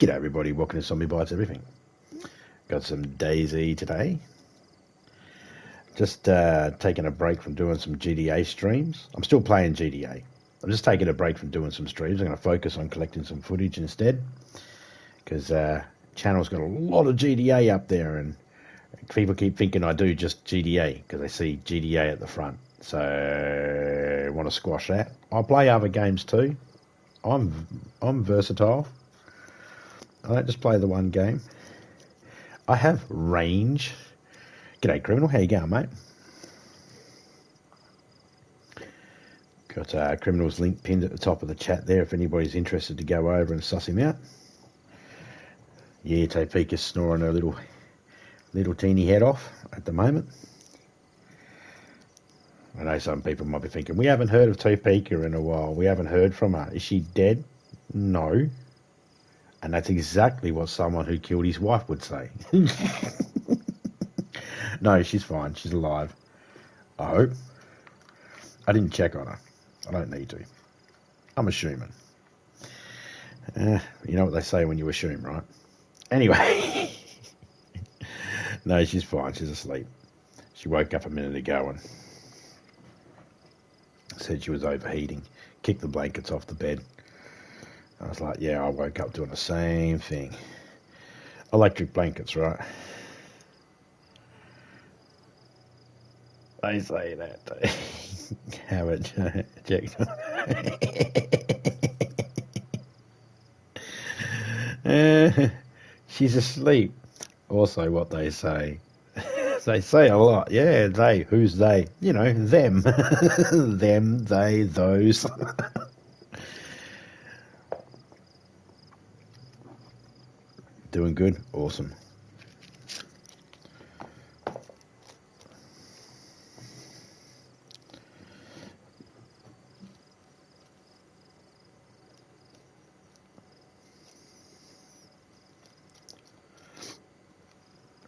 G'day everybody, welcome to Zombie Bites Everything. Got some DayZ today. Just taking a break from doing some GTA streams. I'm still playing GTA. I'm just taking a break from doing some streams. I'm going to focus on collecting some footage instead. Because channel's got a lot of GTA up there and people keep thinking I do just GTA because they see GTA at the front. So I want to squash that. I play other games too. I'm versatile. I don't just play the one game. I have range. G'day, Criminal. How you going, mate? Got Criminal's link pinned at the top of the chat there if anybody's interested to go over and suss him out. Yeah, Topeka's snoring her little teeny head off at the moment. I know some people might be thinking, we haven't heard of Topeka in a while. We haven't heard from her. Is she dead? No. And that's exactly what someone who killed his wife would say. No, she's fine. She's alive. I hope. I didn't check on her. I don't need to. I'm assuming. You know what they say when you assume, right? Anyway. No, she's fine. She's asleep. She woke up a minute ago and said she was overheating. Kicked the blankets off the bed. I was like, yeah, I woke up doing the same thing. Electric blankets, right? They say that. Have it checked. She's asleep. Also what they say. They say a lot. Yeah, they. Who's they? You know, them. Them, they, those. Doing good? Awesome.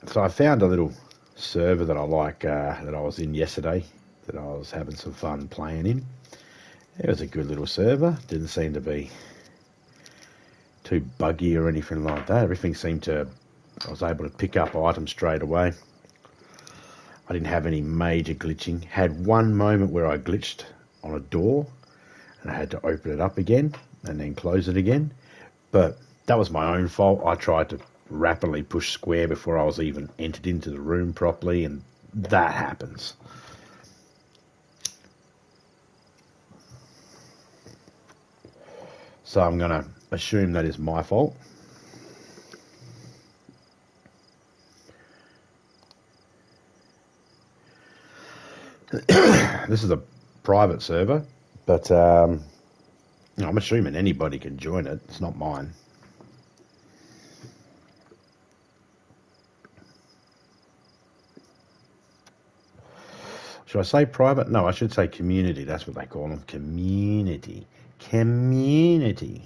So I found a little server that I like that I was in yesterday that I was having some fun playing in. It was a good little server. Didn't seem to be too buggy or anything like that. Everything seemed to, I was able to pick up items straight away. I didn't have any major glitching. Had one moment where I glitched on a door and I had to open it up again and then close it again. But that was my own fault. I tried to rapidly push square before I was even entered into the room properly, and that happens. So I'm going to assume that is my fault. This is a private server, but I'm assuming anybody can join it. It's not mine. Should I say private? No, I should say community. That's what they call them. Community. Community.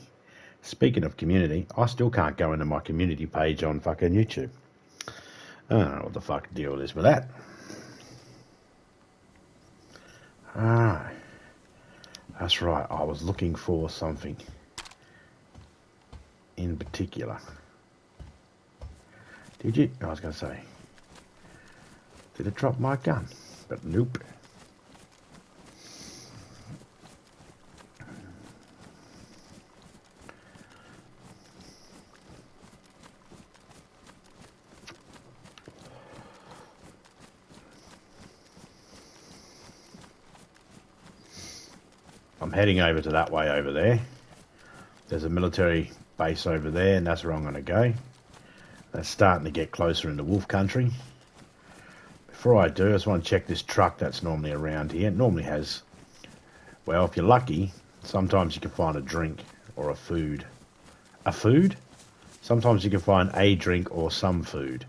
Speaking of community, I still can't go into my community page on fucking YouTube. I don't know what the fuck deal is with that. Ah, that's right. I was looking for something in particular. Did you? I was going to say, did it drop my gun? But nope. I'm heading over to that way over there. There's a military base over there, and that's where I'm going to go. That's starting to get closer into wolf country. Before I do, I just want to check this truck that's normally around here. It normally has, well, if you're lucky, sometimes you can find a drink or a food. A food? Sometimes you can find a drink or some food.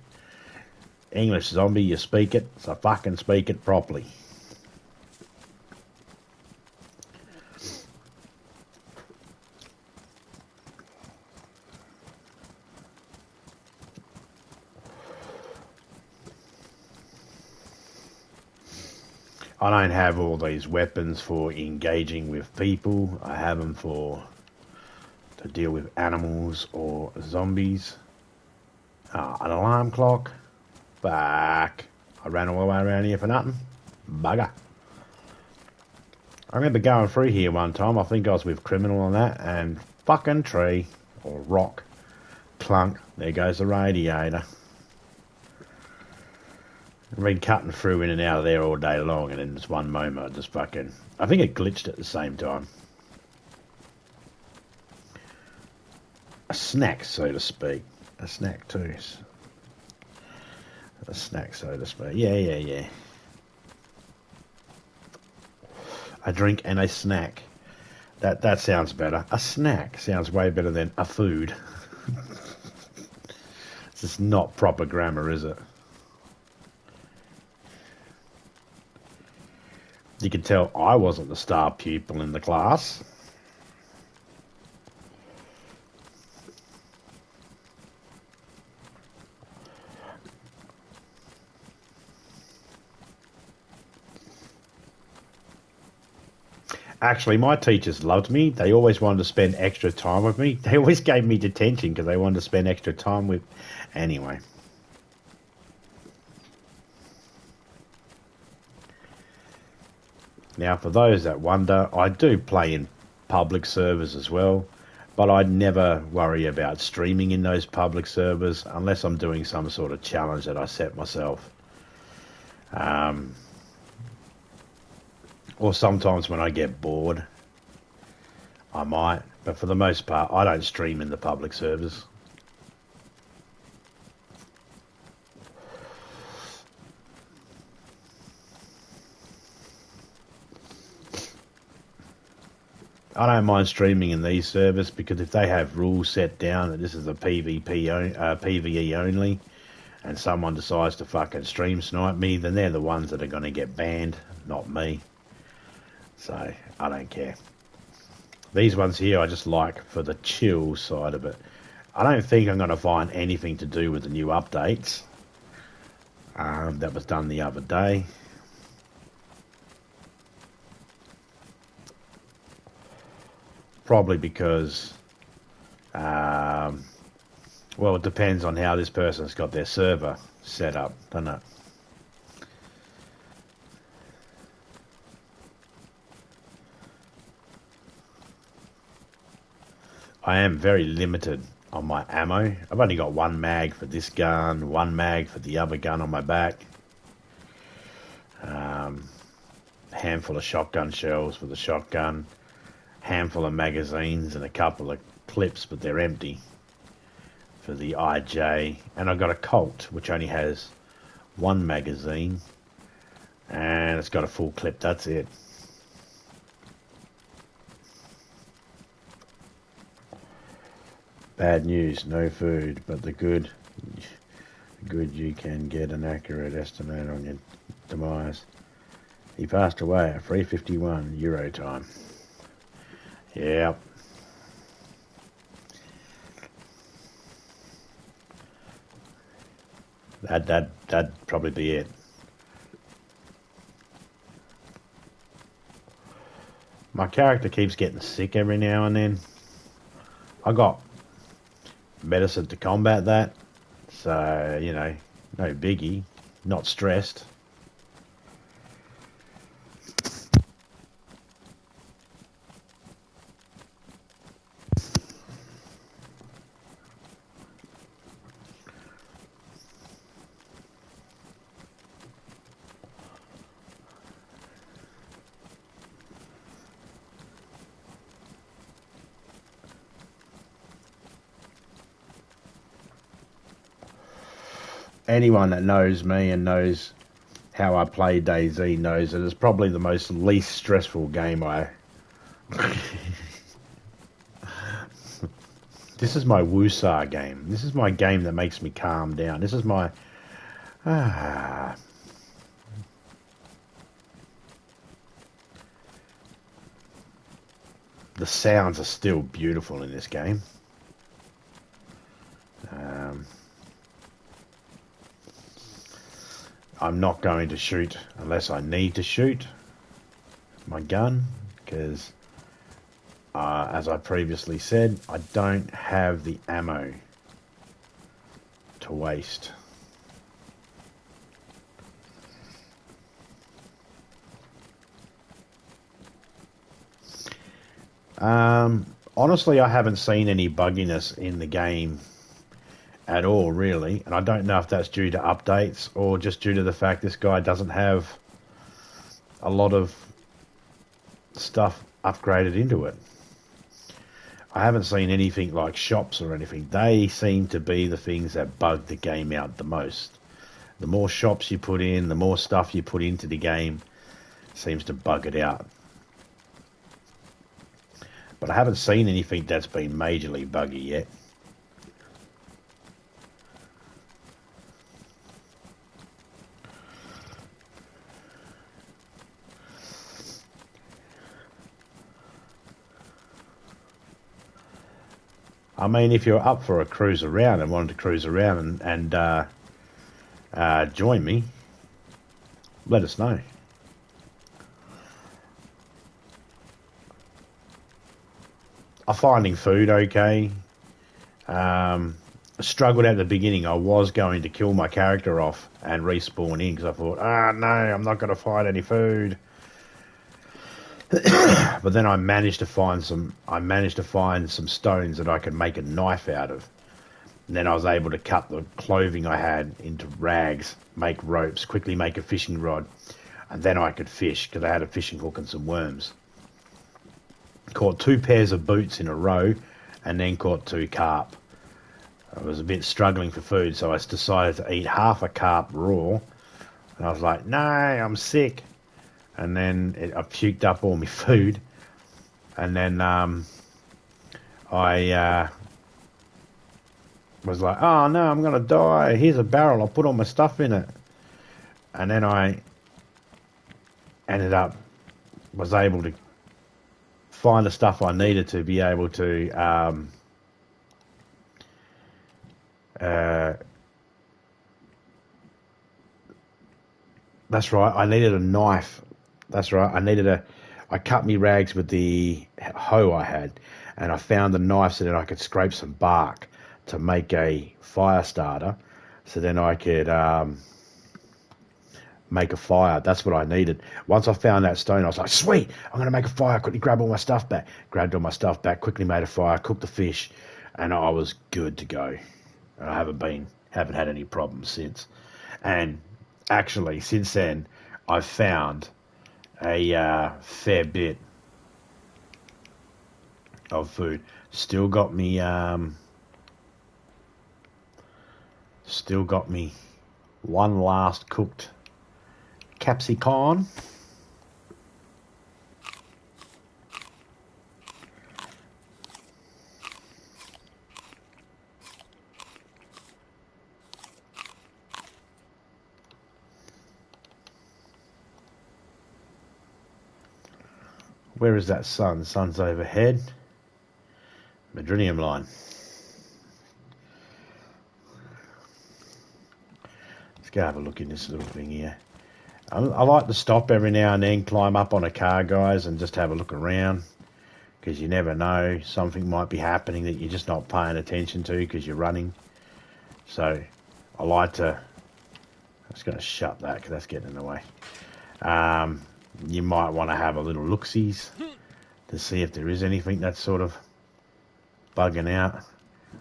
English zombie, you speak it, so fucking speak it properly. I don't have all these weapons for engaging with people. I have them for to deal with animals or zombies. An alarm clock. Fuck. I ran all the way around here for nothing. Bugger. I remember going through here one time. I think I was with Criminal on that, and fucking tree or rock. Clunk. There goes the radiator. I've been cutting through in and out of there all day long, and in this one moment I just fucking... I think it glitched at the same time. A snack, so to speak. A snack too. A snack, so to speak. Yeah. A drink and a snack. That sounds better. A snack sounds way better than a food. It's just not proper grammar, is it? You can tell I wasn't the star pupil in the class. Actually, my teachers loved me. They always wanted to spend extra time with me. They always gave me detention because they wanted to spend extra time with... Anyway. Now, for those that wonder, I do play in public servers as well, but I'd never worry about streaming in those public servers unless I'm doing some sort of challenge that I set myself. Or sometimes when I get bored, I might, but for the most part, I don't stream in the public servers. I don't mind streaming in these servers because if they have rules set down that this is a PvE only, and someone decides to fucking stream snipe me, then they're the ones that are going to get banned, not me. So, I don't care. These ones here I just like for the chill side of it. I don't think I'm going to find anything to do with the new updates that was done the other day. Probably because, well, it depends on how this person's got their server set up, doesn't it? I am very limited on my ammo. I've only got one mag for this gun, one mag for the other gun on my back. Handful of shotgun shells for the shotgun. Handful of magazines and a couple of clips, but they're empty for the IJ. And I've got a Colt, which only has one magazine. And it's got a full clip, that's it. Bad news, no food, but the good you can get an accurate estimate on your demise. He passed away at 3:51 Euro time. Yep. That'd probably be it. My character keeps getting sick every now and then. I got medicine to combat that, so you know, no biggie, not stressed. Anyone that knows me and knows how I play DayZ knows that it's probably the most least stressful game I... This is my woosah game. This is my game that makes me calm down. This is my... The sounds are still beautiful in this game. I'm not going to shoot unless I need to shoot my gun, because as I previously said, I don't have the ammo to waste. Honestly, I haven't seen any bugginess in the game at all, really. And I don't know if that's due to updates or just due to the fact this guy doesn't have a lot of stuff upgraded into it. I haven't seen anything like shops or anything. They seem to be the things that bug the game out the most. The more shops you put in, the more stuff you put into the game, seems to bug it out. But I haven't seen anything that's been majorly buggy yet. I mean, if you're up for a cruise around and wanted to cruise around and join me, let us know. I'm finding food okay. Struggled at the beginning. I was going to kill my character off and respawn in because I thought, no, I'm not going to find any food. But then I managed to find some stones that I could make a knife out of. And then I was able to cut the clothing I had into rags, make ropes, quickly make a fishing rod, and then I could fish because I had a fishing hook and some worms. Caught 2 pairs of boots in a row, and then caught 2 carp. I was a bit struggling for food, so I decided to eat half a carp raw. And I was like, no, I'm sick. And then I puked up all my food. And then I was like, oh no, I'm going to die. Here's a barrel. I'll put all my stuff in it. And then I was able to find the stuff I needed to be able to that's right, I needed a knife. That's right, I cut me rags with the hoe I had, and I found the knife so that I could scrape some bark to make a fire starter, so then I could make a fire. That's what I needed. Once I found that stone, I was like, sweet, I'm going to make a fire. Quickly grab all my stuff back. Grabbed all my stuff back, quickly made a fire, cooked the fish, and I was good to go. I haven't had any problems since. And actually, since then, I've found a fair bit of food. Still got me one last cooked capsicum. Where is that sun? The sun's overhead. Madrinium line. Let's go have a look in this little thing here. I like to stop every now and then, climb up on a car, guys, and just have a look around, because you never know, something might be happening that you're just not paying attention to because you're running. So I like to, I'm just going to shut that because that's getting in the way. You might want to have a little look-sees to see if there is anything that's sort of bugging out,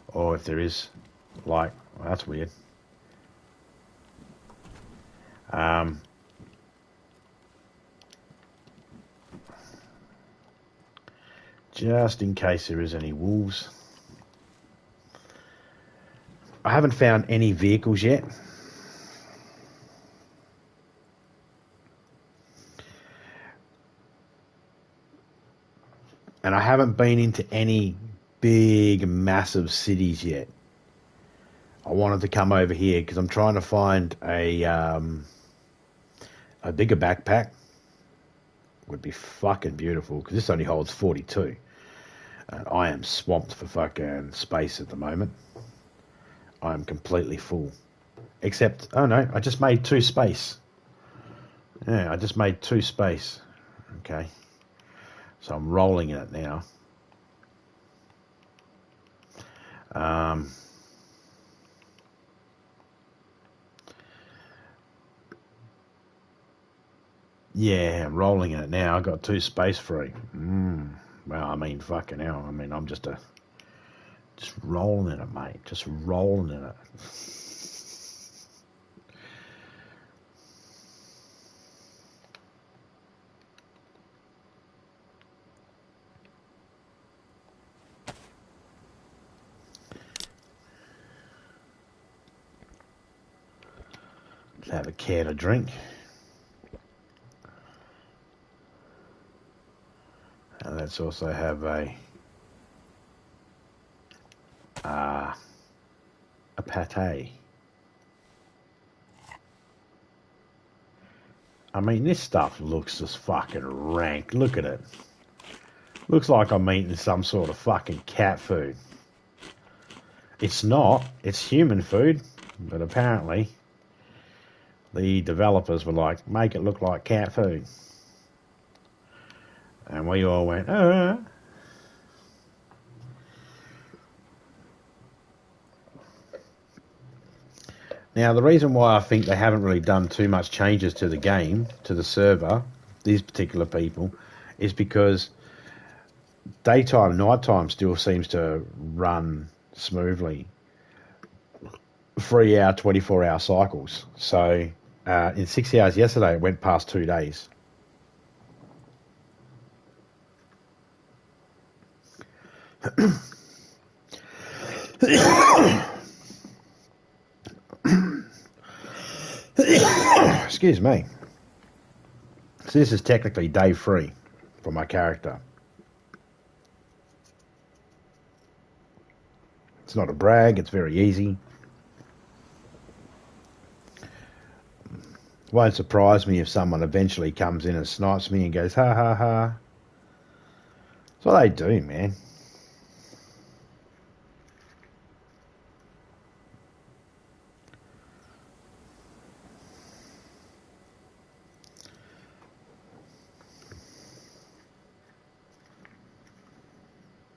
or if there is, like, well, that's weird. Just in case there is any wolves. I haven't found any vehicles yet. And I haven't been into any big, massive cities yet. I wanted to come over here because I'm trying to find a bigger backpack. Would be fucking beautiful, because this only holds 42. And I am swamped for fucking space at the moment. I am completely full. Except, oh no, I just made 2 space. Yeah, I just made 2 space. Okay. So I'm rolling in it now. Yeah, I'm rolling in it now. I got 2 space free. Well, I mean, fucking hell. I mean, I'm just rolling in it, mate. Just rolling in it. Let's have a can of drink. And let's also have a pate. I mean, this stuff looks just fucking rank. Look at it. Looks like I'm eating some sort of fucking cat food. It's not. It's human food. But apparently, the developers were like, make it look like cat food. And we all went, Now, the reason why I think they haven't really done too much changes to the game, to the server, these particular people, is because daytime and nighttime still seems to run smoothly. 3 hour, 24-hour cycles. So in 6 hours yesterday, it went past 2 days. Excuse me. So this is technically day 3 for my character. It's not a brag, it's very easy. Won't surprise me if someone eventually comes in and snipes me and goes, ha ha ha. That's what they do, man.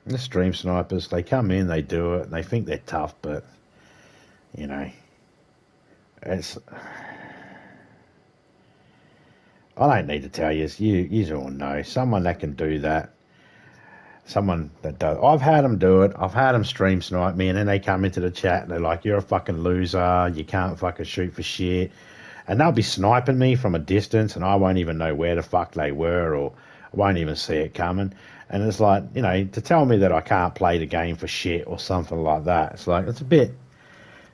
The stream snipers, they come in, they do it, and they think they're tough, but, you know, it's... I don't need to tell you, you all know. Someone that can do that, someone that does... I've had them do it, I've had them stream snipe me, and then they come into the chat, and they're like, you're a fucking loser, you can't fucking shoot for shit. And they'll be sniping me from a distance, and I won't even know where the fuck they were, or I won't even see it coming. And it's like, you know, to tell me that I can't play the game for shit or something like that, it's like, it's a bit,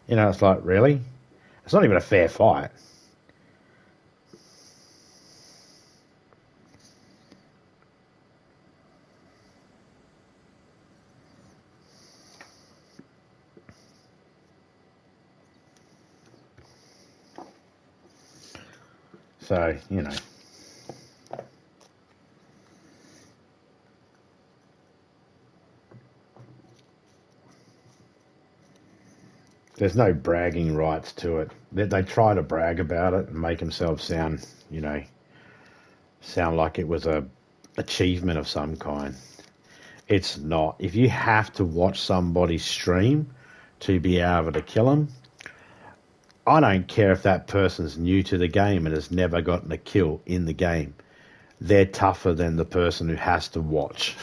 you know, it's like, really? It's not even a fair fight. So, you know. There's no bragging rights to it. They try to brag about it and make themselves sound, you know, sound like it was a achievement of some kind. It's not. If you have to watch somebody stream to be able to kill them, I don't care if that person's new to the game and has never gotten a kill in the game. They're tougher than the person who has to watch.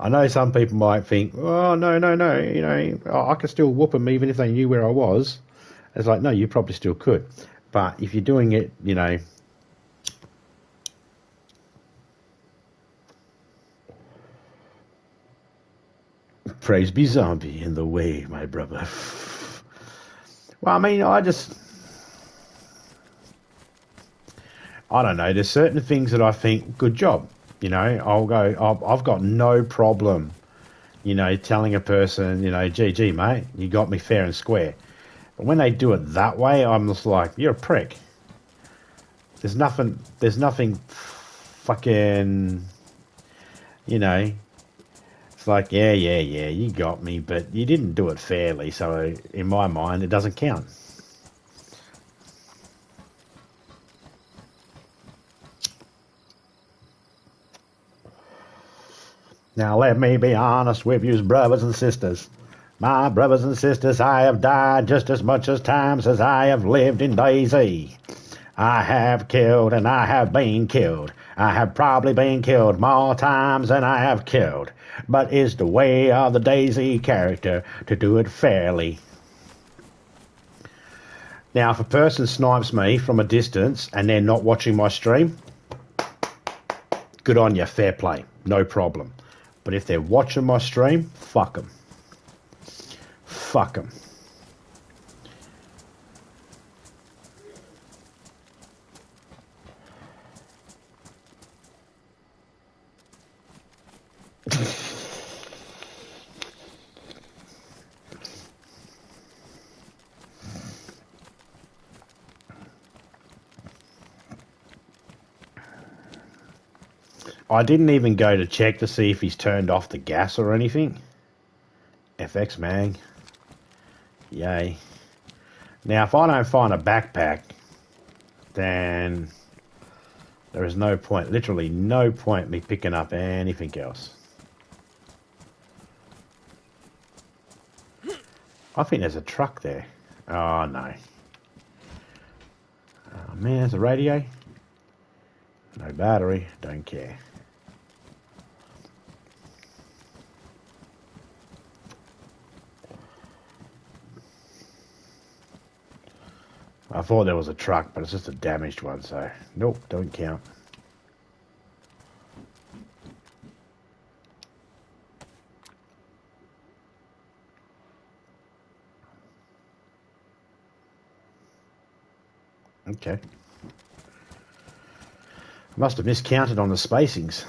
I know some people might think, oh, no, you know, I could still whoop them even if they knew where I was. It's like, no, you probably still could. But if you're doing it, you know... Praise be zombie in the way, my brother. Well, I mean, I don't know. There's certain things that I think, good job. You know, I've got no problem, you know, telling a person, you know, GG, mate, you got me fair and square. But when they do it that way, I'm just like, you're a prick. There's nothing fucking, you know, it's like, yeah, you got me, but you didn't do it fairly, so in my mind, it doesn't count. Now let me be honest with you, brothers and sisters. My brothers and sisters, I have died just as much as times as I have lived in DayZ. I have killed and I have been killed. I have probably been killed more times than I have killed. But it's the way of the DayZ character to do it fairly. Now, if a person snipes me from a distance and they're not watching my stream, good on you, fair play, no problem. But if they're watching my stream, fuck them. Fuck them. I didn't even go to check to see if he's turned off the gas or anything. FX mag. Yay. Now, if I don't find a backpack, then there is no point, literally no point me picking up anything else. I think there's a truck there. Oh, no. Oh, man, there's a radio. No battery. Don't care. I thought there was a truck, but it's just a damaged one, so nope, don't count. Okay. I must have miscounted on the spacings.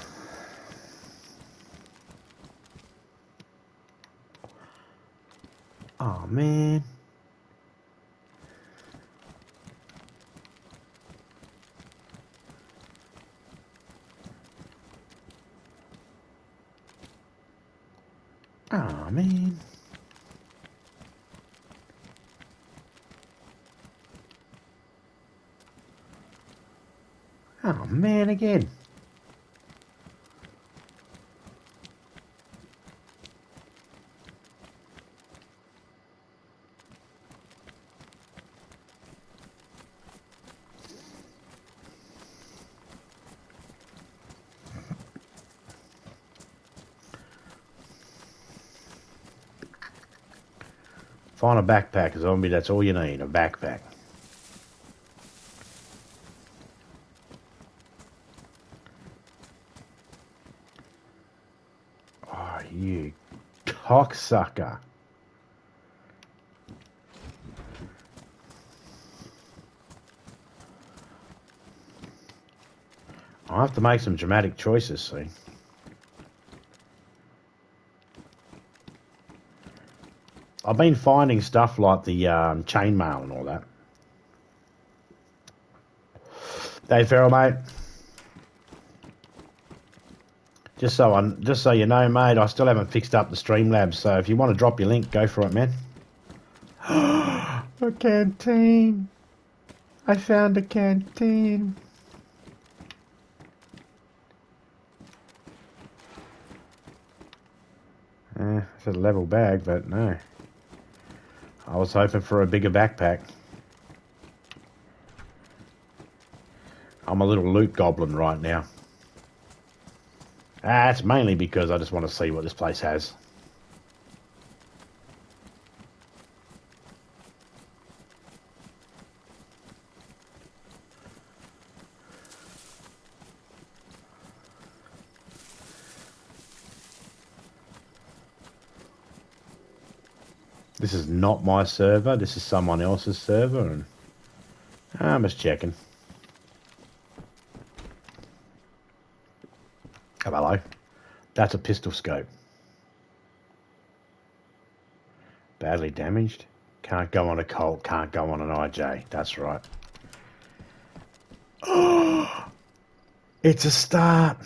Oh, man. Oh, man. Oh, man, again. Find a backpack, zombie, that's all you need, a backpack. Oh, you cocksucker. I have to make some dramatic choices, see. I've been finding stuff like the chainmail and all that. Dave Farrell, mate. Just so you know, mate, I still haven't fixed up the Streamlabs, so if you want to drop your link, go for it, man. A canteen. I found a canteen. It's a level bag, but no. I was hoping for a bigger backpack. I'm a little loot goblin right now. It's mainly because I just want to see what this place has. This is not my server. This is someone else's server, and I'm just checking. Oh, hello. That's a pistol scope. Badly damaged. Can't go on a Colt. Can't go on an IJ. That's right. Oh, it's a start.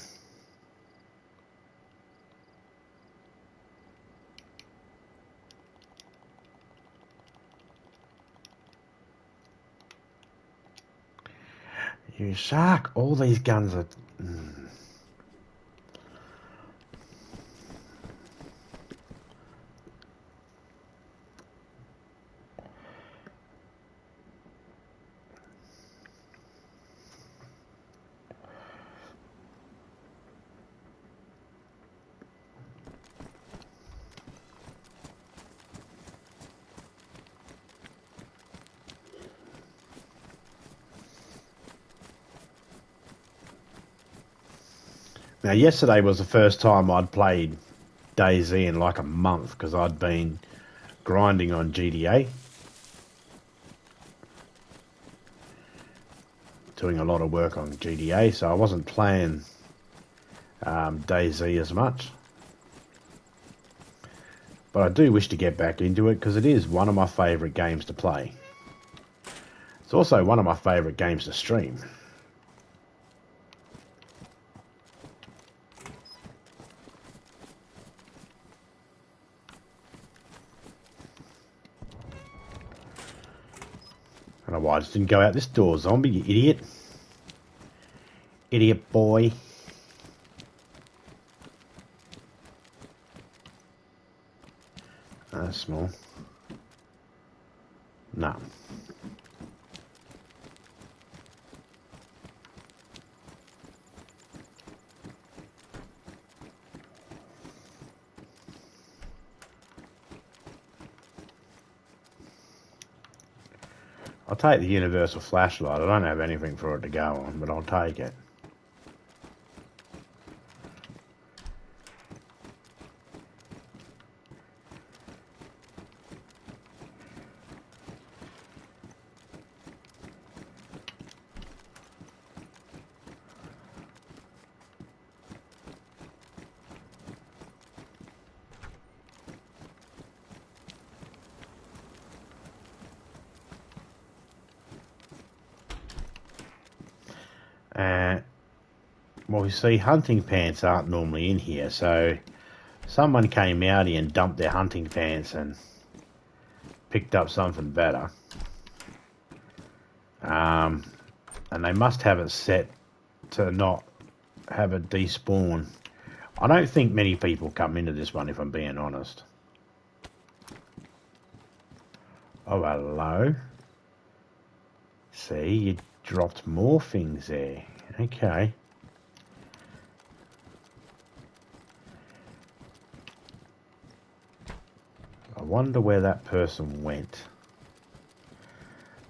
You shark. All these guns are... Now, yesterday was the first time I'd played DayZ in like a month because I'd been grinding on GTA, doing a lot of work on GTA, so I wasn't playing DayZ as much. But I do wish to get back into it because it is one of my favourite games to play. It's also one of my favourite games to stream. I don't know why I just didn't go out this door, zombie, you idiot. Idiot boy. That's small. No. I'll take the universal flashlight. I don't have anything for it to go on, but I'll take it. Well, you see, hunting pants aren't normally in here, so someone came out here and dumped their hunting pants and picked up something better. And they must have it set to not have it despawn. I don't think many people come into this one, if I'm being honest. Oh, hello. See, you dropped more things there. Okay. I wonder where that person went.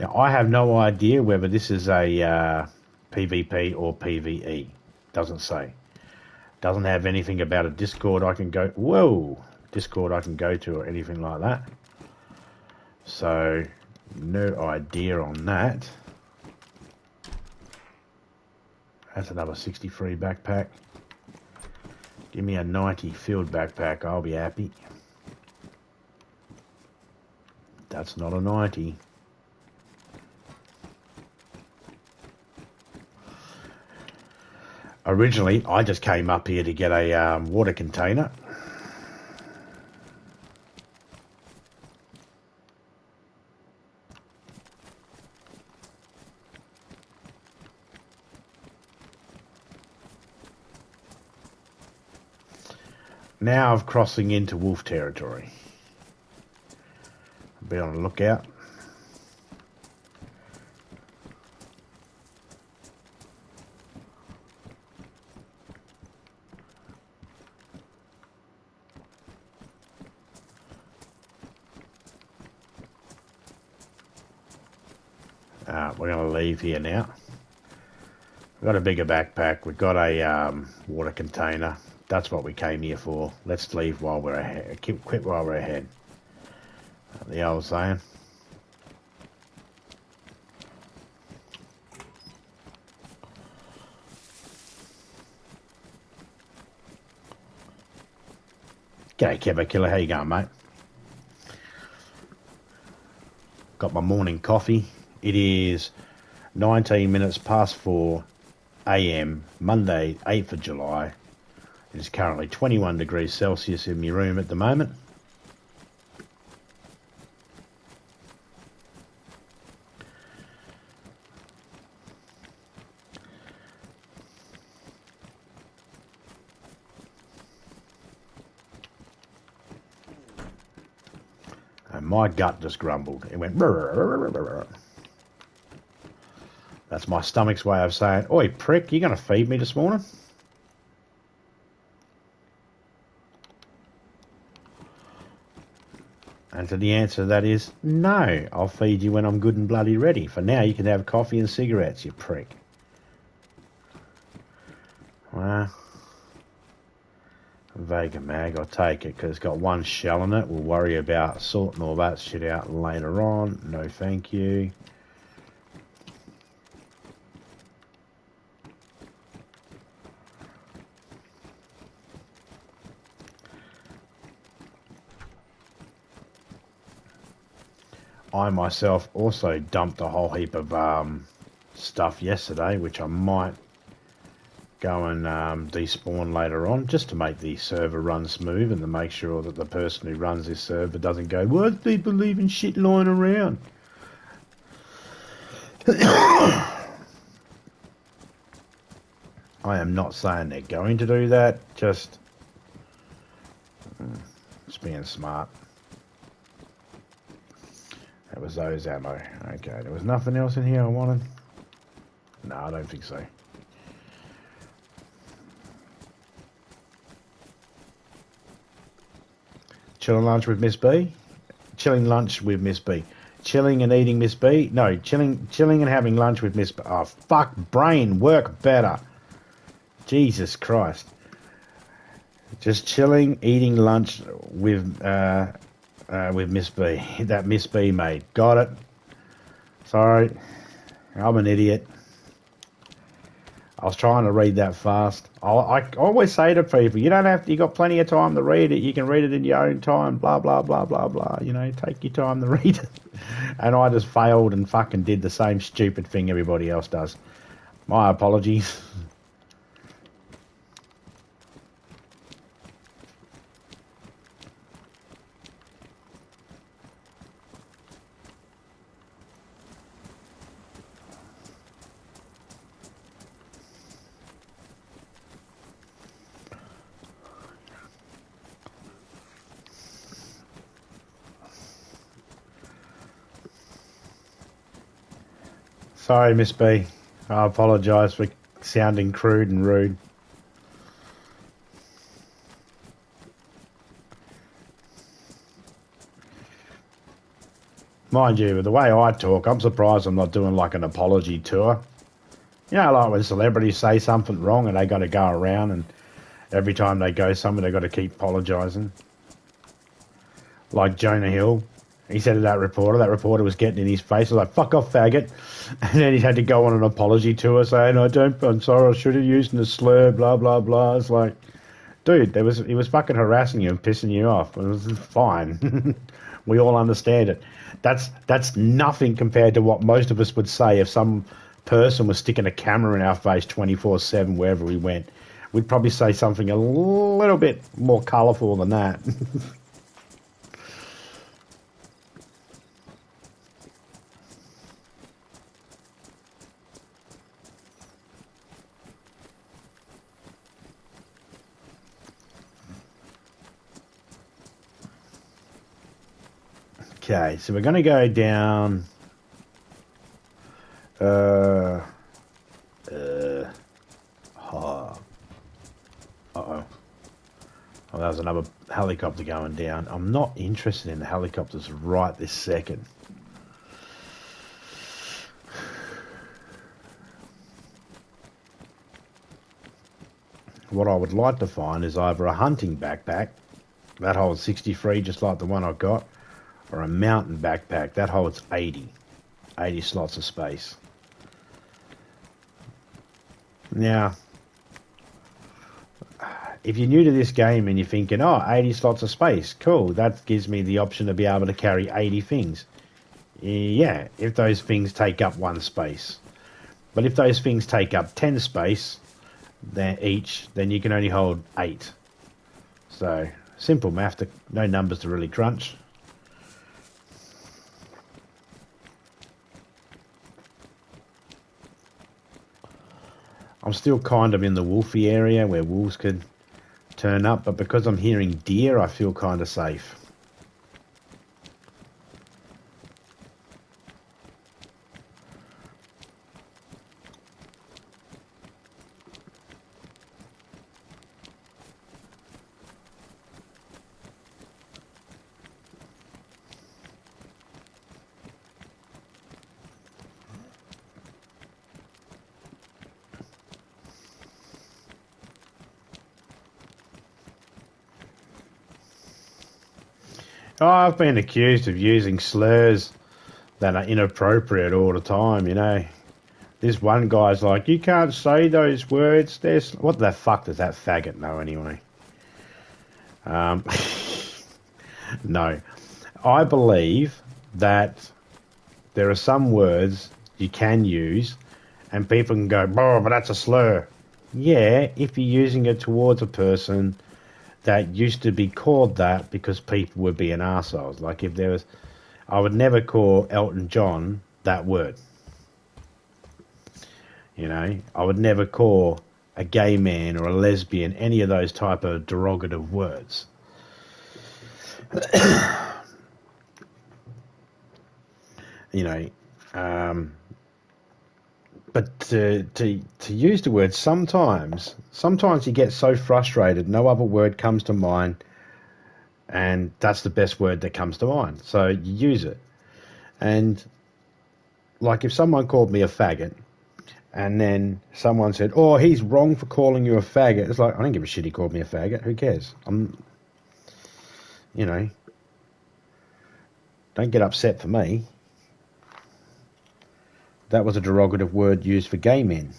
Now, I have no idea whether this is a PvP or PvE. Doesn't say. Doesn't have anything about a Discord I can go... Whoa! Discord I can go to or anything like that. So, no idea on that. That's another 63 backpack. Give me a 90 filled backpack. I'll be happy. That's not a 90. Originally, I just came up here to get a water container. Now I'm crossing into wolf territory. I'll be on the lookout. We're going to leave here now. We've got a bigger backpack. We've got a water container. That's what we came here for. Let's leave while we're ahead. Quit while we're ahead. The old saying. G'day, Kevo Killer. How you going, mate? Got my morning coffee. It is 19 minutes past 4 a.m. Monday, 8th of July. It is currently 21 degrees Celsius in my room at the moment. And my gut just grumbled. It went... That's my stomach's way of saying, oi, prick, you going to feed me this morning? And so the answer to that is, no, I'll feed you when I'm good and bloody ready. For now, you can have coffee and cigarettes, you prick. Well, Vega mag, I'll take it because it's got one shell in it. We'll worry about sorting all that shit out later on. No thank you. I myself also dumped a whole heap of stuff yesterday, which I might go and despawn later on, just to make the server run smooth and to make sure that the person who runs this server doesn't go, why do people leaving shit lying around? I am not saying they're going to do that, just being smart. That was those ammo. Okay, there was nothing else in here I wanted? No, I don't think so. Chilling lunch with Miss B? Chilling lunch with Miss B. Chilling and eating Miss B? No, chilling and having lunch with Miss B. Oh, fuck, brain, work better. Jesus Christ. Just chilling, eating lunch with Miss B. That Miss B made. Got it. Sorry. I'm an idiot. I was trying to read that fast. I always say to people, you don't have to, you got plenty of time to read it. You can read it in your own time, blah, blah, blah, blah, blah. You know, take your time to read it. And I just failed and fucking did the same stupid thing everybody else does. My apologies. Sorry, Miss B. I apologise for sounding crude and rude. Mind you, the way I talk, I'm surprised I'm not doing like an apology tour. You know, like when celebrities say something wrong and they got to go around and every time they go somewhere they got to keep apologising. Like Jonah Hill. He said to that reporter was getting in his face, like, fuck off, faggot. And then he had to go on an apology tour saying, I'm sorry, I should have used a slur, blah, blah, blah. It's like, dude, he was fucking harassing you and pissing you off. It was fine. We all understand it. That's nothing compared to what most of us would say if some person was sticking a camera in our face 24/7 wherever we went. We'd probably say something a little bit more colourful than that. Okay, so we're going to go down. Oh. Uh-oh. Oh, that was another helicopter going down. I'm not interested in the helicopters right this second. What I would like to find is either a hunting backpack, that holds 63 just like the one I got, or a mountain backpack, that holds 80 slots of space. Now, if you're new to this game and you're thinking, 80 slots of space, cool, that gives me the option to be able to carry 80 things. Yeah, if those things take up one space. But if those things take up 10 space then you can only hold 8. So, simple math, no numbers to really crunch. I'm still kind of in the wolfy area where wolves could turn up, but because I'm hearing deer, I feel kind of safe. Oh, I've been accused of using slurs that are inappropriate all the time, you know. This one guy's like, you can't say those words. There's what the fuck does that faggot know anyway? Um, no. I believe that there are some words you can use and people can go, oh, but that's a slur. Yeah, if you're using it towards a person that used to be called that because people were being arseholes. Like if there was, I would never call Elton John that word. You know, I would never call a gay man or a lesbian any of those type of derogative words. You know, but to use the word sometimes you get so frustrated, no other word comes to mind, and that's the best word that comes to mind. So you use it. And like if someone called me a faggot, and then someone said, oh, he's wrong for calling you a faggot. It's like, I don't give a shit he called me a faggot. Who cares? You know, don't get upset for me. That was a derogative word used for gay men.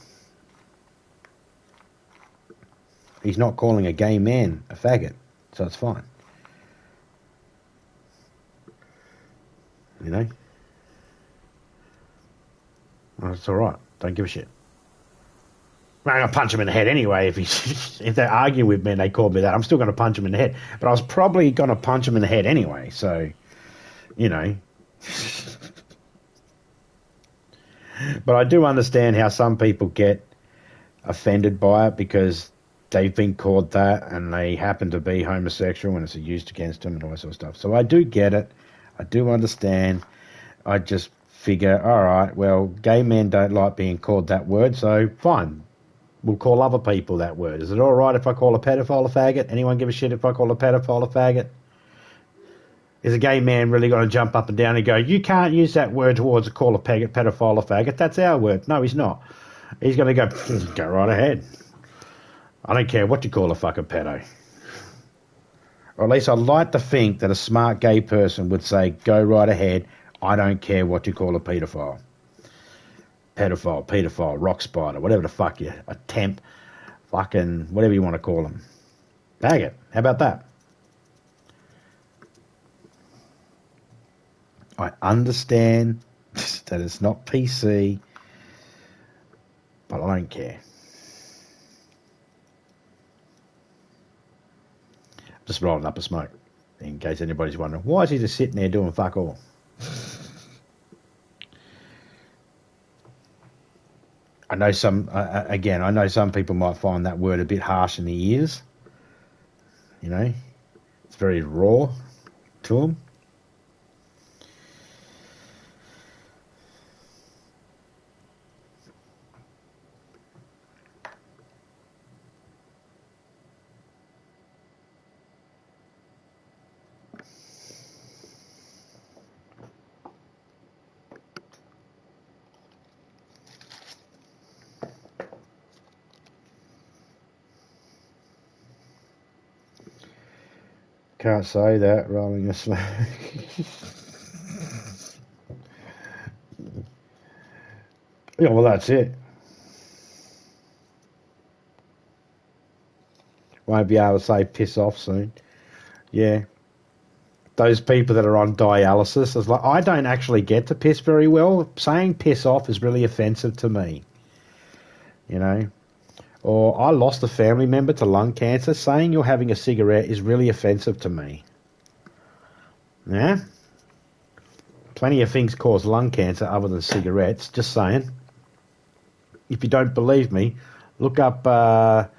He's not calling a gay man a faggot, so it's fine. You know? Well, it's all right. Don't give a shit. I'm going to punch him in the head anyway. If they argue with me and they call me that, I'm still going to punch him in the head. But I was probably going to punch him in the head anyway. So, you know. But I do understand how some people get offended by it because they've been called that and they happen to be homosexual and it's used against them and all that sort of stuff. So I do get it. I do understand. I just figure, all right, well, gay men don't like being called that word, so fine. We'll call other people that word. Is it all right if I call a pedophile a faggot? Anyone give a shit if I call a pedophile a faggot? Is a gay man really going to jump up and down and go, you can't use that word towards a call a pedophile a faggot? That's our word. No, he's not. He's going to go right ahead. I don't care what you call a fucking pedo. Or at least I'd like to think that a smart gay person would say, go right ahead. I don't care what you call a pedophile. Pedophile, rock spider, whatever the fuck you, a temp, fucking, whatever you want to call them. Faggot. How about that? I understand that it's not PC, but I don't care. Just rolling up a smoke, in case anybody's wondering, why is he just sitting there doing fuck all? I know I know some people might find that word a bit harsh in the ears. You know, it's very raw to them. Can't say that, rolling a smoke. Yeah, well, that's it. Won't be able to say piss off soon. Yeah. Those people that are on dialysis, it's like, I don't actually get to piss very well. Saying piss off is really offensive to me. You know? Or I lost a family member to lung cancer. Saying you're having a cigarette is really offensive to me. Yeah? Plenty of things cause lung cancer other than cigarettes. Just saying. If you don't believe me, look up the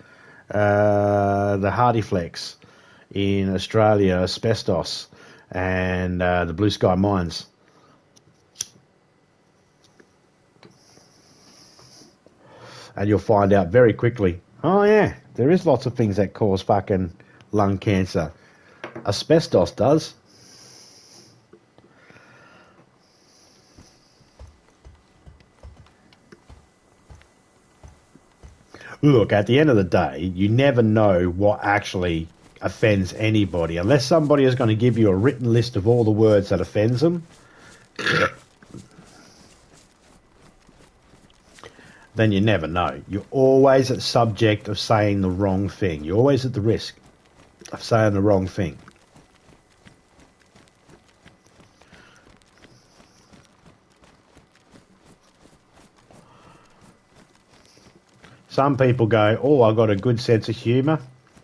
Hardy Flex in Australia, asbestos, and the Blue Sky Mines. And you'll find out very quickly, oh yeah, there is lots of things that cause fucking lung cancer. Asbestos does. Look, at the end of the day, you never know what actually offends anybody. Unless somebody is going to give you a written list of all the words that offends them, then you never know. You're always at subject of saying the wrong thing. You're always at the risk of saying the wrong thing. Some people go, oh, I've got a good sense of humour.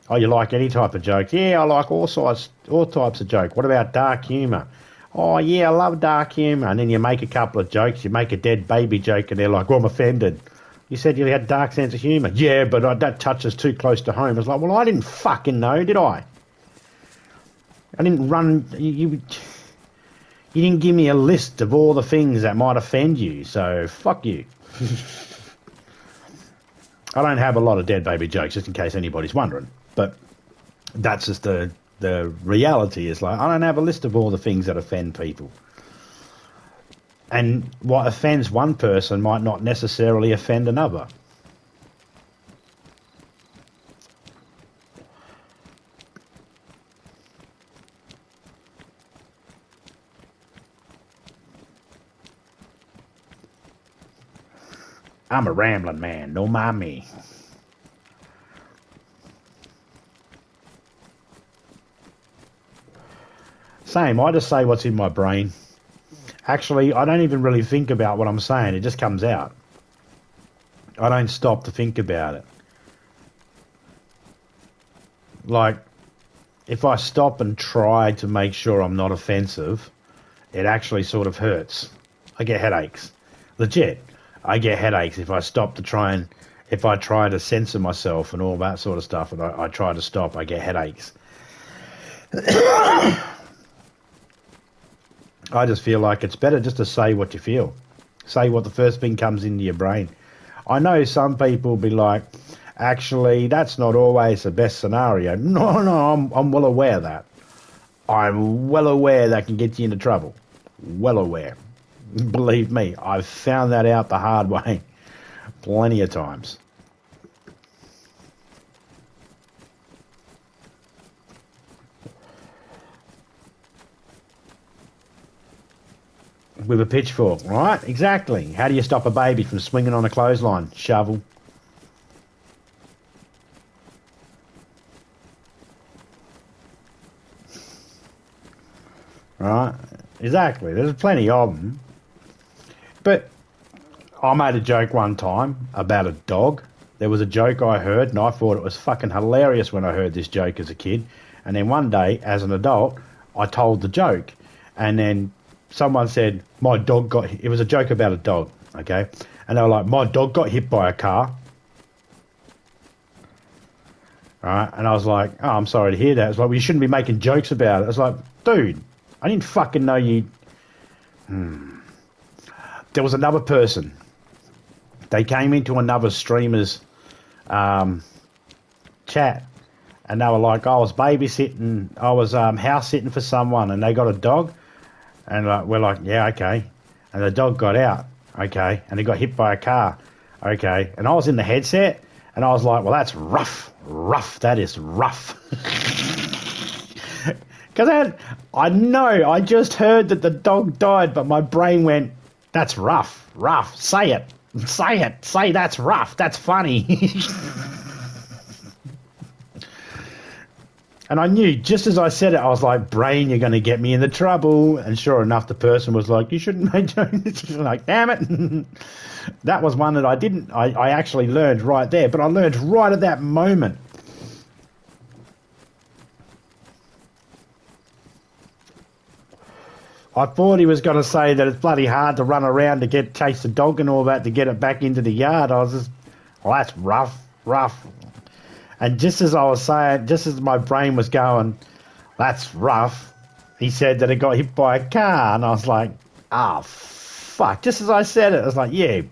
Oh, you like any type of joke? Yeah, I like all types of joke. What about dark humour? Oh, yeah, I love dark humour. And then you make a couple of jokes. You make a dead baby joke and they're like, well, I'm offended. You said you had dark sense of humour. Yeah, but that touches too close to home. It's like, well, I didn't fucking know, did I? I didn't run... You didn't give me a list of all the things that might offend you, so fuck you. I don't have a lot of dead baby jokes, just in case anybody's wondering. But that's just the reality. Is like, I don't have a list of all the things that offend people. And what offends one person might not necessarily offend another. I'm a rambling man, don't mind me. Same, I just say what's in my brain. Actually, I don't even really think about what I'm saying, it just comes out. I don't stop to think about it. Like, if I stop and try to make sure I'm not offensive, it actually sort of hurts. I get headaches. Legit. I get headaches if I stop to try and... If I try to censor myself and all that sort of stuff, and I try to stop, I get headaches. I just feel like it's better just to say what you feel. Say what the first thing comes into your brain. I know some people will be like, actually, that's not always the best scenario. No, I'm well aware of that. I'm well aware that can get you into trouble. Well aware. Believe me, I've found that out the hard way plenty of times. With a pitchfork, right? Exactly. How do you stop a baby from swinging on a clothesline? Shovel. Right? Exactly. There's plenty of them. But I made a joke one time about a dog. There was a joke I heard, and I thought it was fucking hilarious when I heard this joke as a kid. And then one day, as an adult, I told the joke. And then someone said, my dog got... It was a joke about a dog, okay? And they were like, my dog got hit by a car. Right? And I was like, oh, I'm sorry to hear that. It's like, well, you shouldn't be making jokes about it. I was like, dude, I didn't fucking know you... There was another person. They came into another streamer's chat, and they were like, I was babysitting, I was house sitting for someone, and they got a dog, and we're like, yeah, okay. And the dog got out, okay, and he got hit by a car, okay. And I was in the headset, and I was like, well, that's rough, that is rough. Because I know, I just heard that the dog died, but my brain went, that's rough, say it, say that's rough, that's funny. And I knew, just as I said it, I was like, brain, you're going to get me into trouble. And sure enough, the person was like, you shouldn't make jokes. Like, damn it. That was one that I actually learned right there, but I learned right at that moment. I thought he was going to say that it's bloody hard to run around to chase the dog and all that to get it back into the yard. I was just, well, that's rough. And just as I was saying, just as my brain was going, that's rough, he said that it got hit by a car. And I was like, oh, fuck. Just as I said it, I was like, yeah.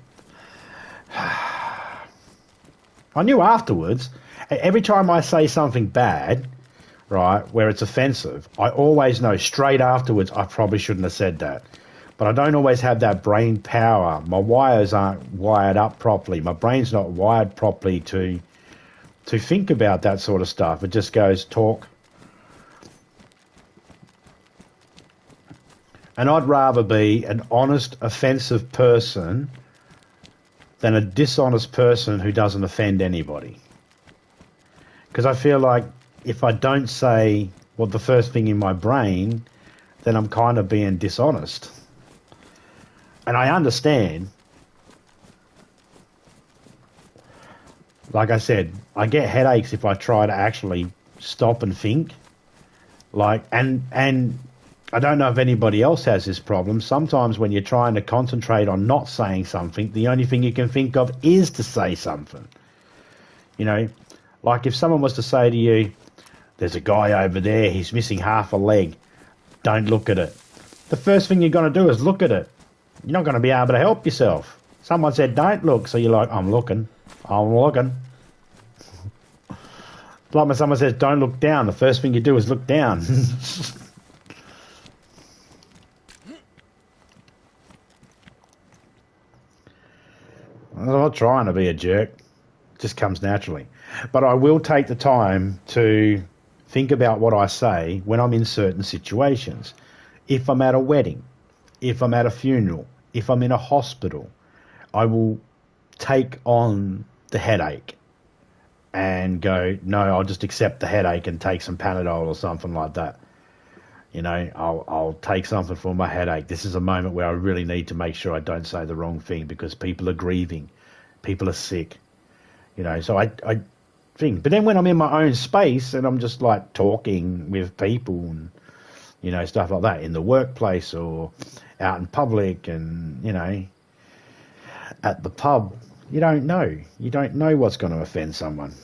I knew afterwards, every time I say something bad, right, where it's offensive, I always know straight afterwards I probably shouldn't have said that. But I don't always have that brain power. My wires aren't wired up properly. My brain's not wired properly to to think about that sort of stuff. It just goes talk. And I'd rather be an honest, offensive person than a dishonest person who doesn't offend anybody. Because I feel like if I don't say the first thing in my brain, then I'm kind of being dishonest. And I understand. Like I said, I get headaches if I try to actually stop and think. And I don't know if anybody else has this problem. Sometimes when you're trying to concentrate on not saying something, the only thing you can think of is to say something. You know, like if someone was to say to you, there's a guy over there, he's missing half a leg. Don't look at it. The first thing you're going to do is look at it. You're not going to be able to help yourself. Someone said, don't look. So you're like, I'm looking. I'm looking. Like when someone says, don't look down, the first thing you do is look down. I'm not trying to be a jerk. It just comes naturally. But I will take the time to think about what I say when I'm in certain situations. If I'm at a wedding, if I'm at a funeral, if I'm in a hospital, I will take on the headache and go, no, I'll just accept the headache and take some Panadol or something like that. You know, I'll take something for my headache. This is a moment where I really need to make sure I don't say the wrong thing because people are grieving. People are sick. You know, so I think. But then when I'm in my own space and I'm just like talking with people and, you know, stuff like that in the workplace or out in public and, you know, at the pub, you don't know. You don't know what's going to offend someone.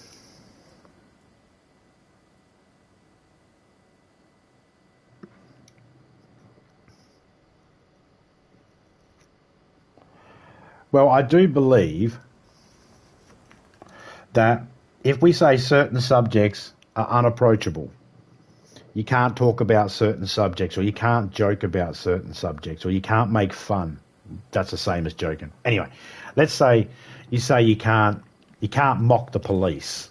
Well, I do believe that if we say certain subjects are unapproachable, you can't talk about certain subjects or you can't joke about certain subjects or you can't make fun. That's the same as joking. Anyway, let's say you can't mock the police.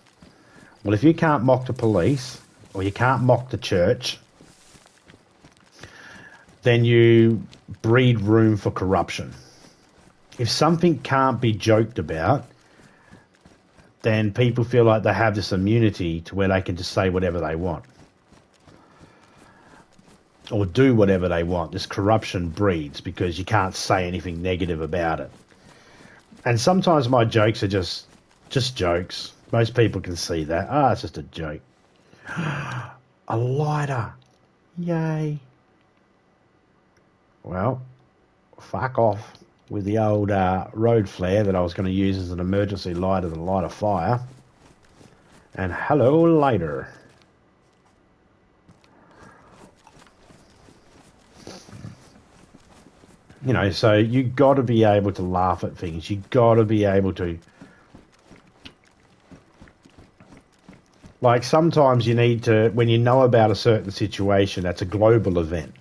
Well, if you can't mock the police or you can't mock the church, then you breed room for corruption. If something can't be joked about, then people feel like they have this immunity to where they can just say whatever they want or do whatever they want. This corruption breeds because you can't say anything negative about it. And sometimes my jokes are just jokes. Most people can see that. It's just a joke. A lighter. Yay. Well, fuck off with the old road flare that I was going to use as an emergency lighter to light a fire. And hello, lighter. You know, so you got to be able to laugh at things. You got to be able to. Like sometimes you need to, when you know about a certain situation, that's a global event.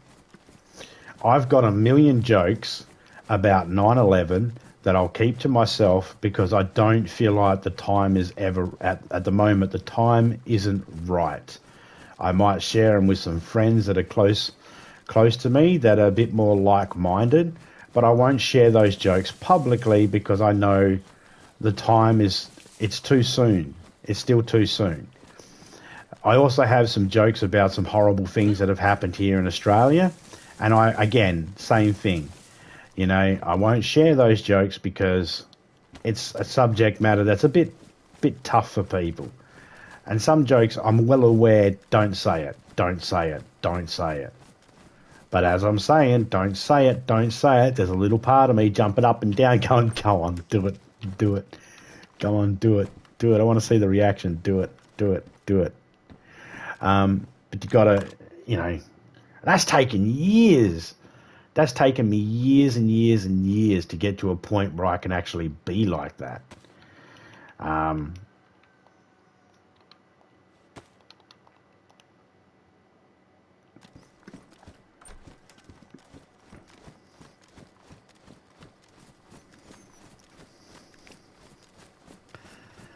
I've got a million jokes about 9/11 that I'll keep to myself because I don't feel like the time is ever, at the moment, the time isn't right. I might share them with some friends that are close to me that are a bit more like-minded, but I won't share those jokes publicly because I know the time it's too soon. It's still too soon. I also have some jokes about some horrible things that have happened here in Australia, and again, same thing. You know, I won't share those jokes because it's a subject matter that's a bit tough for people. And some jokes, I'm well aware, don't say it, don't say it, don't say it. But as I'm saying, don't say it, don't say it, there's a little part of me jumping up and down going, go on, do it, do it. Go on, do it, do it. I want to see the reaction. Do it, do it, do it. But you got to, you know, that's taken years. That's taken me years and years and years to get to a point where I can actually be like that.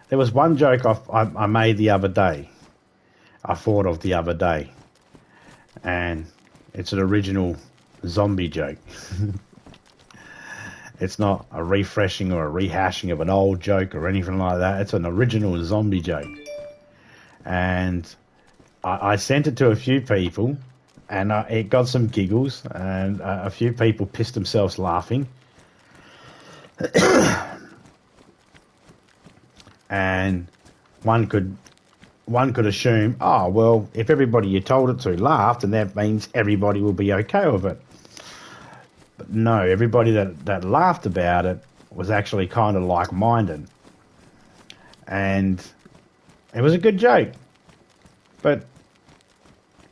There was one joke I made the other day. I thought of the other day. And it's an original zombie joke. It's not a refreshing or a rehashing of an old joke or anything like that. It's an original zombie joke. And I sent it to a few people, and it got some giggles, and a few people pissed themselves laughing. And one could assume, oh, well, if everybody you told it to laughed, and that means everybody will be okay with it. But no, everybody that laughed about it was actually kind of like-minded. And it was a good joke, but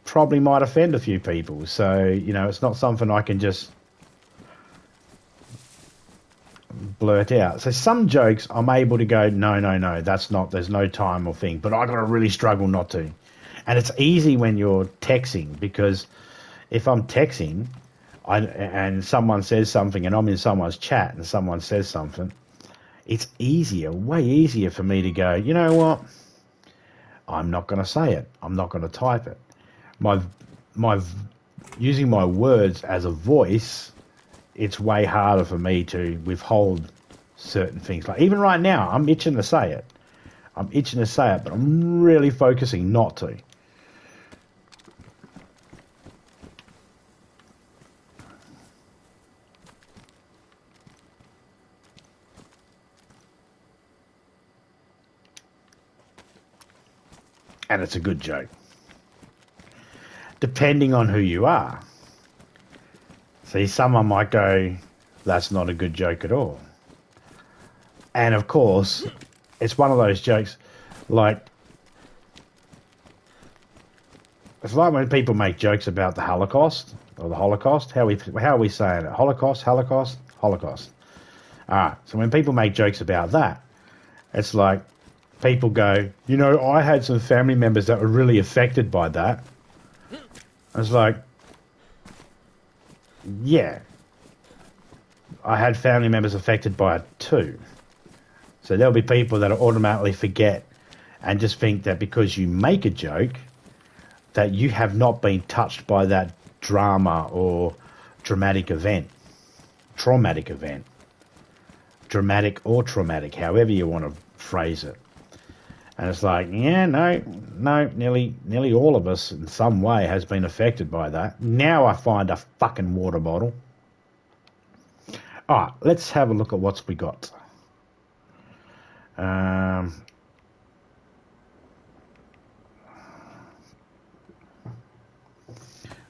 probably might offend a few people. So, you know, it's not something I can just blurt out. So some jokes I'm able to go, no, that's not, there's no time or thing, but I got to really struggle not to. And it's easy when you're texting, because if I'm texting and someone says something and I'm in someone's chat and someone says something, it's easier, way easier for me to go, you know what, I'm not going to say it. I'm not going to type it. My using my words as a voice, it's way harder for me to withhold certain things. Like even right now, I'm itching to say it. But I'm really focusing not to. And it's a good joke. Depending on who you are. See, someone might go, that's not a good joke at all. And of course, it's one of those jokes, like, it's like when people make jokes about the Holocaust, or the Holocaust. How are we saying it? Holocaust. Alright, so when people make jokes about that, it's like, people go, you know, I had some family members that were really affected by that. It's like, yeah, I had family members affected by it too. So there'll be people that automatically forget and just think that because you make a joke, that you have not been touched by that drama or traumatic event, dramatic or traumatic, however you want to phrase it. And it's like, yeah, no, nearly all of us in some way has been affected by that. Now I find a fucking water bottle. All right, let's have a look at what's we got.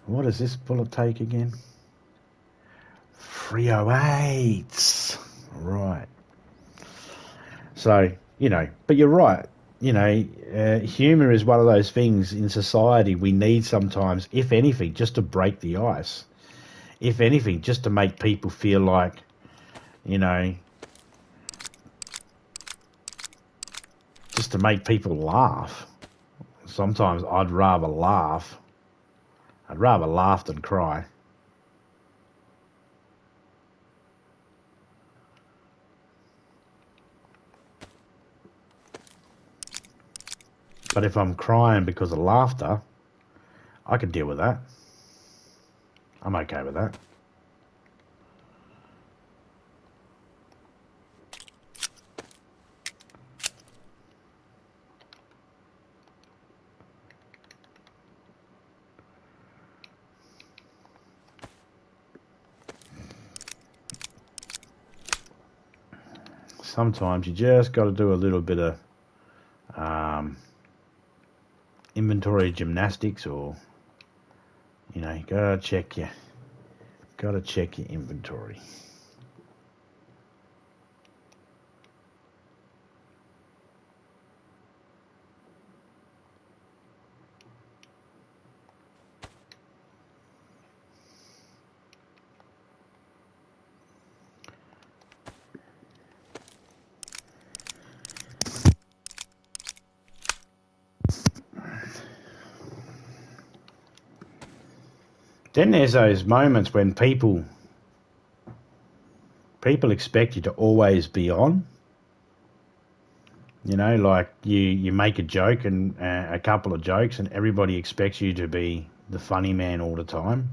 What does this bullet take again? 308. Right. So, you know, but you're right. You know, humour is one of those things in society we need sometimes, if anything, just to break the ice. If anything, just to make people feel like, you know, just to make people laugh. Sometimes I'd rather laugh. I'd rather laugh than cry. But if I'm crying because of laughter, I can deal with that. I'm okay with that. Sometimes you just got to do a little bit of inventory gymnastics, or, you know, gotta check your inventory. Then there's those moments when people expect you to always be on. You know, like you make a joke and a couple of jokes, and everybody expects you to be the funny man all the time.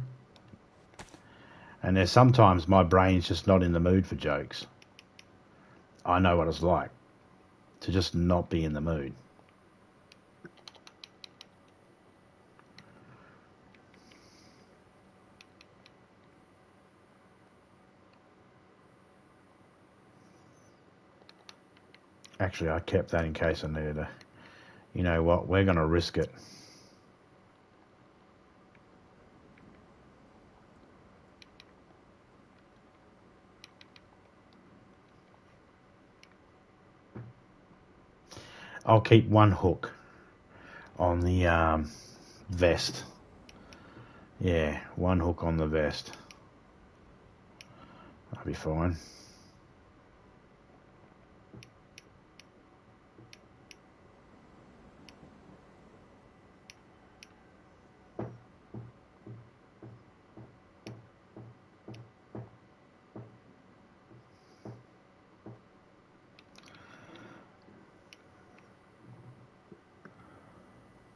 And there's sometimes my brain's just not in the mood for jokes. I know what it's like to just not be in the mood. Actually, I kept that in case I needed to. You know what? We're going to risk it. I'll keep one hook on the vest. Yeah, one hook on the vest. That'll be fine.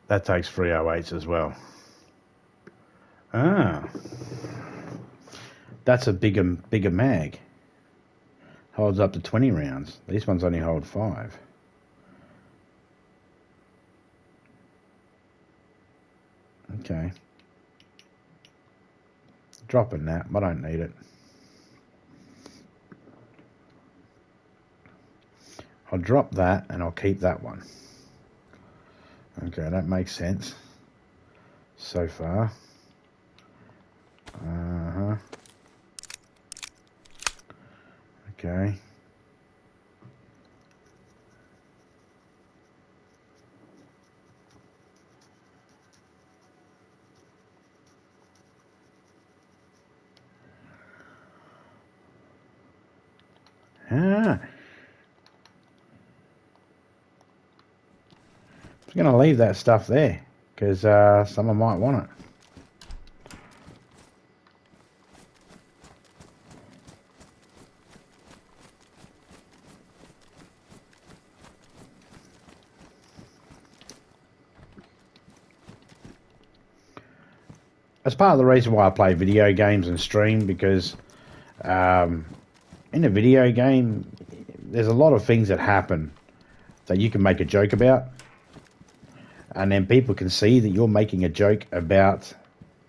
That takes 308s as well. Ah, that's a bigger mag. Holds up to 20 rounds. These ones only hold 5. Okay. Dropping that. I don't need it. I'll drop that and I'll keep that one. Okay, that makes sense so far. Okay. I'm going to leave that stuff there because someone might want it. That's part of the reason why I play video games and stream, because in a video game, there's a lot of things that happen that you can make a joke about, and then people can see that you're making a joke about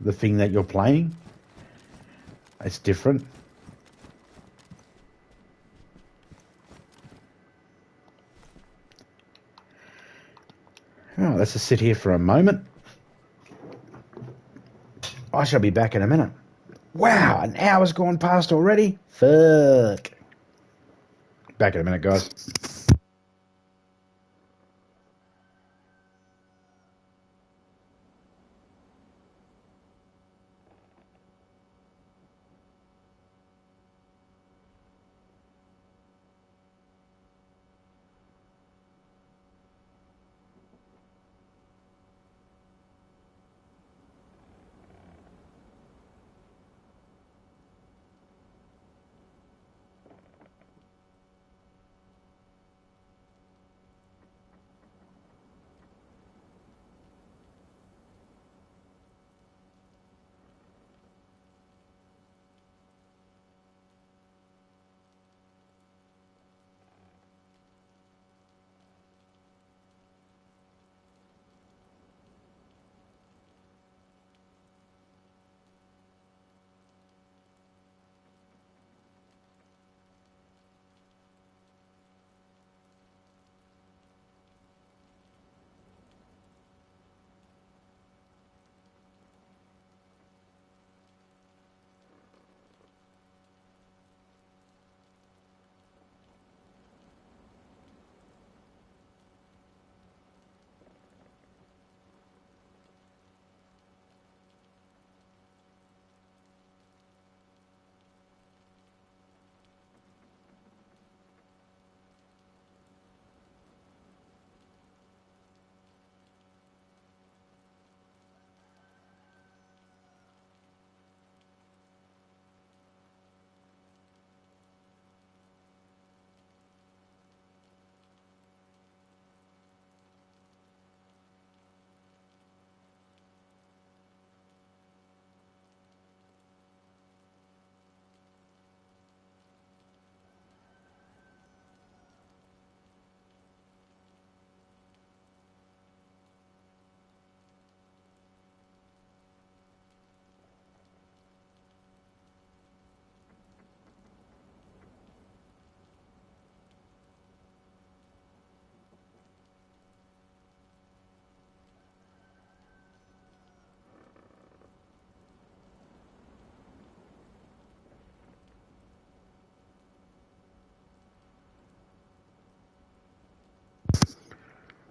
the thing that you're playing. It's different. Oh, let's just sit here for a moment. I shall be back in a minute. Wow, an hour's gone past already? Fuck. Back in a minute, guys.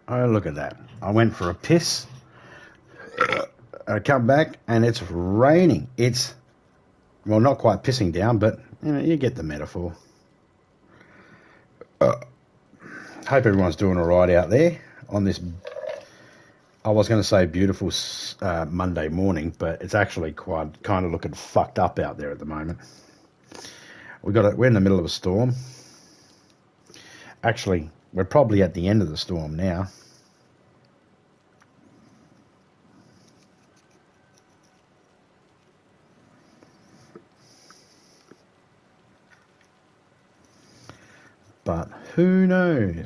Oh, look at that. I went for a piss. I come back and it's raining. It's, well, not quite pissing down, but you know, you get the metaphor. Hope everyone's doing all right out there on this, I was going to say beautiful Monday morning, but it's actually quite kind of looking fucked up out there at the moment. We're in the middle of a storm. Actually, we're probably at the end of the storm now. But who knows?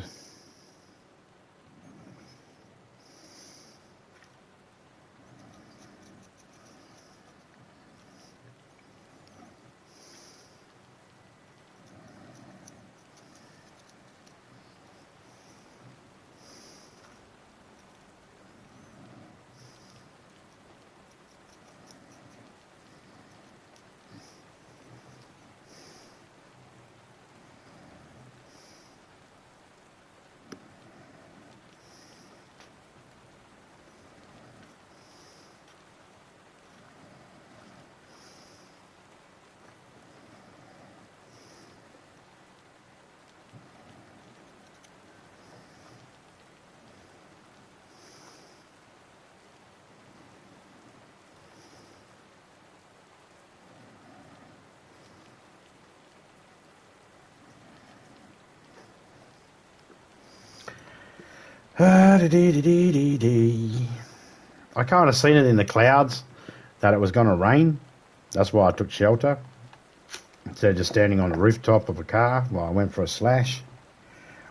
I kind of seen it in the clouds that it was going to rain. That's why I took shelter instead of just standing on the rooftop of a car while I went for a slash.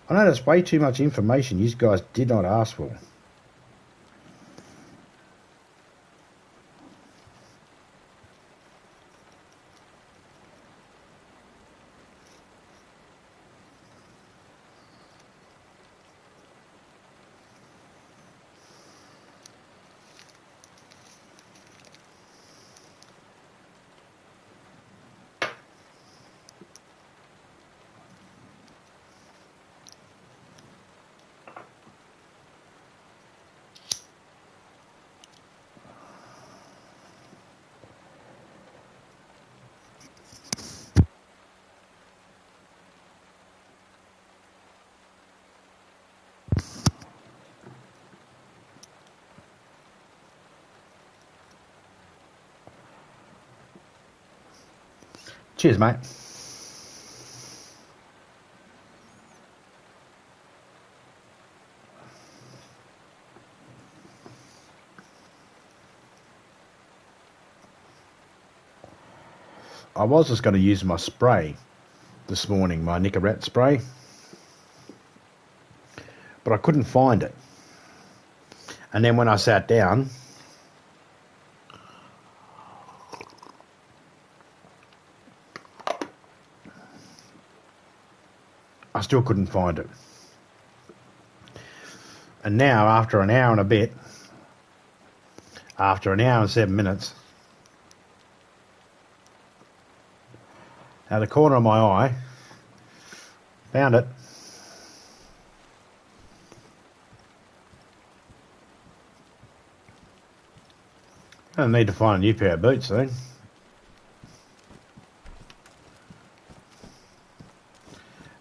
I know that's way too much information you guys did not ask for. Cheers, mate. I was just going to use my spray this morning, my Nicorette spray, but I couldn't find it. And then when I sat down, I still couldn't find it. And now, after an hour and a bit, after an hour and 7 minutes, out of the corner of my eye, found it. I need to find a new pair of boots soon.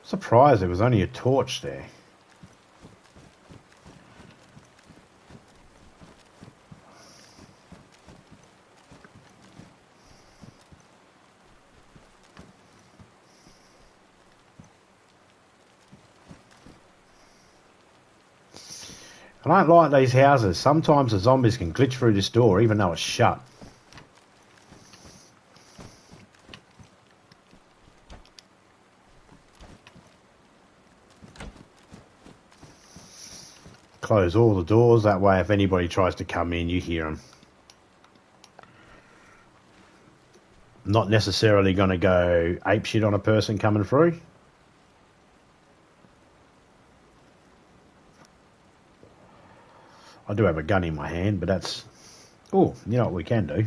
Surprised there was only a torch there. I don't like these houses. Sometimes the zombies can glitch through this door even though it's shut. Close all the doors, that way if anybody tries to come in, you hear them. Not necessarily going to go apeshit on a person coming through. I do have a gun in my hand, but that's... Oh, you know what we can do?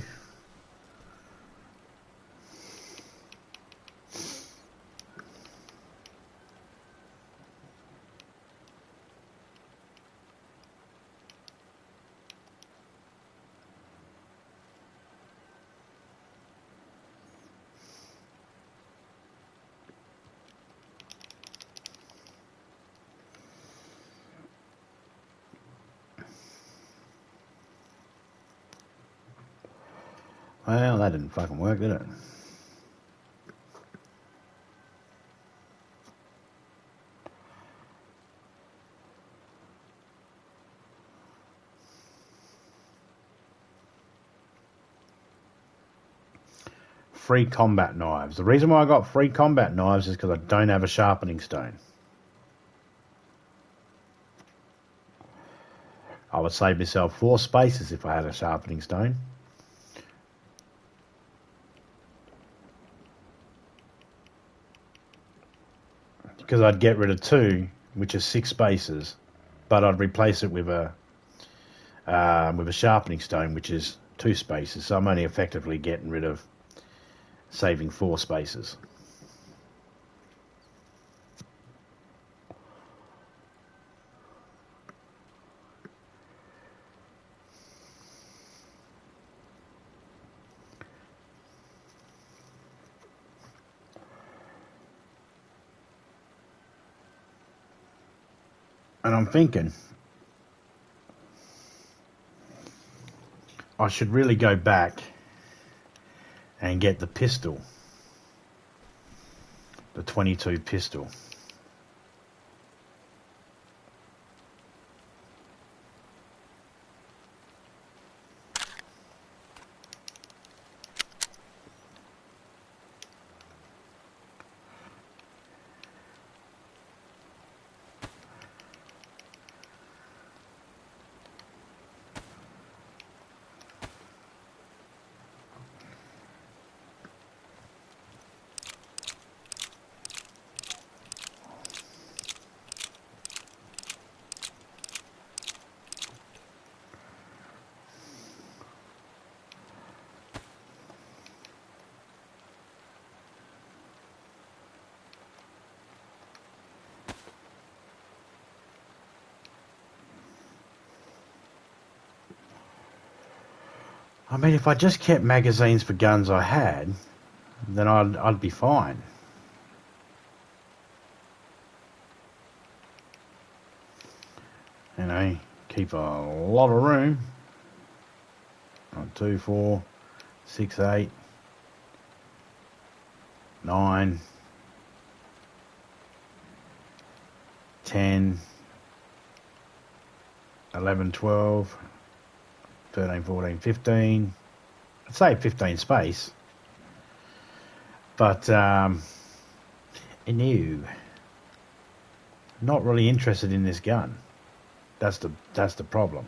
Well, that didn't fucking work, did it? Free combat knives. The reason why I got free combat knives is because I don't have a sharpening stone. I would save myself 4 spaces if I had a sharpening stone. Because I'd get rid of 2, which is 6 spaces, but I'd replace it with a sharpening stone, which is 2 spaces. So I'm only effectively getting rid of saving 4 spaces. And I'm thinking I should really go back and get the pistol, the 22 pistol. I mean, if I just kept magazines for guns I had, then I'd be fine. You know, keep a lot of room. 1, 2, 4, 6, 8, 9, 10, 11, 12, 13, 14, 15. I'd say 15 space. But, no. Not really interested in this gun. That's the problem.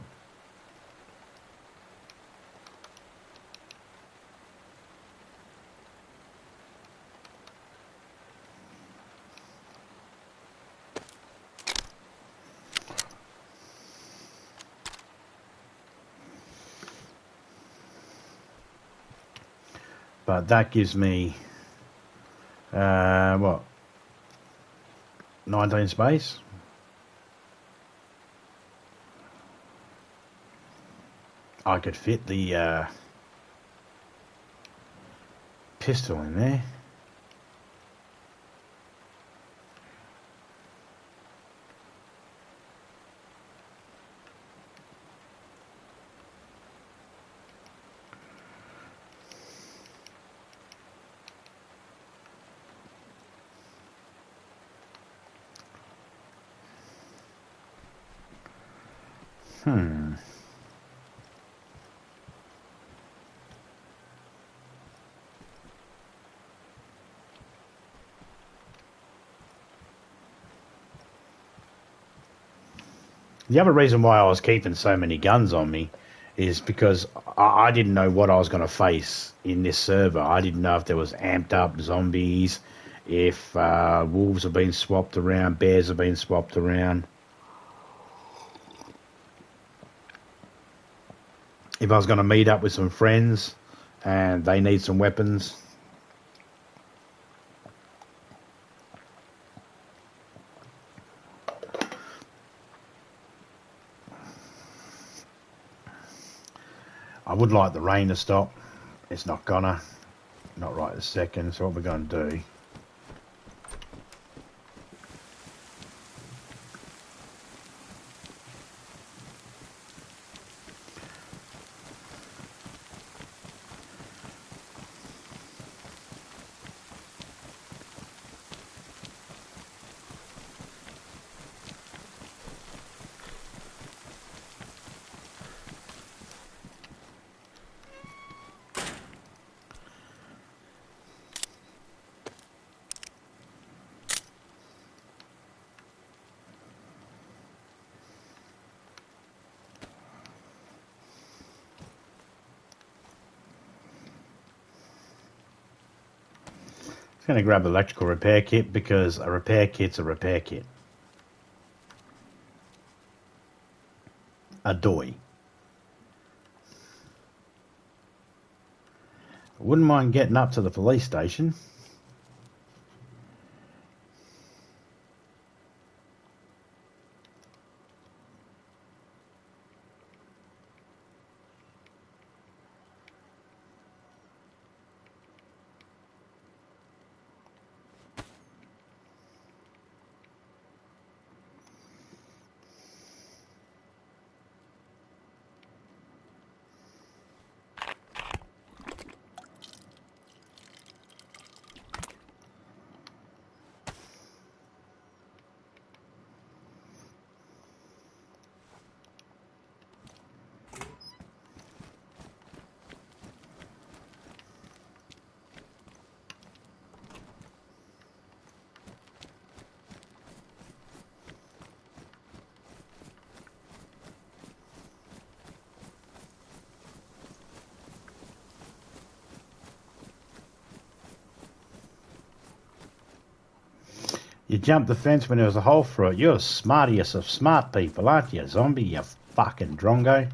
But that gives me, what, 19 space? I could fit the pistol in there. The other reason why I was keeping so many guns on me is because I didn't know what I was going to face in this server. I didn't know if there was amped up zombies, if wolves have been swapped around, bears have been swapped around. If I was going to meet up with some friends and they need some weapons. I would like the rain to stop. It's not gonna. Not right this second. So what we're going to do. going to grab an electrical repair kit because a repair kit's a repair kit. A doy. I wouldn't mind getting up to the police station. You jumped the fence when there was a hole through it. You're the smartiest of smart people, aren't you, zombie? You fucking drongo.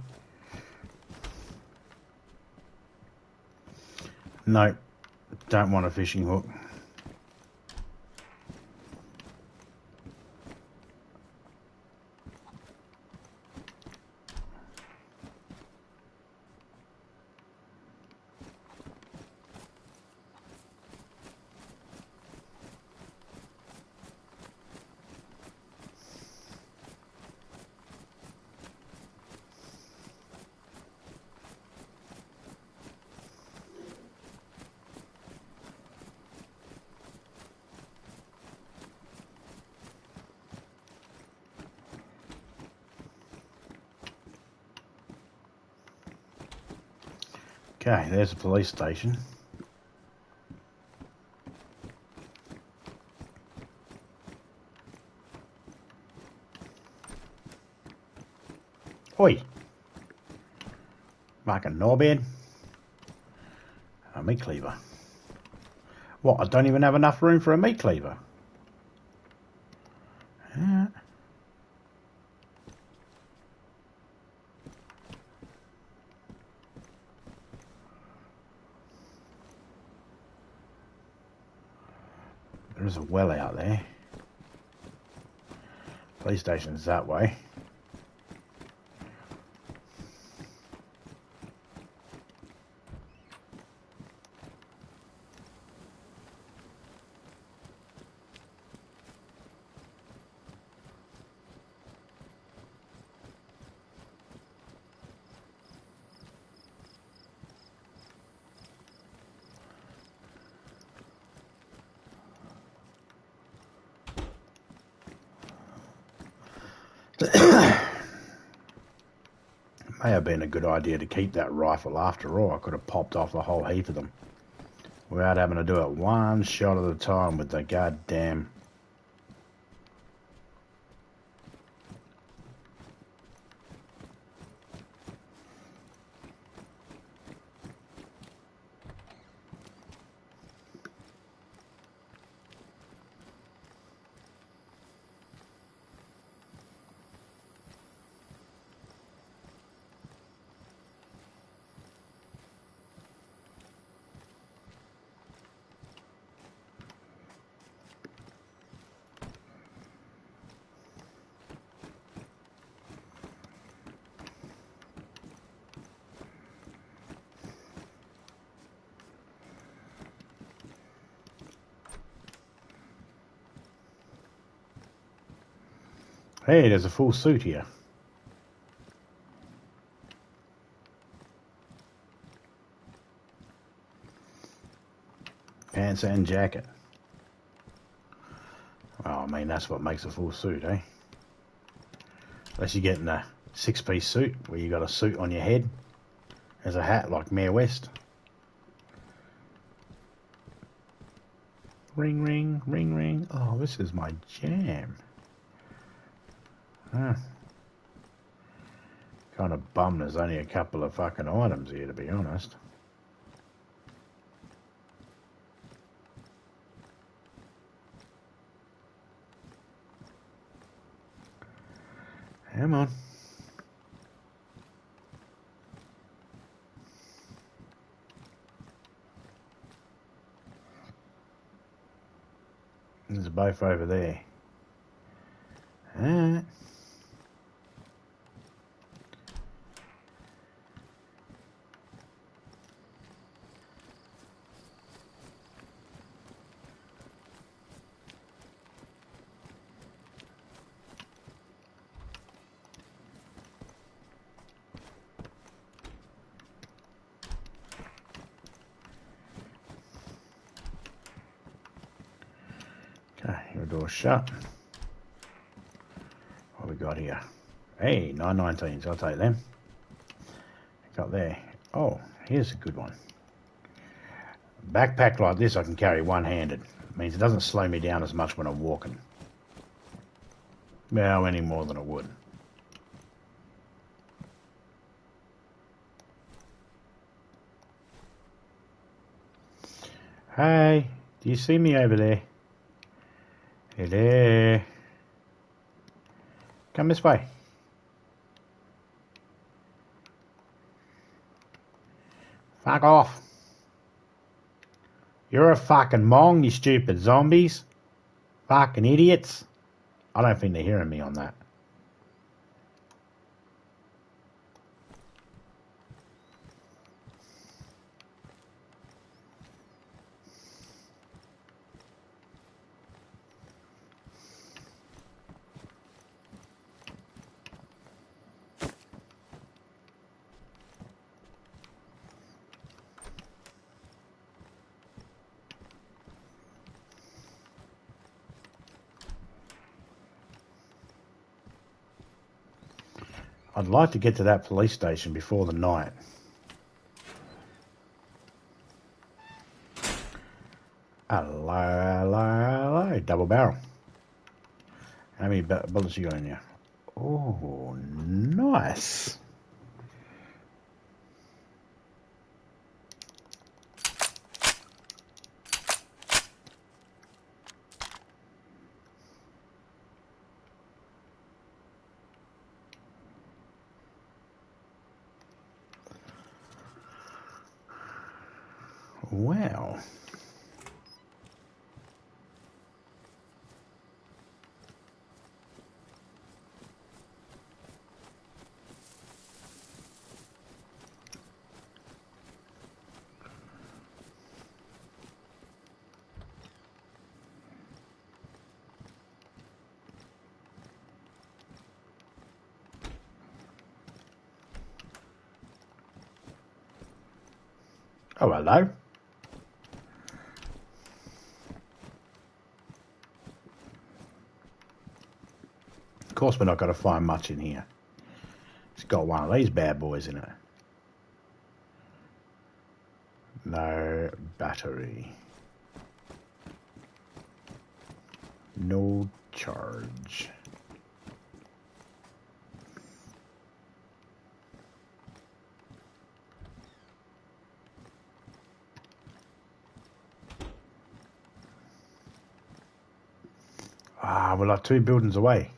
No, don't want a fishing hook. Okay, there's the police station. Oi! Fucking knobhead. A meat cleaver. What, I don't even have enough room for a meat cleaver? Yeah. There's a well out there. Police station's that way. May have been a good idea to keep that rifle after all. I could have popped off a whole heap of them without having to do it one shot at a time with the goddamn... Hey, there's a full suit here. Pants and jacket. Well, I mean, that's what makes a full suit, eh? Unless you're getting a six-piece suit where you got a suit on your head as a hat like Mayor West. Ring, ring, ring, ring. Oh, this is my jam. Huh. Kind of bummed there's only a couple of fucking items here, to be honest. Come on. There's both over there. Alright. Okay, your door's shut. What we got here? Hey, 919s, I'll take them. Got there. Oh, here's a good one. Backpack like this I can carry one-handed. Means it doesn't slow me down as much when I'm walking. Well, any more than it would. Hey, do you see me over there? Hello. Come this way. Fuck off. You're a fucking mong, you stupid zombies. Fucking idiots. I don't think they're hearing me on that. I'd like to get to that police station before the night. Hello, hello, hello. Double barrel. How many bullets you got in you? Oh, nice. Wow. Oh, hello. Of course we're not going to find much in here. It's got one of these bad boys in it. No battery. No charge. Ah, we're like 2 buildings away.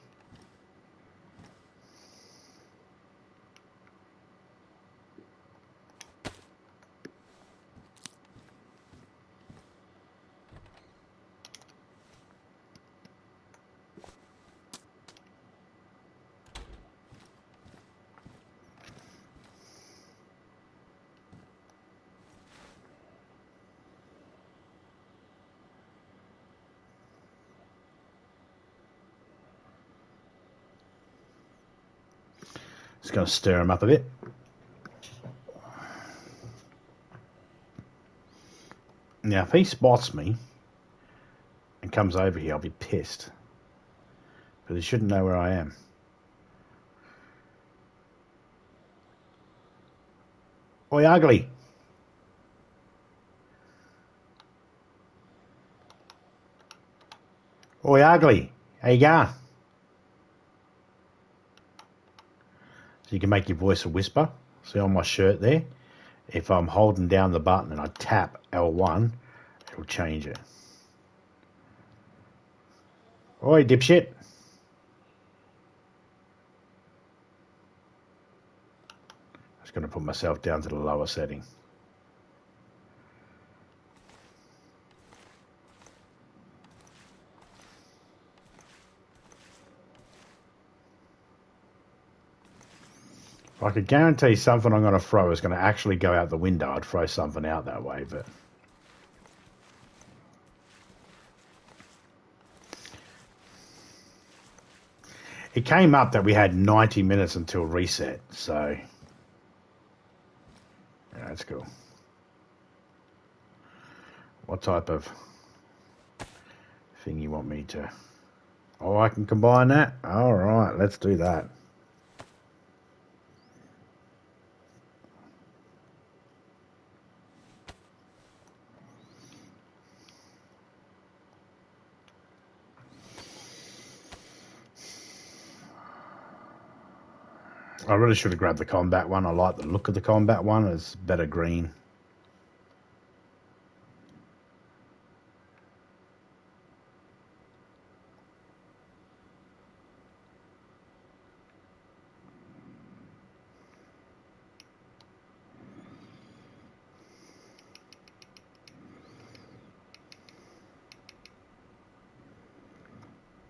Just going to stir him up a bit. Now, if he spots me and comes over here, I'll be pissed. But he shouldn't know where I am. Oi, ugly. Oi, ugly. How you going? So you can make your voice a whisper. See on my shirt there? If I'm holding down the button and I tap L1, it'll change it. Oi, dipshit. Just going to put myself down to the lower setting. I could guarantee something I'm going to throw is going to actually go out the window. I'd throw something out that way, but... It came up that we had 90 minutes until reset, so... Yeah, that's cool. What type of thing you want me to... Oh, I can combine that? All right, let's do that. I really should have grabbed the combat one. I like the look of the combat one. It's better green.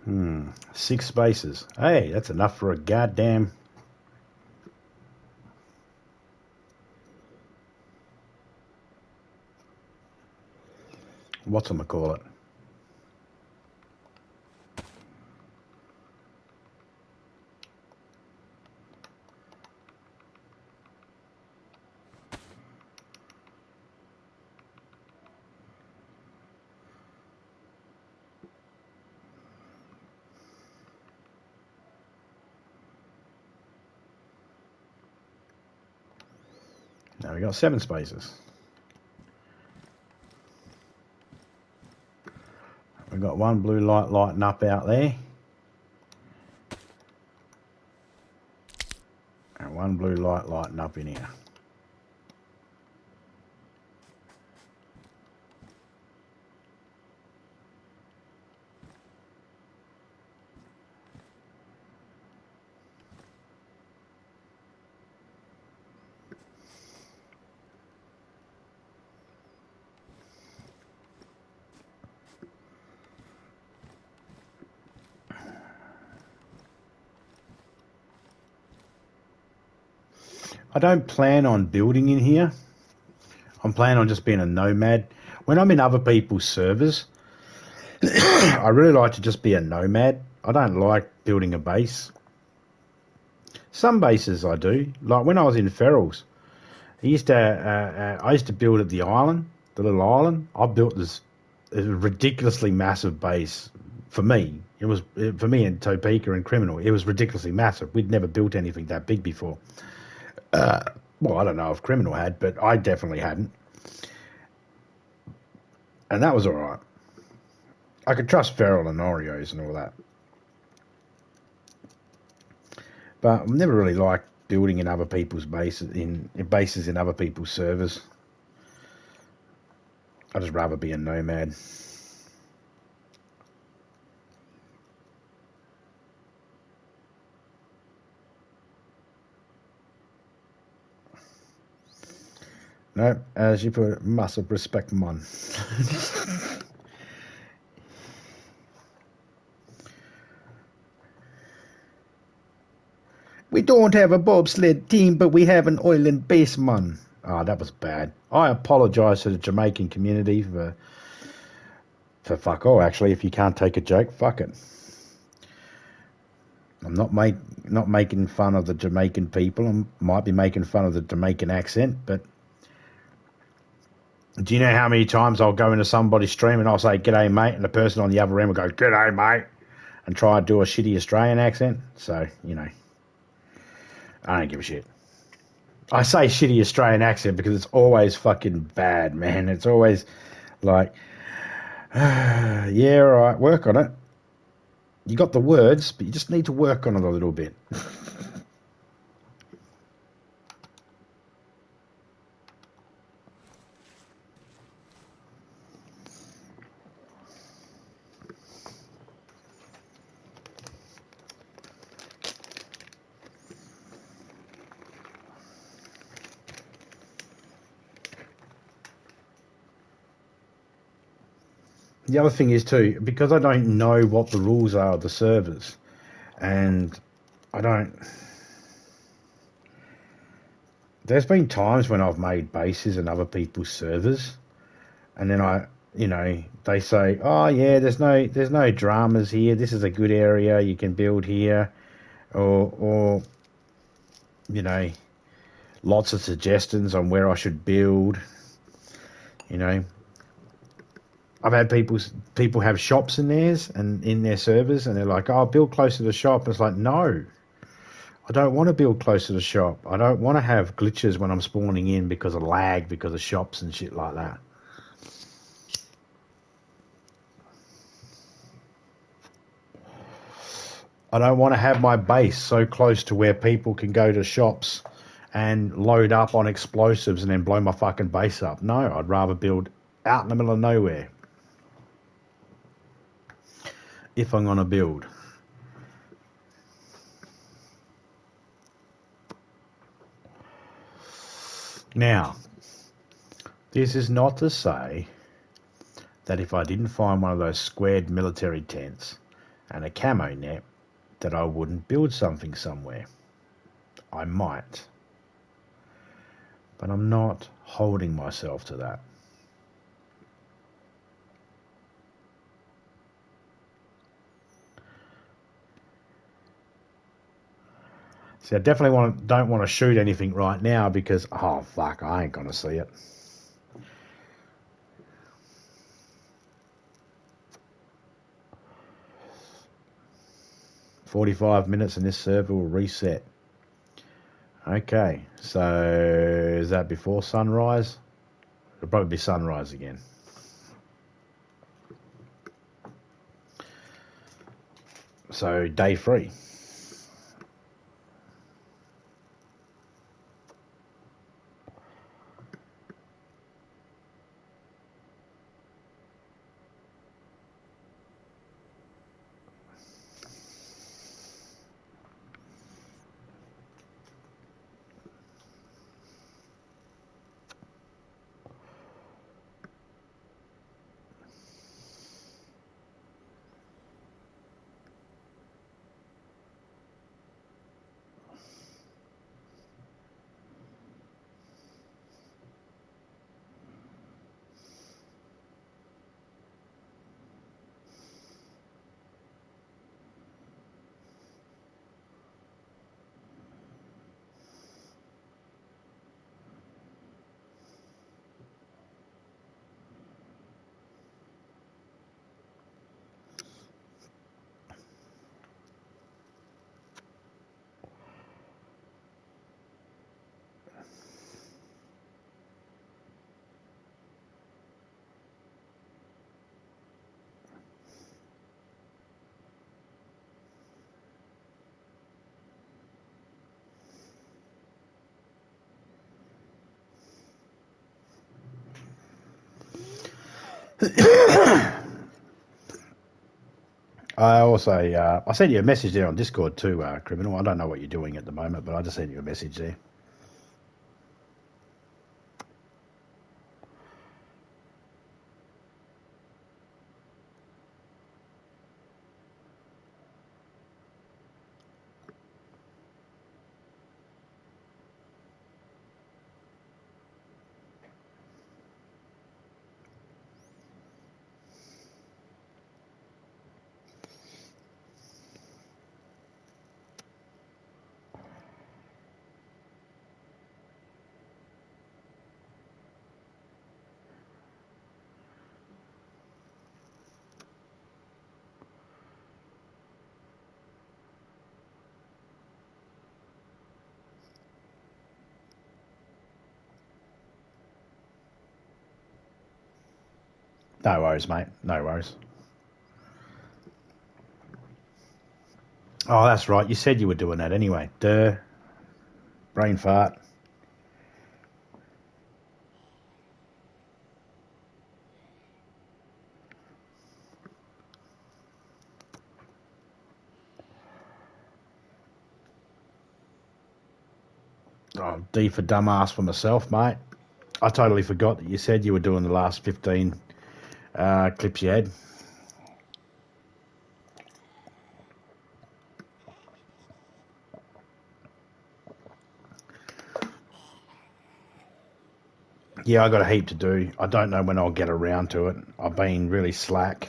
Hmm, 6 spaces. Hey, that's enough for a goddamn... Whatchamacallit? Now we got 7 spaces. We've got one blue light lighting up out there. And one blue light lighting up in here. I don't plan on building in here. I'm planning on just being a nomad. When I'm in other people's servers, I really like to just be a nomad. I don't like building a base. Some bases I do. Like when I was in Ferals, I used to build at the island, the little island. I built this ridiculously massive base. For me, for me in Topeka and Criminal, it was ridiculously massive. We'd never built anything that big before. Well, I don't know if Criminal had, but I definitely hadn't. And that was all right. I could trust Feral and Oreos and all that. But I've never really liked building in other people's bases, in bases in other people's servers. I'd just rather be a nomad. No, as you put it, massive respect, man. We don't have a bobsled team, but we have an oil and base, man. Oh, that was bad. I apologise to the Jamaican community for fuck all. Actually, if you can't take a joke, fuck it. I'm not making fun of the Jamaican people. I might be making fun of the Jamaican accent, but do you know how many times I'll go into somebody's stream and I'll say, "G'day, mate," and the person on the other end will go, "G'day, mate," and try to do a shitty Australian accent? So, you know, I don't give a shit. I say shitty Australian accent because it's always fucking bad, man. It's always like, yeah, all right, work on it. You got the words, but you just need to work on it a little bit. the other thing is too, because I don't know what the rules are of the servers, and I don't. There's been times when I've made bases in other people's servers, and then they say, "Oh yeah, there's no dramas here. This is a good area. You can build here," or you know, lots of suggestions on where I should build. You know, I've had people have shops in theirs and in their servers, and they're like, "Oh, build close to the shop." It's like, no, I don't want to build close to the shop. I don't want to have glitches when I'm spawning in because of lag, because of shops and shit like that. I don't want to have my base so close to where people can go to shops and load up on explosives and then blow my fucking base up. No, I'd rather build out in the middle of nowhere if I'm going to build. Now, this is not to say that if I didn't find one of those squared military tents and a camo net, that I wouldn't build something somewhere. I might. But I'm not holding myself to that. See, I definitely don't want to shoot anything right now because, oh fuck, I ain't going to see it. "45 minutes and this server will reset." Okay, so is that before sunrise? It'll probably be sunrise again. So day 3. I also, I sent you a message there on Discord too, Criminal. I don't know what you're doing at the moment, but I just sent you a message there. No worries, mate. No worries. Oh, that's right. You said you were doing that anyway. Duh. Brain fart. Oh, D for dumbass for myself, mate. I totally forgot that you said you were doing the last 15 clips you had. Yeah, I got a heap to do. I don't know when I'll get around to it. I've been really slack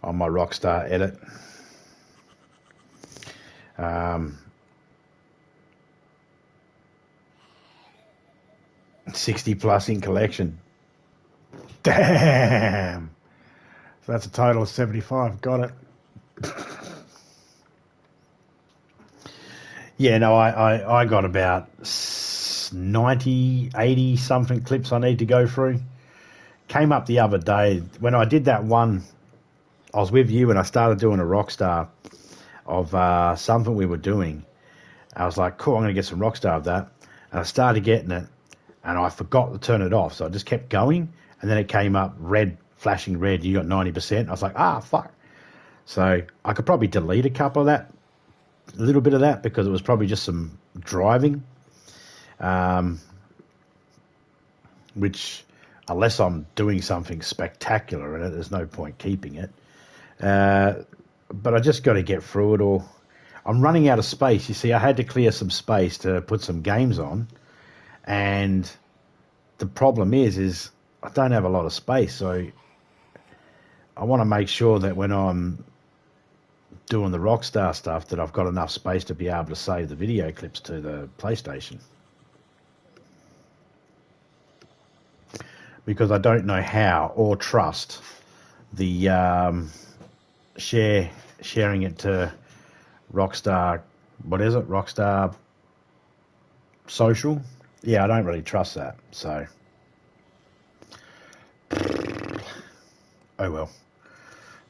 on my Rockstar edit. 60 plus in collection. Damn. So that's a total of 75. Got it. Yeah, no, I got about 90, 80 something clips I need to go through. Came up the other day when I did that one. I was with you and I started doing a Rockstar of something we were doing. I was like, cool, I'm going to get some Rockstar of that. And I started getting it and I forgot to turn it off. So I just kept going and then it came up red, flashing red. You got 90%. I was like, fuck. So I could probably delete a couple of that, a little bit of that, because it was probably just some driving. Which, unless I'm doing something spectacular in it, there's no point keeping it. But I just got to get through it all. I'm running out of space. You see, I had to clear some space to put some games on. And the problem is I don't have a lot of space. So I want to make sure that when I'm doing the Rockstar stuff that I've got enough space to be able to save the video clips to the PlayStation. Because I don't know how or trust the sharing it to Rockstar, what is it? Rockstar Social? Yeah, I don't really trust that. So, oh well.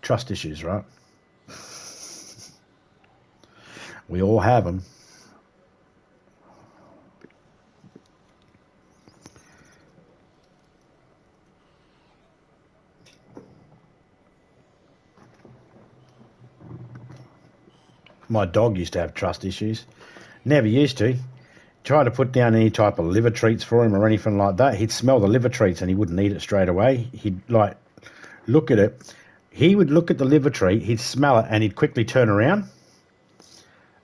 Trust issues, right? We all have them. My dog used to have trust issues. Never used to. Try to put down any type of liver treats for him or anything like that. He'd smell the liver treats and he wouldn't eat it straight away. He'd look at it. He would look at the liver treat, he'd smell it and he'd quickly turn around.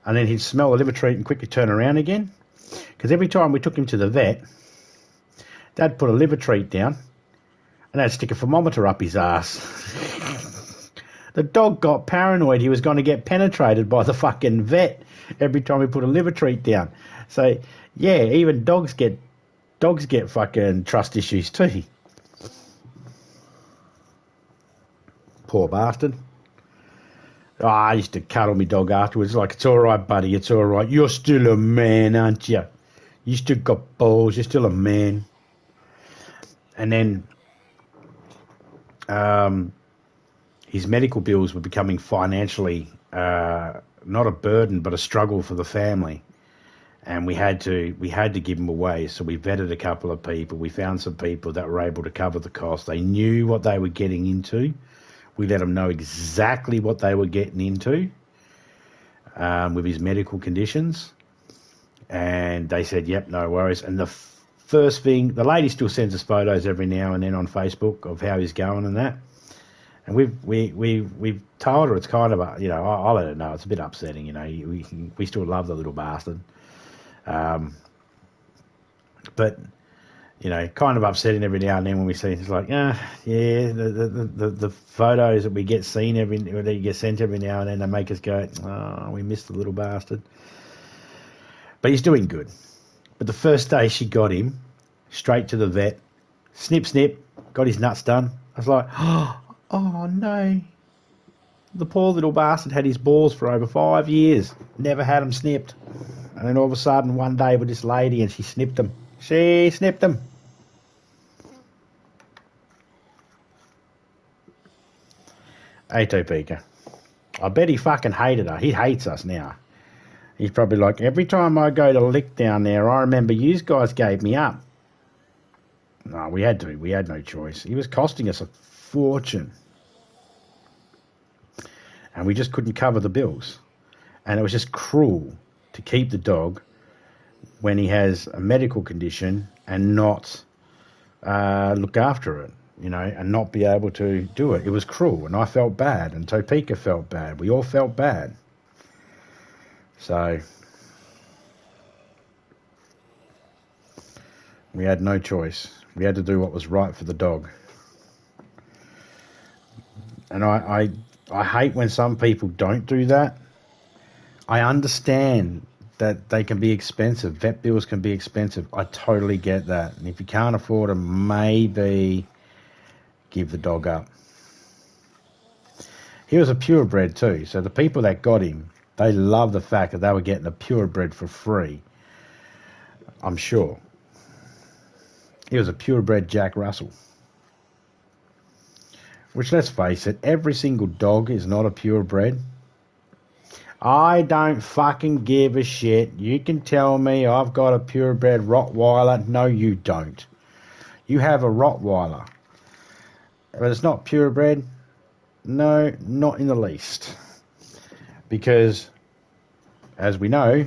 And then he'd smell the liver treat and quickly turn around again. Because every time we took him to the vet, Dad put a liver treat down and they'd stick a thermometer up his ass. The dog got paranoid he was going to get penetrated by the fucking vet every time we put a liver treat down. So, yeah, even dogs get fucking trust issues too. Poor bastard. Oh, I used to cuddle my dog afterwards like, it's all right, buddy, it's all right. You're still a man, aren't you? You still got balls, you're still a man. And then his medical bills were becoming financially not a burden but a struggle for the family, and we had to give him away. So we vetted a couple of people. We found some people that were able to cover the cost. They knew what they were getting into. We let them know exactly what they were getting into with his medical conditions, and they said, "Yep, no worries." And the first thing, the lady still sends us photos every now and then on Facebook of how he's going and that. And we've told her it's kind of a, I let her know it's a bit upsetting, we still love the little bastard. But, kind of upsetting every now and then when we see it's like, the photos that we get seen that you get sent every now and then, they make us go, oh, we missed the little bastard. But he's doing good. But the first day she got him, straight to the vet, snip, got his nuts done. I was like, oh no. The poor little bastard had his balls for over 5 years. Never had them snipped. And then all of a sudden one day with this lady and she snipped them. She snipped them. Atopeka. I bet he fucking hated her. He hates us now. He's probably like, every time I go to lick down there, I remember you guys gave me up. No, we had to. We had no choice. He was costing us a fortune. And we just couldn't cover the bills. And it was just cruel to keep the dog when he has a medical condition and not look after it. you know, and not be able to do it. It was cruel, and I felt bad, and Topeka felt bad. We all felt bad. So we had no choice. We had to do what was right for the dog. And I hate when some people don't do that. I understand that they can be expensive. Vet bills can be expensive. I totally get that. And if you can't afford them, maybe give the dog up. He was a purebred too, so the people that got him, they love the fact that they were getting a purebred for free. I'm sure. He was a purebred Jack Russell. Which, let's face it, every single dog is not a purebred. I don't fucking give a shit. You can tell me I've got a purebred Rottweiler. No, you don't. You have a Rottweiler. But it's not purebred. No, not in the least. Because, as we know,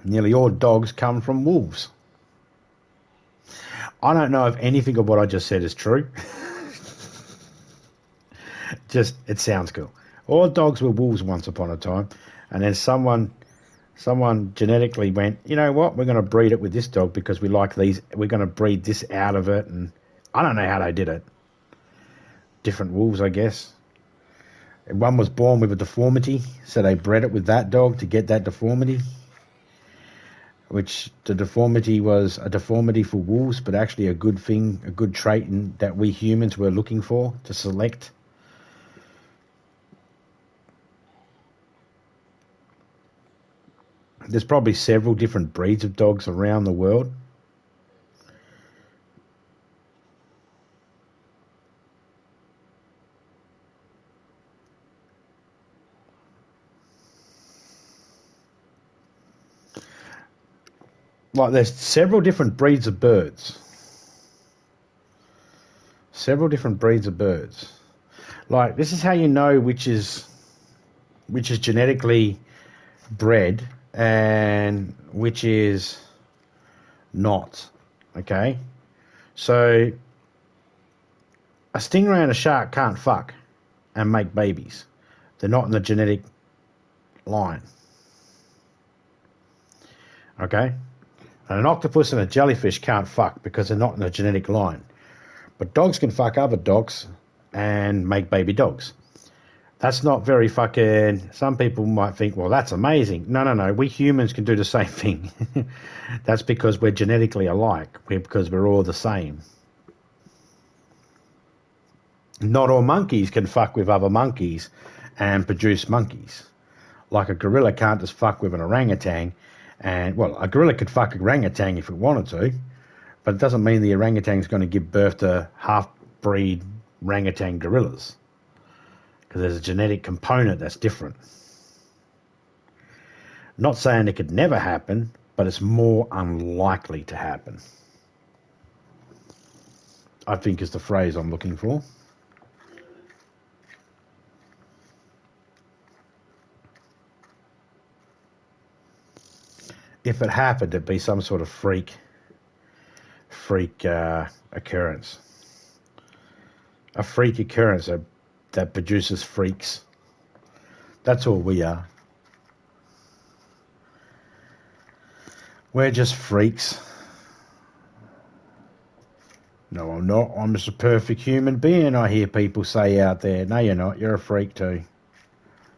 nearly all dogs come from wolves. I don't know if anything of what I just said is true. Just, it sounds cool. All dogs were wolves once upon a time, and then someone genetically went, you know what, we're going to breed it with this dog because we like these, we're going to breed this out of it, and I don't know how they did it. Different wolves, I guess. One was born with a deformity, so they bred it with that dog to get that deformity, which the deformity was a deformity for wolves, but actually a good thing, a good trait that we humans were looking for to select. There's probably several different breeds of dogs around the world. Like, there's several different breeds of birds. Several different breeds of birds. Like, this is how you know which is genetically bred and which is not. Okay? So, a stingray and a shark can't fuck and make babies. They're not in the genetic line. Okay? And an octopus and a jellyfish can't fuck because they're not in the genetic line. But dogs can fuck other dogs and make baby dogs. That's not very fucking... Some people might think, well, that's amazing. No. We humans can do the same thing. That's because we're genetically alike. Because we're all the same. Not all monkeys can fuck with other monkeys and produce monkeys. Like a gorilla can't just fuck with an orangutan. And, well, a gorilla could fuck a orangutan if it wanted to. But it doesn't mean the orangutan's going to give birth to half-breed orangutan gorillas. Because there's a genetic component that's different. Not saying it could never happen, but it's more unlikely to happen. I think is the phrase I'm looking for. If it happened, it'd be some sort of freak occurrence. A freak occurrence that produces freaks. That's all we are. We're just freaks. No, I'm not. I'm just a perfect human being, I hear people say out there. No, you're not. You're a freak too.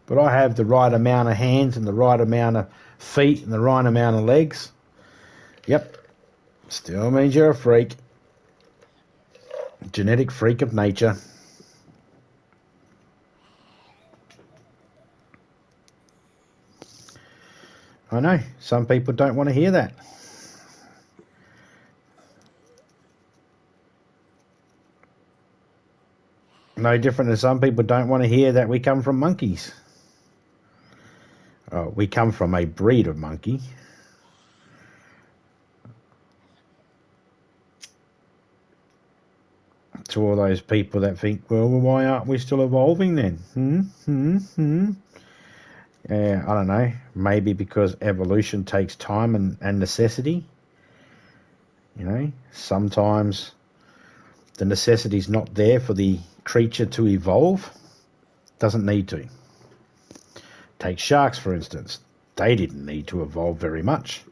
But I have the right amount of hands and the right amount of feet and the right amount of legs. Yep. Still means you're a freak. Genetic freak of nature. I know. Some people don't want to hear that. No different than some people don't want to hear that we come from monkeys. Oh, we come from a breed of monkey. To all those people that think, well, why aren't we still evolving then? Yeah, I don't know. Maybe because evolution takes time and necessity. You know, sometimes The necessity's not there for the creature to evolve. Doesn't need to. Take sharks, for instance. They didn't need to evolve very much.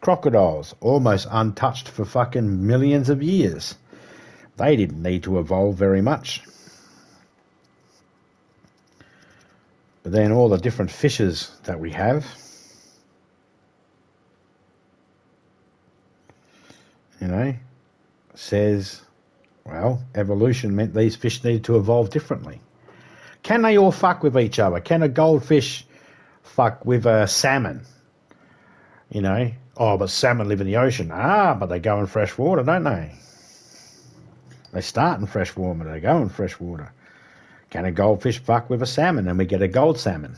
Crocodiles, almost untouched for fucking millions of years. They didn't need to evolve very much. But then all the different fishes that we have, says, well, evolution meant these fish needed to evolve differently. Can they all fuck with each other? Can a goldfish fuck with a salmon? But salmon live in the ocean. But they go in fresh water, don't they? They start in fresh water, they go in fresh water. Can a goldfish fuck with a salmon and we get a gold salmon?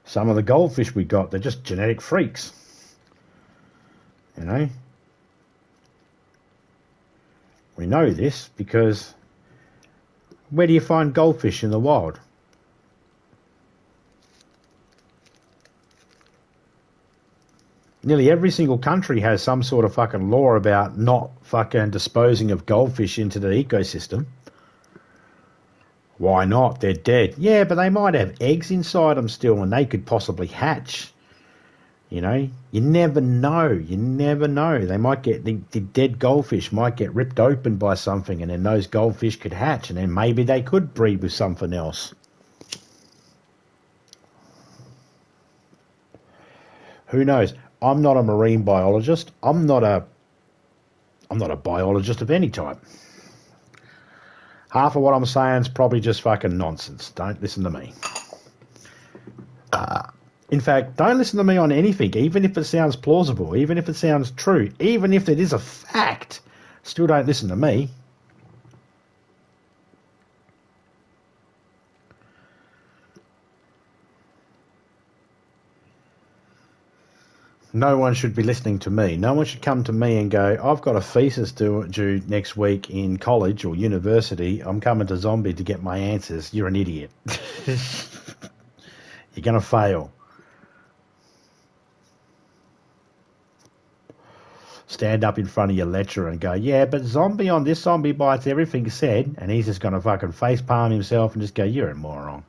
Some of the goldfish we got, they're just genetic freaks. We know this because where do you find goldfish in the wild? Nearly every single country has some sort of fucking law about not fucking disposing of goldfish into the ecosystem. Why not? They're dead. Yeah, but they might have eggs inside them still and they could possibly hatch. You never know. They might get, the dead goldfish might get ripped open by something and then those goldfish could hatch and then maybe they could breed with something else. Who knows? I'm not a marine biologist. I'm not a biologist of any type. Half of what I'm saying is probably just fucking nonsense. Don't listen to me. In fact, don't listen to me on anything, even if it sounds plausible, even if it sounds true, even if it is a fact. Still don't listen to me. No one should be listening to me. No one should come to me and go, I've got a thesis due next week in college or university. I'm coming to Zombie to get my answers. You're an idiot. You're going to fail. Stand up in front of your lecturer and go, yeah, but Zombie on this Zombie Bites everything said, and he's just going to fucking face palm himself and just go, you're a moron.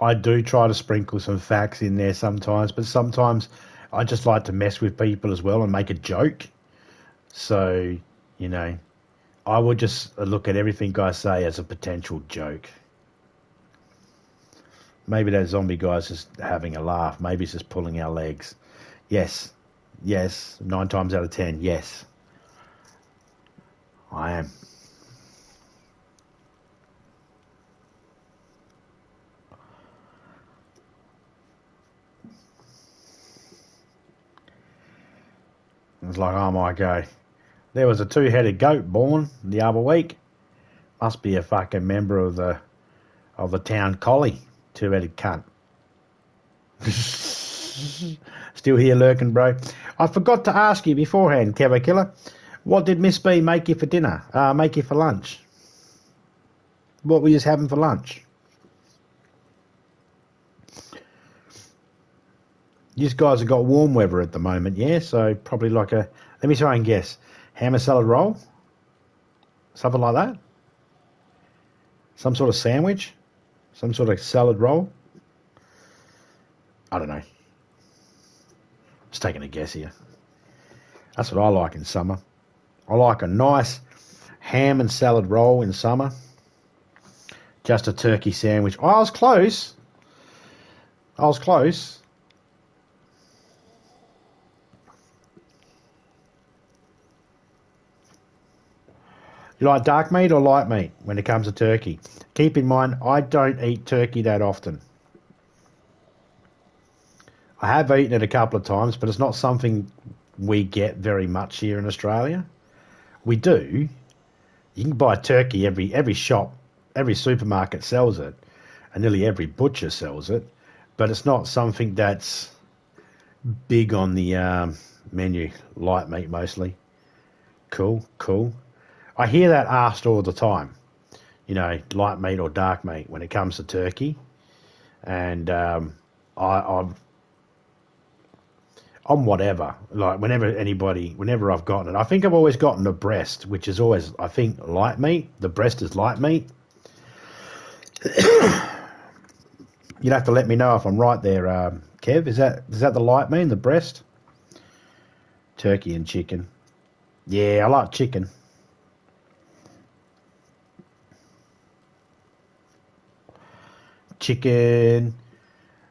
I do try to sprinkle some facts in there sometimes, but sometimes I just like to mess with people as well and make a joke. So, I would just look at everything I say as a potential joke. Maybe that zombie guy's just having a laugh. Maybe he's just pulling our legs. Yes. 9 times out of 10, yes. I am. It's like, oh my God. There was a 2-headed goat born the other week. Must be a fucking member of the town collie. 2-headed cunt. Still here lurking, bro. I forgot to ask you beforehand, Kevo Killer. What did Miss B make you for dinner? Make you for lunch? What were you having for lunch? You guys have got warm weather at the moment, yeah? So probably like let me try and guess. Ham and salad roll? Something like that? Some sort of sandwich? Some sort of salad roll? I don't know. Just taking a guess here. That's what I like in summer. I like a nice ham and salad roll in summer. Just a turkey sandwich. Oh, I was close. You like dark meat or light meat when it comes to turkey? Keep in mind, I don't eat turkey that often. I have eaten it a couple of times, but it's not something we get very much here in Australia. We do. You can buy turkey every shop, every supermarket sells it, and nearly every butcher sells it, but it's not something that's big on the menu. Light meat mostly. Cool. I hear that asked all the time. you know, light meat or dark meat when it comes to turkey. And I'm whatever. Like whenever I've gotten it, I think I've always gotten the breast, which is always, I think, light meat. The breast is light meat. You'd have to let me know if I'm right there, Kev. Is that the light meat, the breast? Turkey and chicken. Yeah, I like chicken. Chicken,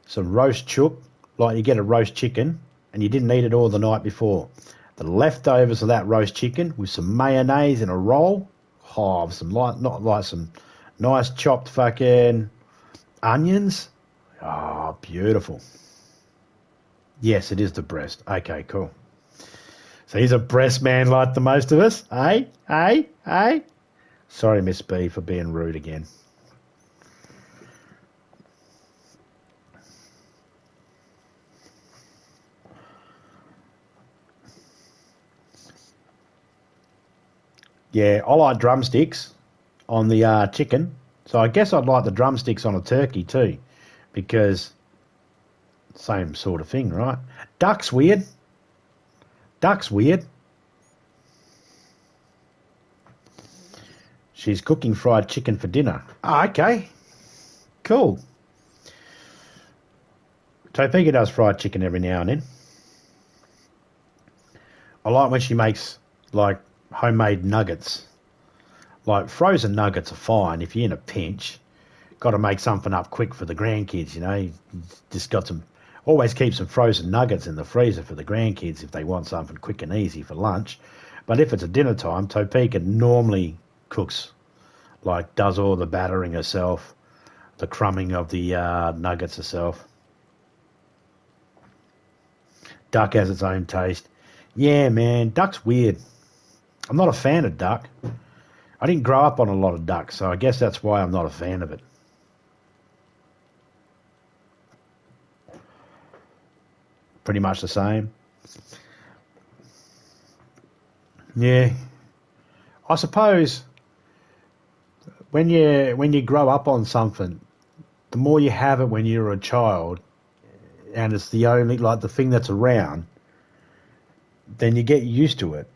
some roast chook, like you get a roast chicken and you didn't eat it all the night before. The leftovers of that roast chicken with some mayonnaise and a roll. Oh, some some nice chopped fucking onions. Oh, beautiful. Yes, it is the breast. Okay, cool. So he's a breast man like the most of us. Eh? Sorry, Miss B, for being rude again. Yeah, I like drumsticks on the chicken. So I guess I'd like the drumsticks on a turkey too, because same sort of thing, right? Duck's weird. She's cooking fried chicken for dinner. Oh, okay. Cool. Topeka does fried chicken every now and then. I like when she makes, like, homemade nuggets. Like, frozen nuggets are fine if you're in a pinch. Got to make something up quick for the grandkids, you know. You just got some... Always keep some frozen nuggets in the freezer for the grandkids if they want something quick and easy for lunch. But if it's a dinner time, Topeka normally cooks, like, does all the battering herself, the crumbing of the nuggets herself. Duck has its own taste. Yeah, man, duck's weird. I'm not a fan of duck. I didn't grow up on a lot of duck, so I guess that's why I'm not a fan of it. Pretty much the same. Yeah. I suppose when you grow up on something, the more you have it when you're a child, and it's the only, like, the thing that's around, then you get used to it.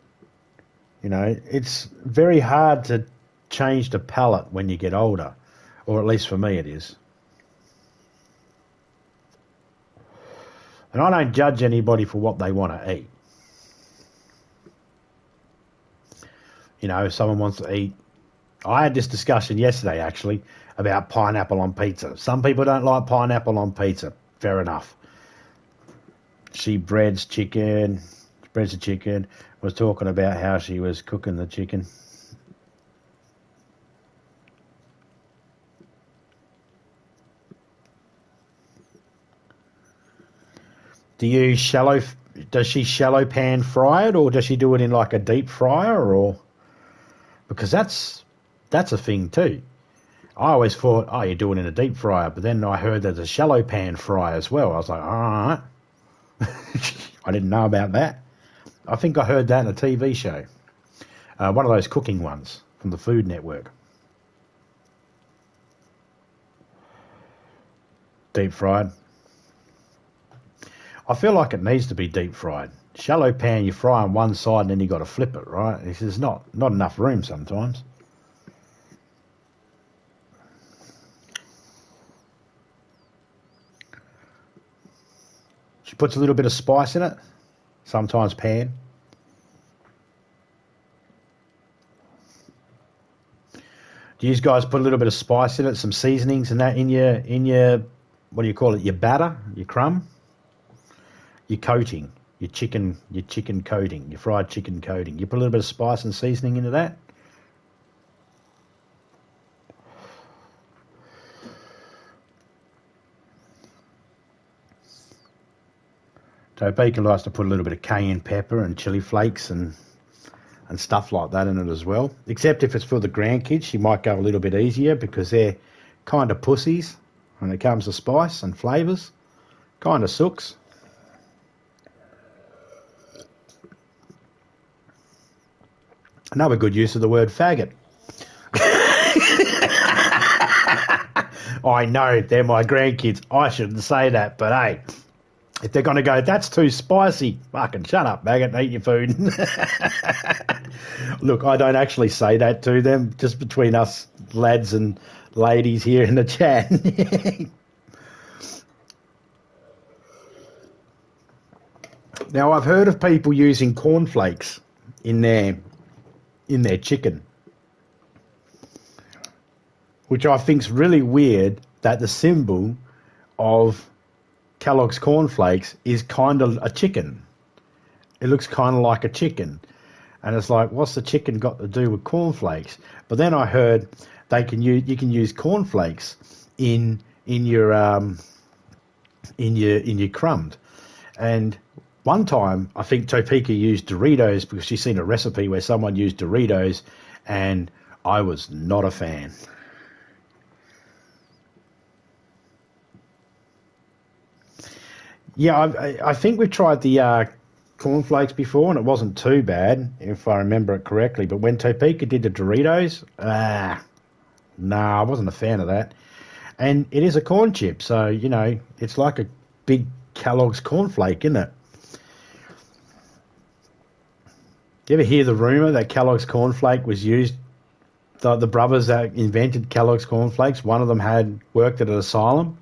You know, it's very hard to change the palate when you get older, or at least for me it is. And I don't judge anybody for what they want to eat. You know, if someone wants to eat... I had this discussion yesterday, actually, about pineapple on pizza. Some people don't like pineapple on pizza. Fair enough. She breads the chicken, was talking about how she was cooking the chicken. Does she shallow pan fry it, or does she do it in like a deep fryer, or? Because that's a thing too. I always thought, oh, you do it in a deep fryer, but then I heard there's a shallow pan fry as well. I was like, all right. I didn't know about that. I think I heard that in a TV show. One of those cooking ones from the Food Network. Deep fried. I feel like it needs to be deep fried. Shallow pan, you fry on one side and then you got to flip it, right? There's not enough room sometimes. She puts a little bit of spice in it. Sometimes pan. Do you guys put a little bit of spice in it, some seasonings and that in your what do you call it? Your batter, your crumb, your coating, your chicken coating, your fried chicken coating. You put a little bit of spice and seasoning into that. Topeka likes to put a little bit of cayenne pepper and chili flakes and stuff like that in it as well. Except if it's for the grandkids, she might go a little bit easier because they're kind of pussies when it comes to spice and flavours. Kind of sooks. Another good use of the word faggot. I know they're my grandkids. I shouldn't say that, but hey, if they're going to go, that's too spicy, fucking shut up, maggot, and eat your food. Look, I don't actually say that to them, just between us lads and ladies here in the chat. Now, I've heard of people using cornflakes in their chicken, which I think's really weird that the symbol of Kellogg's cornflakes is kind of a chicken. It looks kind of like a chicken. And it's like, what's the chicken got to do with cornflakes? But then I heard you can use cornflakes in your crumb. And one time, I think Topeka used Doritos because she's seen a recipe where someone used Doritos, and I was not a fan. Yeah, I think we've tried the cornflakes before, and it wasn't too bad, if I remember it correctly. But when Topeka did the Doritos, I wasn't a fan of that. And it is a corn chip, so, you know, it's like a big Kellogg's cornflake, isn't it? You ever hear the rumour that Kellogg's cornflake was used? The brothers that invented Kellogg's cornflakes, one of them had worked at an asylum,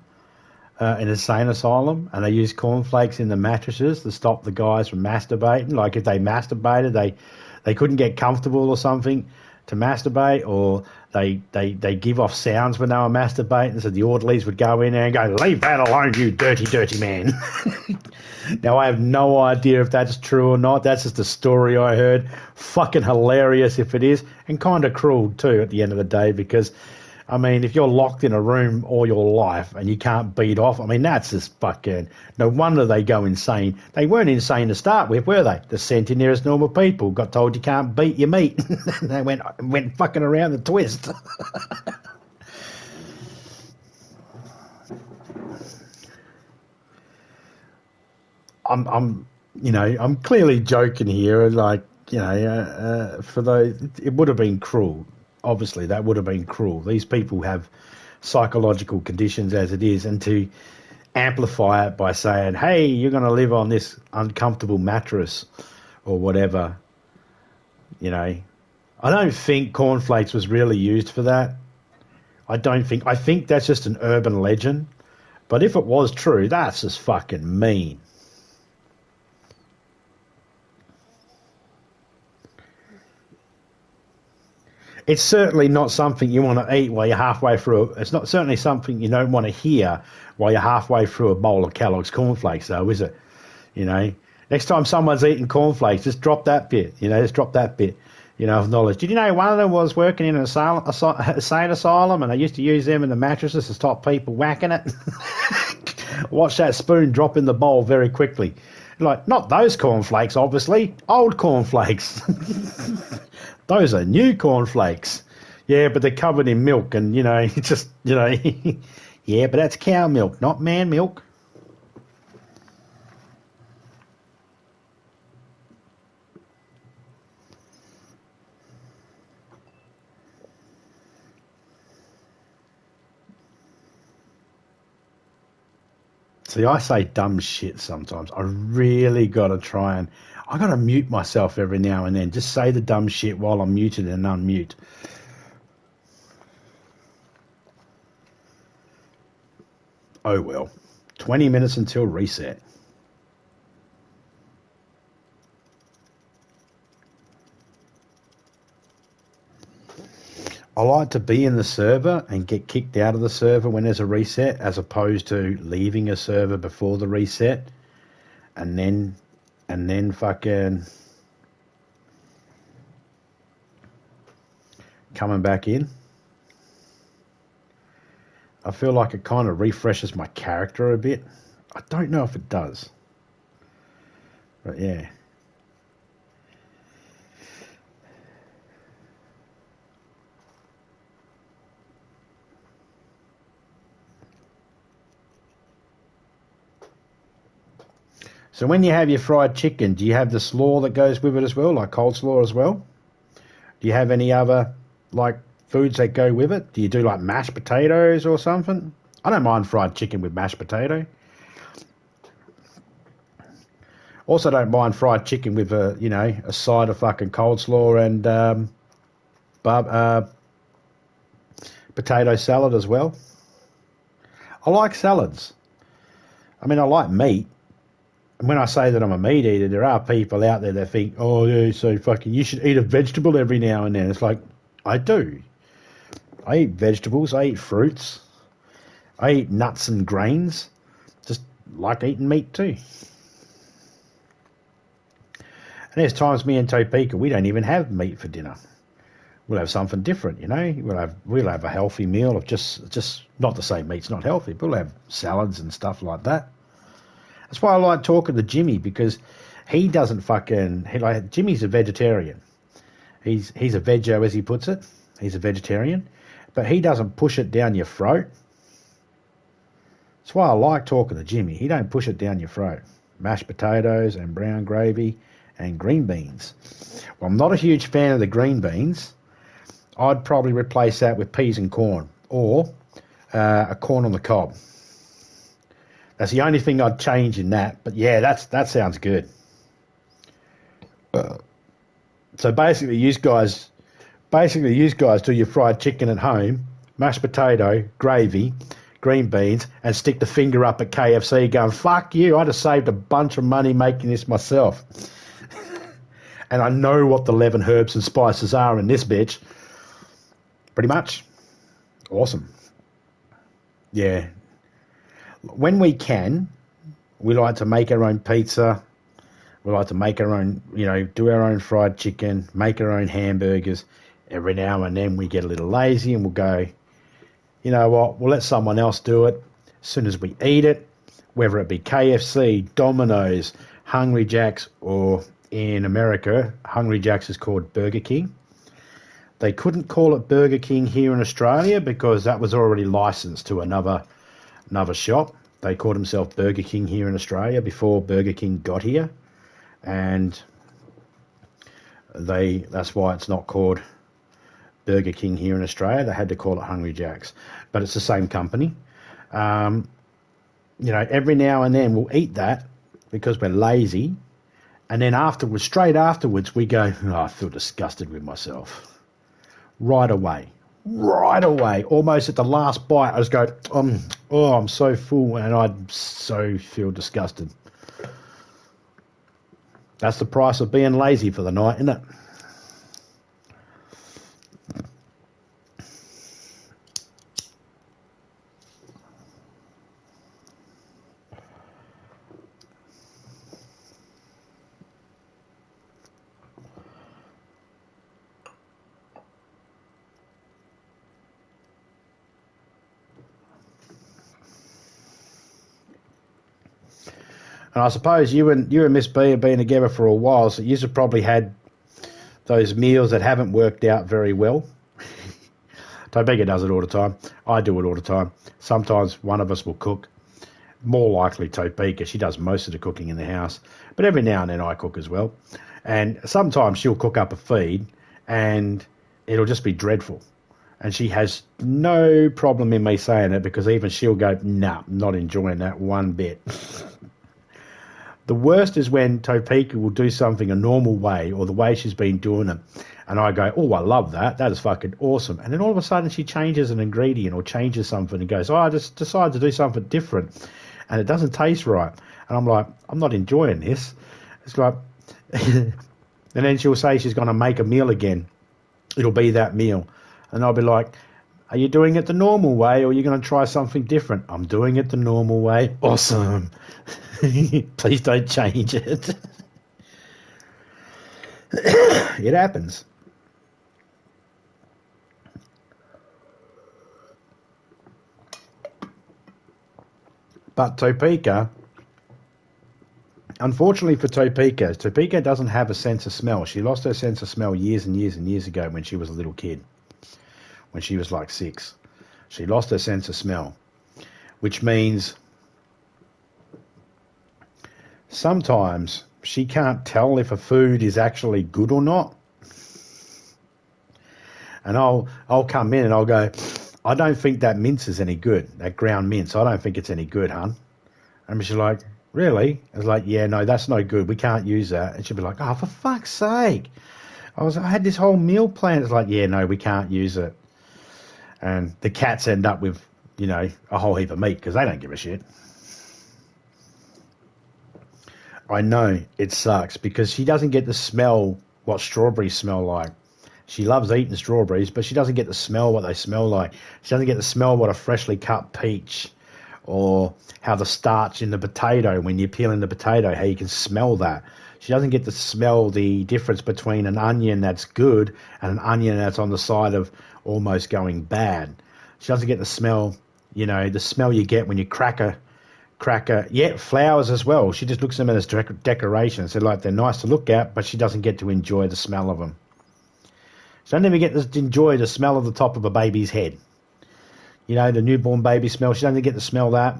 an insane asylum, and they used cornflakes in the mattresses to stop the guys from masturbating. Like if they masturbated, they couldn't get comfortable or something to masturbate, or they give off sounds when they were masturbating, so the orderlies would go in there and go, leave that alone, you dirty, dirty man. Now, I have no idea if that's true or not. That's just a story I heard. Fucking hilarious if it is, and kind of cruel too at the end of the day, because, I mean, if you're locked in a room all your life and you can't beat off, I mean, that's just fucking... No wonder they go insane. They weren't insane to start with, were they? They're sent in there as normal people. Got told you can't beat your meat. They went fucking around the twist. I'm clearly joking here. Like, for those, it would have been cruel. Obviously, that would have been cruel. These people have psychological conditions as it is, and to amplify it by saying, hey, you're going to live on this uncomfortable mattress or whatever, I don't think cornflakes was really used for that. I think that's just an urban legend. But if it was true, that's just fucking mean. It's certainly not something you want to eat while you're halfway through. It's not certainly something you don't want to hear while you're halfway through a bowl of Kellogg's cornflakes, though, is it? Next time someone's eating cornflakes, just drop that bit. Just drop that bit. Of knowledge. Did you know one of them was working in an insane asylum, and they used to use them in the mattresses to stop people whacking it? Watch that spoon drop in the bowl very quickly. Like, not those cornflakes, obviously. Old cornflakes. Those are new cornflakes. Yeah, but they're covered in milk and, yeah, but that's cow milk, not man milk. See, I say dumb shit sometimes. I really got to try and... I got to mute myself every now and then. Just say the dumb shit while I'm muted and unmute. Oh, well. 20 minutes until reset. I like to be in the server and get kicked out of the server when there's a reset, as opposed to leaving a server before the reset and then fucking coming back in. I feel like it kind of refreshes my character a bit. I don't know if it does, but yeah. So when you have your fried chicken, do you have the slaw that goes with it as well, like cold slaw as well? Do you have any other, like, foods that go with it? Do you do like mashed potatoes or something? I don't mind fried chicken with mashed potato. Also don't mind fried chicken with a side of fucking coleslaw and potato salad as well. I like salads. I mean, I like meat. And when I say that I'm a meat eater, there are people out there that think, oh, yeah, so fucking, you should eat a vegetable every now and then. It's like, I do. I eat vegetables. I eat fruits. I eat nuts and grains. Just like eating meat too. And there's times me and Topeka, we don't even have meat for dinner. We'll have something different, you know. We'll have a healthy meal of just not to say meat's not healthy, but we'll have salads and stuff like that. That's why I like talking to Jimmy, because he doesn't Jimmy's a vegetarian. He's a veggie, as he puts it. He's a vegetarian, but he doesn't push it down your throat. That's why I like talking to Jimmy. He don't push it down your throat. Mashed potatoes and brown gravy and green beans. Well, I'm not a huge fan of the green beans. I'd probably replace that with peas and corn, or a corn on the cob. That's the only thing I'd change in that. But yeah, that sounds good. So basically, you guys do your fried chicken at home, mashed potato, gravy, green beans, and stick the finger up at KFC going, fuck you, I just saved a bunch of money making this myself. And I know what the 11 herbs and spices are in this bitch. Pretty much. Awesome. Yeah. When we can, we like to make our own pizza. We like to make our own, do our own fried chicken, make our own hamburgers. Every now and then we get a little lazy and we'll go, you know what, we'll let someone else do it. As soon as we eat it, whether it be KFC, Domino's, Hungry Jack's, or in America, Hungry Jack's is called Burger King. They couldn't call it Burger King here in Australia because that was already licensed to another shop. They called themselves Burger King here in Australia before Burger King got here, and that's why it's not called Burger King here in Australia. They had to call it Hungry Jack's, but it's the same company. Every now and then we'll eat that because we're lazy, and then straight afterwards, we go, oh, I feel disgusted with myself. Right away, almost at the last bite, I just go, I'm so full, and I so feel disgusted. That's the price of being lazy for the night, isn't it? And I suppose you and Miss B have been together for a while, so you've probably had those meals that haven't worked out very well. Topeka does it all the time. I do it all the time. Sometimes one of us will cook. More likely Topeka. She does most of the cooking in the house. But every now and then I cook as well. And sometimes she'll cook up a feed and it'll just be dreadful. And she has no problem in me saying it, because even she'll go, nah, not enjoying that one bit. The worst is when Topeka will do something a normal way, or the way she's been doing it, and I go, oh, I love that. That is fucking awesome. And then all of a sudden she changes an ingredient or changes something and goes, oh, I just decided to do something different, and it doesn't taste right. And I'm like, I'm not enjoying this. It's like, and then she'll say she's going to make a meal again. It'll be that meal. And I'll be like, are you doing it the normal way, or are you going to try something different? I'm doing it the normal way. Awesome. Please don't change it. It happens. But Topeka, unfortunately for Topeka doesn't have a sense of smell. She lost her sense of smell years and years and years ago when she was a little kid. When she was like 6. She lost her sense of smell, which means sometimes she can't tell if a food is actually good or not. And I'll come in and I'll go, I don't think that mince is any good, that ground mince. I don't think it's any good, hun. And she's like, really? I was like, yeah, no, that's no good. We can't use that. And she'd be like, oh, for fuck's sake. I had this whole meal plan. It's like, yeah, no, we can't use it. And the cats end up with, you know, a whole heap of meat because they don't give a shit. I know it sucks because she doesn't get to smell what strawberries smell like. She loves eating strawberries, but she doesn't get to smell what they smell like. She doesn't get to smell what a freshly cut peach, or how the starch in the potato, when you're peeling the potato, how you can smell that. She doesn't get to smell the difference between an onion that's good and an onion that's on the side of almost going bad. She doesn't get to smell, you know, the smell you get when you crack a, yeah, flowers as well. She just looks at them as decorations. They're like, they're nice to look at, but she doesn't get to enjoy the smell of them. She doesn't even get to enjoy the smell of the top of a baby's head. You know, the newborn baby smell. She doesn't get to smell that.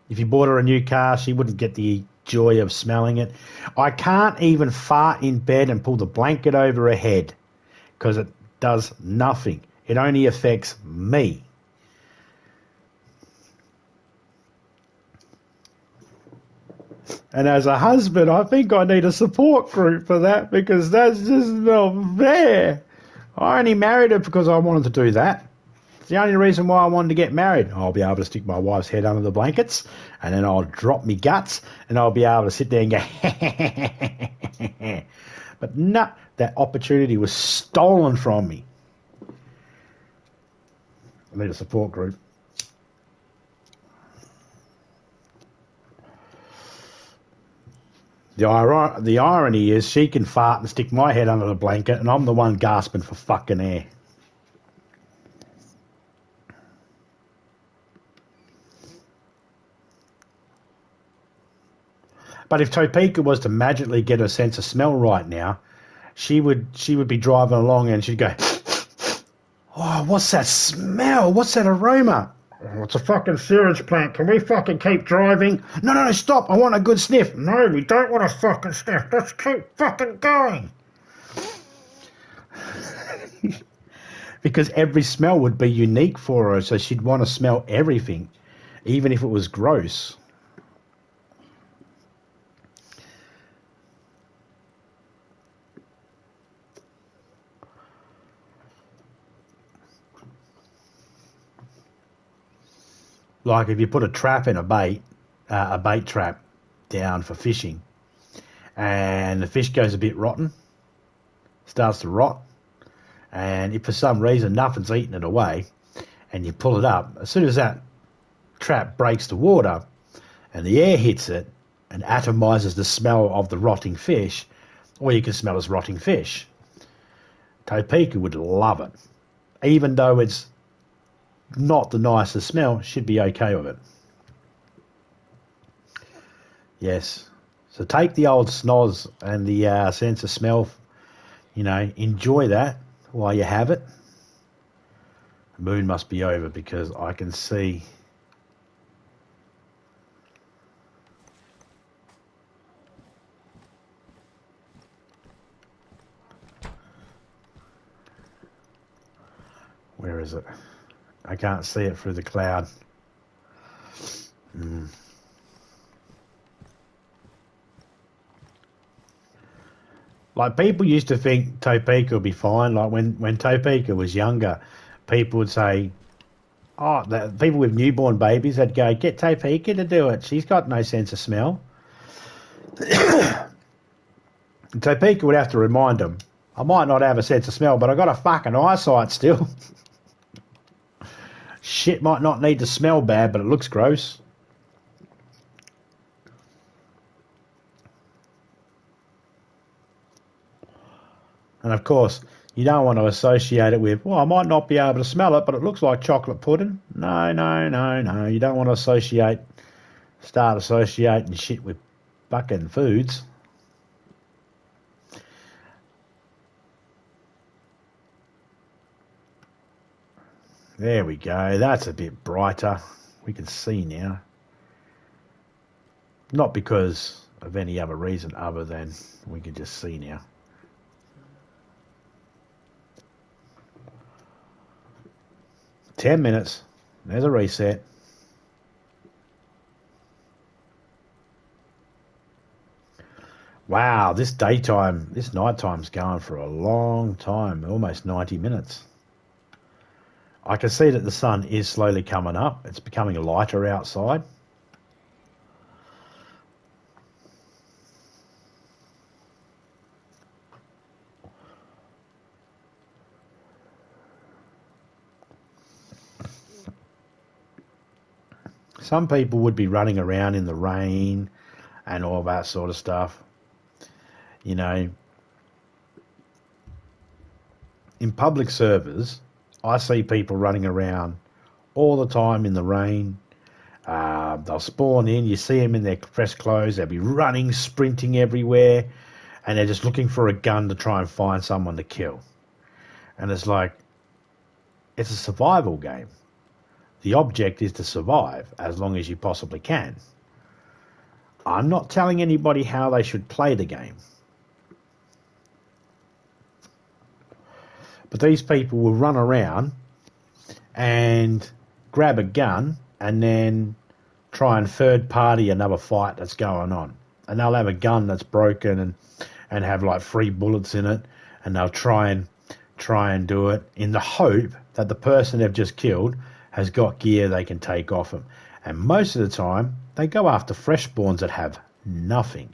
If you bought her a new car, she wouldn't get the joy of smelling it. I can't even fart in bed and pull the blanket over her head because it does nothing. It only affects me. And as a husband, I think I need a support group for that because that's just not fair. I only married her because I wanted to do that. It's the only reason why I wanted to get married. I'll be able to stick my wife's head under the blankets, and then I'll drop me guts, and I'll be able to sit there and go, but no, that opportunity was stolen from me. I need a support group. The irony is she can fart and stick my head under the blanket, and I'm the one gasping for fucking air. But if Topeka was to magically get her sense of smell right now, she would be driving along and she'd go, oh, what's that smell? What's that aroma? Oh, it's a fucking sewage plant. Can we fucking keep driving? No, stop. I want a good sniff. No, we don't want a fucking sniff. Let's keep fucking going. Because every smell would be unique for her, so she'd want to smell everything, even if it was gross. Like if you put a trap in a bait trap down for fishing, and the fish goes a bit rotten, starts to rot, and if for some reason nothing's eating it away, and you pull it up, as soon as that trap breaks the water and the air hits it and atomizes the smell of the rotting fish, all you can smell is rotting fish. Topeka would love it. Even though it's not the nicest smell, she'd be okay with it. Yes. So take the old snoz and the sense of smell, you know, enjoy that while you have it. The moon must be over because I can see where is it? I can't see it through the cloud. Like people used to think Topeka would be fine. Like when Topeka was younger, people would say, oh, people with newborn babies, they'd go, get Topeka to do it. She's got no sense of smell. Topeka would have to remind them, I might not have a sense of smell, but I got a fucking eyesight still. Shit might not need to smell bad, but it looks gross. And of course, you don't want to associate it with, well, I might not be able to smell it, but it looks like chocolate pudding. No. You don't want to start associating shit with fucking foods. There we go. That's a bit brighter. We can see now. Not because of any other reason other than we can just see now. 10 minutes. There's a reset. Wow, this nighttime's going for a long time, almost 90 minutes. I can see that the sun is slowly coming up. It's becoming lighter outside. Some people would be running around in the rain and all that sort of stuff. You know, in public servers, I see people running around all the time in the rain. They'll spawn in, you see them in their fresh clothes, they'll be running, sprinting everywhere, and they're just looking for a gun to try and find someone to kill. And it's like, it's a survival game. The object is to survive as long as you possibly can. I'm not telling anybody how they should play the game. But these people will run around and grab a gun and then try and third party another fight that's going on. And they'll have a gun that's broken and have like 3 bullets in it, and they'll try and do it in the hope that the person they've just killed has got gear they can take off them. And most of the time, they go after fresh spawns that have nothing.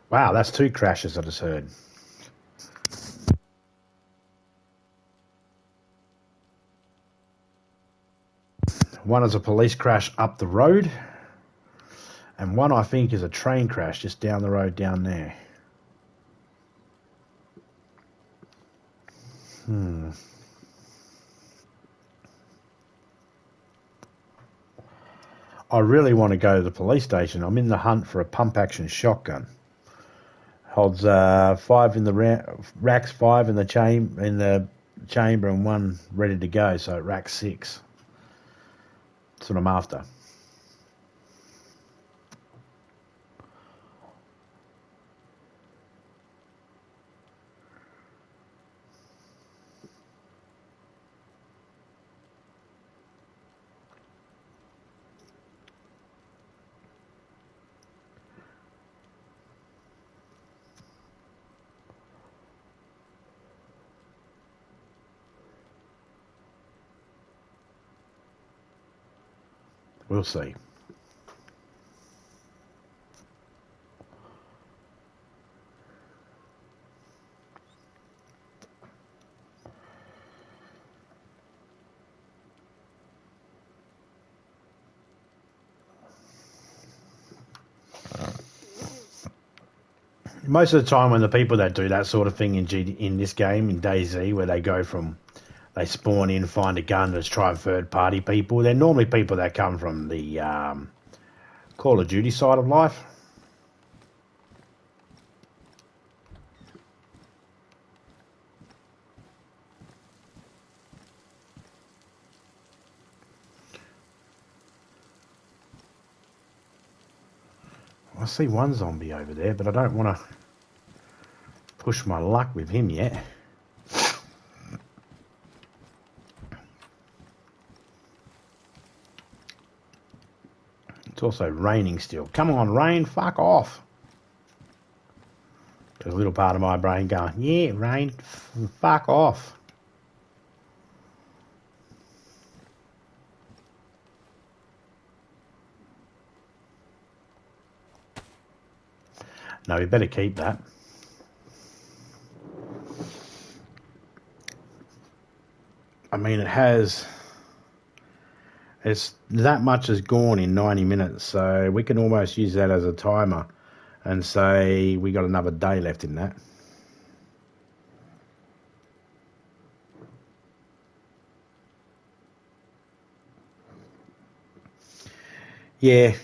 Wow, that's 2 crashes I just heard. One is a police crash up the road, and one I think is a train crash just down the road down there. I really want to go to the police station. I'm in the hunt for a pump-action shotgun. Holds 5 in the racks, 5 in the chamber, and 1 ready to go. So it racks 6. That's what I'm after. We'll see. Most of the time when the people that do that sort of thing in this game, in DayZ, where they spawn in, find a gun, and try and third party people, they're normally people that come from the Call of Duty side of life. I see one zombie over there, but I don't want to push my luck with him yet. It's also raining still. Come on, rain, fuck off. There's a little part of my brain going, yeah, rain, fuck off. No, we better keep that. I mean, it's that much has gone in 90 minutes, so we can almost use that as a timer and say we got another day left in that. Yeah.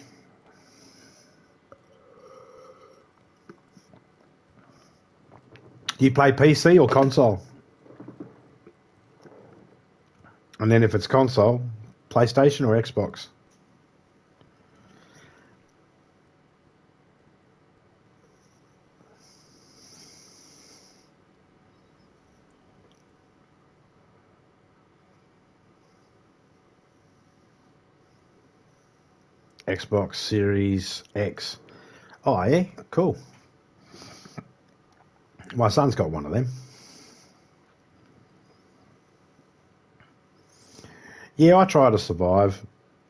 Do you play PC or console? And then if it's console, PlayStation or Xbox? Xbox Series X. Oh, yeah? Cool. My son's got one of them. Yeah, I try to survive.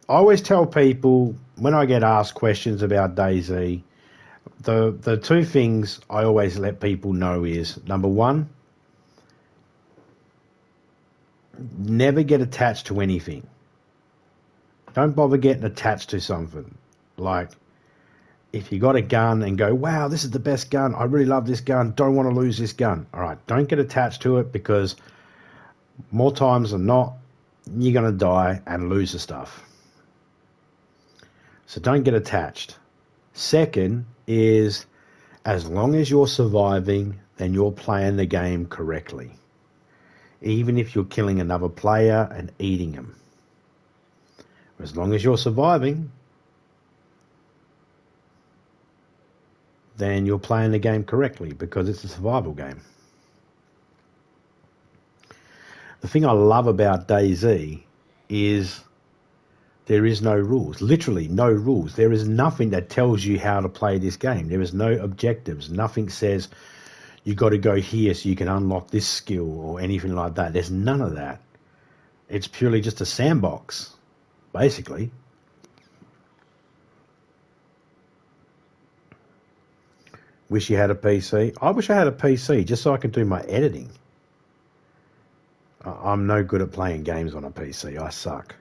I always tell people when I get asked questions about DayZ, the two things I always let people know is, number one, never get attached to anything. Don't bother getting attached to something. Like, if you got a gun and go, wow, this is the best gun, I really love this gun, don't want to lose this gun. All right, don't get attached to it, because more times than not, you're going to die and lose the stuff. So don't get attached. Second is, as long as you're surviving, then you're playing the game correctly. Even if you're killing another player and eating them. As long as you're surviving, then you're playing the game correctly, because it's a survival game. The thing I love about DayZ is there is no rules. Literally no rules. There is nothing that tells you how to play this game. There is no objectives. Nothing says you got to go here so you can unlock this skill or anything like that. There's none of that. It's purely just a sandbox, basically. Wish you had a PC. I wish I had a PC just so I can do my editing. I'm no good at playing games on a PC. I suck.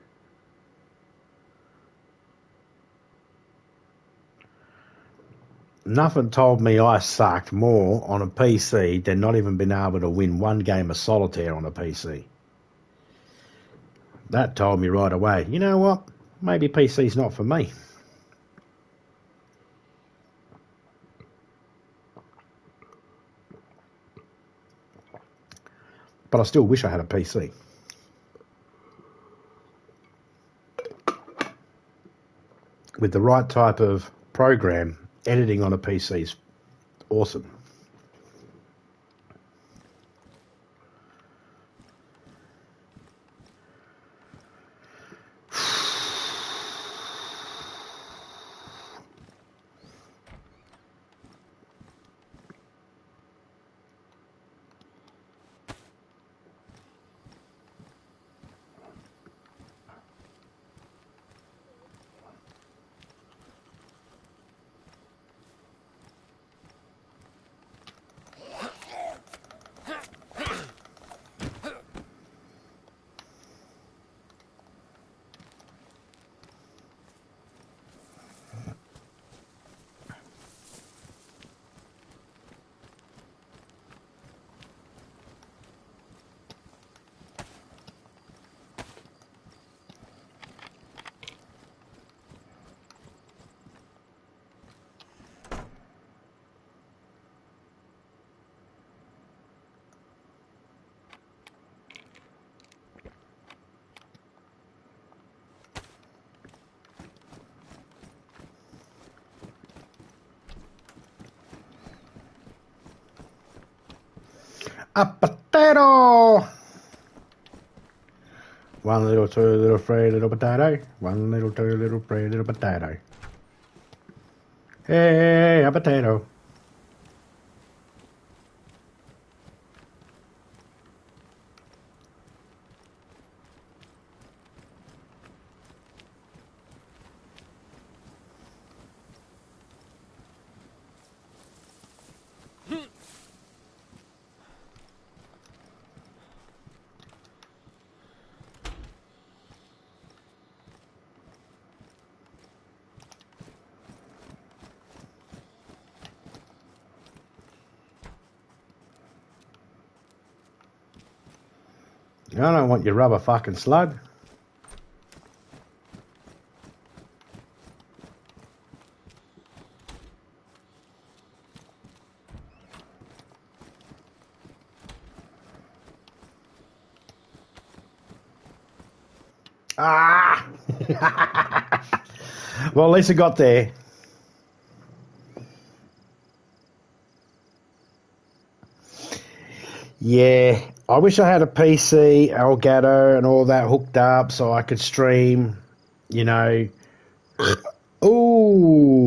Nothing told me I sucked more on a PC than not even being able to win one game of solitaire on a PC. That told me right away, you know what? Maybe PC's not for me. But I still wish I had a PC. With the right type of program, editing on a PC is awesome. A potato! One little, two little, three little potato. One little, two little, three little potato. Hey, a potato. I don't want your rubber fucking slug. Ah! Well, at least I got there. Yeah, I wish I had a PC, Elgato, and all that hooked up so I could stream, you know,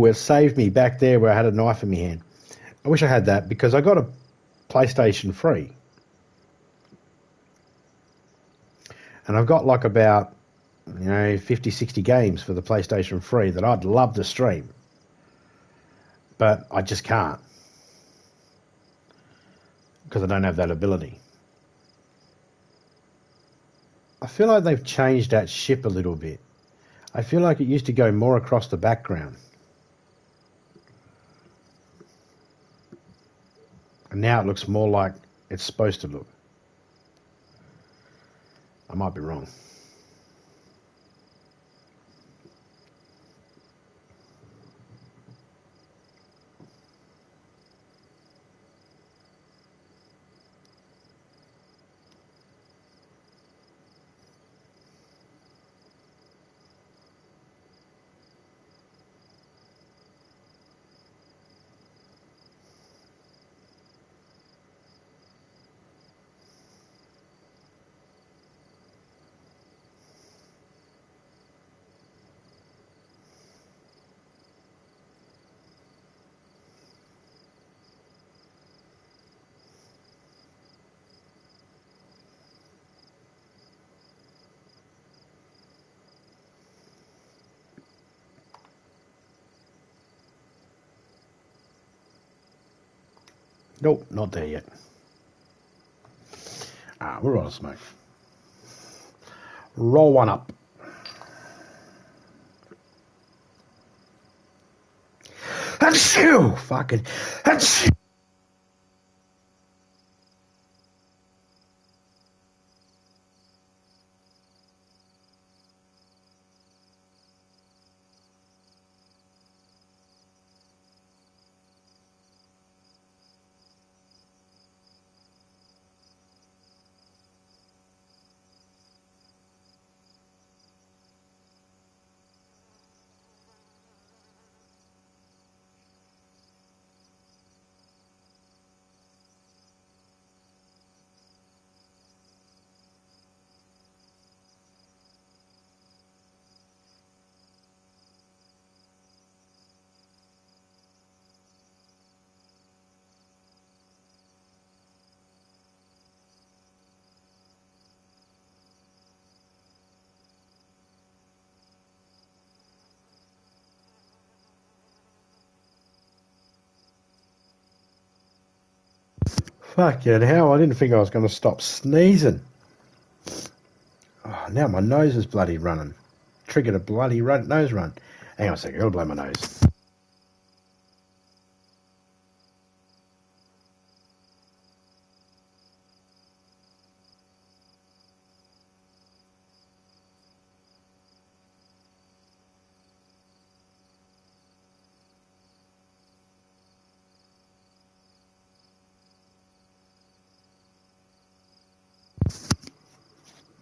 where it saved me back there where I had a knife in my hand. I wish I had that because I got a PlayStation free. And I've got like about, 50, 60 games for the PlayStation free that I'd love to stream. But I just can't. Because I don't have that ability. I feel like they've changed that ship a little bit. I feel like it used to go more across the background. And now it looks more like it's supposed to look. I might be wrong. Nope, not there yet. We're on a smoke. Roll one up. Achoo! Fucking achoo! Fucking hell, I didn't think I was going to stop sneezing. Oh, now my nose is bloody running. Triggered a bloody nose run. Hang on a second, I'll blow my nose.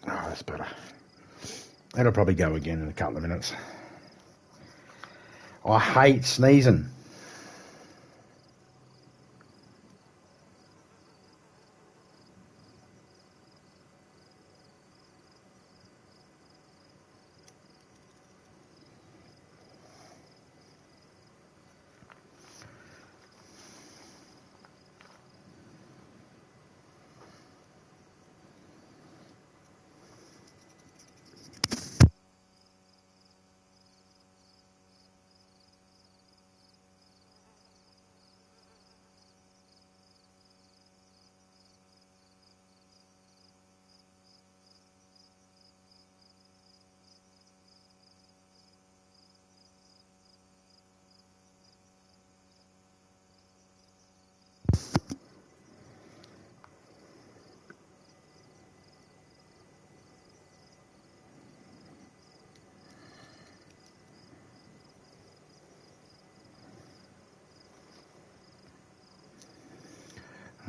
Oh, that's better. It'll probably go again in a couple of minutes. I hate sneezing.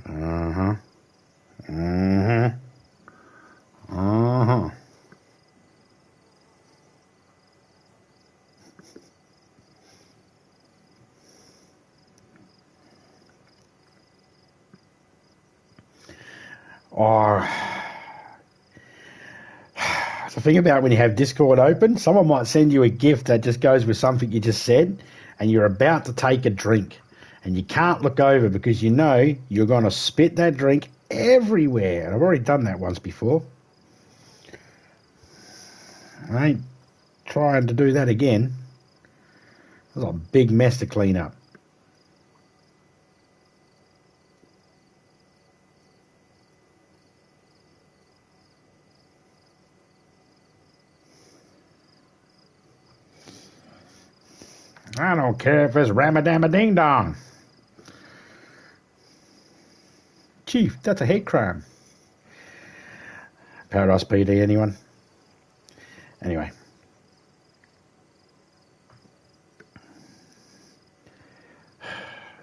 Uh-huh. Uh-huh. Uh-huh. Or the thing about when you have Discord open, someone might send you a gift that just goes with something you just said, and you're about to take a drink and you can't look over because you know you're going to spit that drink everywhere. And I've already done that once before. I ain't trying to do that again. It was a big mess to clean up. I don't care if it's Ramadama-ding-dong. Chief, that's a hate crime. Paradise PD, anyone? Anyway.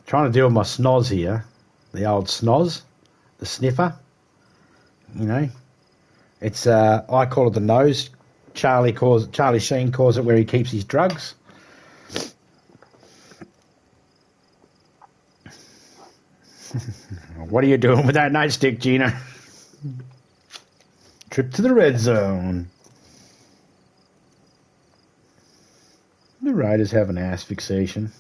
Trying to deal with my snoz here. The old snoz. The sniffer. You know. It's, I call it the nose. Charlie Sheen calls it where he keeps his drugs. What are you doing with that nightstick, Gina? Trip to the red zone. The Raiders have an ass fixation.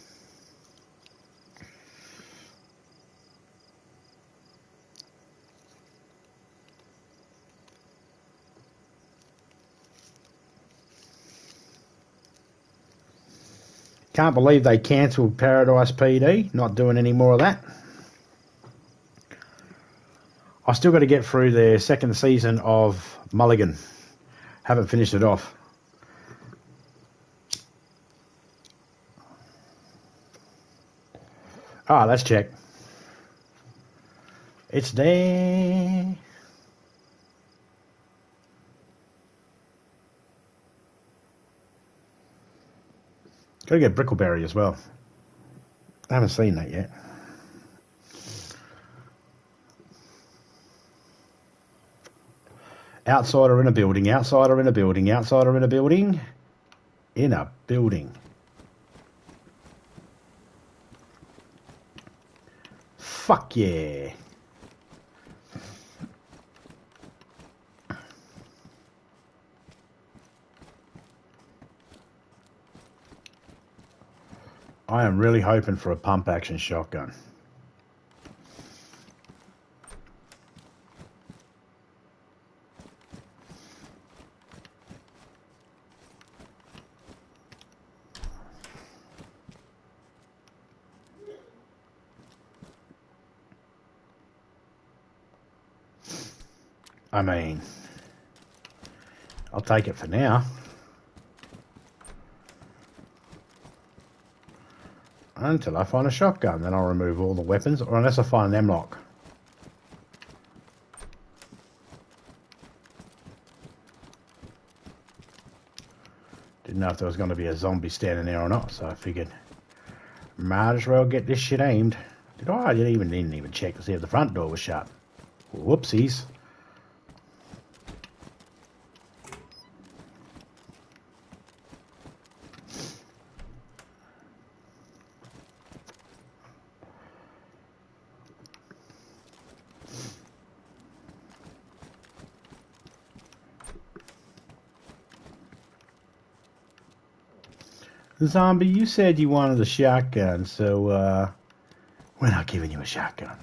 Can't believe they cancelled Paradise PD. Not doing any more of that. I still got to get through the second season of Mulligan. Haven't finished it off. Ah, let's check. It's there. Got to get Brickleberry as well. I haven't seen that yet. Outsider in a building, outsider in a building, outsider in a building. In a building. Fuck yeah. I am really hoping for a pump action shotgun. I mean, I'll take it for now. Until I find a shotgun, then I'll remove all the weapons, or unless I find an M-lock. Didn't know if there was going to be a zombie standing there or not, so I figured might as well get this shit aimed. I didn't even check to see if the front door was shut. Whoopsies. Zombie, you said you wanted a shotgun, so we're not giving you a shotgun.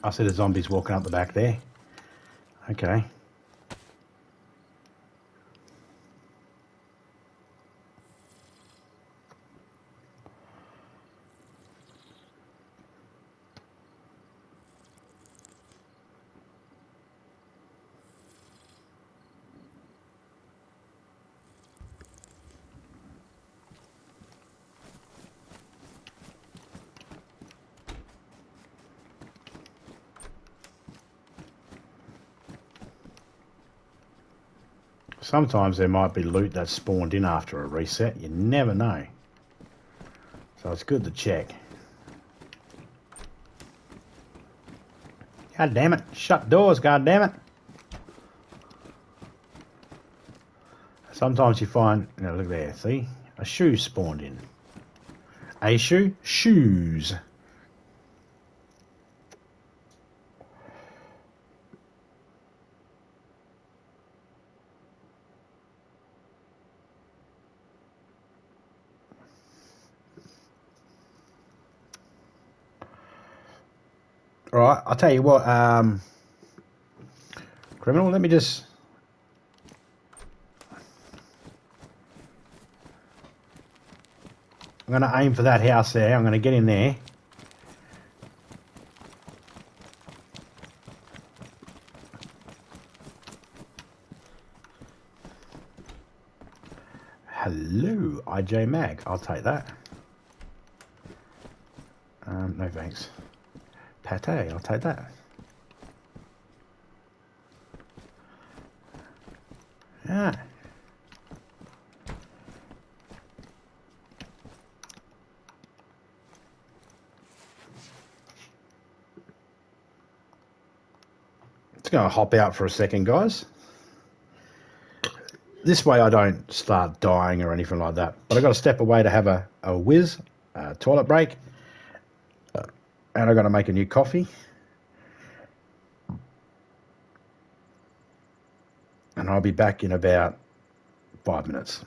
I see the zombies walking up the back there. Okay. Sometimes there might be loot that's spawned in after a reset. You never know. So it's good to check. God damn it. Shut doors, god damn it. Sometimes you find, look there, see? A shoe spawned in. A shoe? Shoes. Alright, I'll tell you what, criminal, let me just... I'm going to aim for that house there. I'm going to get in there. Hello, IJ Mag. I'll take that. No thanks. Pate, I'll take that. Yeah. Just going to hop out for a second, guys. This way I don't start dying or anything like that. But I've got to step away to have a whiz, a toilet break. And I've got to make a new coffee. And I'll be back in about 5 minutes.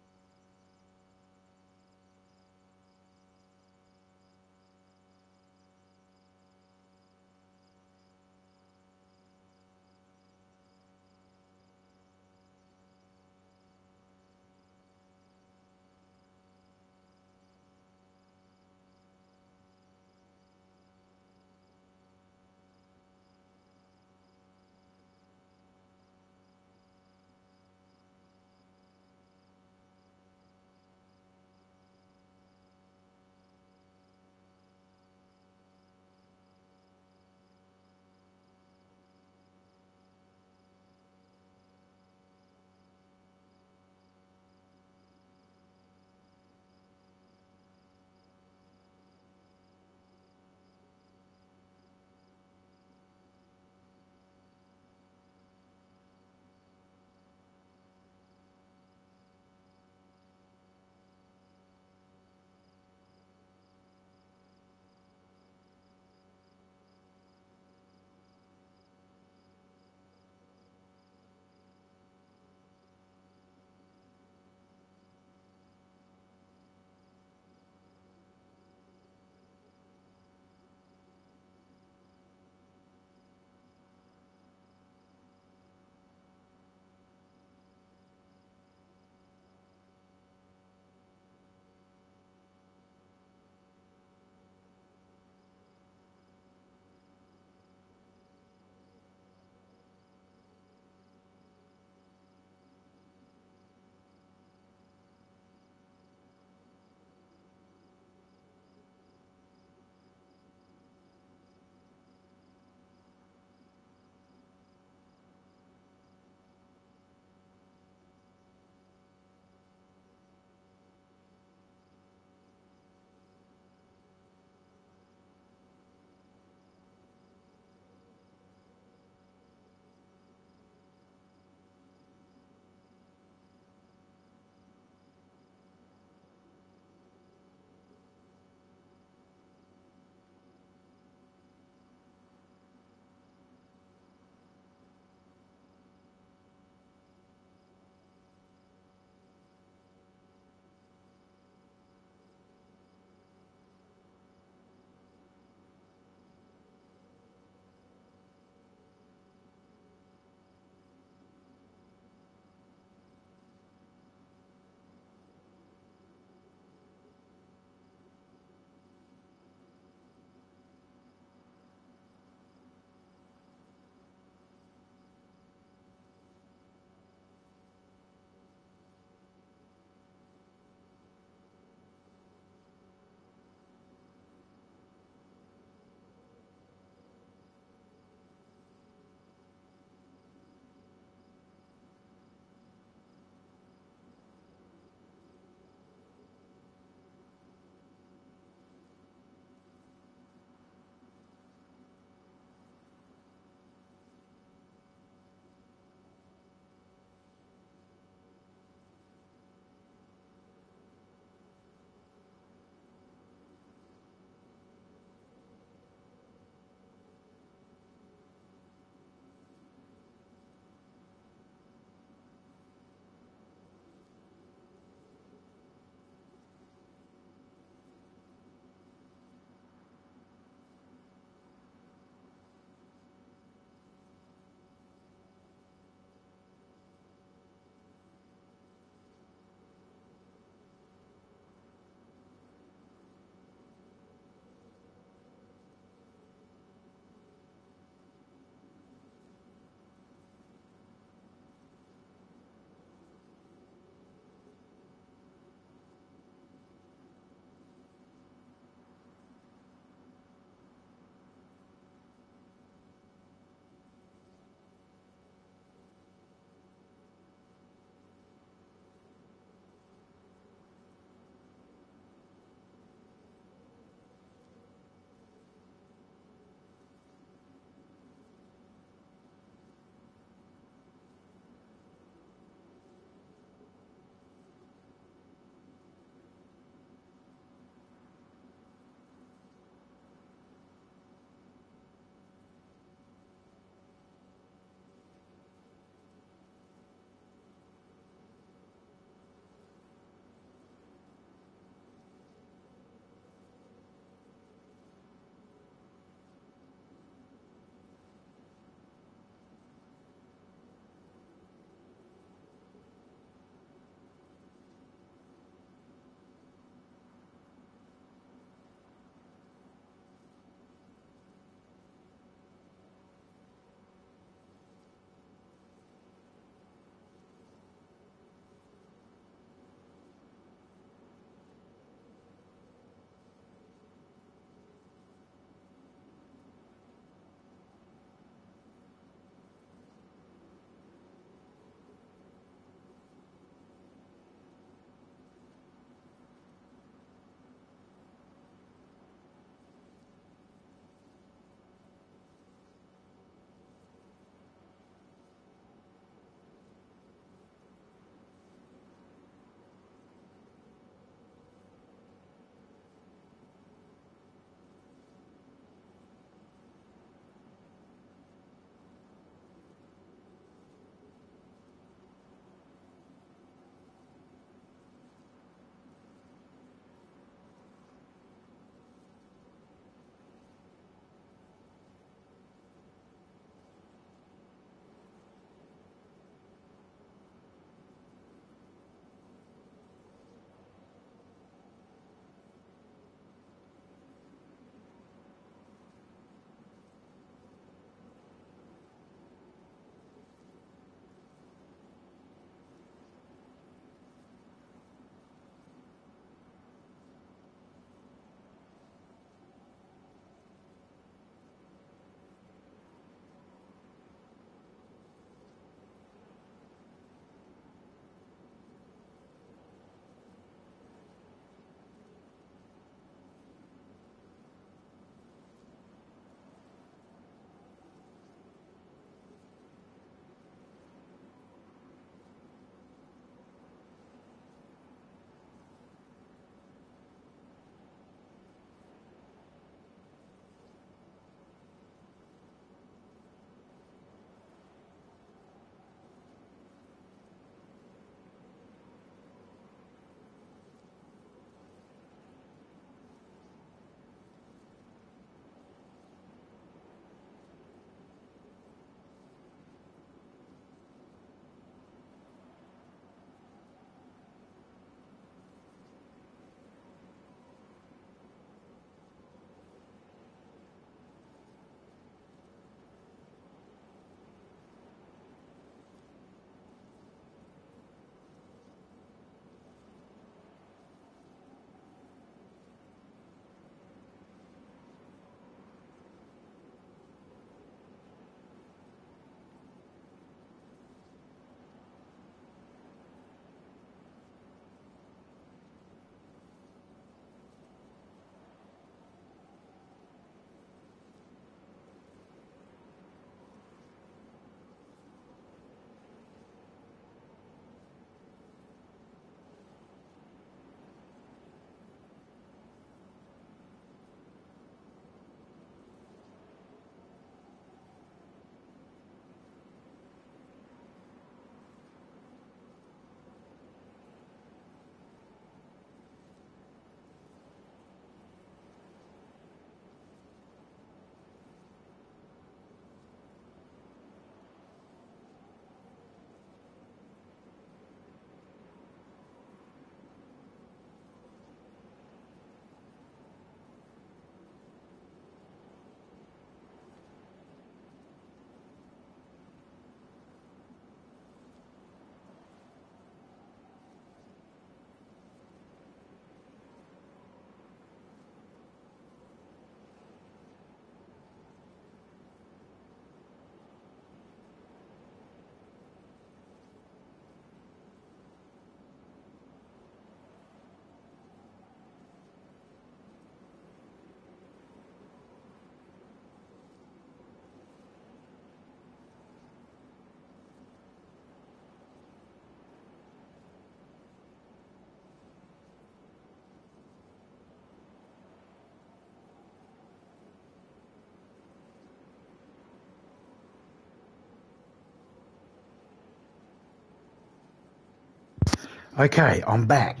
Okay, I'm back.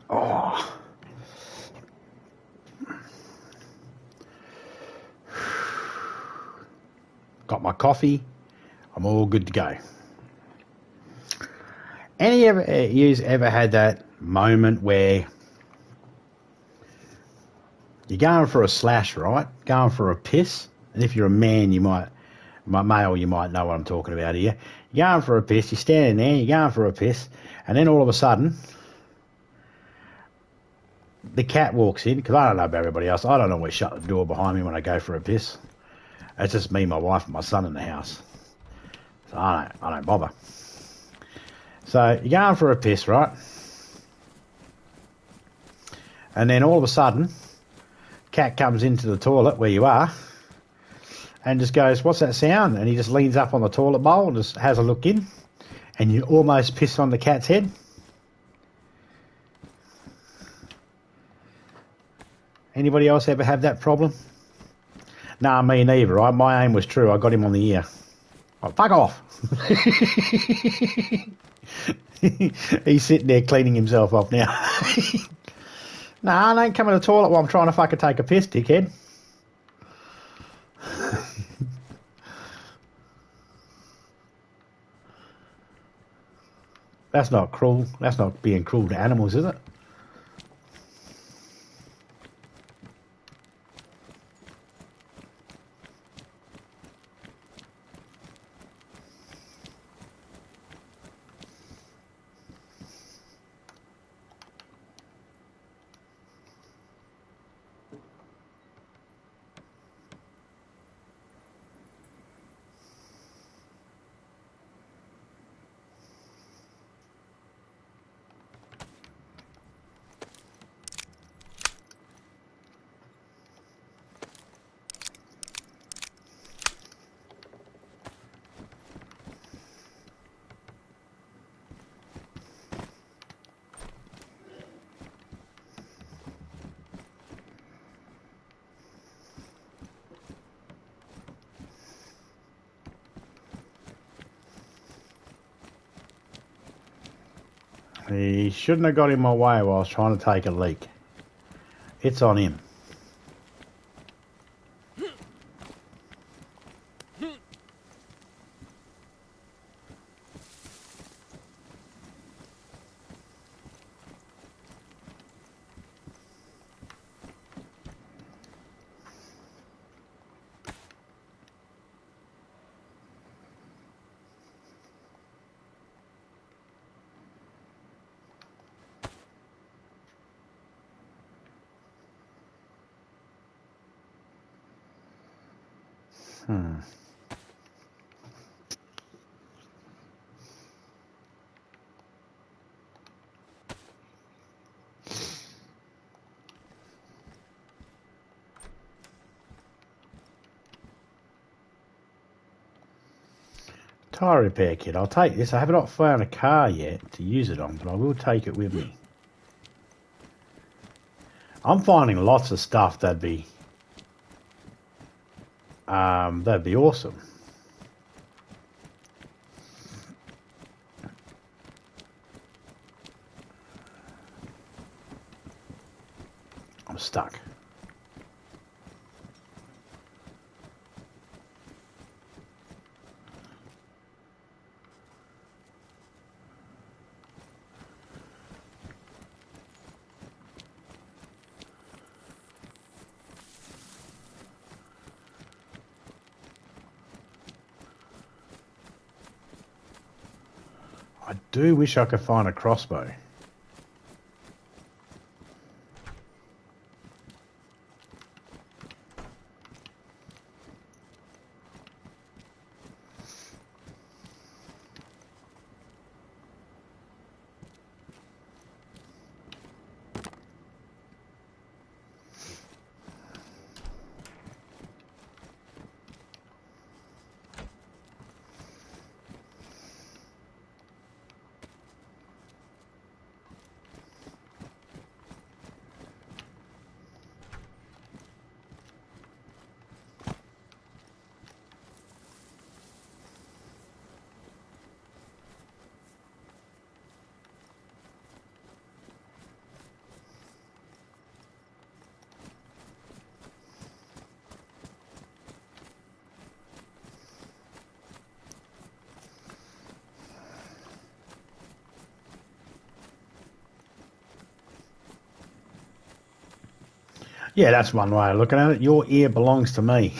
Oh. Got my coffee. I'm all good to go. Yous ever had that moment where you're going for a slash, right? Going for a piss. And if you're a man, male, you might know what I'm talking about here. You're going for a piss, you're standing there, you're going for a piss, and then all of a sudden, the cat walks in, because I don't know about everybody else. I don't always shut the door behind me when I go for a piss. It's just me, my wife, and my son in the house. So I don't bother. So you're going for a piss, right? And then all of a sudden, cat comes into the toilet where you are and just goes, "What's that sound?" And he just leans up on the toilet bowl and just has a look in, and you almost piss on the cat's head. Anybody else ever have that problem? Nah, me neither, right? My aim was true. I got him on the ear. Oh, fuck off. He's sitting there cleaning himself off now. Nah, I don't come in the toilet while I'm trying to fucking take a piss, dickhead. That's not cruel. That's not being cruel to animals, is it? He shouldn't have got in my way while I was trying to take a leak. It's on him. Tyre repair kit. I'll take this. I have not found a car yet to use it on, but I will take it with me. I'm finding lots of stuff that'd be awesome. I'm stuck. I do wish I could find a crossbow. Yeah, that's one way of looking at it. Your ear belongs to me.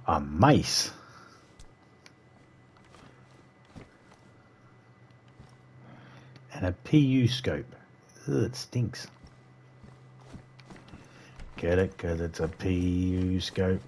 A mace. And a PU scope. Ugh, it stinks. Get it? Because it's a PU scope.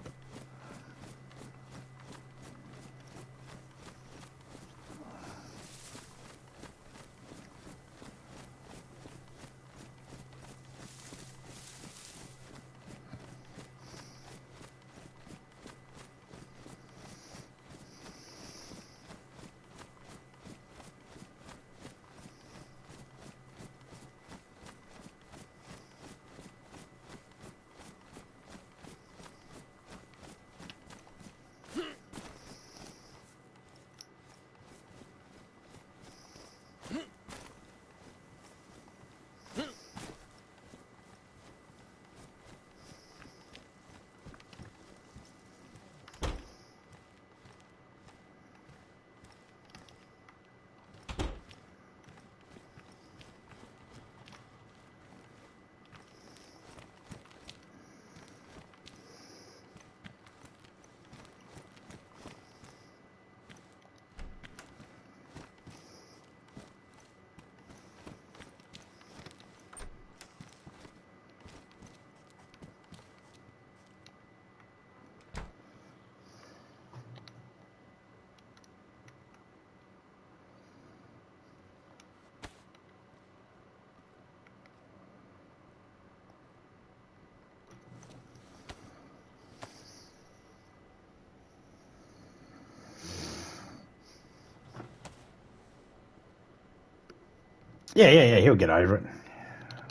Yeah, he'll get over it.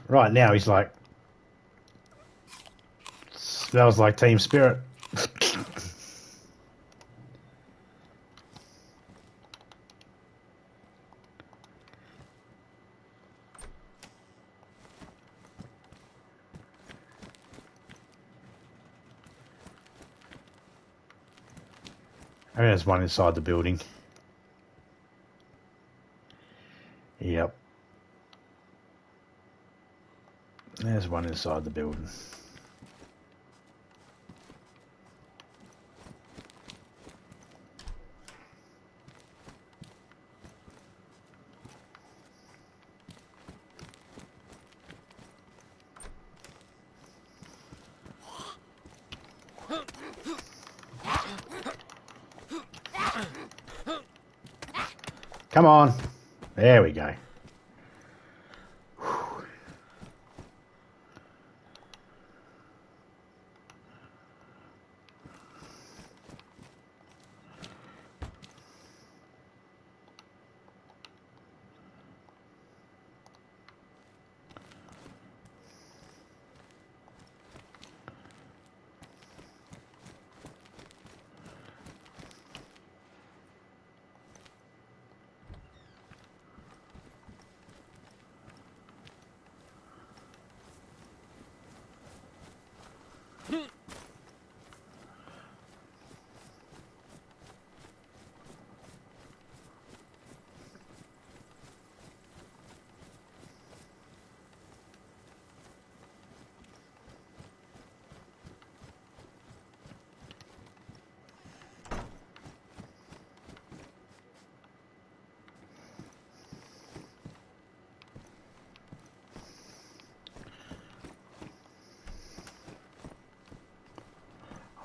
Right now he's like, smells like team spirit. I mean, there's one inside the building. Yep. There's one inside the building. Come on. There we go.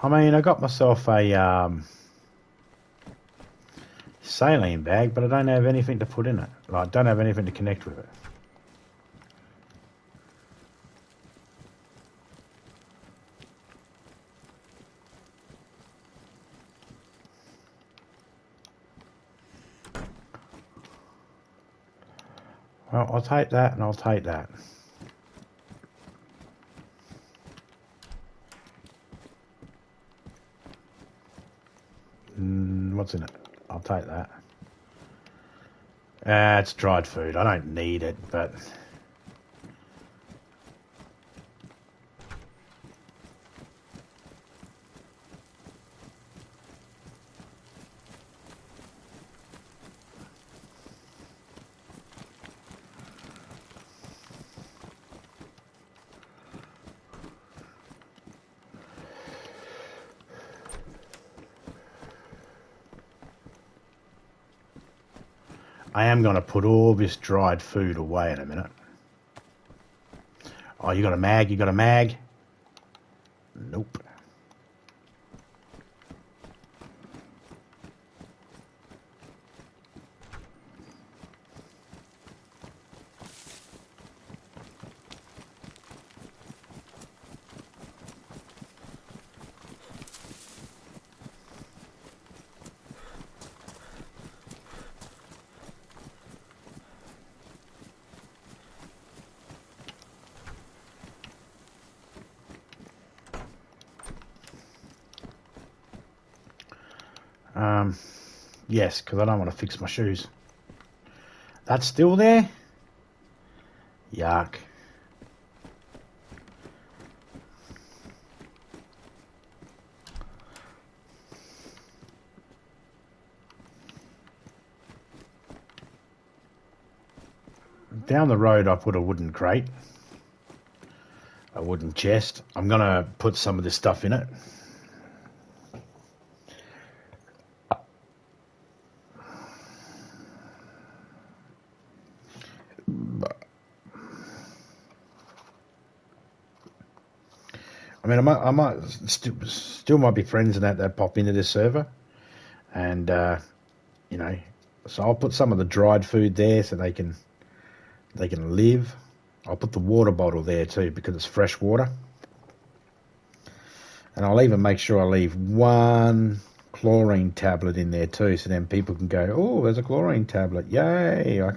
I mean, I got myself a saline bag, but I don't have anything to put in it. Like, I don't have anything to connect with it. Well, I'll take that and I'll take that. What's in it? I'll take that. It's dried food. I don't need it, but... I am going to put all this dried food away in a minute. Oh, you got a mag? You got a mag? Nope. Yes, because I don't want to fix my shoes. That's still there? Yuck. Down the road I put a wooden crate. A wooden chest. I'm going to put some of this stuff in it. I mean, I might still might be friends and that pop into this server, and you know, so I'll put some of the dried food there so they can live. I'll put the water bottle there too because it's fresh water, and I'll even make sure I leave one chlorine tablet in there too, so then people can go, oh, there's a chlorine tablet, yay! I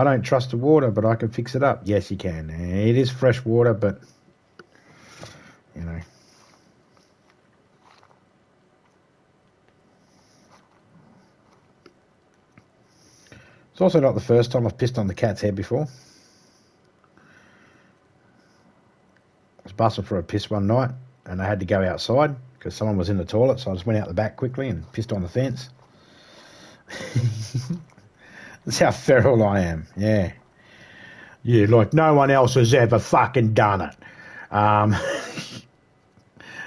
don't trust the water, but I can fix it up. Yes, you can. It is fresh water, but you know. It's also not the first time I've pissed on the cat's head before. I was busting for a piss one night, and I had to go outside because someone was in the toilet, so I just went out the back quickly and pissed on the fence. That's how feral I am, yeah. Yeah, like no one else has ever fucking done it.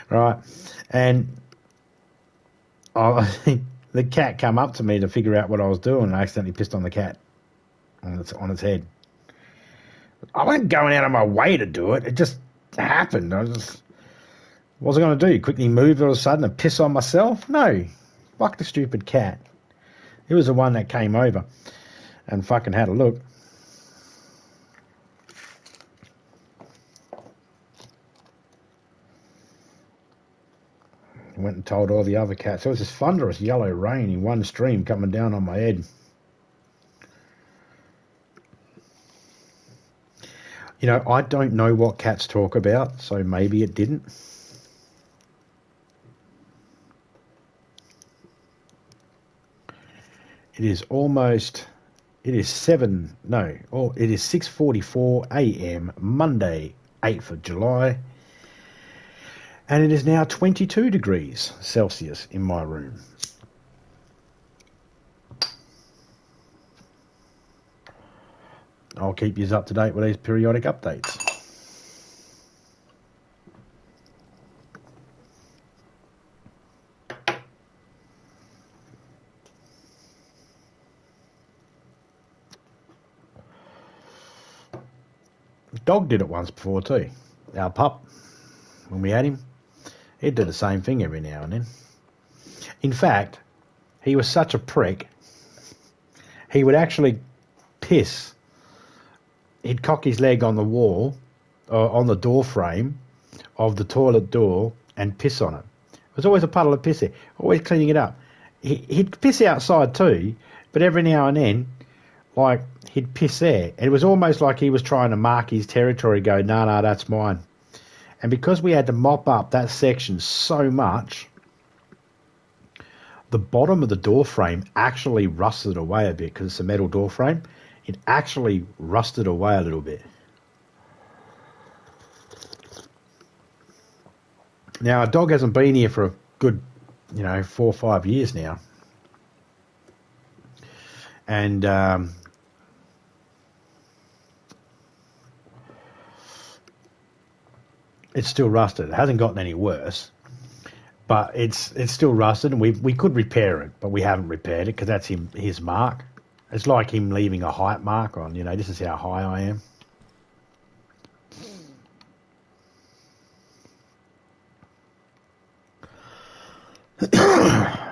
Right, and the cat come up to me to figure out what I was doing, and I accidentally pissed on the cat on its head. I wasn't going out of my way to do it. It just happened. What was I going to do? Quickly move all of a sudden and piss on myself? No. Fuck the stupid cat. It was the one that came over and fucking had a look. Went and told all the other cats. There was this thunderous yellow rain in one stream coming down on my head. You know, I don't know what cats talk about, so maybe it didn't. It is 6:44 a.m. Monday, 8th of July. And it is now 22 degrees Celsius in my room. I'll keep you up to date with these periodic updates. The dog did it once before too. Our pup, when we had him, he'd do the same thing every now and then. In fact, he was such a prick, he would actually piss. He'd cock his leg on the wall, or on the door frame of the toilet door and piss on it. There was always a puddle of piss there, always cleaning it up. He'd piss outside too, but every now and then, like, he'd piss there. And it was almost like he was trying to mark his territory, go, no, that's mine. And because we had to mop up that section so much, the bottom of the door frame actually rusted away a bit because it's a metal door frame. It actually rusted away a little bit. Now, our dog hasn't been here for a good, 4 or 5 years now. And it's still rusted. It hasn't gotten any worse. But it's still rusted, and we could repair it, but we haven't repaired it because that's his mark. It's like him leaving a height mark on. This is how high I am.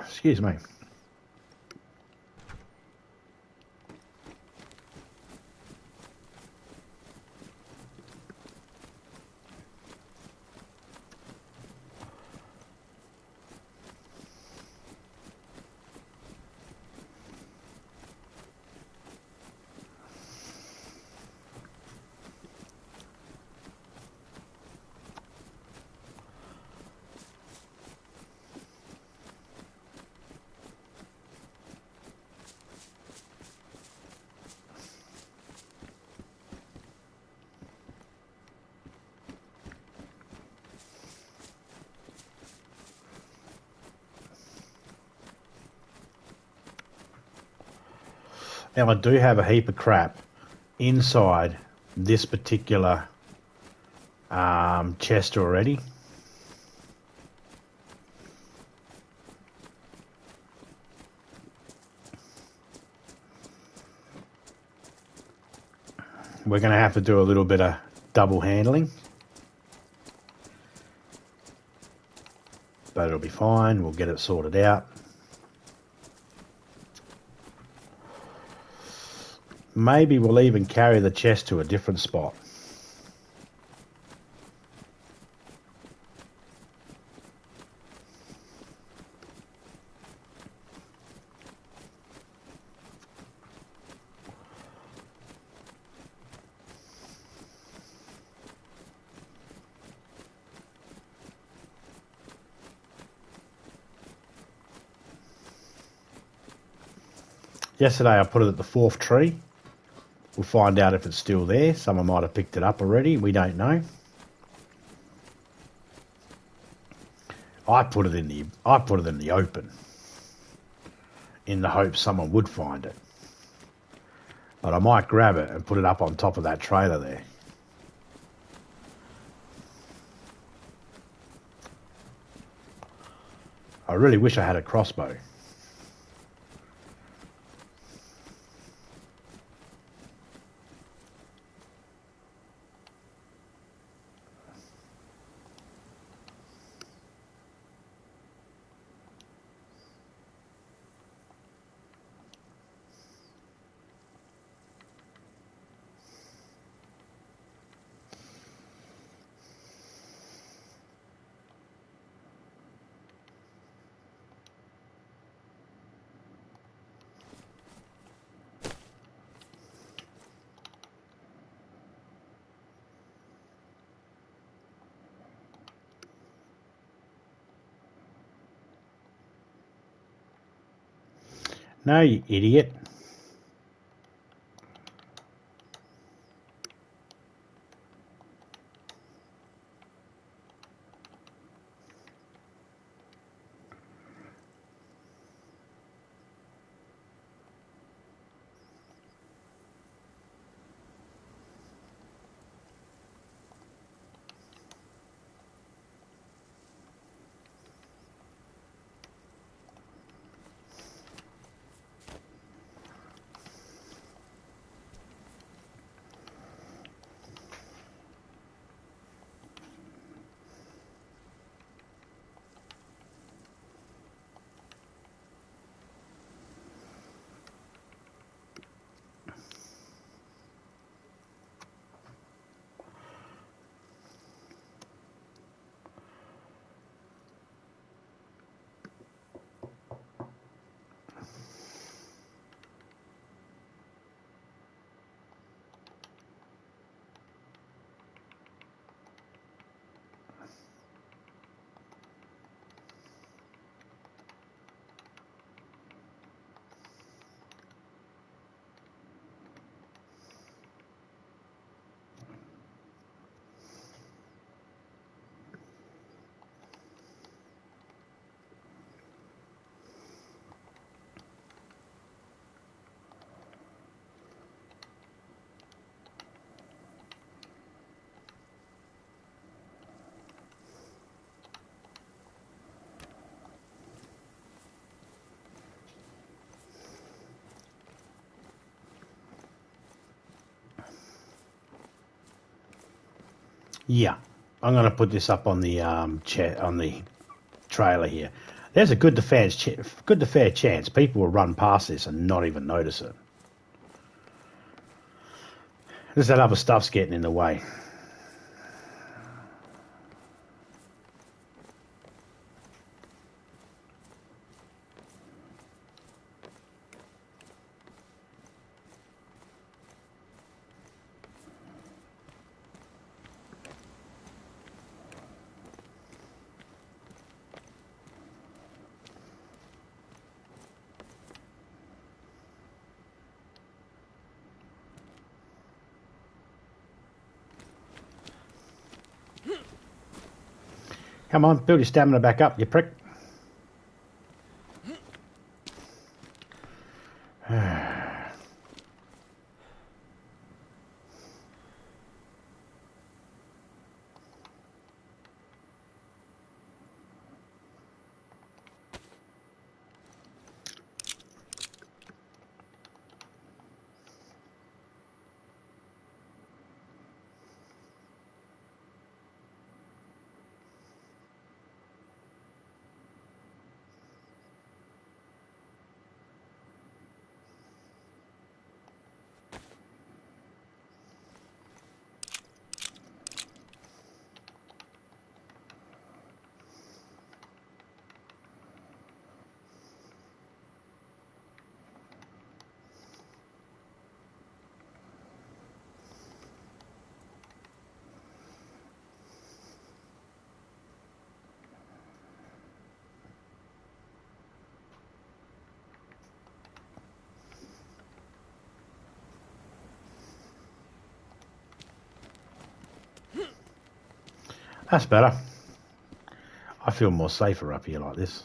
Excuse me. Now I do have a heap of crap inside this particular chest already. We're going to have to do a little bit of double handling. But it'll be fine. We'll get it sorted out. Maybe we'll even carry the chest to a different spot. Yesterday I put it at the 4th tree. We'll find out if it's still there. Someone might have picked it up already. We don't know. I put it in the open in the hope someone would find it. But I might grab it and put it up on top of that trailer there. I really wish I had a crossbow. No, you idiot. Yeah, I'm going to put this up on the chat on the trailer here. There's a good to fair chance people will run past this and not even notice it. There's that other stuff's getting in the way. Come on, build your stamina back up, you prick. That's better. I feel more safer up here like this.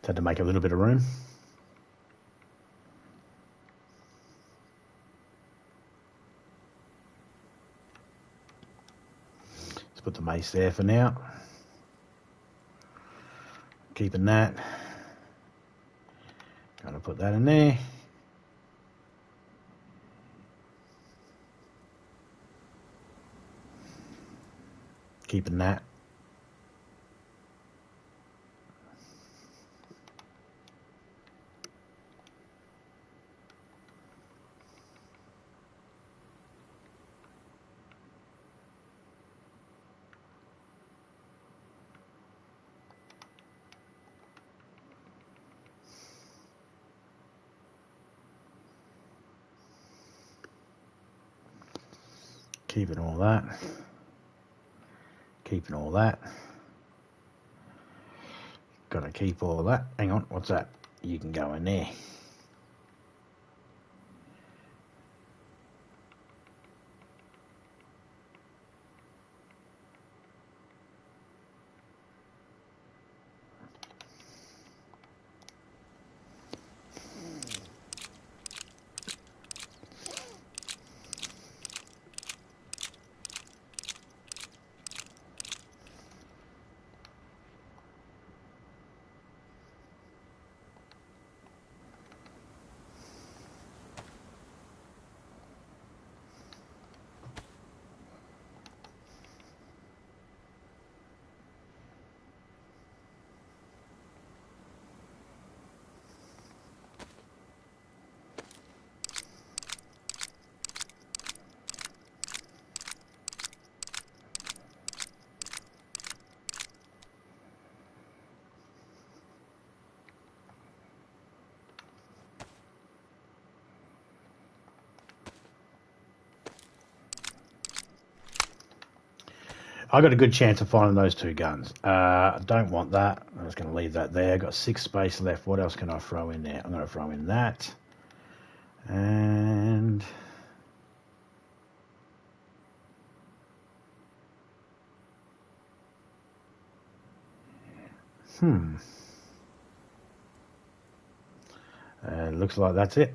Had to make a little bit of room. Let's put the mace there for now. Keeping that. Gonna put that in there. Keeping that. Keeping all that. Keeping all that. Gotta keep all that. Hang on, what's that? You can go in there. I got a good chance of finding those two guns. I don't want that. I'm just going to leave that there. Got 6 space left. What else can I throw in there? I'm going to throw in that. And And looks like that's it.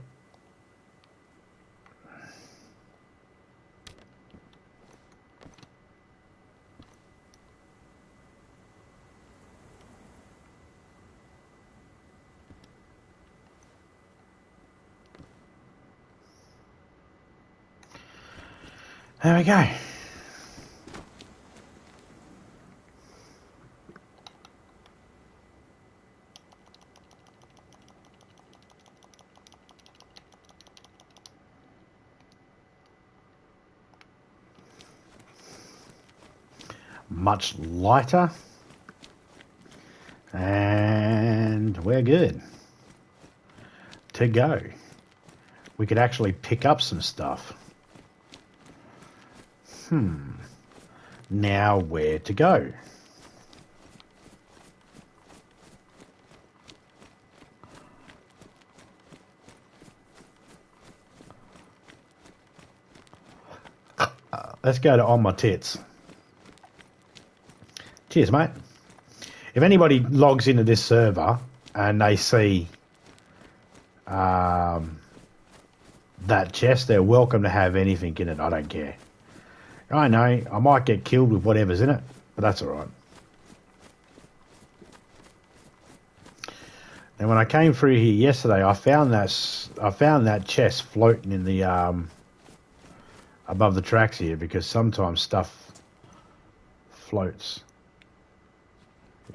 There we go. Much lighter. And we're good to go. We could actually pick up some stuff. Now where to go? Let's go to On My Tits. Cheers, mate. If anybody logs into this server and they see that chest, they're welcome to have anything in it. I don't care. I know I might get killed with whatever's in it, but that's all right. And when I came through here yesterday, I found that chest floating in the above the tracks here, because sometimes stuff floats.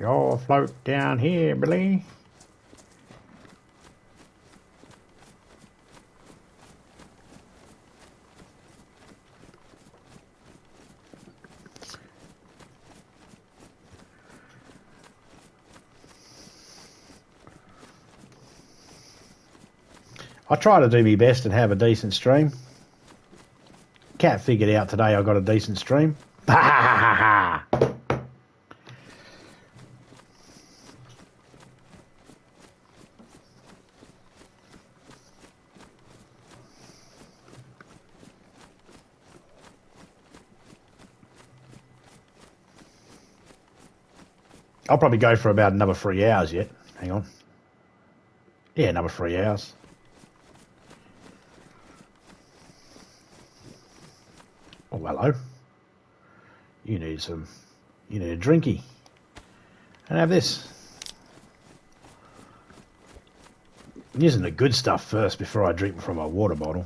You'll float down here, Billy. I try to do my best and have a decent stream. Cat figured out today I got a decent stream. Ha ha ha ha ha. I'll probably go for about another 3 hours yet. Hang on. Yeah, another 3 hours. Oh, hello. You need a drinky. And have this. I'm using the good stuff first before I drink from my water bottle.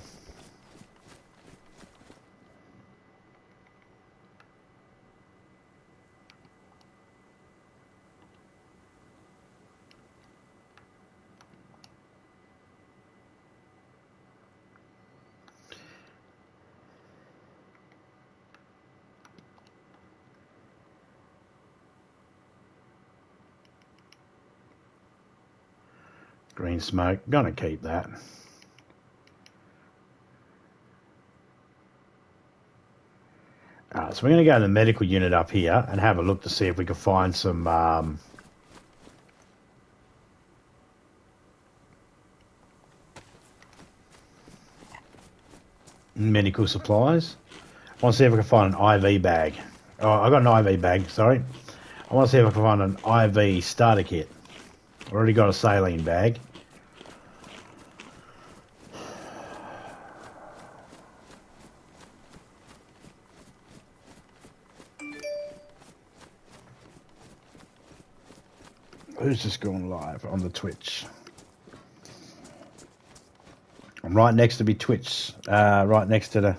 Green smoke, gonna keep that. So we're going to go to the medical unit up here and have a look to see if we can find some medical supplies. I want to see if I can find an IV bag. Oh, I got an IV bag, sorry. I want to see if I can find an IV starter kit. I've already got a saline bag. Who's just going live on the Twitch? I'm right next to me Twitch. Right next to the...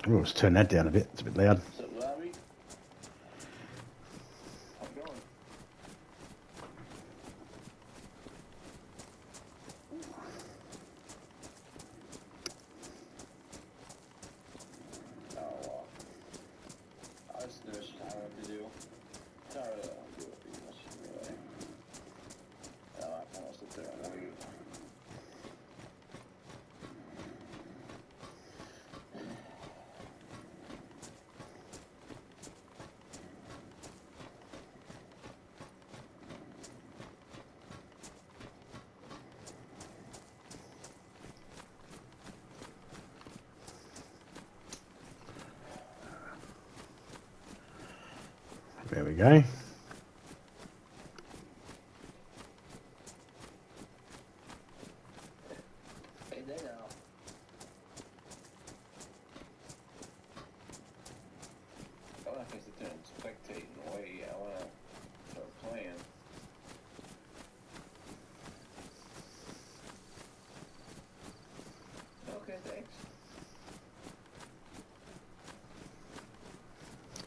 Oh, let's turn that down a bit. It's a bit loud. There we go.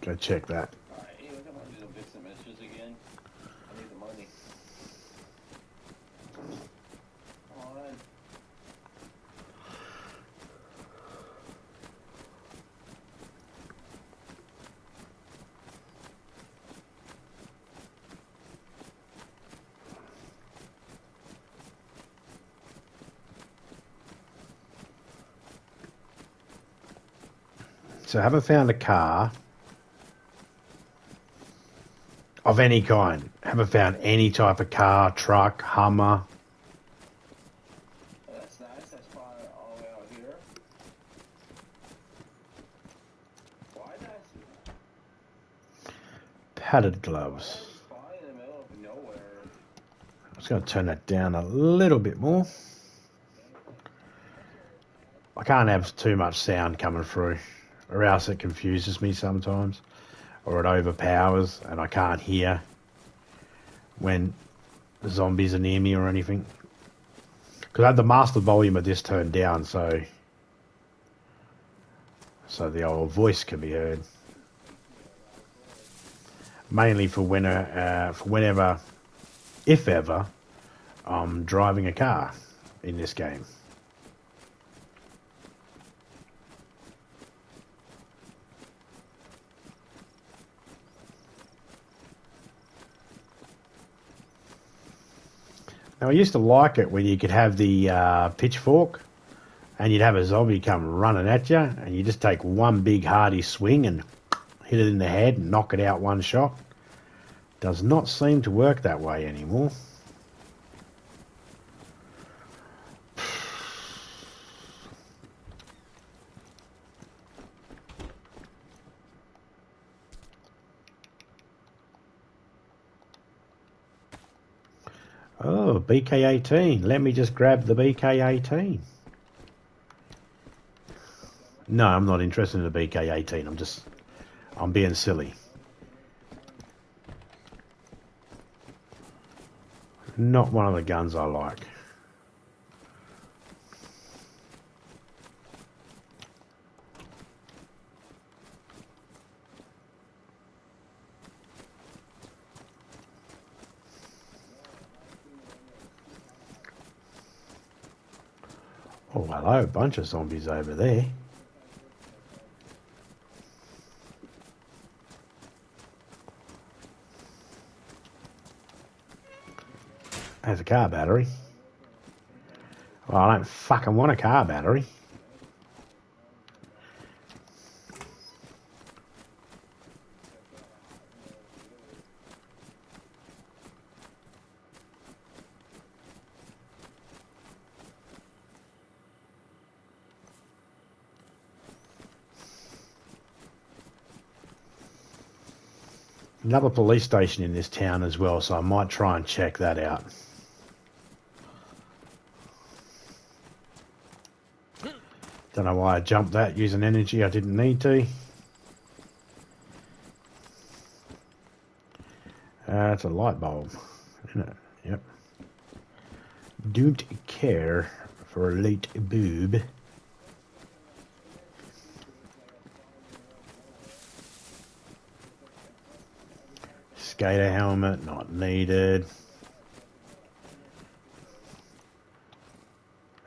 Go check that. Alright, hey, look, I'm gonna do the bits and mixtures again. I need the money. Come on. So I haven't found a car of any kind. Haven't found any type of car, truck, Hummer. Oh, that's nice. That's probably all the way out here. Why not? Padded gloves. Fine in the middle of nowhere. I'm just going to turn that down a little bit more. I can't have too much sound coming through, or else it confuses me sometimes, or it overpowers and I can't hear when the zombies are near me or anything. Because I had the master volume of this turned down, so the old voice can be heard. Mainly for whenever, if ever, I'm driving a car in this game. Now, I used to like it when you could have the pitchfork and you'd have a zombie come running at you and you just take one big hearty swing and hit it in the head and knock it out one shot. Does not seem to work that way anymore. Oh, BK-18. Let me just grab the BK-18. No, I'm not interested in the BK-18. I'm being silly. Not one of the guns I like. Oh, hello, a bunch of zombies over there. There's a car battery. Well, I don't fucking want a car battery. Another police station in this town as well, so I might try and check that out. Don't know why I jumped that using energy I didn't need to. It's a light bulb, isn't it? Yep. Don't care for a light boob. Skater helmet, not needed.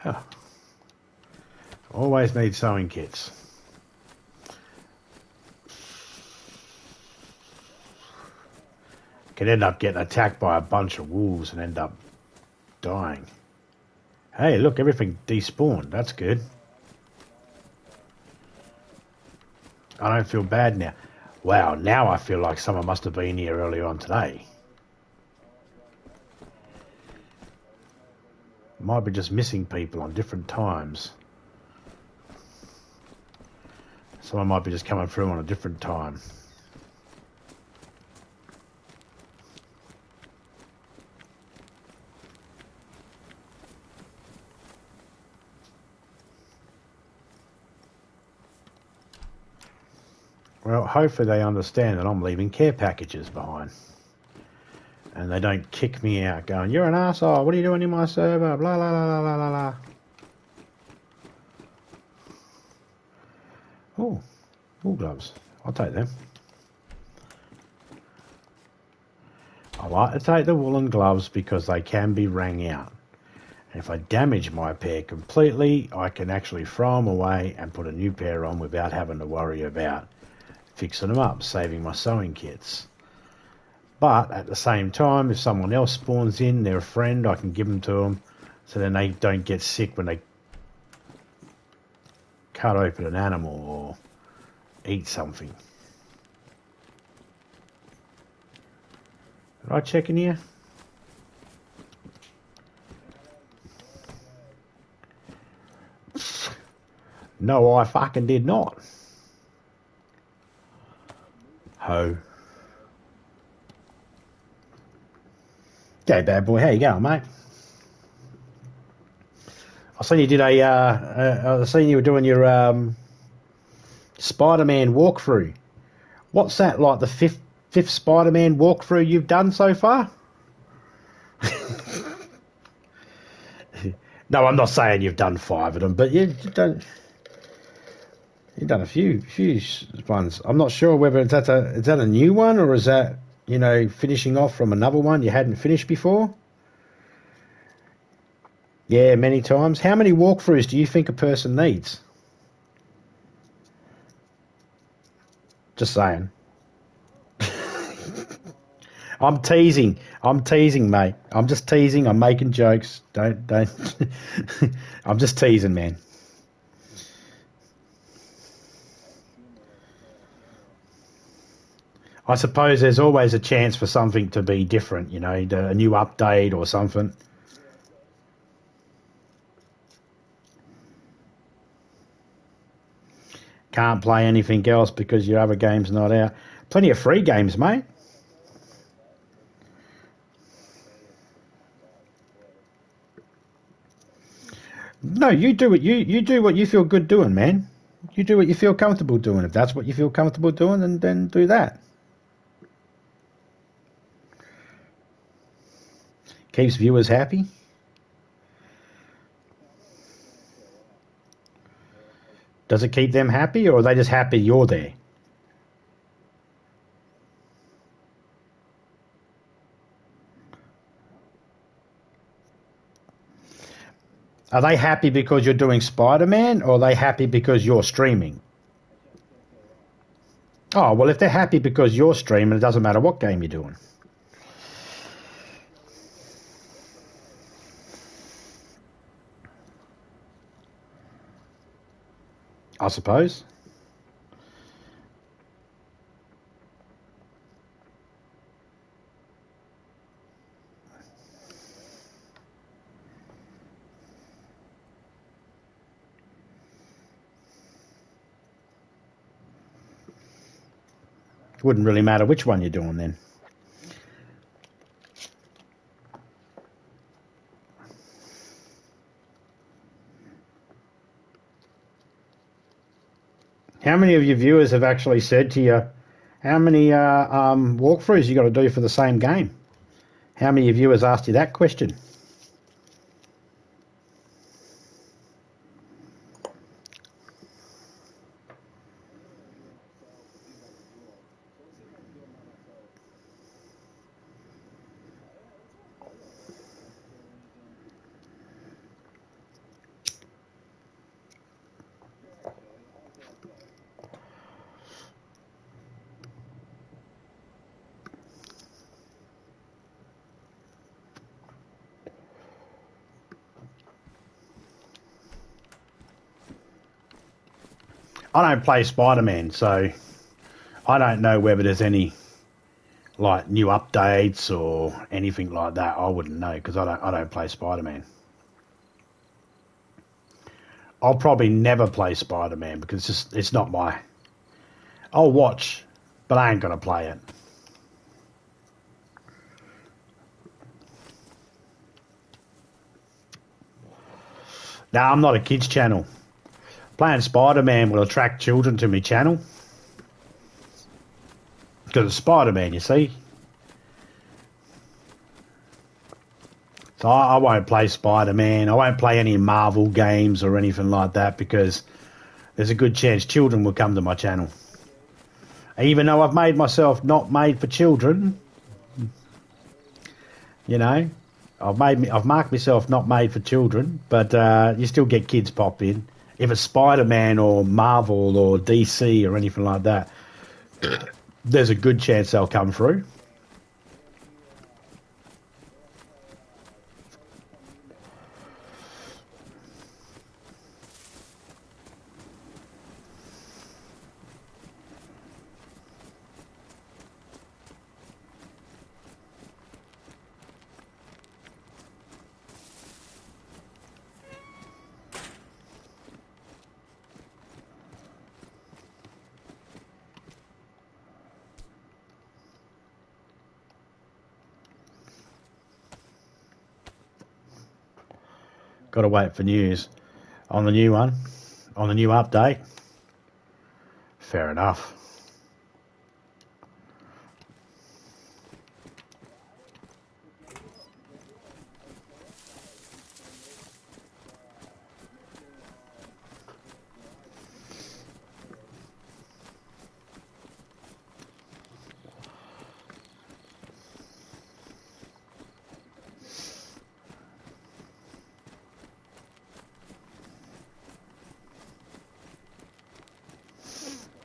Oh. Always need sewing kits. Could end up getting attacked by a bunch of wolves and end up dying. Hey, look, everything despawned. That's good. I don't feel bad now. Wow, now I feel like someone must have been here earlier on today. Might be just missing people on different times. Someone might be just coming through on a different time. Well, hopefully they understand that I'm leaving care packages behind. And they don't kick me out going, you're an arsehole, what are you doing in my server, blah, blah, blah, blah, blah, blah. Oh, wool gloves. I'll take them. I like to take the woolen gloves because they can be wrung out. And if I damage my pair completely, I can actually throw them away and put a new pair on without having to worry about fixing them up, saving my sewing kits. But at the same time, if someone else spawns in, they're a friend, I can give them to them so then they don't get sick when they cut open an animal or eat something. Did I check in here? No, I fucking did not. Ho. Okay, bad boy, how you going, mate? I seen you did I seen you were doing your Spider-Man walkthrough. What's that, like the fifth Spider-Man walkthrough you've done so far? No, I'm not saying you've done 5 of them, but you've done a few ones. I'm not sure whether is that a new one or is that, you know, finishing off from another one you hadn't finished before? Yeah, many times. How many walkthroughs do you think a person needs? Just saying. I'm teasing, mate. I'm just teasing. I'm making jokes. Don't. I'm just teasing, man. I suppose there's always a chance for something to be different, you know, a new update or something. Can't play anything else because your other game's not out. Plenty of free games, mate. No, you do what you do what you feel good doing, man. You do what you feel comfortable doing. If that's what you feel comfortable doing, then do that. Keeps viewers happy. Does it keep them happy, or are they just happy you're there? Are they happy because you're doing Spider-Man, or are they happy because you're streaming? Oh, well, if they're happy because you're streaming, it doesn't matter what game you're doing. I suppose. It wouldn't really matter which one you're doing then. How many of your viewers have actually said to you, how many walkthroughs you got to do for the same game? How many of your viewers asked you that question? I don't play Spider-Man, so I don't know whether there's any like new updates or anything like that. I wouldn't know because I don't play Spider-Man. I'll probably never play Spider-Man because it's not my. I'll watch, but I ain't gonna play it. Now I'm not a kids channel. Playing Spider-Man will attract children to my channel. Because it's Spider-Man, you see. So I won't play Spider-Man. I won't play any Marvel games or anything like that because there's a good chance children will come to my channel. Even though I've made myself not made for children, you know, I've marked myself not made for children, but you still get kids pop in. If it's Spider-Man or Marvel or DC or anything like that, there's a good chance they'll come through. Got to wait for news on the new one, on the new update. Fair enough.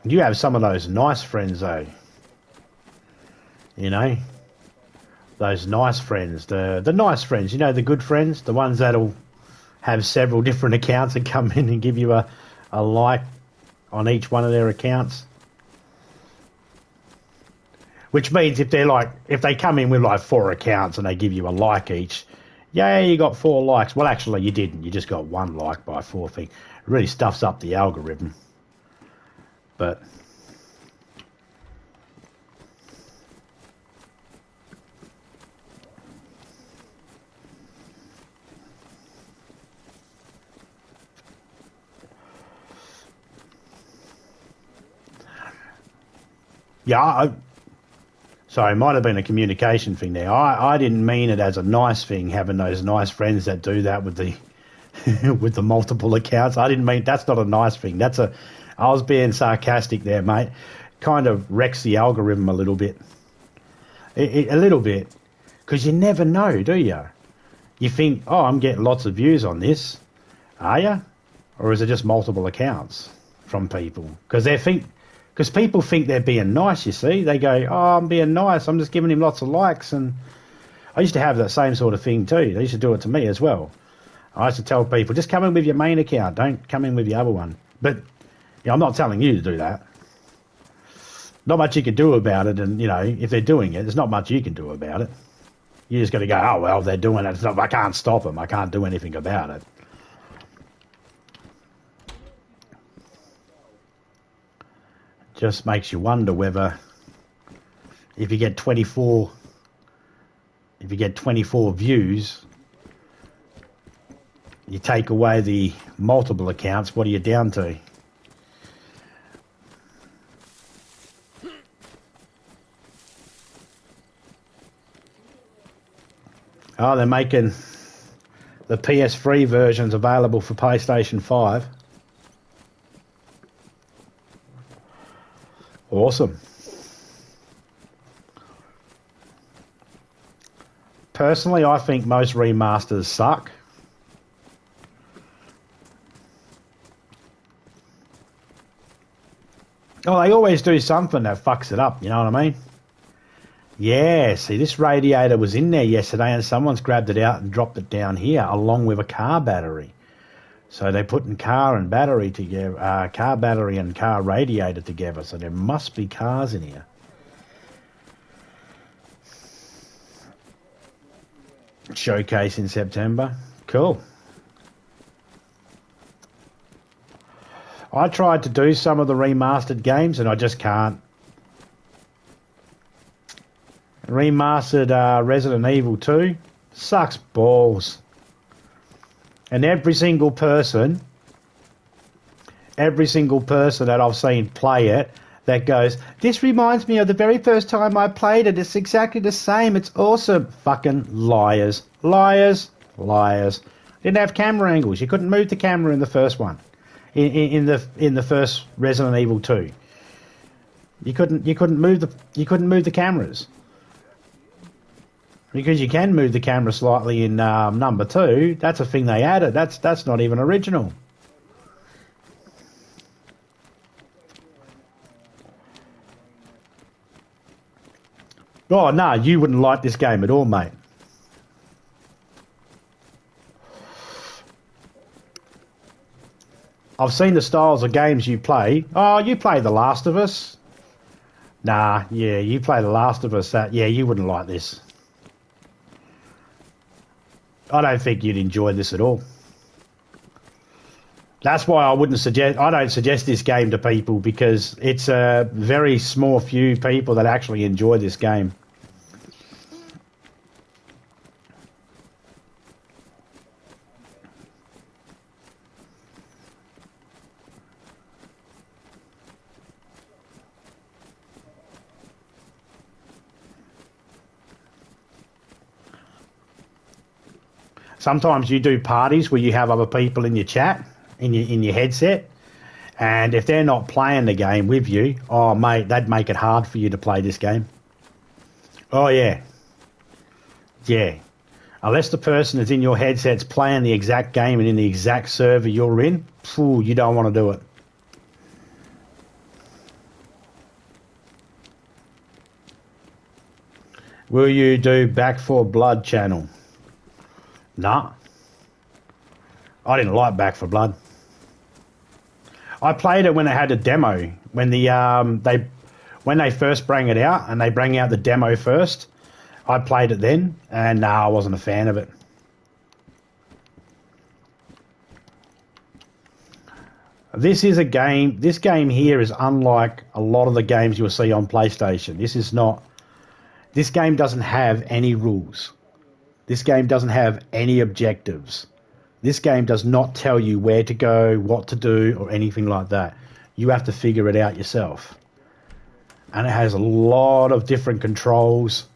You have some of those nice friends, though. You know, those nice friends, the nice friends. You know, the good friends, the ones that'll have several different accounts and come in and give you a like on each one of their accounts. Which means if they come in with like 4 accounts and they give you a like each, yeah, you got 4 likes. Well, actually, you didn't. You just got 1 like by 4 thing. It really stuffs up the algorithm. But yeah, sorry, it might have been a communication thing there. I didn't mean it as a nice thing, having those nice friends that do that with the with the multiple accounts. I didn't mean that's not a nice thing. I was being sarcastic there, mate. Kind of wrecks the algorithm a little bit. A little bit. Because you never know, do you? You think, oh, I'm getting lots of views on this. Are you? Or is it just multiple accounts from people? Because people think they're being nice, you see. They go, oh, I'm being nice. I'm just giving him lots of likes. And I used to have that same sort of thing too. They used to do it to me as well. I used to tell people, just come in with your main account. Don't come in with the other one. But yeah, I'm not telling you to do that. Not much you can do about it, and, you know, if they're doing it, there's not much you can do about it. You just got to go, oh, well, they're doing it. I can't stop them. I can't do anything about it. Just makes you wonder whether if you get 24 views, you take away the multiple accounts, what are you down to? Oh, they're making the PS3 versions available for PlayStation 5. Awesome. Personally, I think most remasters suck. Oh, they always do something that fucks it up, you know what I mean? Yeah, see, this radiator was in there yesterday and someone's grabbed it out and dropped it down here along with a car battery. So they're putting car and battery together, car battery and car radiator together. So there must be cars in here. Showcase in September. Cool. I tried to do some of the remastered games and I just can't. Remastered Resident Evil 2 sucks balls. And every single person that I've seen play it that goes, this reminds me of the very first time I played it. It's exactly the same. It's awesome. Fucking liars. Liars. Liars. Didn't have camera angles. You couldn't move the camera in the first one. In the first Resident Evil 2. You couldn't move the cameras. Because you can move the camera slightly in number 2. That's a thing they added. That's not even original. Oh, no, you wouldn't like this game at all, mate. I've seen the styles of games you play. Oh, you play The Last of Us? Nah, yeah, you play The Last of Us. Yeah, you wouldn't like this. I don't think you'd enjoy this at all. That's why I don't suggest this game to people, because it's a very small few people that actually enjoy this game. Sometimes you do parties where you have other people in your chat, in your headset, and if they're not playing the game with you, oh mate, that'd make it hard for you to play this game. Oh yeah. Yeah. Unless the person that's in your headset's playing the exact game and in the exact server you're in, you don't want to do it. Will you do Back 4 Blood channel? Nah. I didn't like Back 4 Blood. I played it when they had a demo. When they first bring it out, and they bring out the demo first. I played it then, and I wasn't a fan of it. This game here is unlike a lot of the games you'll see on PlayStation. This game doesn't have any rules. This game doesn't have any objectives. This game does not tell you where to go, what to do, or anything like that. You have to figure it out yourself. And it has a lot of different controls,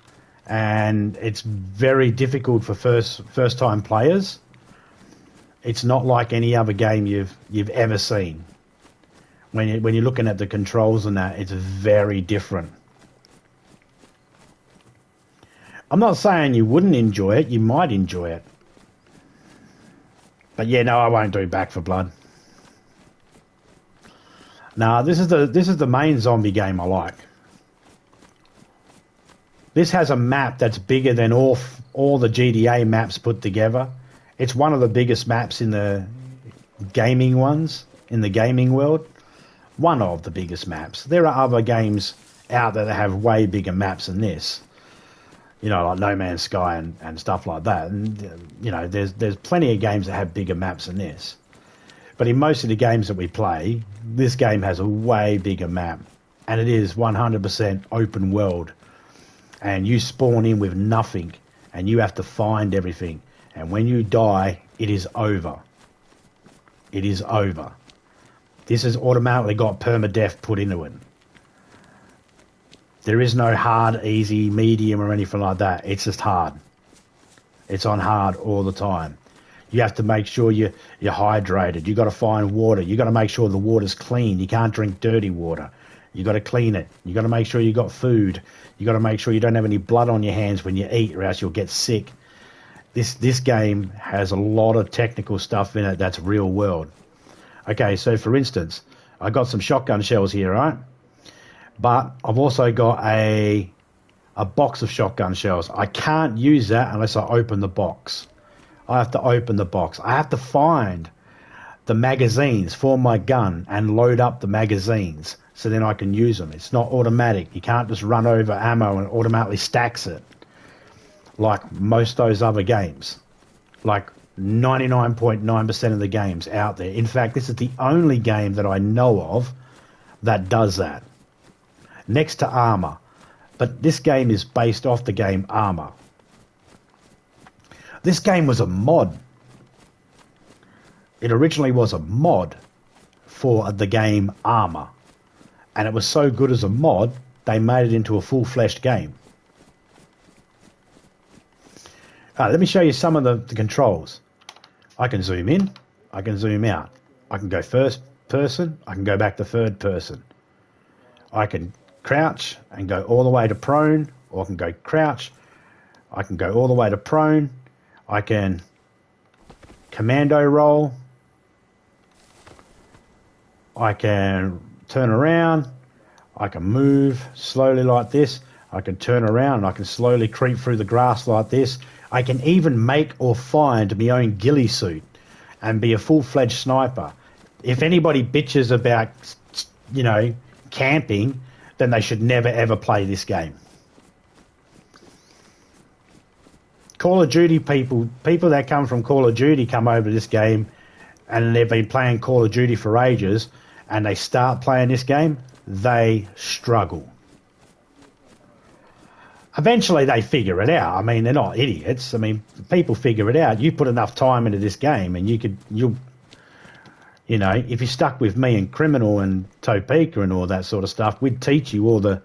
and it's very difficult for first-time players. It's not like any other game you've ever seen. When you're looking at the controls and that, it's very different. I'm not saying you wouldn't enjoy it. You might enjoy it. But yeah, no, I won't do Back 4 Blood. Nah, this is the main zombie game I like. This has a map that's bigger than all the GTA maps put together. It's one of the biggest maps in the gaming ones, in the gaming world. One of the biggest maps. There are other games out there that have way bigger maps than this. You know, like No Man's Sky and stuff like that. And, you know, there's plenty of games that have bigger maps than this. But in most of the games that we play, this game has a way bigger map. And it is 100% open world. And you spawn in with nothing. And you have to find everything. And when you die, it is over. It is over. This has automatically got permadeath put into it. There is no hard, easy, medium or anything like that. It's just hard. It's on hard all the time. You have to make sure you're hydrated. You got to find water. You got to make sure the water's clean. You can't drink dirty water. You got to clean it. You got to make sure you got food. You got to make sure you don't have any blood on your hands when you eat, or else you'll get sick. This game has a lot of technical stuff in it that's real world. Okay, so for instance, I got some shotgun shells here, right? But I've also got a box of shotgun shells. I can't use that unless I open the box. I have to open the box. I have to find the magazines for my gun and load up the magazines so then I can use them. It's not automatic. You can't just run over ammo and it automatically stacks it like most of those other games. Like 99.9% of the games out there. In fact, this is the only game that I know of that does that. Next to Armour. But this game is based off the game Armour. This game was a mod. It originally was a mod for the game Armour. and it was so good as a mod, they made it into a full-fleshed game. Let me show you some of the controls. I can zoom in, I can zoom out. I can go first person, I can go back to third person. I can crouch and go all the way to prone, or I can go crouch. I can go all the way to prone. I can commando roll. I can turn around. I can move slowly like this. I can turn around and I can slowly creep through the grass like this. I can even make or find my own ghillie suit and be a full-fledged sniper. If anybody bitches about, you know, camping, then they should never ever play this game. Call of Duty people that come from Call of Duty come over to this game and they've been playing Call of Duty for ages and they start playing this game, they struggle. Eventually they figure it out. I mean, they're not idiots. I mean, people figure it out. You put enough time into this game and you'll, you know, if you're stuck with me and Criminal and Topeka and all that sort of stuff, we'd teach you all the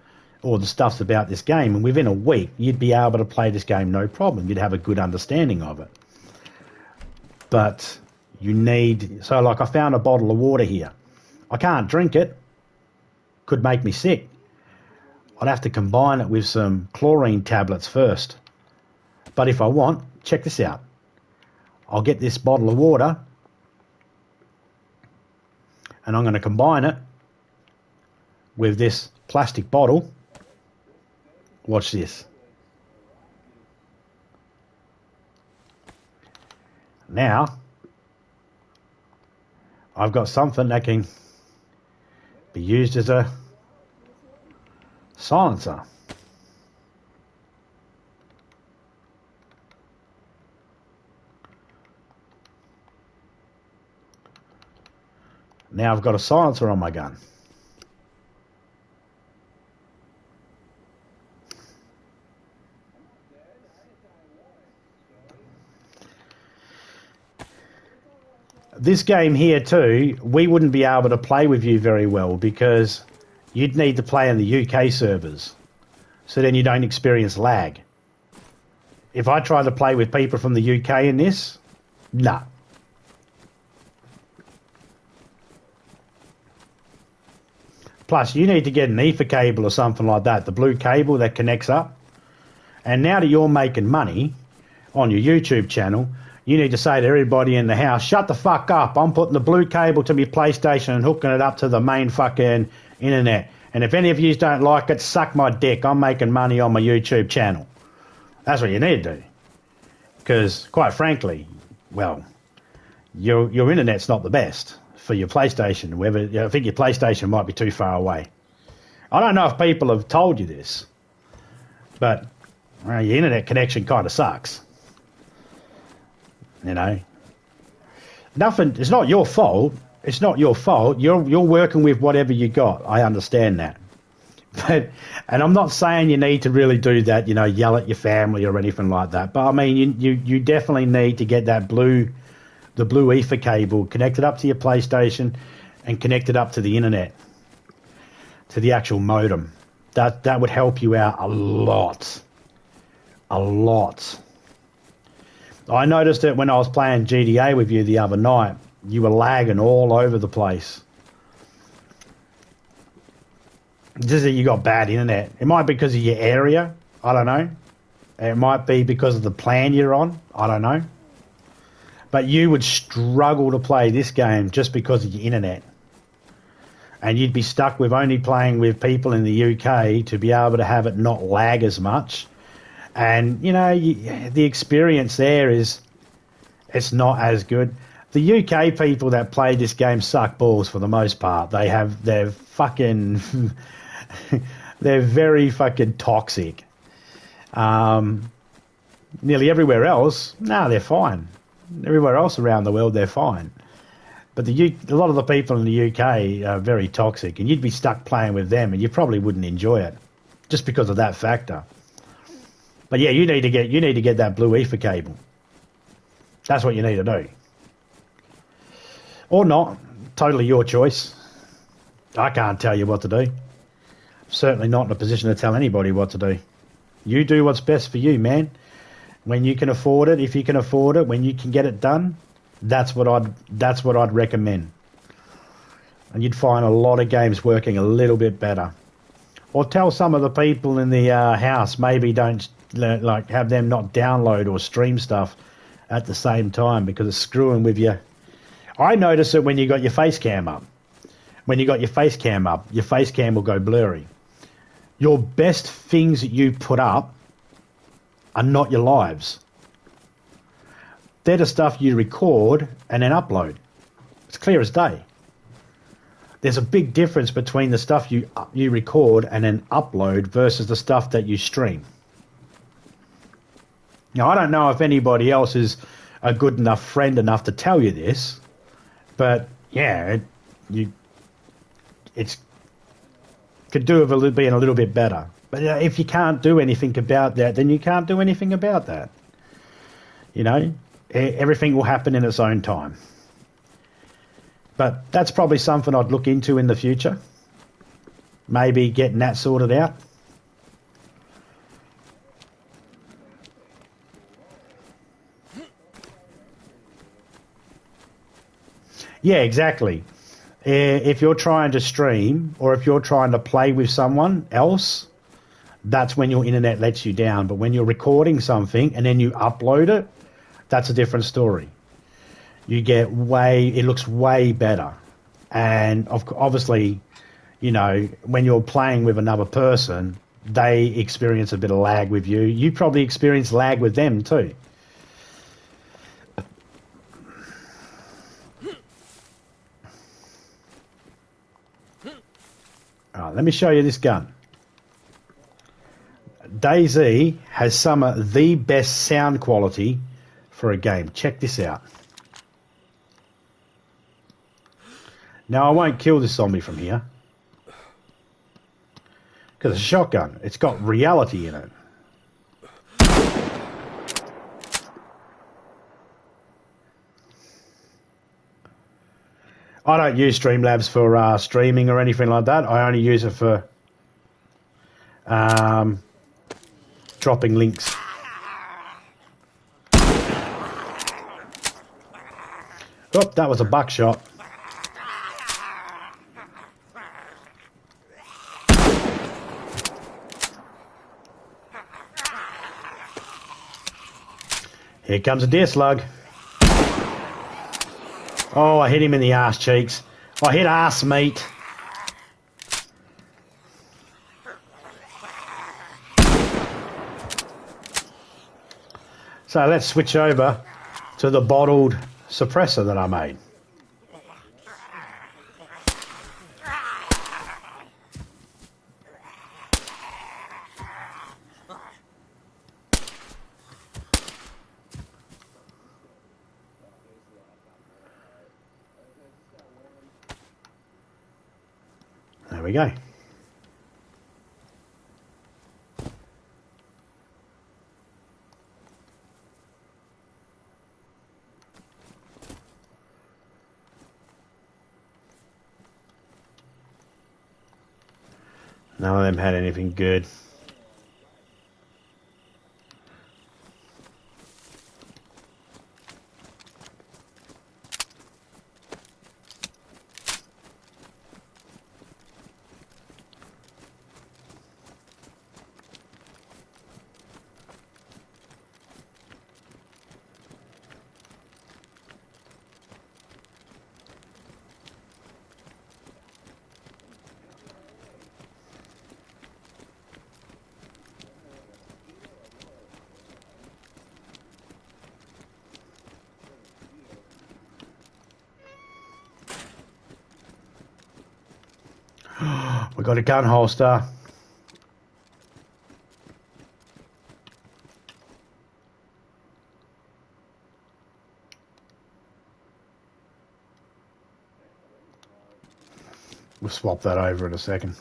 stuffs about this game, and within a week you'd be able to play this game no problem. You'd have a good understanding of it. But you need, so like I found a bottle of water here. I can't drink it. Could make me sick. I'd have to combine it with some chlorine tablets first. But if I want, check this out. I'll get this bottle of water and I'm going to combine it with this plastic bottle. Watch this. Now, I've got something that can be used as a silencer. Now I've got a silencer on my gun. This game here too, we wouldn't be able to play with you very well because you'd need to play in the UK servers. So then you don't experience lag. If I try to play with people from the UK in this, nah. Plus, you need to get an ether cable or something like that, the blue cable that connects up. And now that you're making money on your YouTube channel, you need to say to everybody in the house, shut the fuck up. I'm putting the blue cable to my PlayStation and hooking it up to the main fucking internet. And if any of you don't like it, suck my dick. I'm making money on my YouTube channel. That's what you need to do. Because, quite frankly, well, your internet's not the best for your PlayStation. I think your PlayStation might be too far away. I don't know if people have told you this, but your internet connection kind of sucks. You know, nothing. It's not your fault. It's not your fault. You're working with whatever you got. I understand that, and I'm not saying you need to really do that. You know, yell at your family or anything like that. But I mean, you definitely need to get that the blue ether cable connected up to your PlayStation and connected up to the internet, to the actual modem. That would help you out a lot. A lot. I noticed it when I was playing GTA with you the other night. You were lagging all over the place. Just that you got bad internet. It might be because of your area. I don't know. It might be because of the plan you're on. I don't know. But you would struggle to play this game just because of your internet. And you'd be stuck with only playing with people in the UK to be able to have it not lag as much. And, you know, the experience there is, it's not as good. The UK people that play this game suck balls for the most part. They're fucking, they're very fucking toxic. Nearly everywhere else, no, they're fine. Everywhere else around the world, they're fine. But a lot of the people in the UK are very toxic, and you'd be stuck playing with them, and you probably wouldn't enjoy it, just because of that factor. But yeah, you need to get that blue ether cable. That's what you need to do. Or not. Totally your choice. I can't tell you what to do. Certainly not in a position to tell anybody what to do. You do what's best for you, man. When you can afford it, if you can afford it, when you can get it done, that's what I'd recommend. And you'd find a lot of games working a little bit better. Or tell some of the people in the house, maybe don't like have them not download or stream stuff at the same time because it's screwing with you. I notice it when you got your face cam up. When you got your face cam up, your face cam will go blurry. Your best things that you put up are not your lives. They're the stuff you record and then upload. It's clear as day. There's a big difference between the stuff you record and then upload versus the stuff that you stream. Now, I don't know if anybody else is a good enough friend enough to tell you this, but yeah, it's could do with being a little bit better. But if you can't do anything about that, then you can't do anything about that. You know, everything will happen in its own time. But that's probably something I'd look into in the future. Maybe getting that sorted out. Yeah, exactly. If you're trying to stream or if you're trying to play with someone else, that's when your internet lets you down. But when you're recording something and then you upload it, that's a different story. You get it looks way better. And obviously, you know, when you're playing with another person, they experience a bit of lag with you. You probably experience lag with them too. All right, let me show you this gun. DayZ has some of the best sound quality for a game. Check this out. Now, I won't kill this zombie from here because it's a shotgun. It's got reality in it. I don't use Streamlabs for streaming or anything like that. I only use it for dropping links. Oh, that was a buckshot. Here comes a deer slug. Oh, I hit him in the arse cheeks. I hit arse meat. So let's switch over to the bottled suppressor that I made. There we go. None of them had anything good. We got a gun holster. We'll swap that over in a second.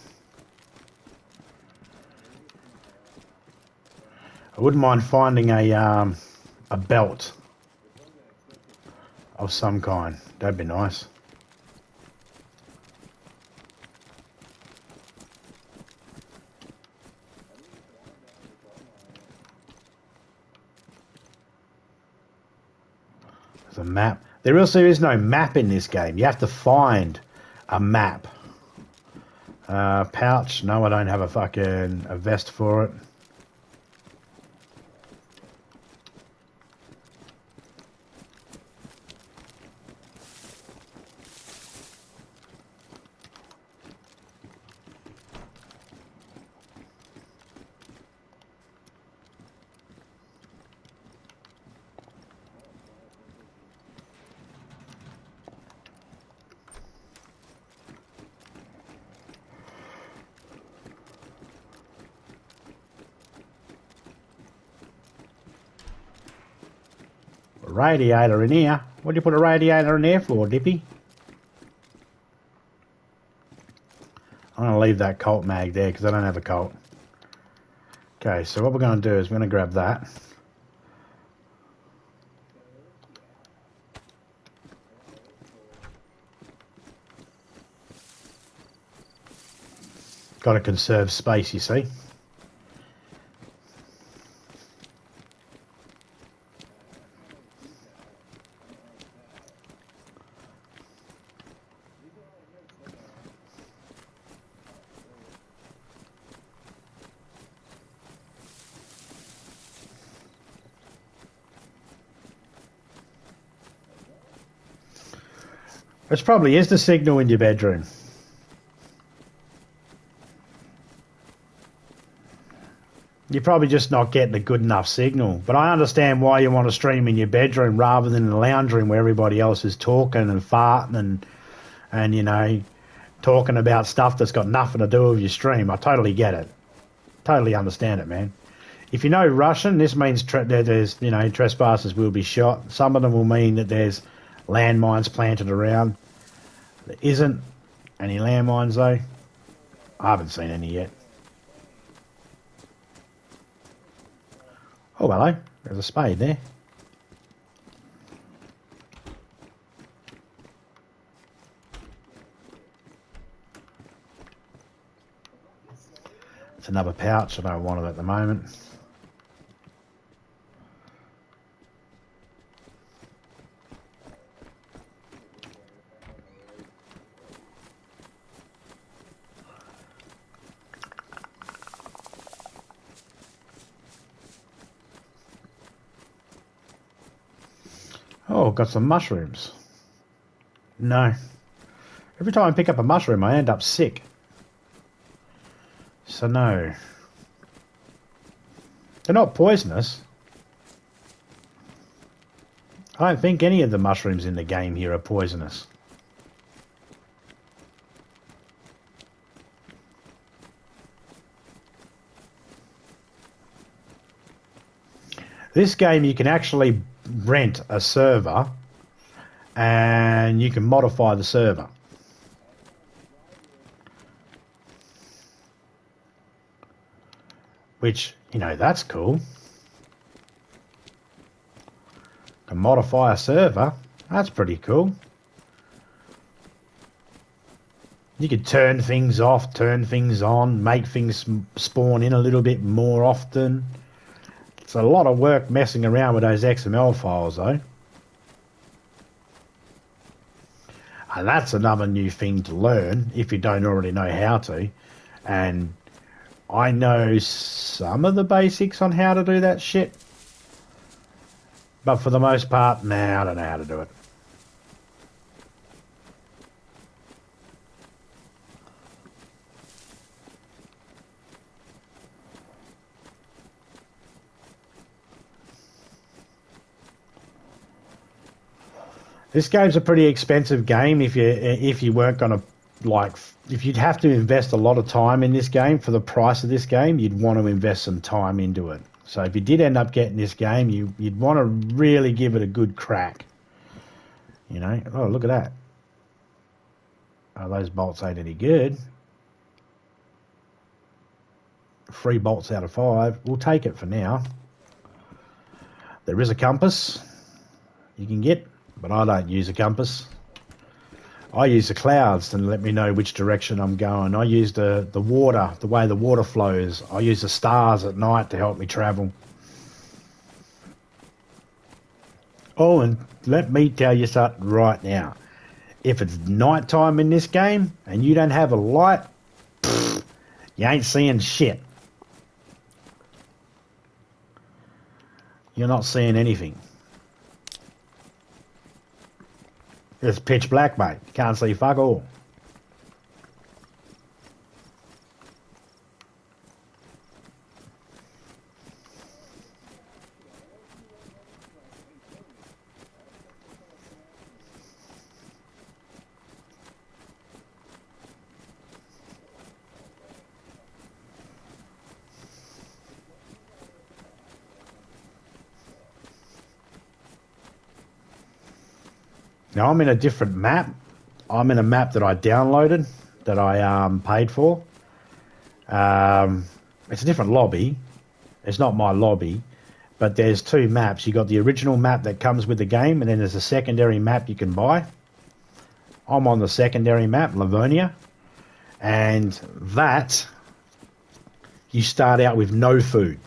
I wouldn't mind finding a belt of some kind. That'd be nice. There's a map. There also is no map in this game. You have to find a map. Pouch. No, I don't have a vest for it. Radiator in here. What do you put a radiator in there for, Dippy? I'm going to leave that Colt mag there because I don't have a Colt. Okay, so what we're going to do is we're going to grab that. Got to conserve space, you see. This probably is the signal in your bedroom. You're probably just not getting a good enough signal. But I understand why you want to stream in your bedroom rather than in the lounge room where everybody else is talking and farting and you know, talking about stuff that's got nothing to do with your stream. I totally get it. Totally understand it, man. If you know Russian, this means there's, you know, trespassers will be shot. Some of them will mean that there's landmines planted around. There isn't any landmines, though. I haven't seen any yet. Oh, hello. There's a spade there. It's another pouch. I don't want it at the moment. Oh, got some mushrooms. No. Every time I pick up a mushroom, I end up sick. So no. They're not poisonous. I don't think any of the mushrooms in the game here are poisonous. This game you can actually rent a server and you can modify the server. Which, you know, that's cool. Can modify a server. That's pretty cool. You could turn things off, turn things on, make things spawn in a little bit more often. It's a lot of work messing around with those XML files, though. And that's another new thing to learn if you don't already know how to. And I know some of the basics on how to do that shit. But for the most part, nah, I don't know how to do it. This game's a pretty expensive game if you weren't gonna if you'd have to invest a lot of time in this game for the price of this game, you'd want to invest some time into it. So if you did end up getting this game, you'd want to really give it a good crack. You know, oh look at that. Oh, those bolts ain't any good. 3 bolts out of 5. We'll take it for now. There is a compass you can get. But I don't use a compass. I use the clouds to let me know which direction I'm going. I use the water, the way the water flows. I use the stars at night to help me travel. Oh, and let me tell you something right now. If it's night time in this game and you don't have a light, you ain't seeing shit. You're not seeing anything. It's pitch black, mate. You can't see fuck all. Now I'm in a different map. I'm in a map that I downloaded, that I paid for. It's a different lobby. It's not my lobby, but there's two maps. You got the original map that comes with the game, and then there's a secondary map you can buy. I'm on the secondary map, Livonia, and that you start out with no food.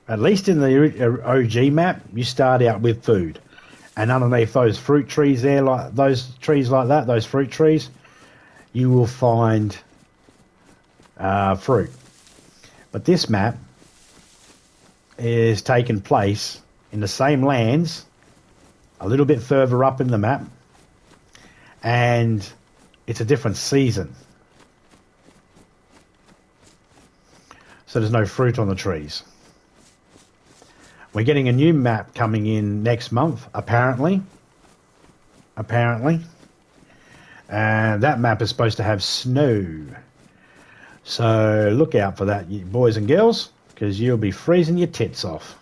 At least in the OG map, you start out with food. And underneath those fruit trees there, like those trees like that, those fruit trees, you will find fruit. But this map is taking place in the same lands, a little bit further up in the map, and it's a different season. So there's no fruit on the trees. We're getting a new map coming in next month, apparently. And that map is supposed to have snow. So look out for that, you boys and girls, because you'll be freezing your tits off.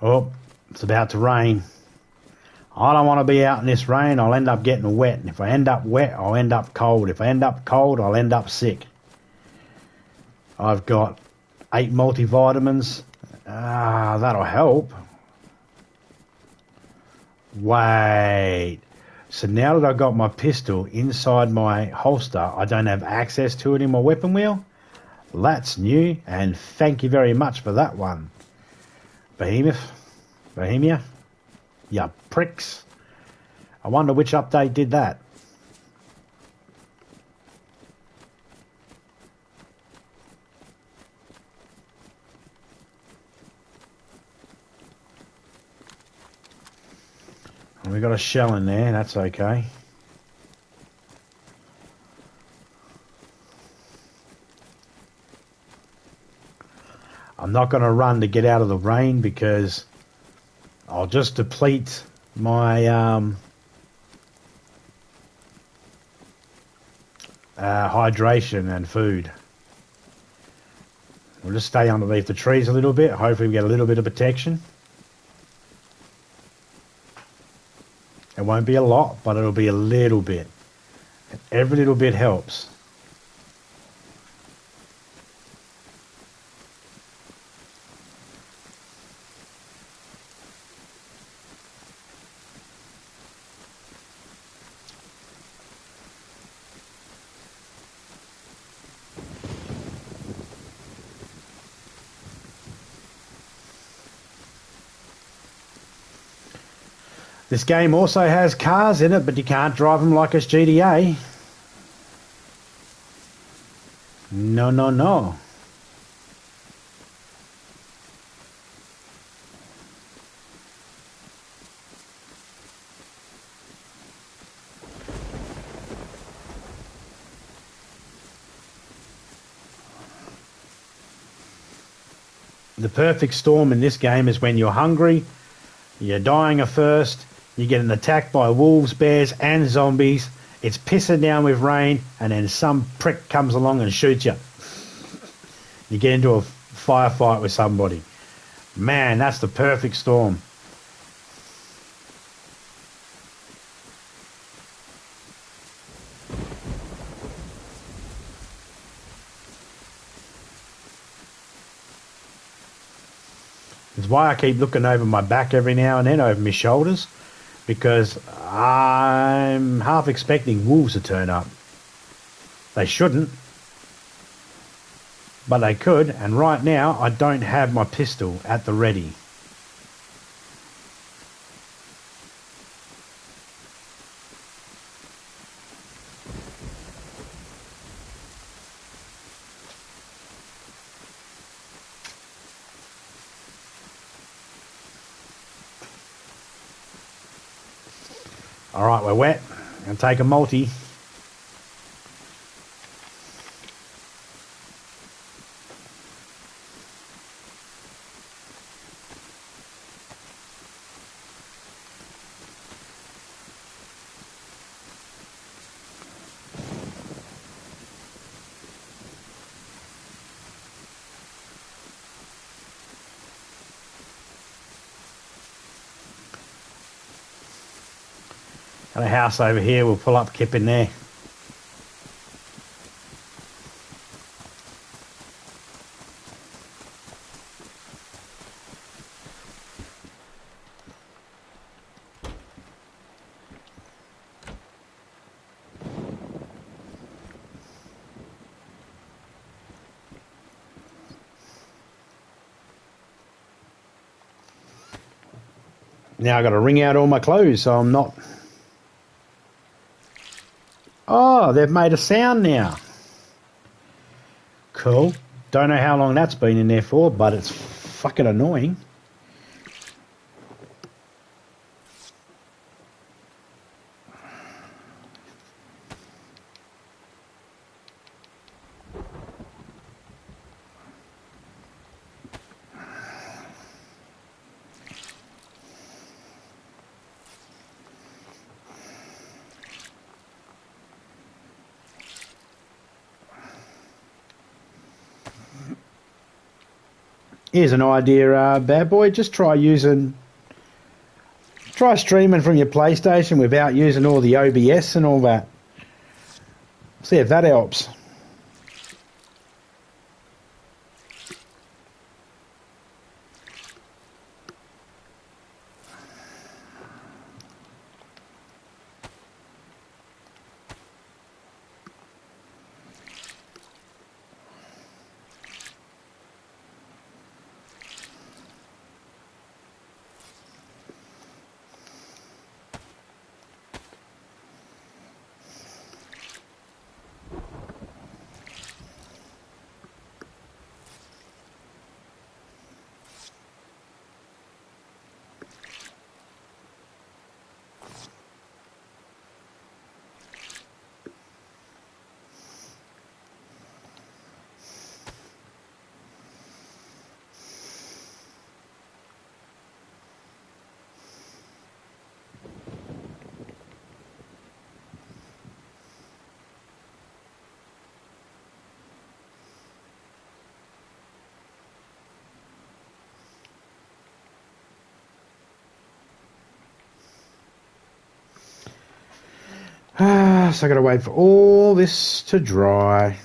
Oh, it's about to rain. I don't want to be out in this rain. I'll end up getting wet. And if I end up wet, I'll end up cold. If I end up cold, I'll end up sick. I've got 8 multivitamins. That'll help. Wait. So now that I've got my pistol inside my holster, I don't have access to it in my weapon wheel? That's new, and thank you very much for that one. Bohemia, ya pricks. I wonder which update did that. We got a shell in there, that's okay. I'm not going to run to get out of the rain because I'll just deplete my hydration and food. We'll just stay underneath the trees a little bit. Hopefully we get a little bit of protection. It won't be a lot, but it'll be a little bit. And every little bit helps. This game also has cars in it, but you can't drive them like it's GTA. No, no, no. The perfect storm in this game is when you're hungry, you're dying of thirst, you're getting attacked by wolves, bears and zombies, it's pissing down with rain, and then some prick comes along and shoots you. You get into a firefight with somebody. Man, that's the perfect storm. It's why I keep looking over my back every now and then, over my shoulders, because I'm half expecting wolves to turn up. They shouldn't, but they could, and right now I don't have my pistol at the ready. Alright, we're wet. I'm going to take a multi. Got a house over here, we'll pull up Kip in there. Now I've got to wring out all my clothes so I'm not... Oh, they've made a sound now. Cool. Don't know how long that's been in there for, but it's fucking annoying. Here's an idea, bad boy. Just try streaming from your PlayStation without using all the OBS and all that. See if that helps. So I got to wait for all this to dry.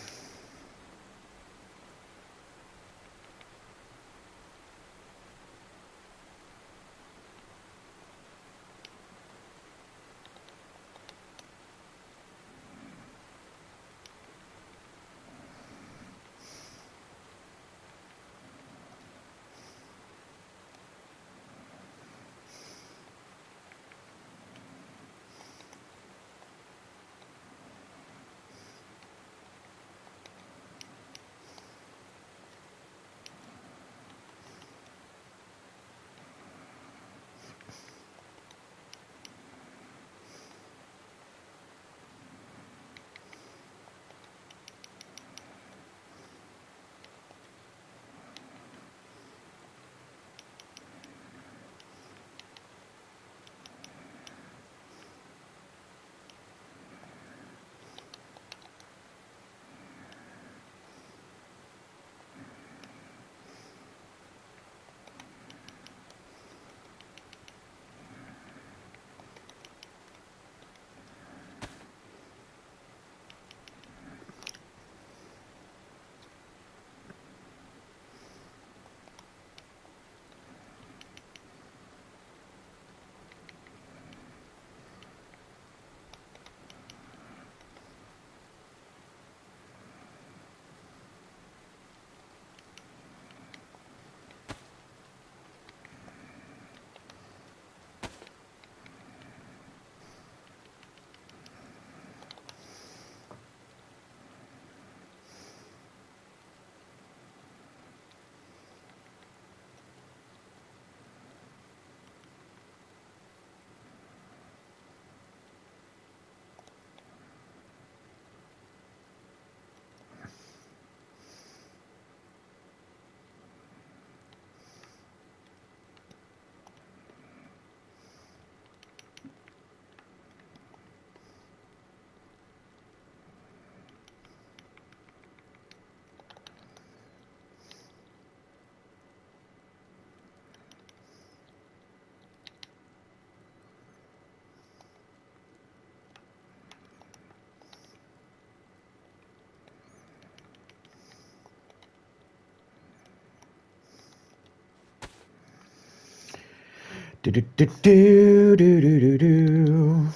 Do do do do do do do do.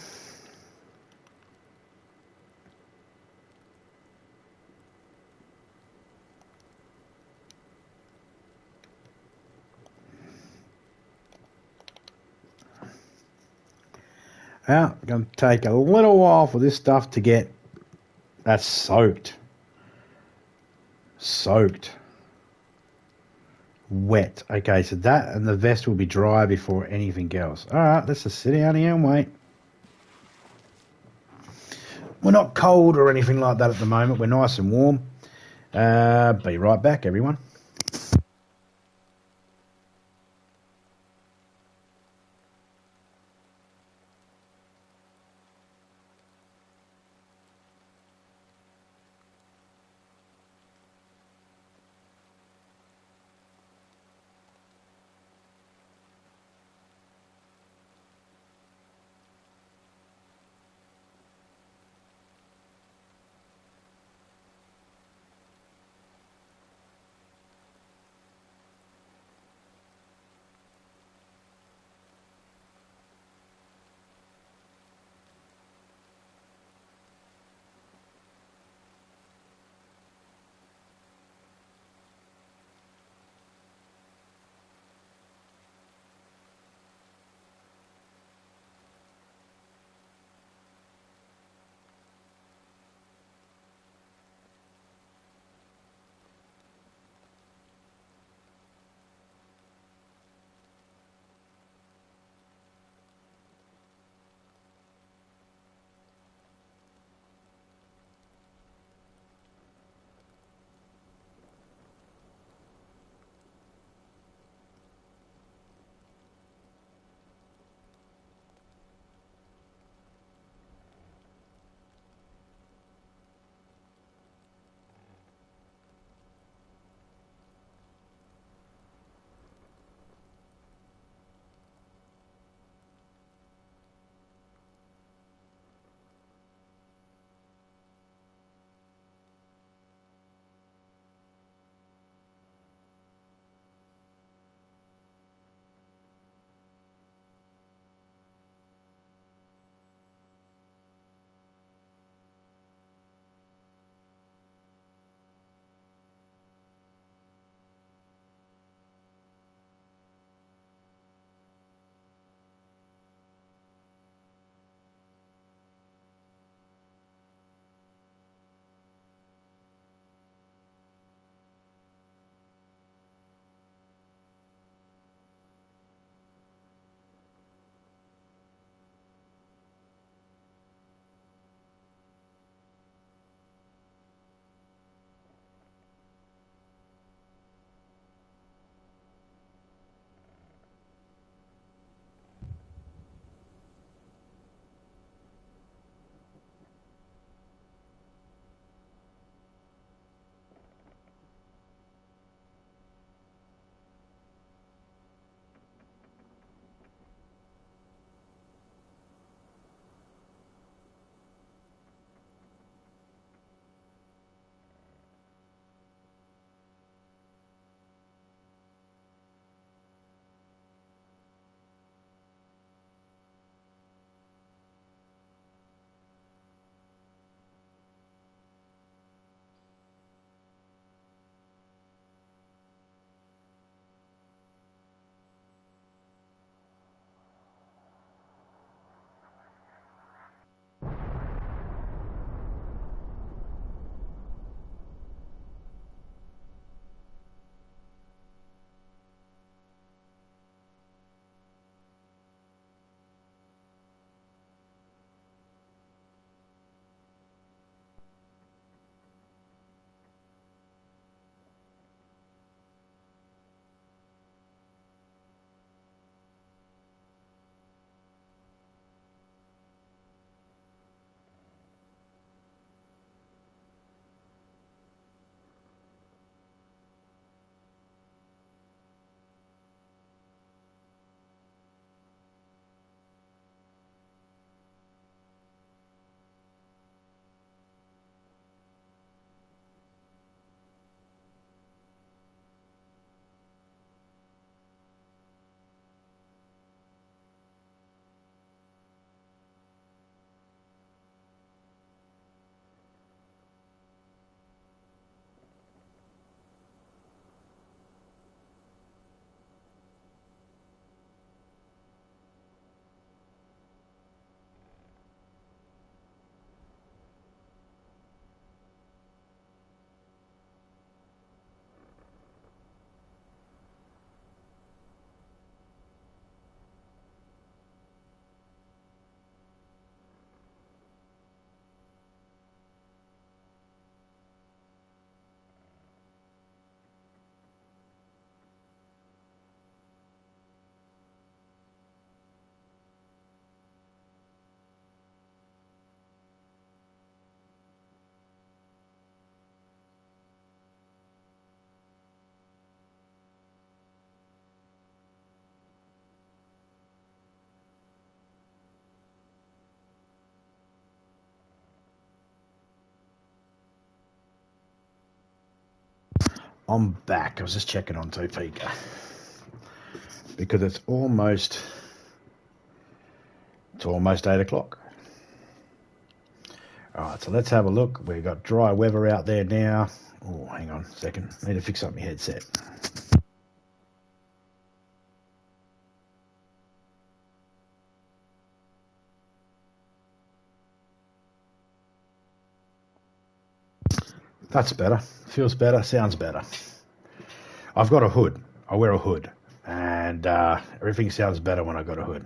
Well, going to take a little while for this stuff to get that's soaked. Wet. Okay, so that and the vest will be dry before anything else. Alright, let's just sit down here and wait. We're not cold or anything like that at the moment. We're nice and warm. Be right back, everyone. I'm back. I was just checking on Topeka because it's almost 8 o'clock. All right, so let's have a look. We've got dry weather out there now. Oh, hang on a second. Need to fix up my headset. That's better. Feels better. Sounds better. I've got a hood. I wear a hood. And everything sounds better when I got a hood.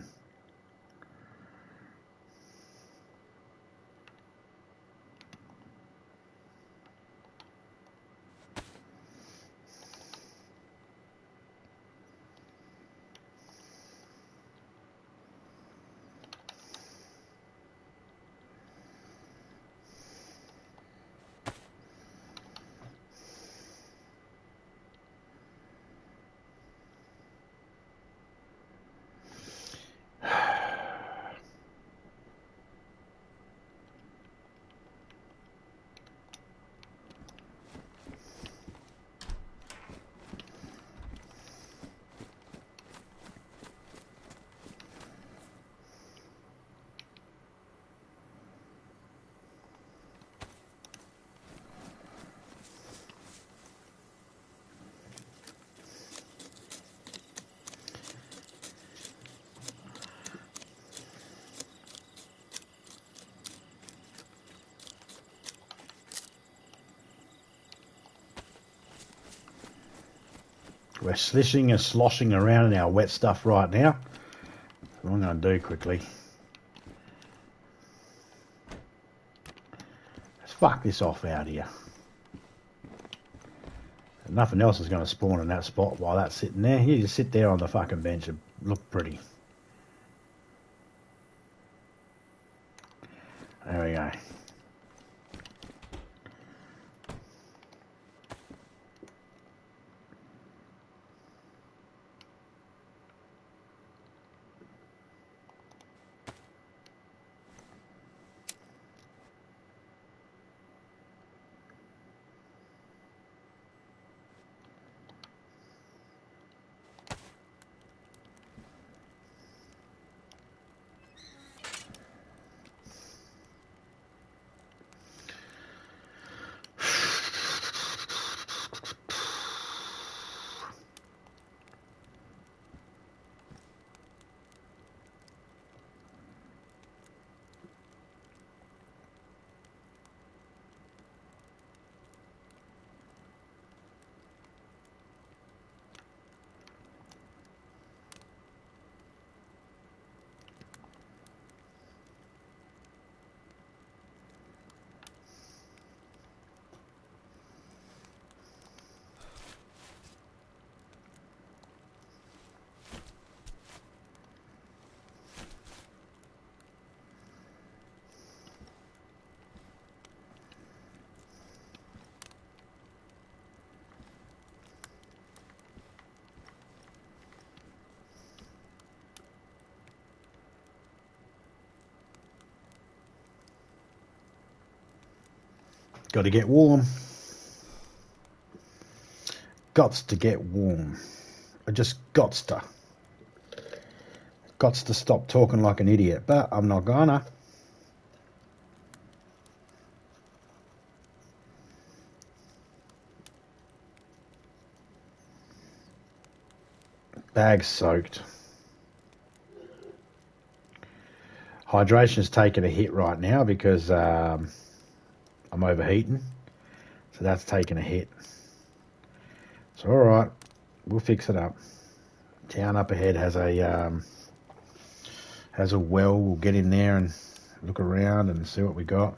We're slishing and sloshing around in our wet stuff right now. What I'm going to do quickly. Let's fuck this off out here. And nothing else is going to spawn in that spot while that's sitting there. You just sit there on the fucking bench and look pretty. There we go. Got to get warm. Gots to get warm. I just gots to. Gots to stop talking like an idiot, but I'm not gonna. Bag's soaked. Hydration's taking a hit right now because I'm overheating. So that's taking a hit. It's alright. We'll fix it up. Town up ahead has a well. We'll get in there and look around and see what we got.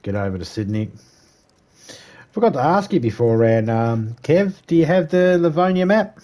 Get over to Sydney. Forgot to ask you beforehand, Kev, do you have the Livonia map?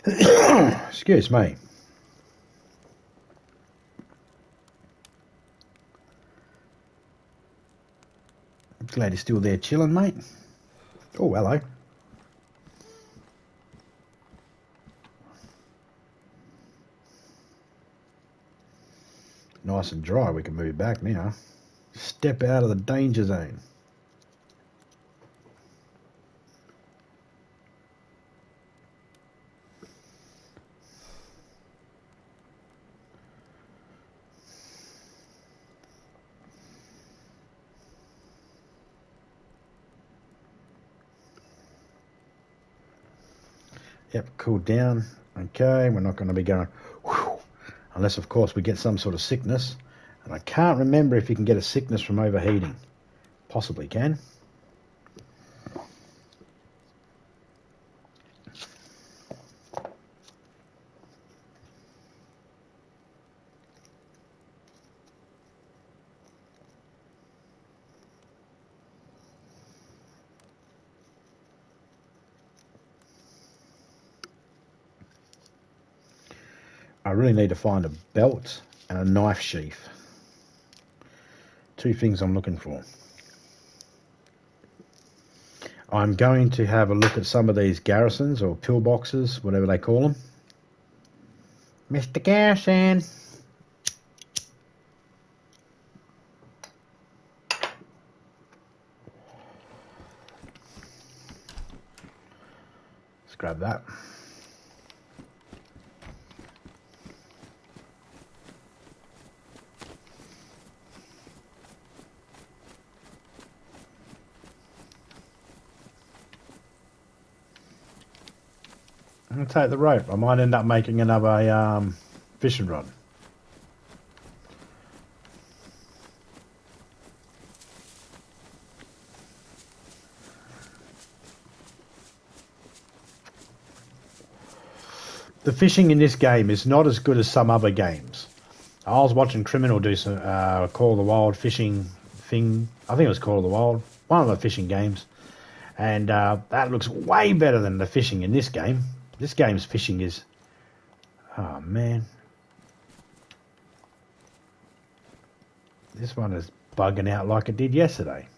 Excuse me. I'm glad you're still there chilling, mate. Oh, hello. Nice and dry, we can move back now. Step out of the danger zone. Yep, cool down. Okay, we're not going to be going whew, unless, of course, we get some sort of sickness. And I can't remember if you can get a sickness from overheating. Possibly can. I really need to find a belt and a knife sheath. Two things I'm looking for. I'm going to have a look at some of these garrisons or pillboxes, whatever they call them. Mr. Garrison. Let's grab that. I'm going to take the rope. I might end up making another fishing rod. The fishing in this game is not as good as some other games. I was watching Criminal do some Call of the Wild fishing thing. I think it was Call of the Wild, one of the fishing games. And that looks way better than the fishing in this game. This game's fishing is... Oh, man. This one is bugging out like it did yesterday.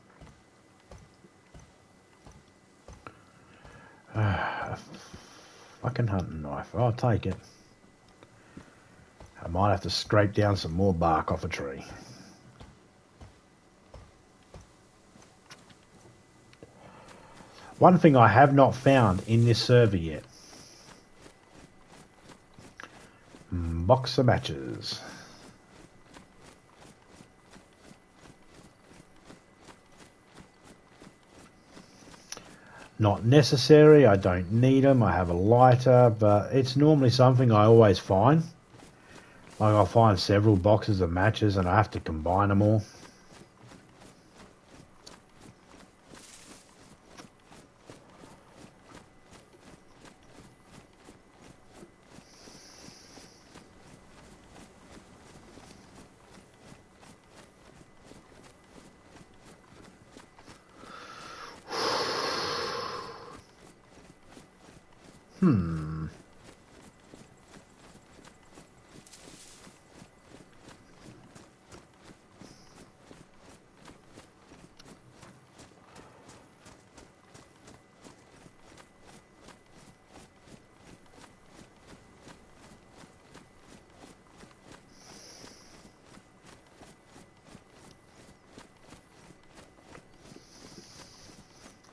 A fucking hunting knife. I'll take it. I might have to scrape down some more bark off a tree. One thing I have not found in this server yet. Box of matches. Not necessary, I don't need them, I have a lighter, but it's normally something I always find. Like I'll find several boxes of matches and I have to combine them all.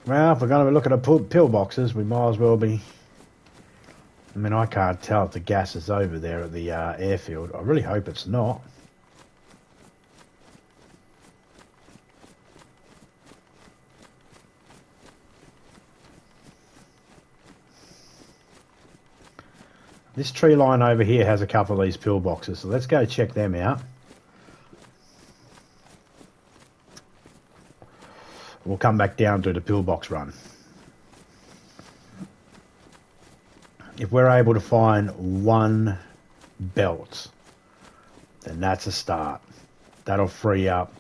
Well, if we're going to be looking at pillboxes, we might as well be... I mean, I can't tell if the gas is over there at the airfield. I really hope it's not. This tree line over here has a couple of these pillboxes, so let's go check them out. We'll come back down to the pillbox run. If we're able to find one belt, then that's a start. That'll free up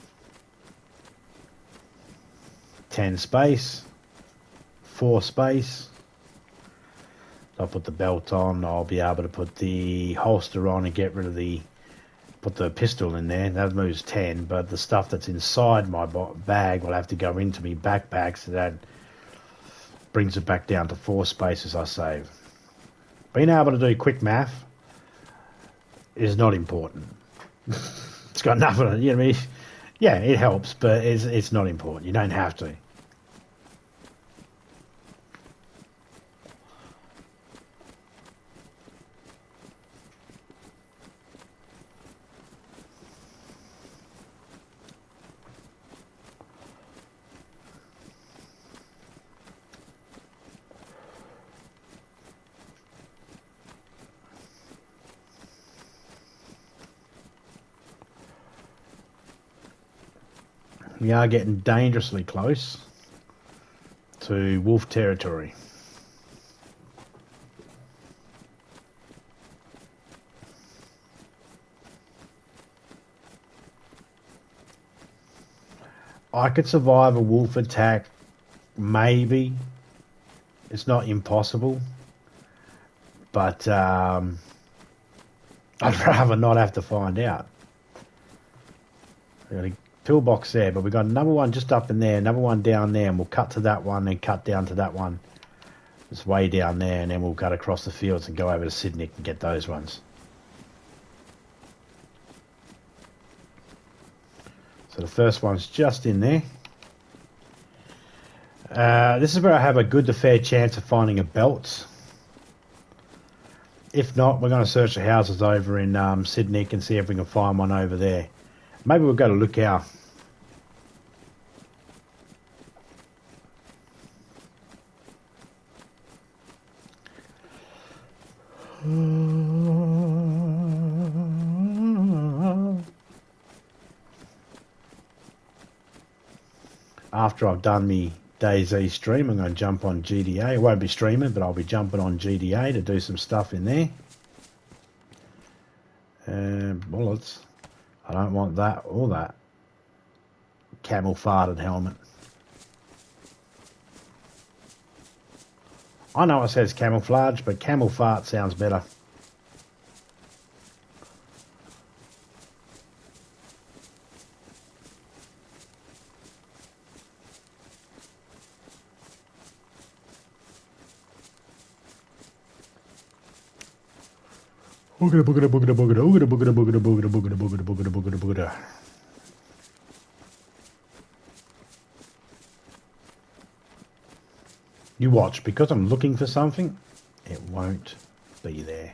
10 space, 4 space. I'll put the belt on. I'll be able to put the holster on and get rid of put the pistol in there. That moves 10, but the stuff that's inside my bag will have to go into me backpack, so that brings it back down to 4 spaces I save. Being able to do quick math is not important. It's got nothing, you know what I mean? Yeah, it helps, but it's not important. You don't have to. We are getting dangerously close to wolf territory. I could survive a wolf attack, maybe. It's not impossible. But I'd rather not have to find out. We've got a pillbox there, but we've got another one just up in there, another one down there, and we'll cut to that one and cut down to that one. It's way down there, and then we'll cut across the fields and go over to Sydney and get those ones. So the first one's just in there. This is where I have a good to fair chance of finding a belt. If not, we're going to search the houses over in Sydney and see if we can find one over there. Maybe we'll go to Lookout. After I've done the DayZ stream, I'm going to jump on GDA. It won't be streaming, but I'll be jumping on GDA to do some stuff in there. Bullets. I don't want that or that. Camel farted helmet. I know it says camouflage, but camel fart sounds better. You watch, because I'm looking for something, it won't be there.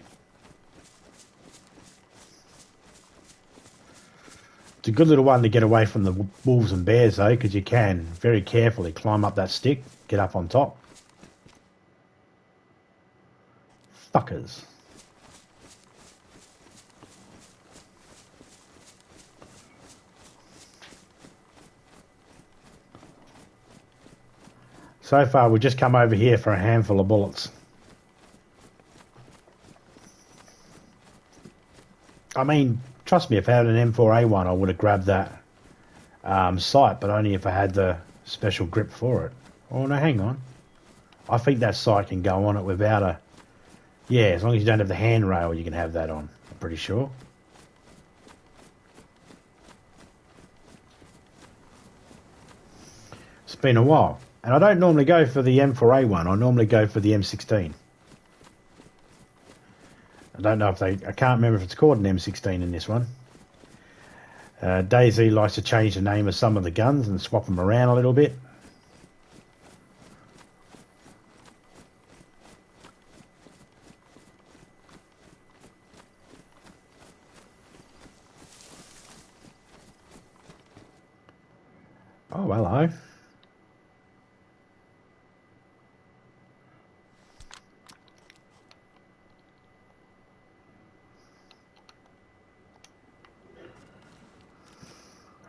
It's a good little one to get away from the wolves and bears though, because you can very carefully climb up that stick, get up on top. Fuckers. So far, we've just come over here for a handful of bullets. I mean, trust me, if I had an M4A1, I would have grabbed that sight, but only if I had the special grip for it. Oh, no, hang on. I think that sight can go on it without a... Yeah, as long as you don't have the handrail, you can have that on. I'm pretty sure. It's been a while. And I don't normally go for the M4A1. I normally go for the M16. I don't know if they... I can't remember if it's called an M16 in this one. DayZ likes to change the name of some of the guns and swap them around a little bit. Oh, hello.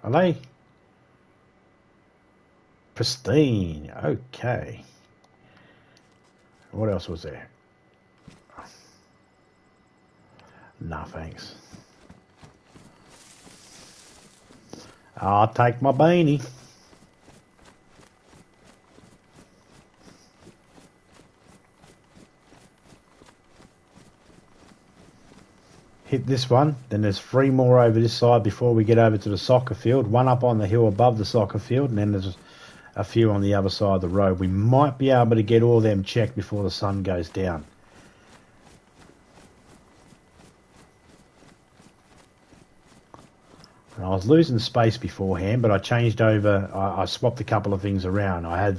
Are they? Pristine. Okay. What else was there? Nah, thanks. I'll take my beanie. hit this one. Then there's 3 more over this side before we get over to the soccer field. 1 up on the hill above the soccer field, and then there's a few on the other side of the road. We might be able to get all of them checked before the sun goes down. And I was losing space beforehand, but I changed over. I swapped a couple of things around. I had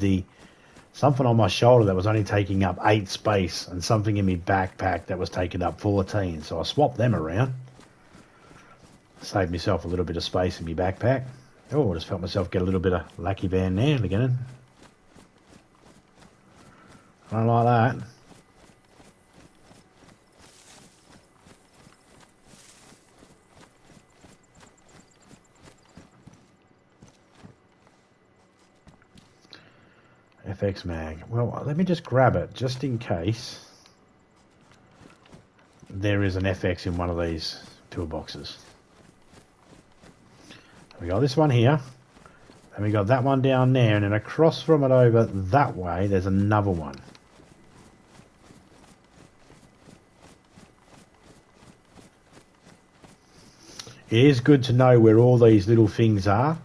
something on my shoulder that was only taking up 8 space, and something in my backpack that was taking up 14. So I swapped them around. Saved myself a little bit of space in my backpack. Oh, I just felt myself get a little bit of lucky band there again. I don't like that. FX mag. Well, let me just grab it just in case there is an FX in one of these toolboxes. We got this one here, and we got that one down there, and then across from it over that way there's another one. It is good to know where all these little things are,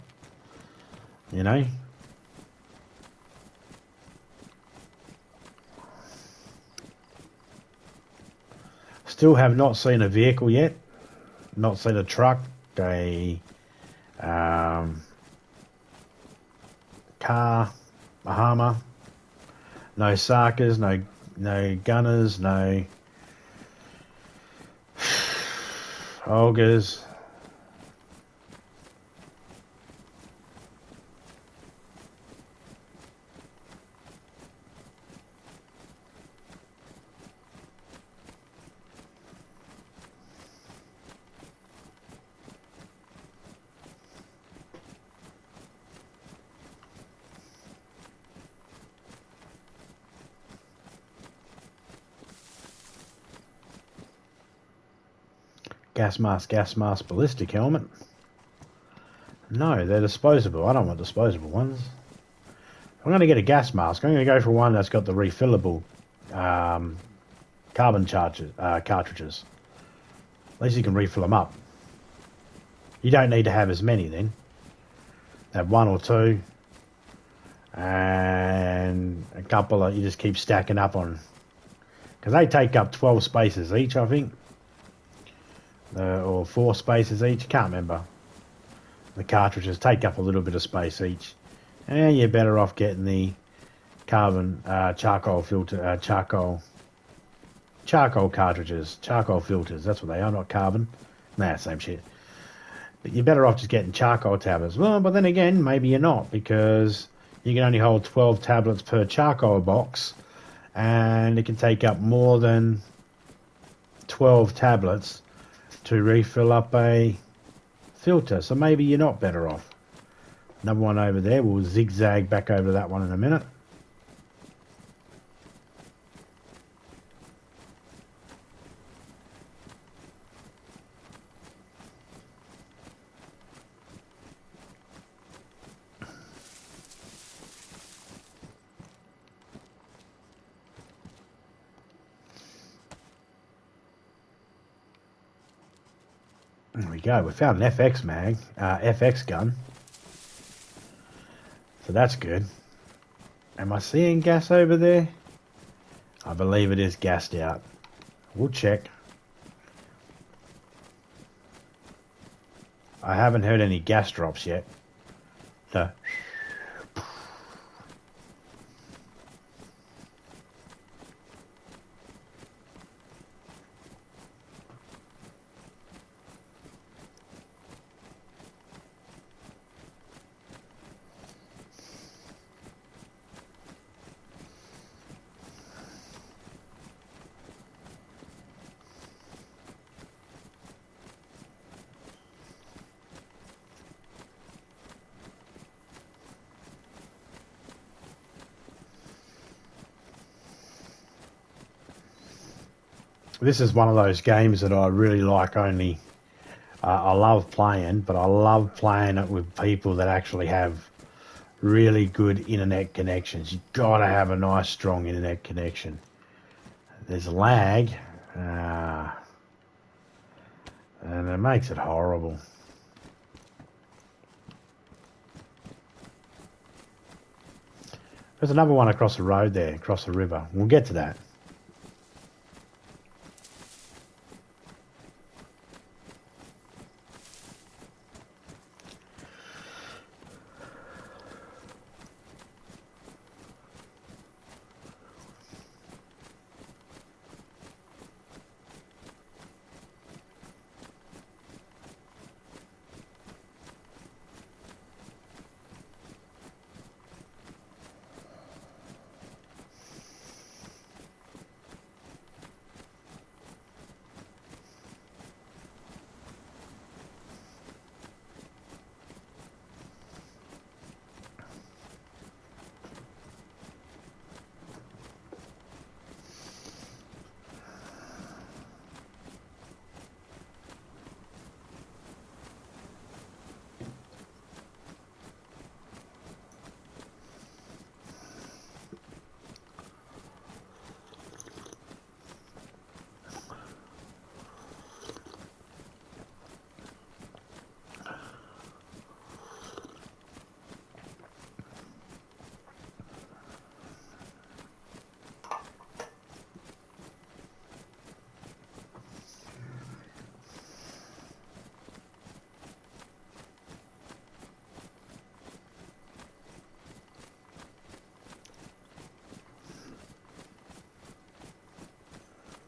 you know. Still have not seen a vehicle yet. Not seen a truck, a car, a Hummer. No Sarkers, no Gunners, no Olgers. Gas mask, ballistic helmet. No, they're disposable. I don't want disposable ones. I'm going to get a gas mask. I'm going to go for one that's got the refillable carbon cartridges. At least you can refill them up. You don't need to have as many then. Have 1 or 2. And a couple of, you just keep stacking up on. Because they take up 12 spaces each, I think. Or 4 spaces each, can't remember. The cartridges take up a little bit of space each, and you're better off getting the carbon charcoal filter, charcoal cartridges, charcoal filters. That's what they are, not carbon. Nah, same shit. But you're better off just getting charcoal tablets. Well, but then again, maybe you're not, because you can only hold 12 tablets per charcoal box, and it can take up more than 12 tablets to refill up a filter. So maybe you're not better off. Another one over there. We'll zigzag back over to that one in a minute. There we go. We found an FX mag, FX gun. So that's good. Am I seeing gas over there? I believe it is gassed out. We'll check. I haven't heard any gas drops yet. So. This is one of those games that I really like only. I love playing, but I love playing it with people that actually have really good internet connections. You've got to have a nice, strong internet connection. There's lag. it makes it horrible. There's another one across the road there, across the river. We'll get to that.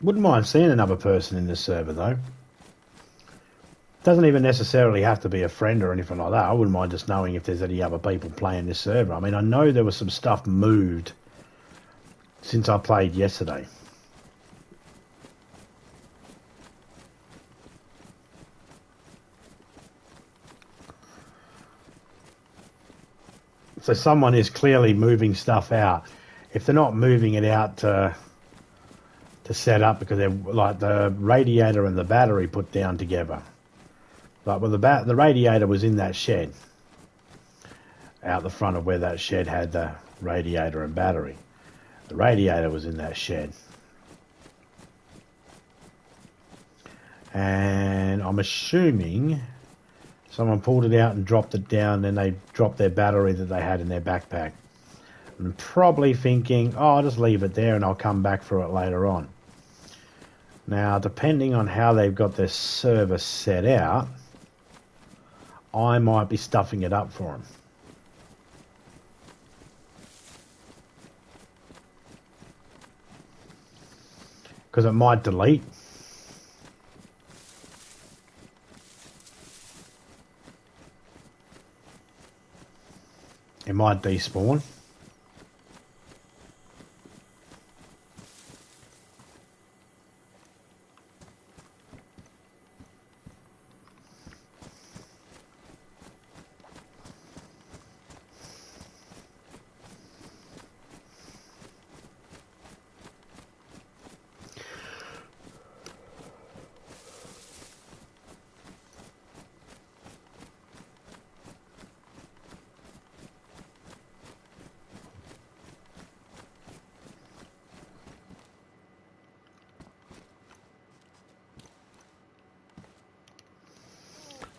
Wouldn't mind seeing another person in this server though. Doesn't even necessarily have to be a friend or anything like that. I wouldn't mind just knowing if there's any other people playing this server. I mean, I know there was some stuff moved since I played yesterday. So someone is clearly moving stuff out. If they're not moving it out to set up because they're like the radiator and the battery put down together. Like, well, the radiator was in that shed out the front of where that shed had the radiator and battery. The radiator was in that shed. And I'm assuming someone pulled it out and dropped it down, then they dropped their battery that they had in their backpack. And probably thinking, oh, I'll just leave it there and I'll come back for it later on. Now, depending on how they've got their server set out, I might be stuffing it up for them. Because it might delete. It might despawn.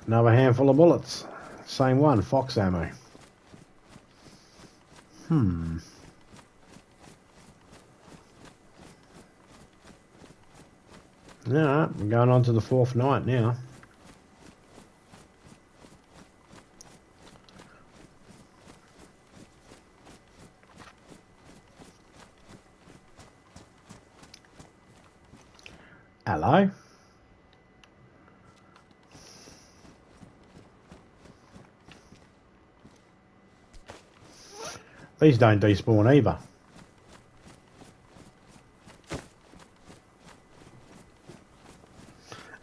Another handful of bullets. Same one, Fox ammo. Alright, we're going on to the fourth night now. Hello. These don't despawn either.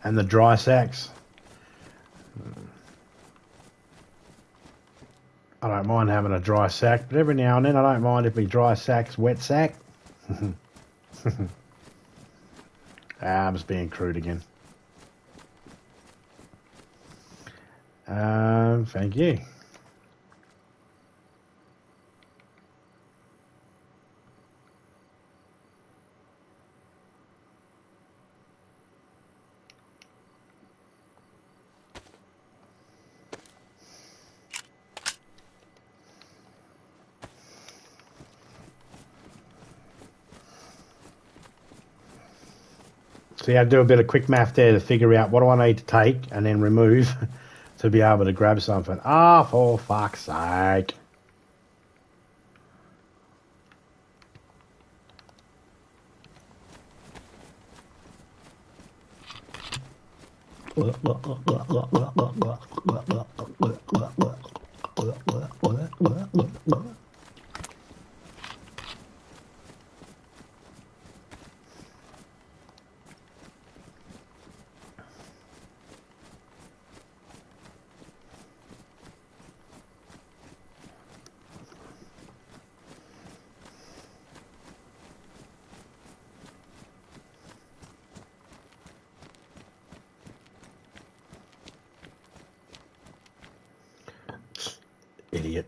And the dry sacks. I don't mind having a dry sack, but every now and then I don't mind if my dry sack's wet sack. I'm just being crude again. Thank you. So you have to do a bit of quick math there to figure out what do I need to take and then remove to be able to grab something. Ah, for fuck's sake. Idiot.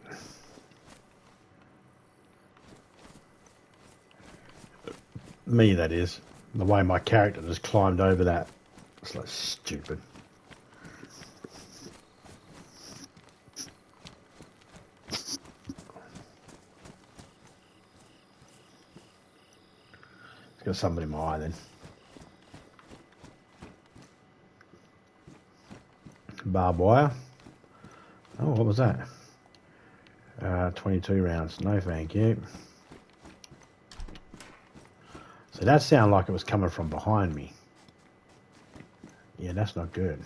Me, that is. The way my character just climbed over that. It's like stupid. It's got something in my eye then. Barbed wire. Oh, what was that? 22 rounds. No, thank you. So that sounded like it was coming from behind me. Yeah, that's not good.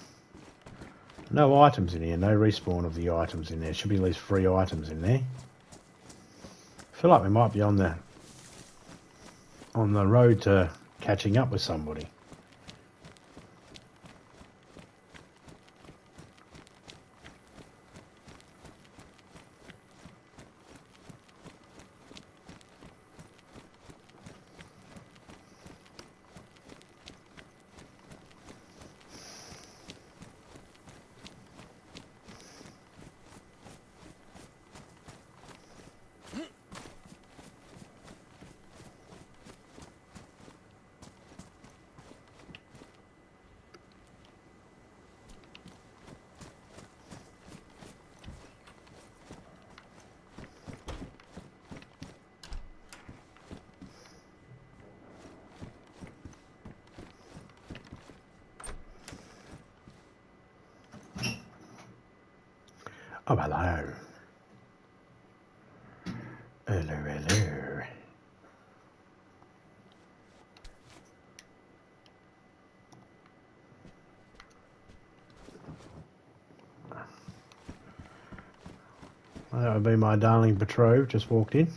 No items in here. No respawn of the items in there. Should be at least 3 items in there. I feel like we might be on the road to catching up with somebody. Oh, hello. Hello, hello. Well, that would be my darling betrothed, just walked in.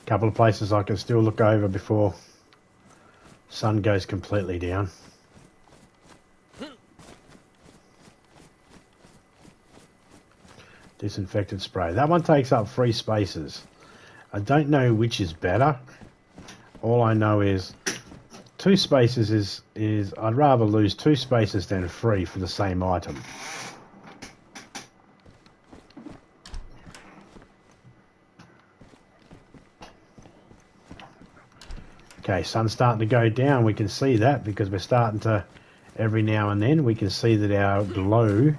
Couple of places I can still look over before sun goes completely down. Disinfectant spray. That one takes up 3 spaces. I don't know which is better. All I know is 2 spaces is I'd rather lose 2 spaces than 3 for the same item. Okay, sun's starting to go down. We can see that because we're starting to, every now and then, we can see that our glow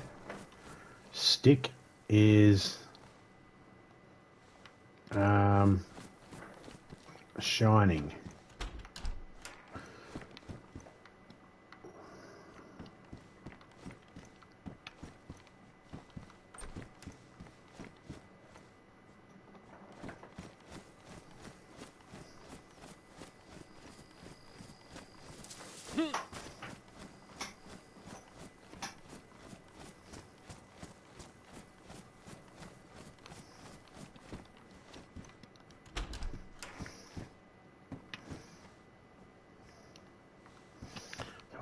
stick is shining.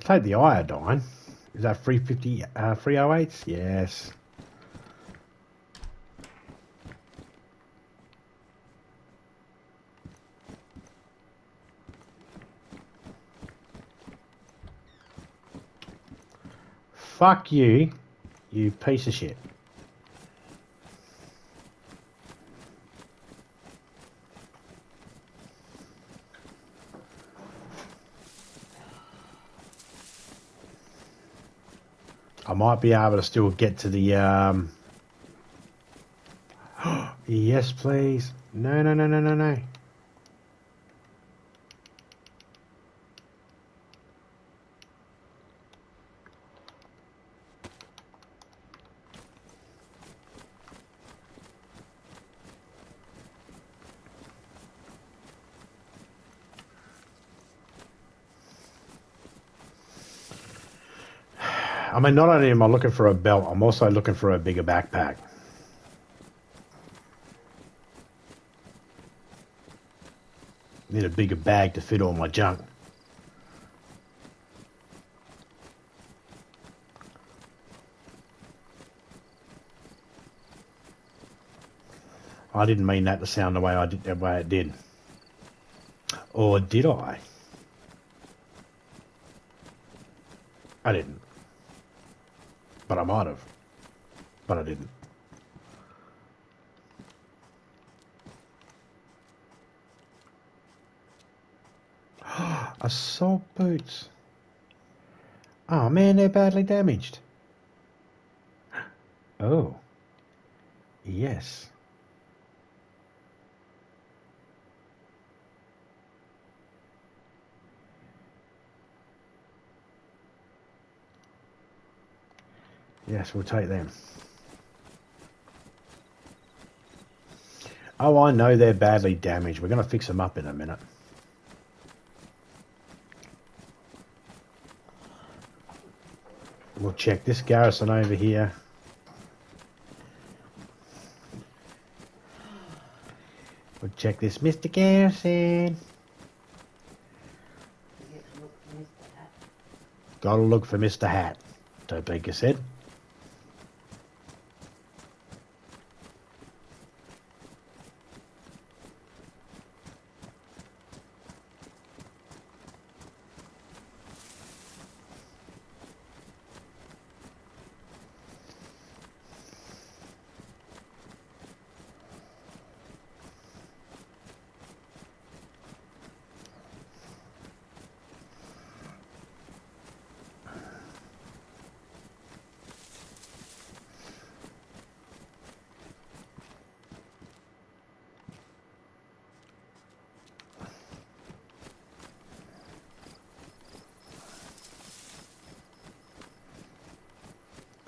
Take the iodine. Is that 350, 308s? Yes. Fuck you, you piece of shit. I might be able to still get to the, yes, please. No, no, no, no, no, no. I mean, not only am I looking for a belt, I'm also looking for a bigger backpack. Need a bigger bag to fit all my junk. I didn't mean that to sound the way it did. Or did I? I didn't. But I might have. But I didn't. Assault boots. Oh man, they're badly damaged. Oh. Yes. Yes, we'll take them. Oh, I know they're badly damaged. We're going to fix them up in a minute. We'll check this garrison over here. We'll check this Mr. Garrison. Gotta look for Mr. Hat, Topeka said.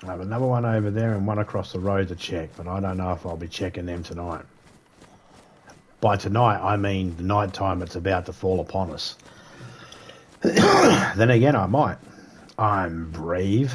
I have another one over there and one across the road to check, but I don't know if I'll be checking them tonight. By tonight, I mean the night time it's about to fall upon us. Then again, I might. I'm brave.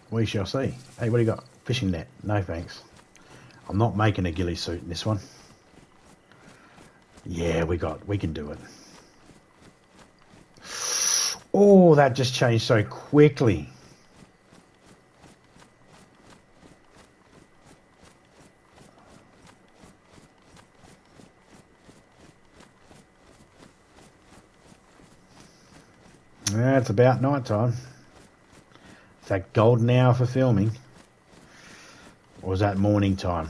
We shall see. Hey, what do you got? Fishing net. No thanks. I'm not making a ghillie suit in this one. Yeah, we can do it. Oh, that just changed so quickly. Yeah, it's about night time. Is that golden hour for filming? Or is that morning time?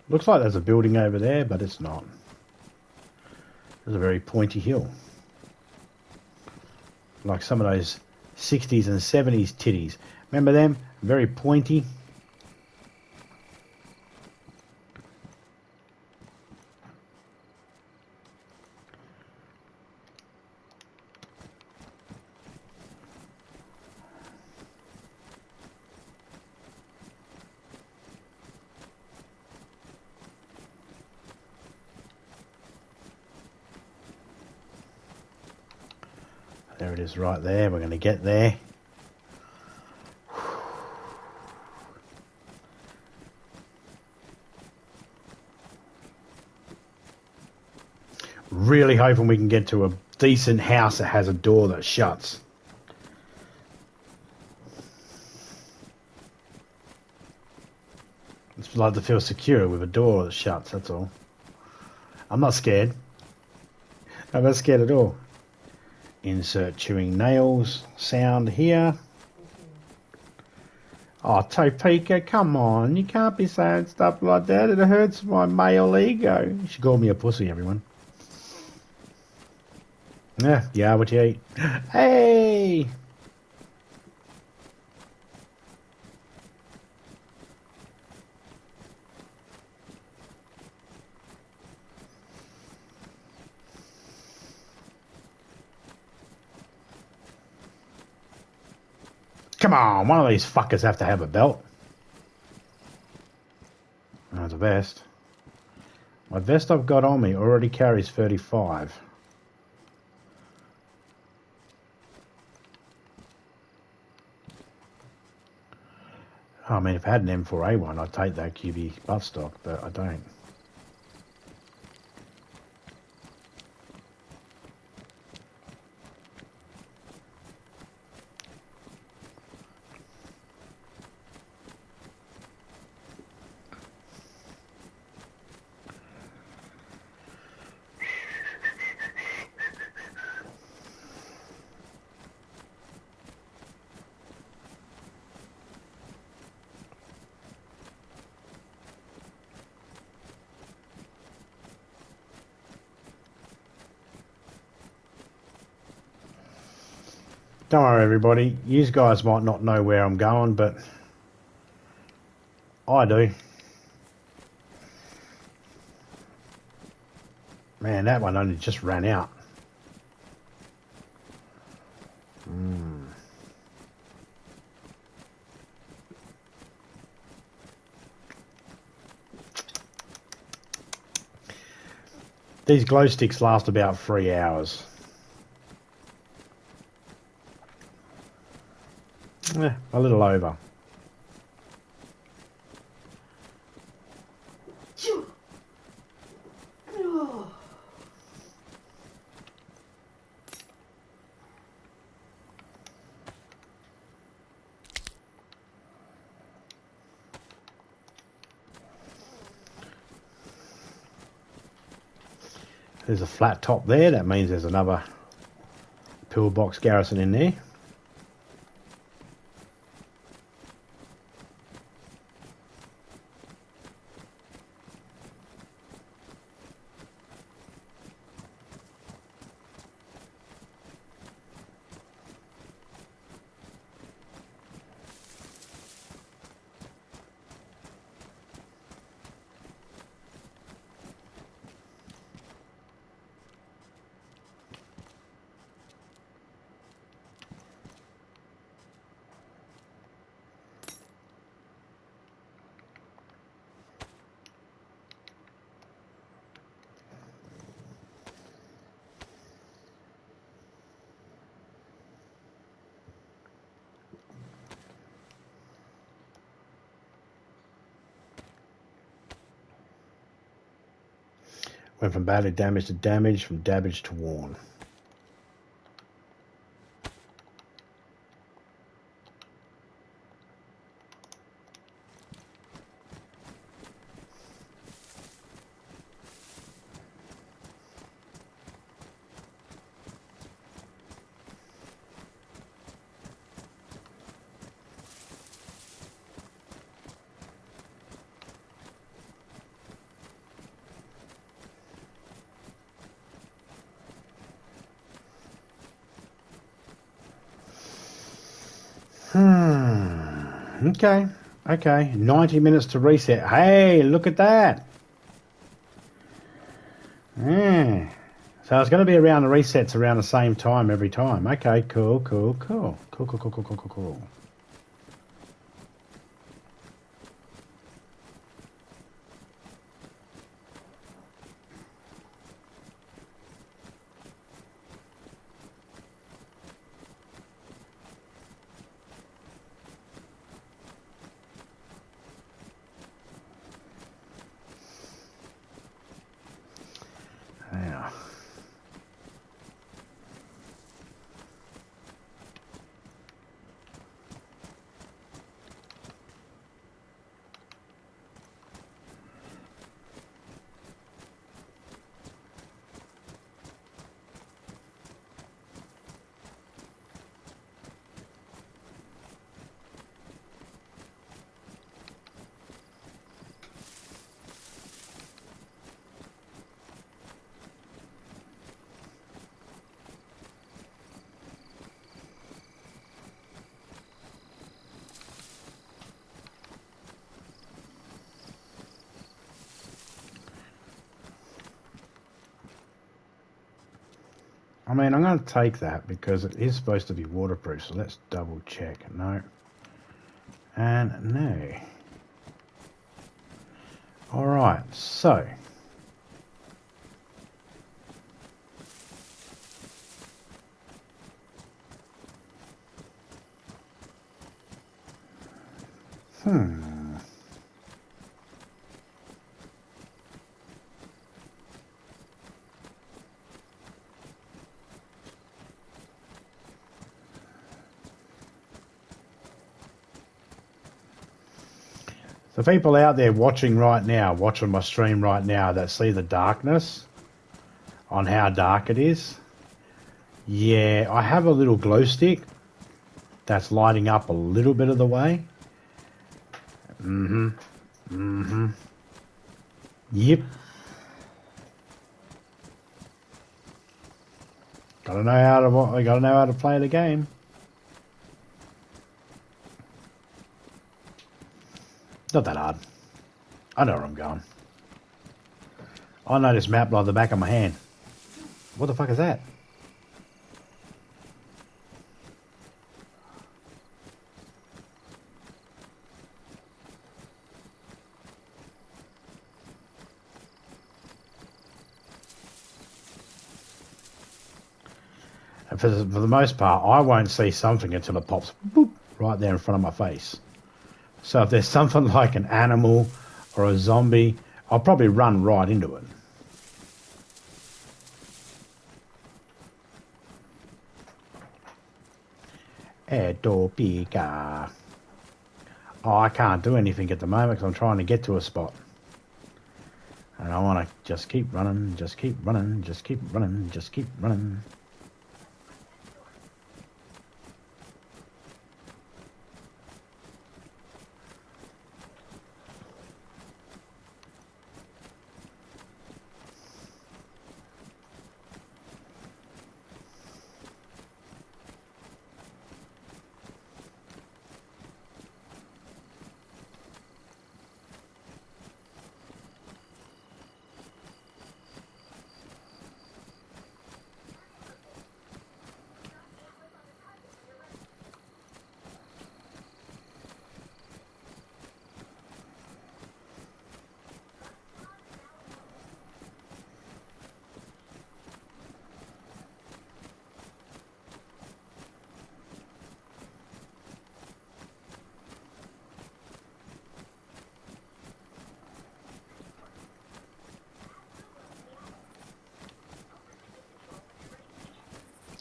Looks like there's a building over there, but it's not. There's a very pointy hill. Like some of those 60s and 70s titties. Remember them? Very pointy. There it is right there. We're going to get there. Really hoping we can get to a decent house that has a door that shuts. It's like to feel secure with a door that shuts, that's all. I'm not scared. I'm not scared at all. Insert chewing nails sound here. Oh, Topeka, come on. You can't be saying stuff like that. It hurts my male ego. You should call me a pussy, everyone. Yeah, what you eat. Hey! Come on, one of these fuckers have to have a belt. Oh, the vest. My vest I've got on me already carries 35. I mean, if I had an M4A1, I'd take that QB buttstock, but I don't. Don't worry, everybody. You guys might not know where I'm going, but I do. Man, that one only just ran out. These glow sticks last about 3 hours. A little over. There's a flat top there. That means there's another pillbox garrison in there. Went from badly damaged to damaged, from damaged to worn. Okay. Okay. 90 minutes to reset. Hey, look at that. Yeah. So it's going to be around the resets around the same time every time. Okay, cool, cool, cool. Cool, cool, cool, cool, cool, cool, cool. Yeah. I mean, I'm going to take that because it is supposed to be waterproof, so let's double check. No. And no. Alright, so. The people out there watching right now, watching my stream right now, that see the darkness on how dark it is. Yeah, I have a little glow stick that's lighting up a little bit of the way. Yep. Gotta know how to play the game. Not that hard. I know where I'm going. I know this map like the back of my hand. What the fuck is that? And for the most part, I won't see something until it pops boop, right there in front of my face. So if there's something like an animal or a zombie, I'll probably run right into it. Edopica. Oh, I can't do anything at the moment because I'm trying to get to a spot. And I want to just keep running, just keep running, just keep running, just keep running.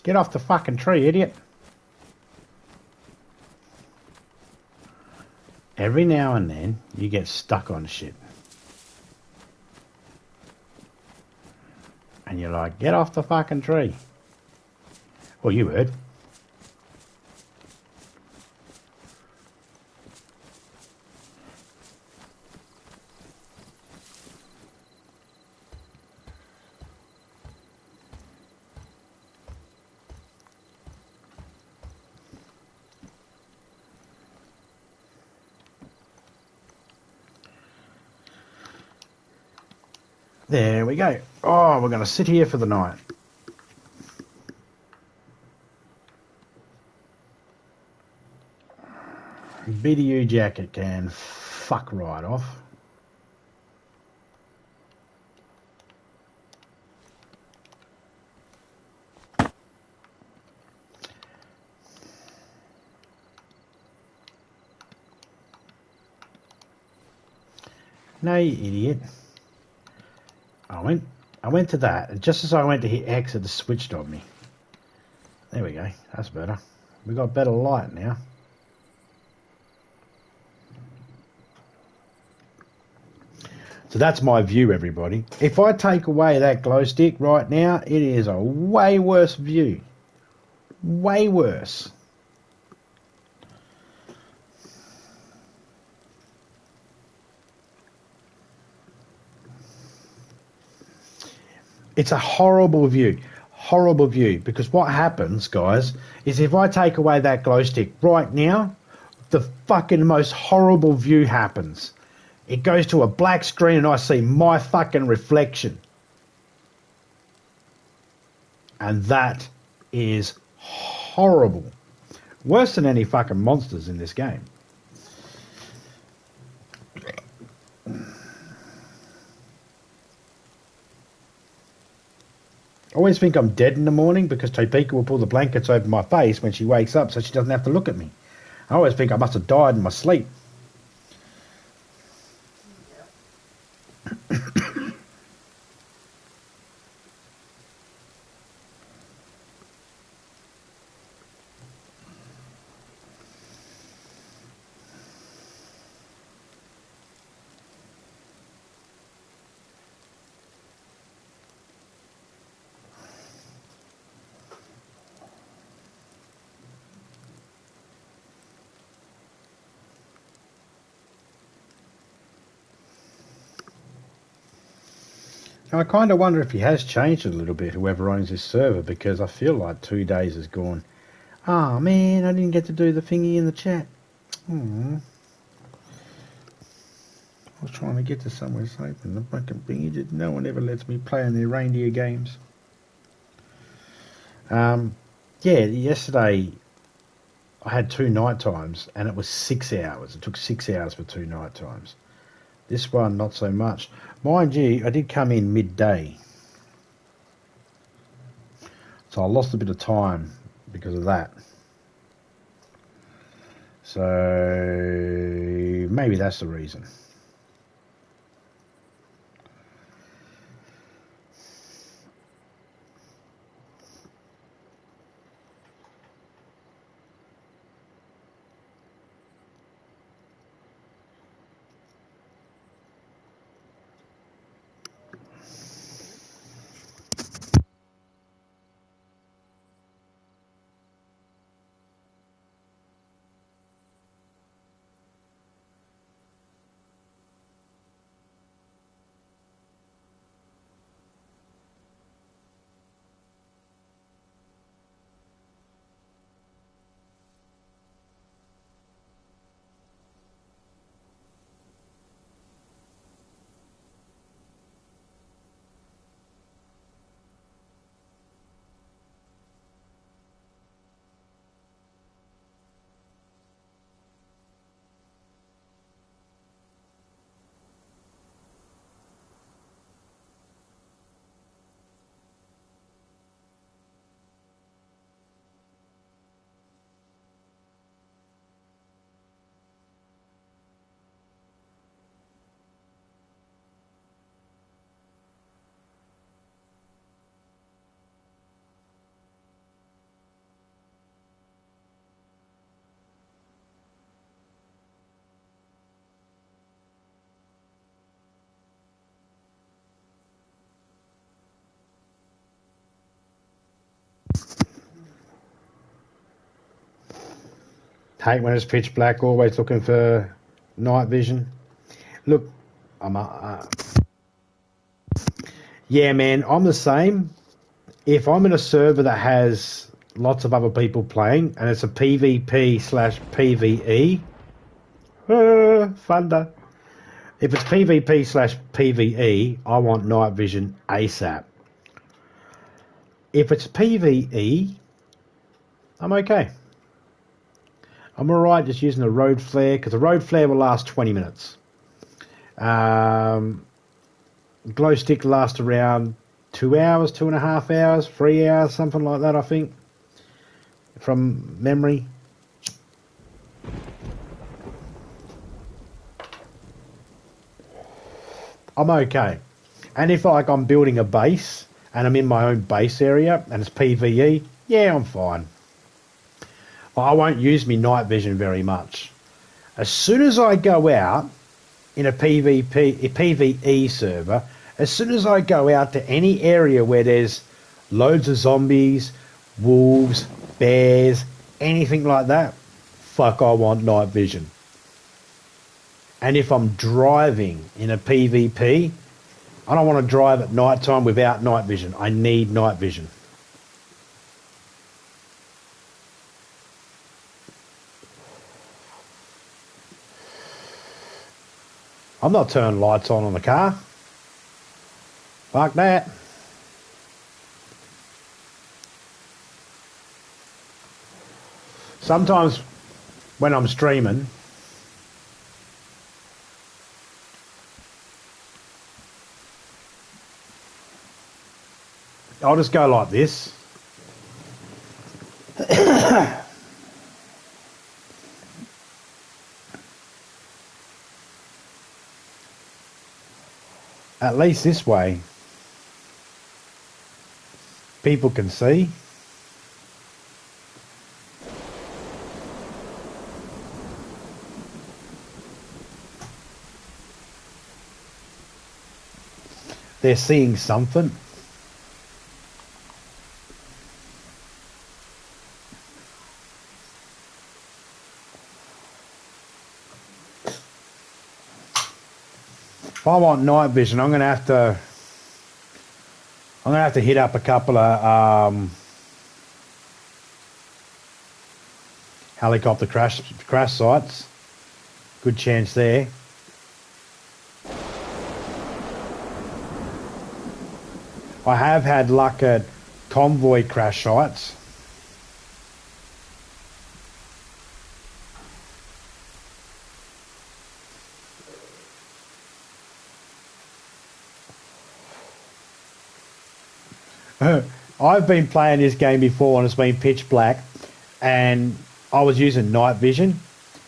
Get off the fucking tree, idiot. Every now and then, you get stuck on shit. And you're like, get off the fucking tree. Well, you heard. There we go. Oh, we're going to sit here for the night. BDU jacket can fuck right off. No, you idiot. I went to that, and just as I went to hit exit, it switched on me. There we go. That's better. We got better light now. So that's my view, everybody. If I take away that glow stick right now, it is a way worse view. Way worse. It's a horrible view. Horrible view. Because what happens, guys, is if I take away that glow stick right now, the fucking most horrible view happens. It goes to a black screen and I see my fucking reflection. And that is horrible. Worse than any fucking monsters in this game. I always think I'm dead in the morning because Topeka will pull the blankets over my face when she wakes up so she doesn't have to look at me. I always think I must have died in my sleep. I kind of wonder if he has changed it a little bit, whoever owns this server, because I feel like 2 days has gone, oh man, I didn't get to do the thingy in the chat. I was trying to get to somewhere safe and the fucking thingy no one ever lets me play in their reindeer games. Yeah, yesterday I had 2 night times and it was 6 hours. It took 6 hours for 2 night times. This one, not so much. Mind you, I did come in midday. So I lost a bit of time because of that. So maybe that's the reason. Hate when it's pitch black, always looking for night vision. Look, yeah, man, I'm the same. If I'm in a server that has lots of other people playing and it's a PvP/PvE, thunder, If it's PvP slash PvE, I want night vision ASAP. If it's PvE, I'm okay. I'm alright just using the road flare, because the road flare will last 20 minutes. Glow stick lasts around 2 hours, 2.5 hours, 3 hours, something like that, I think, from memory. I'm okay. And if I'm building a base and I'm in my own base area and it's PvE, yeah, I'm fine. I won't use me night vision very much. As soon as I go out in a PvE server, as soon as I go out to any area where there's loads of zombies, wolves, bears, anything like that, fuck, I want night vision. And if I'm driving in a PvP, I don't want to drive at night time without night vision. I need night vision. I'm not turning lights on the car. Fuck that. Sometimes when I'm streaming, I'll just go like this. At least this way, people can see. They're seeing something. If I want night vision, I'm gonna have to hit up a couple of helicopter crash sites. Good chance there. I have had luck at convoy crash sites. I've been playing this game before and it's been pitch black, and I was using night vision,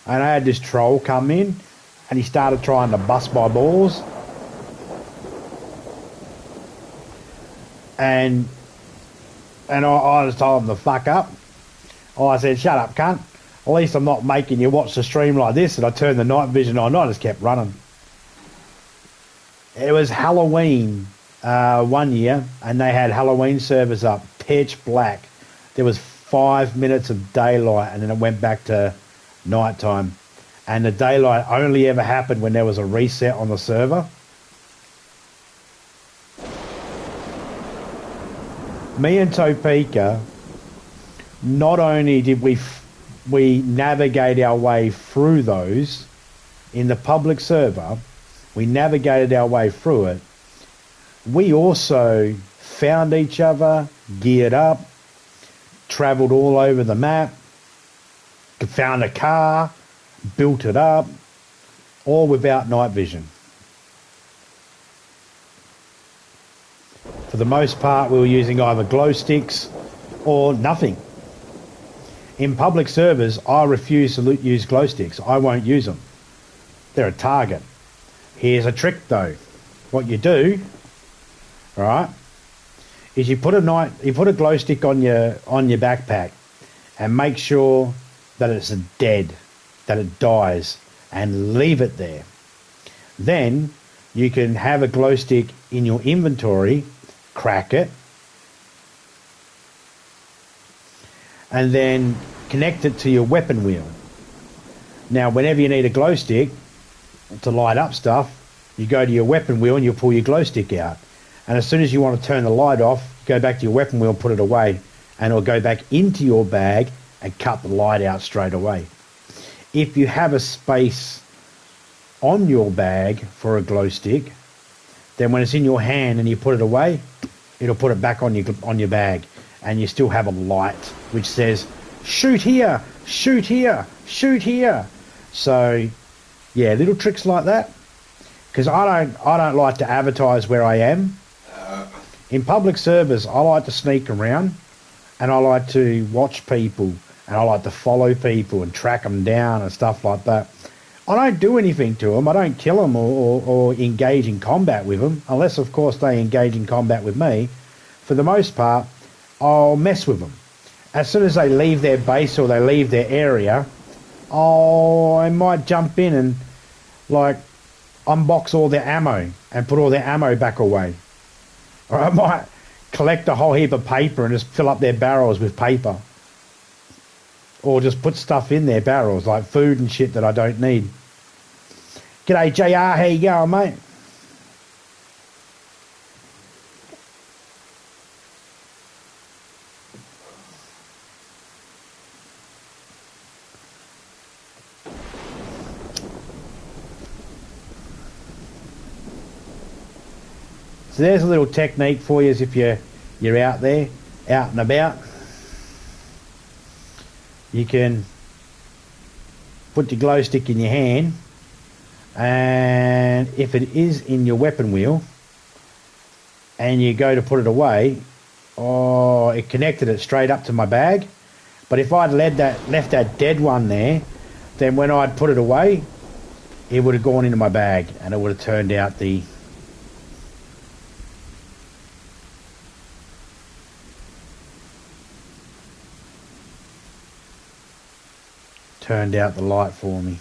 and I had this troll come in and he started trying to bust my balls, and I just told him to fuck up. I said, shut up, cunt. At least I'm not making you watch the stream like this. And I turned the night vision on. I just kept running. It was Halloween one year, and they had Halloween servers up, pitch black. There was 5 minutes of daylight, and then it went back to nighttime. And the daylight only ever happened when there was a reset on the server. Me and Topeka, not only did we navigate our way through those in the public server, we navigated our way through it. We also found each other, geared up, travelled all over the map, found a car, built it up, all without night vision. For the most part, we were using either glow sticks or nothing. In public servers, I refuse to use glow sticks. I won't use them. They're a target. Here's a trick though. What you do, all right, is you put a glow stick on your backpack and make sure that it's dead, that it dies, and leave it there. Then you can have a glow stick in your inventory, crack it, and then connect it to your weapon wheel. Now, whenever you need a glow stick to light up stuff, you go to your weapon wheel and you pull your glow stick out. And as soon as you want to turn the light off, go back to your weapon wheel and put it away, and it'll go back into your bag and cut the light out straight away. If you have a space on your bag for a glow stick, then when it's in your hand and you put it away, it'll put it back on your bag, and you still have a light which says, shoot here, shoot here, shoot here. So, yeah, little tricks like that. Because I don't like to advertise where I am. In public service, I like to sneak around, and I like to watch people, and I like to follow people and track them down and stuff like that. I don't do anything to them. I don't kill them or engage in combat with them, unless, of course, they engage in combat with me. For the most part, I'll mess with them. As soon as they leave their base or they leave their area, I might jump in and, like, unbox all their ammo and put all their ammo back away. Or I might collect a whole heap of paper and just fill up their barrels with paper. Or just put stuff in their barrels, like food and shit that I don't need. G'day, JR, how you going, mate? So there's a little technique for you if you're out there, out and about. You can put your glow stick in your hand, and if it is in your weapon wheel and you go to put it away, it connected it straight up to my bag. But if I'd left that dead one there, then when I'd put it away, it would have gone into my bag and it would have turned out the light for me.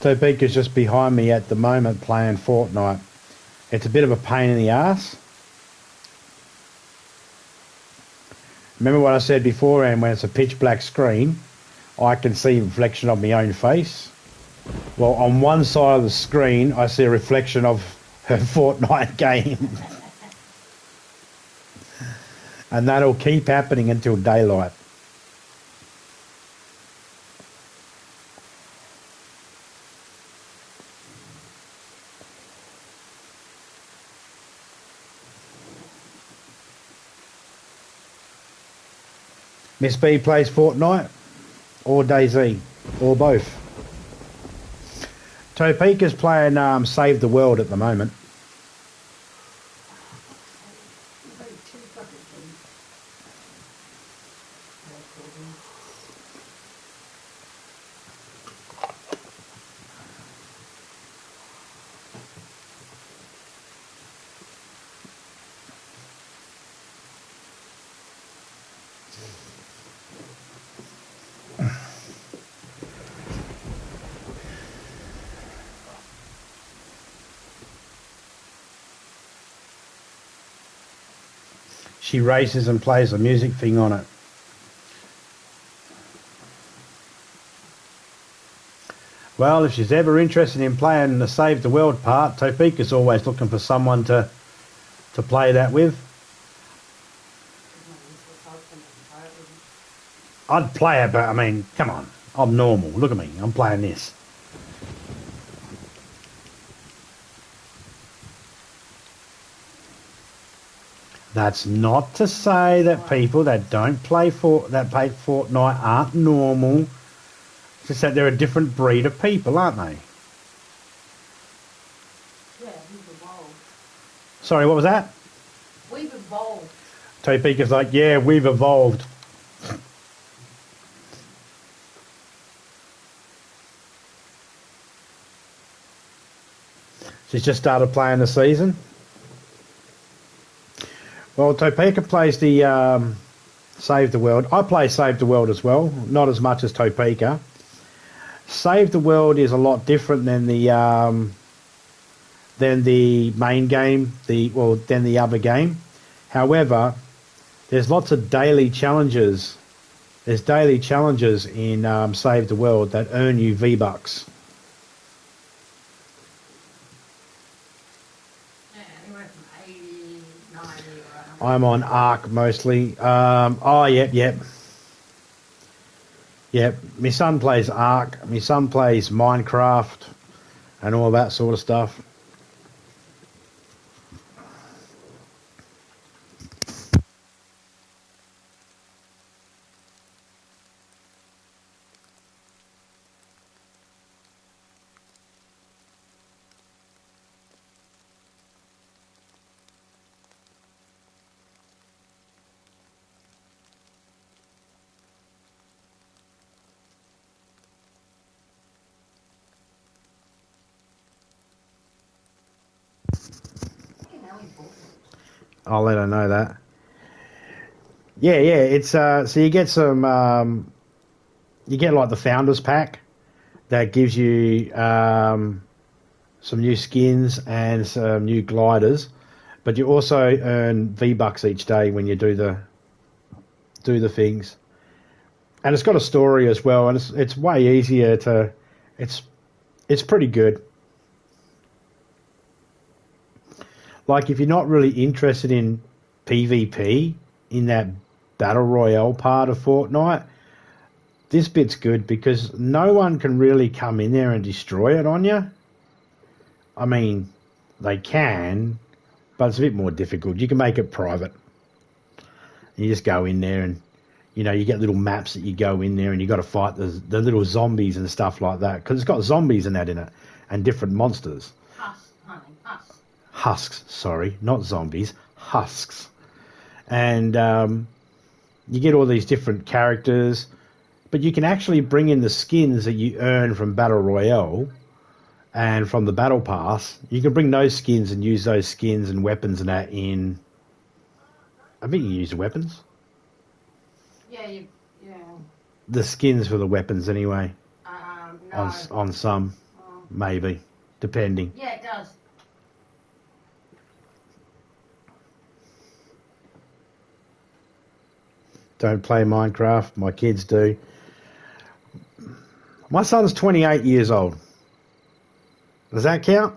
Topeka's just behind me at the moment playing Fortnite. It's a bit of a pain in the ass. Remember what I said before, and when it's a pitch black screen, I can see a reflection of my own face. Well, on one side of the screen, I see a reflection of her Fortnite game. And that'll keep happening until daylight. Miss B plays Fortnite or DayZ or both. Topeka's playing Save the World at the moment. She races and plays the music thing on it. Well, if she's ever interested in playing the Save the World part, Topeka's always looking for someone to play that with. I'd play it, but I mean, come on. I'm normal. Look at me. I'm playing this. That's not to say that people that play Fortnite aren't normal. It's just that they're a different breed of people, aren't they? Yeah, we've evolved. Sorry, what was that? We've evolved. Topeka's like, yeah, we've evolved. She's just started playing the season. Well, Topeka plays the Save the World. I play Save the World as well, not as much as Topeka. Save the World is a lot different than the main game, than the other game. However, there's lots of daily challenges. There's daily challenges in Save the World that earn you V-Bucks. Yeah, anywhere from 80, 90 or 100. I'm on Ark mostly. Yep. Yep. My son plays Ark. My son plays Minecraft and all that sort of stuff. Fucking hell, he bought it. I'll let her know that. Yeah. It's so you get some. You get like the Founders Pack that gives you some new skins and some new gliders, but you also earn V-Bucks each day when you do the things. And it's got a story as well, and it's way easier to. It's pretty good. Like if you're not really interested in PvP in that battle royale part of Fortnite, this bit's good because no one can really come in there and destroy it on you. I mean, they can, but it's a bit more difficult. You can make it private. You just go in there and, you get little maps that you go in there and you got to fight the little zombies and stuff like that because it's got zombies and that in it and different monsters. Husks, honey, husks. Husks, sorry, not zombies, husks. And you get all these different characters, but you can actually bring in the skins that you earn from Battle Royale and from the Battle Pass. You can bring those skins and use those skins and weapons and that in... I think you use the weapons. Yeah. The skins for the weapons anyway. No. On some, maybe, depending. Yeah, it does. Don't play Minecraft. My kids do. My son's 28 years old. Does that count?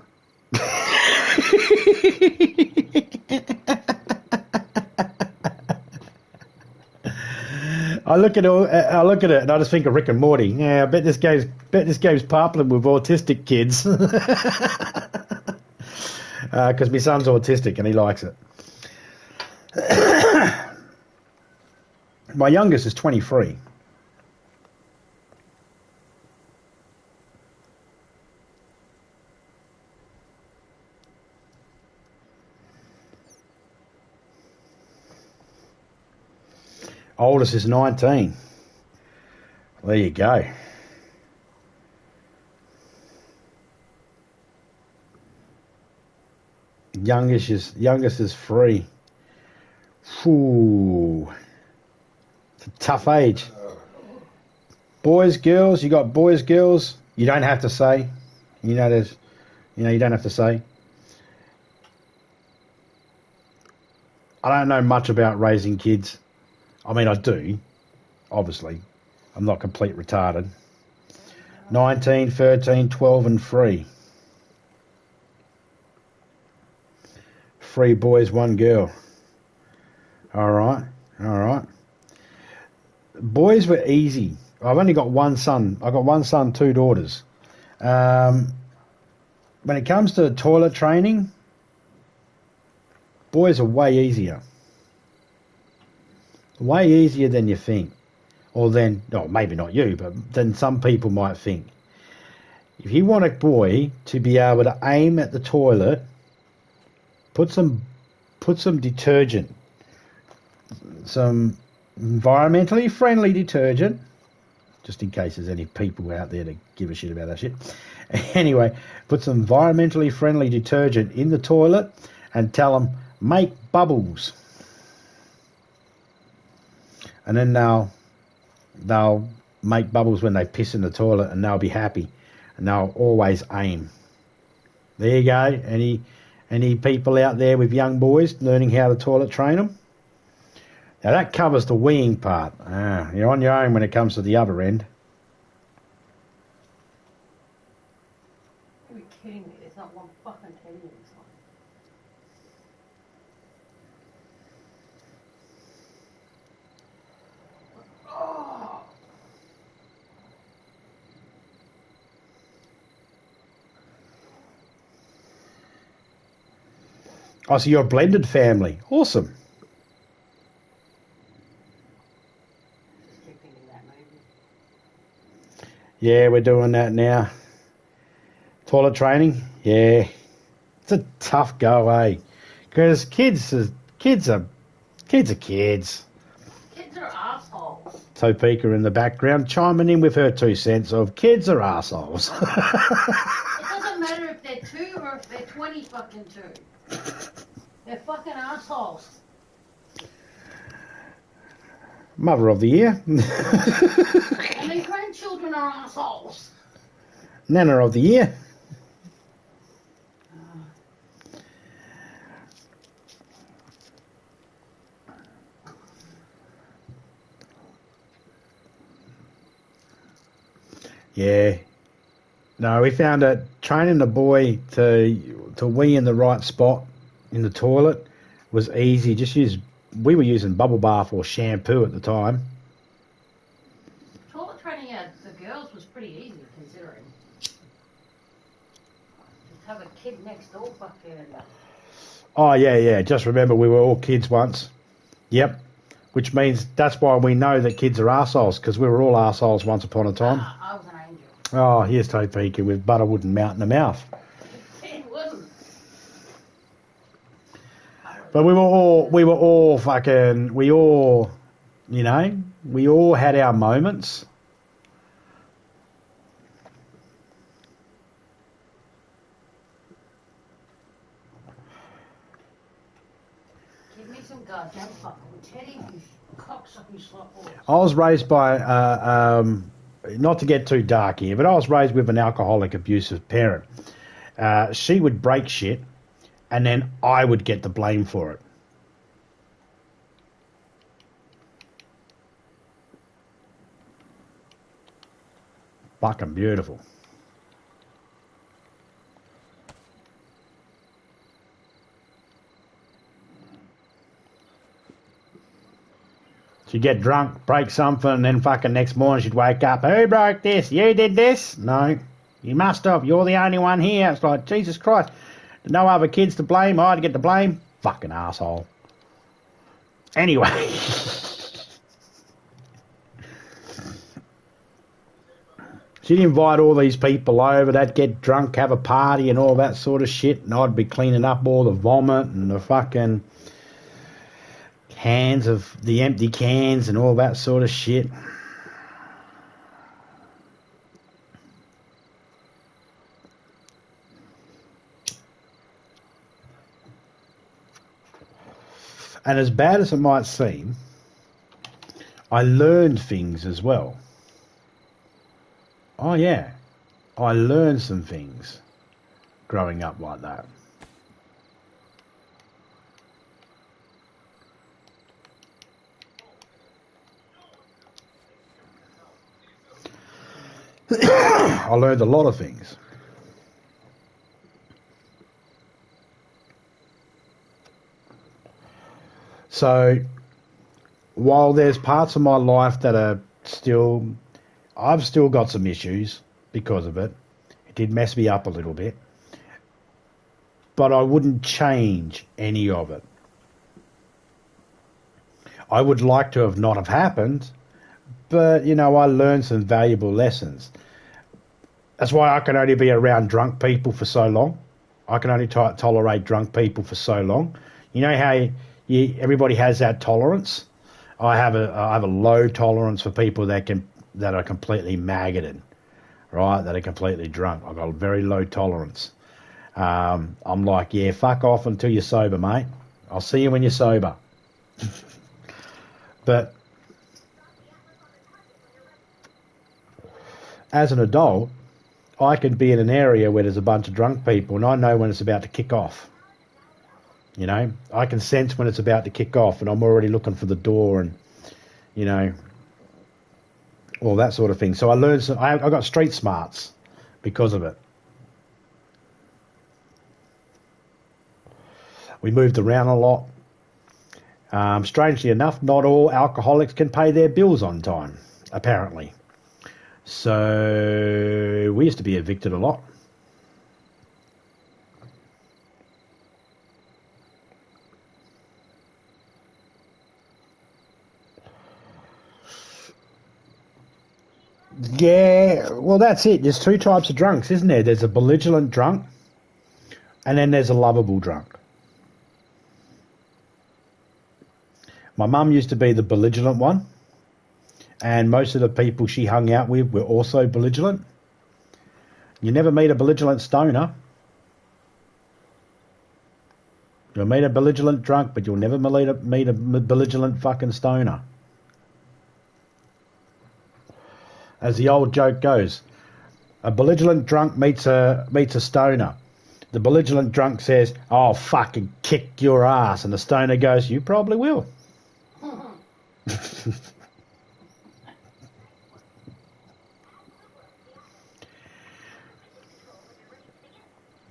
I look at it and I just think of Rick and Morty. Yeah, I bet this game's popular with autistic kids. Because my son's autistic and he likes it. My youngest is 23. Oldest is 19. There you go. Youngest is 3. Ooh. It's a tough age. Boys, girls, you got boys, girls. You don't have to say. You don't have to say. I don't know much about raising kids. I mean, I do, obviously. I'm not complete retarded. 19, 13, 12 and 3. 3 boys, 1 girl. All right. Boys were easy. I've only got one son. I've got one son, 2 daughters. When it comes to toilet training, boys are way easier. Way easier than you think. Or then, maybe not you, but then some people might think. If you want a boy to be able to aim at the toilet, put some detergent, some environmentally friendly detergent, just in case there's any people out there that give a shit about that shit. Anyway, put some environmentally friendly detergent in the toilet and tell them, make bubbles. And then they'll make bubbles when they piss in the toilet and they'll be happy. And they'll always aim. There you go. Any people out there with young boys learning how to toilet train them? Now that covers the weeing part. You're on your own when it comes to the other end. Are you kidding me? There's not one fucking teddy in this one. Oh. Oh, so you're a blended family. Awesome. Keep thinking that movie. Yeah, we're doing that now. Toilet training? Yeah. It's a tough go, eh? Because kids are kids. Kids are assholes. Topeka in the background chiming in with her 2 cents of kids are assholes. It doesn't matter if they're 2 or if they're 20 fucking 2. They're fucking assholes. Mother of the year. And their grandchildren are assholes. Nana of the year. Yeah. No, we found that training the boy to wee in the right spot in the toilet was easy. We were using bubble bath or shampoo at the time. Toilet training out the girls was pretty easy considering. Just have a kid next door fucking. Oh yeah. Just remember we were all kids once. Yep. Which means that's why we know that kids are arseholes, because we were all arseholes once upon a time. I was an angel. Oh, here's Topeka with butterwood and mount in the mouth. It wasn't. But we were all fucking, we all had our moments. Give me some goddamn fucking teddy, you cocksucking slut boy. I was raised by, not to get too dark here, but I was raised with an alcoholic, abusive parent. She would break shit, and then I would get the blame for it. Fucking beautiful. She'd get drunk, break something, and then fucking next morning she'd wake up. Who broke this? You did this? No. You must have. You're the only one here. It's like, Jesus Christ. No other kids to blame. I'd get to blame. Fucking asshole. Anyway. She'd invite all these people over. They'd get drunk, have a party and all that sort of shit. And I'd be cleaning up all the vomit and the fucking cans of the empty cans and all that sort of shit. And as bad as it might seem, I learned things as well. Oh yeah, I learned some things growing up like that. I learned a lot of things. So, while there's parts of my life that are I've still got some issues because of it. It did mess me up a little bit. But I wouldn't change any of it. I would like to have not have happened, but, I learned some valuable lessons. That's why I can only be around drunk people for so long. I can only tolerate drunk people for so long. You know how everybody has that tolerance? I have a low tolerance for people that are completely maggoted, right? That are completely drunk. I've got a very low tolerance. I'm like, yeah, fuck off until you're sober, mate. I'll see you when you're sober. But as an adult, I can be in an area where there's a bunch of drunk people and I know when it's about to kick off. You know, I can sense when it's about to kick off, and I'm already looking for the door, and you know, all that sort of thing. So I learned. I got street smarts because of it. We moved around a lot. Strangely enough, not all alcoholics can pay their bills on time, apparently. So we used to be evicted a lot. Yeah, well, that's it. There's two types of drunks, isn't there? There's a belligerent drunk, and then there's a lovable drunk. My mum used to be the belligerent one, and most of the people she hung out with were also belligerent. You never meet a belligerent stoner. You'll meet a belligerent drunk, but you'll never meet a belligerent fucking stoner. As the old joke goes, a belligerent drunk meets a stoner. The belligerent drunk says, "I'll fucking kick your ass," and the stoner goes, "You probably will."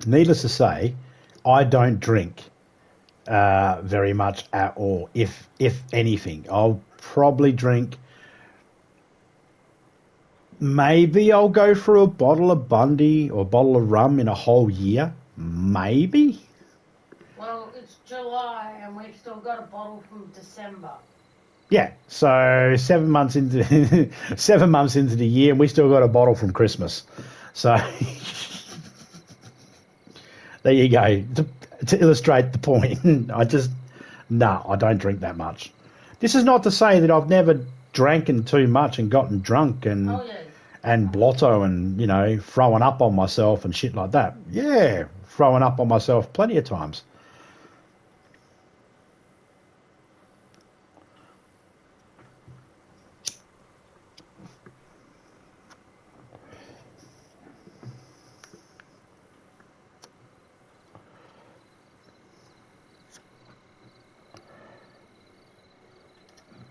Needless to say, I don't drink very much at all. If anything, I'll probably drink. Maybe I'll go for a bottle of Bundy or a bottle of rum in a whole year. Maybe. Well, it's July and we've still got a bottle from December. Yeah, so 7 months into 7 months into the year, and we still got a bottle from Christmas. So there you go. To illustrate the point, I don't drink that much. This is not to say that I've never drank too much and gotten drunk and blotto and, you know, throwing up on myself and shit like that. Yeah, throwing up on myself plenty of times.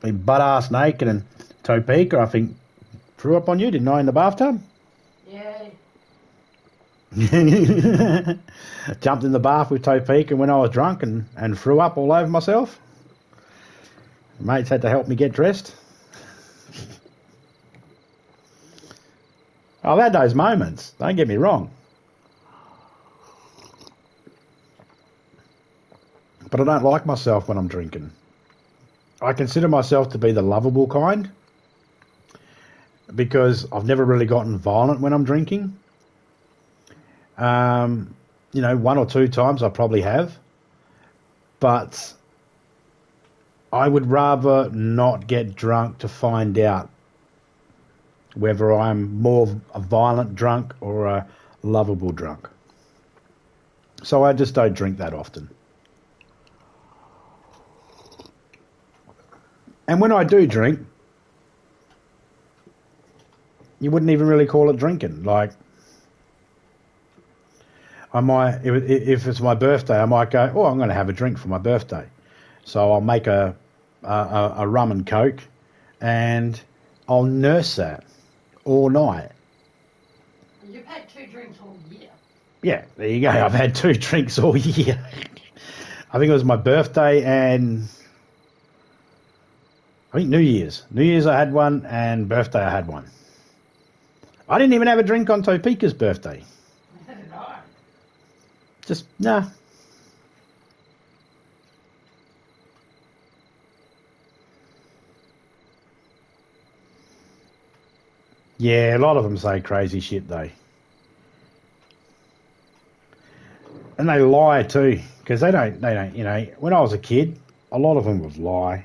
Be butt-ass naked and Topeka, I think, threw up on you, didn't I, in the bathtub? Yeah. Jumped in the bath with Topeka when I was drunk and threw up all over myself. Mates had to help me get dressed. I've had those moments, don't get me wrong. But I don't like myself when I'm drinking. I consider myself to be the lovable kind because I've never really gotten violent when I'm drinking. You know, 1 or 2 times I probably have. But I would rather not get drunk to find out whether I'm more a violent drunk or a lovable drunk. So I just don't drink that often. And when I do drink, you wouldn't even really call it drinking. Like, I might, if it's my birthday, I might go, oh, I'm going to have a drink for my birthday. So I'll make a rum and coke, and I'll nurse that all night. You've had 2 drinks all year. Yeah, there you go. I've had 2 drinks all year. I think it was my birthday and I think New Year's. New Year's I had one, and birthday I had one. I didn't even have a drink on Topeka's birthday. No. Just, nah. Yeah, a lot of them say crazy shit, though. And they lie, too, because they don't, you know, when I was a kid, a lot of them would lie.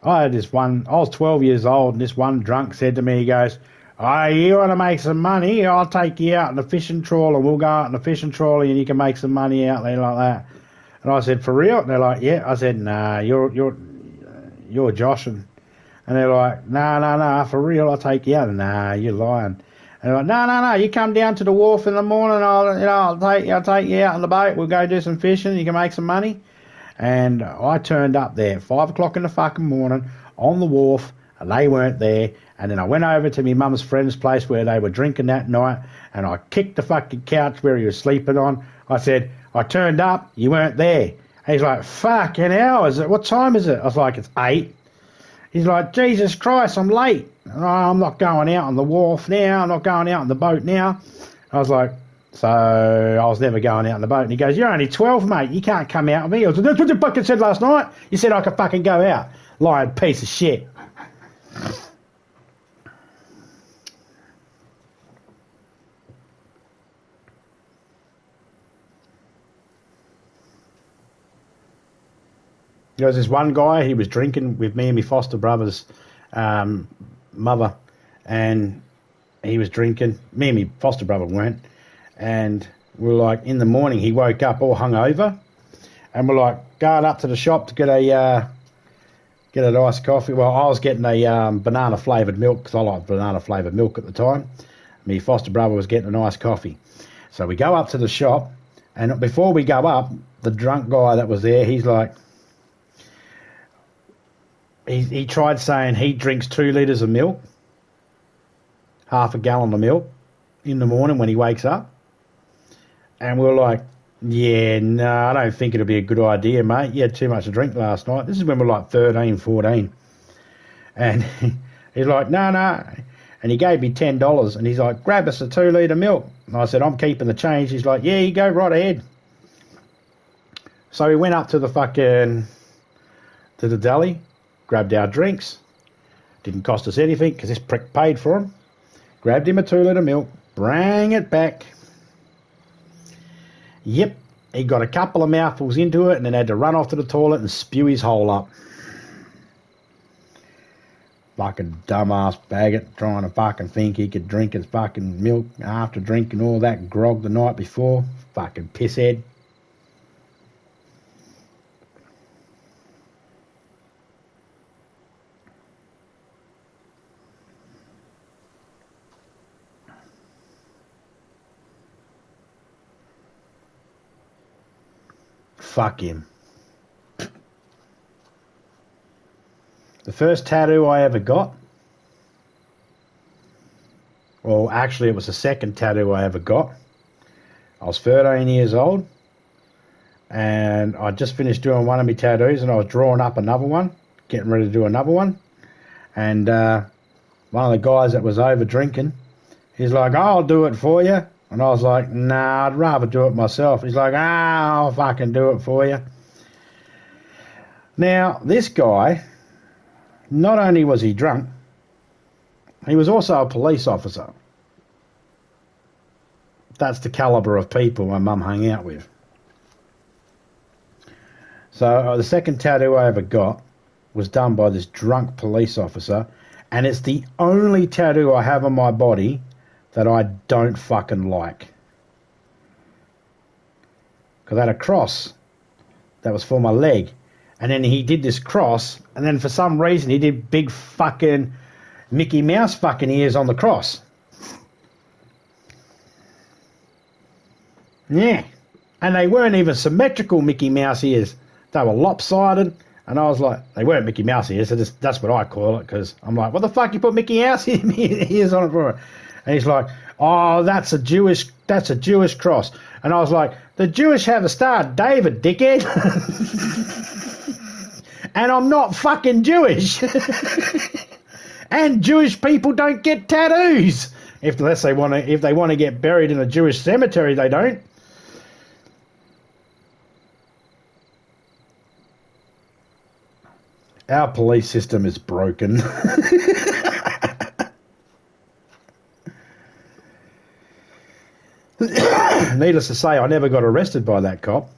I had this one, I was 12 years old, and this one drunk said to me, he goes, "Oh, you want to make some money? I'll take you out in a fishing trawler, and we'll go out in a fishing trawler and you can make some money out there like that." And I said, "For real?" And they're like, "Yeah." I said, "Nah, you're Josh." And they're like, "Nah, for real, I'll take you out." And, "Nah, you're lying." And I'm like, no, you come down to the wharf in the morning. I'll take you out on the boat. We'll go do some fishing. You can make some money. And I turned up there at 5 o'clock in the fucking morning on the wharf, and they weren't there. And then I went over to my mum's friend's place where they were drinking that night, and I kicked the fucking couch where he was sleeping on. I said, I turned up, you weren't there. And he's like, fucking hell, what time is it? I was like, it's 8. He's like, Jesus Christ, I'm late. Oh, I'm not going out on the wharf now. I'm not going out on the boat now. I was like, so I was never going out on the boat. And he goes, you're only 12, mate. You can't come out with me. I was like, that's what you fucking said last night. You said I could fucking go out. Lying piece of shit. There was this one guy, he was drinking with me and my foster brother's mother, and he was drinking. Me and my foster brother weren't. And we're like, in the morning, he woke up all hungover, and we're like, going up to the shop to get an iced coffee. Well, I was getting a banana flavoured milk because I like banana flavoured milk at the time. My foster brother was getting an iced coffee. So we go up to the shop, and before we go up, the drunk guy that was there, he's like, he tried saying he drinks 2 litres of milk, half a gallon of milk, in the morning when he wakes up. And we're like, yeah, no, I don't think it'll be a good idea, mate. You had too much to drink last night. This is when we're like 13, 14. And he's like, no. And he gave me $10, and he's like, grab us a 2 litre milk. And I said, I'm keeping the change. He's like, yeah, you go right ahead. So we went up to the deli, grabbed our drinks. Didn't cost us anything because this prick paid for them. Grabbed him a 2 litre milk, bring it back. Yep, he got a couple of mouthfuls into it and then had to run off to the toilet and spew his hole up. Fucking dumbass faggot trying to fucking think he could drink his fucking milk after drinking all that grog the night before. Fucking pisshead. Fuck him. The first tattoo I ever got, well, actually it was the second tattoo I ever got. I was 13 years old, and I just finished doing one of my tattoos, and I was drawing up another one, getting ready to do another one. And one of the guys that was over drinking, he's like, I'll do it for you. And I was like, nah, I'd rather do it myself. He's like, I'll fucking do it for you. Now, this guy, not only was he drunk, he was also a police officer. That's the calibre of people my mum hung out with. So the second tattoo I ever got was done by this drunk police officer, and it's the only tattoo I have on my body that I don't fucking like. Because I had a cross that was for my leg. And then he did this cross, and then for some reason he did big fucking Mickey Mouse fucking ears on the cross. Yeah. And they weren't even symmetrical Mickey Mouse ears. They were lopsided. And I was like, they weren't Mickey Mouse ears, so that's what I call it, because I'm like, what the fuck you put Mickey Mouse ears on it for? And he's like, oh, that's a Jewish cross. And I was like, the Jewish have a Star of David, dickhead. And I'm not fucking Jewish. And Jewish people don't get tattoos. If they want to get buried in a Jewish cemetery, they don't. Our police system is broken. Needless to say, I never got arrested by that cop.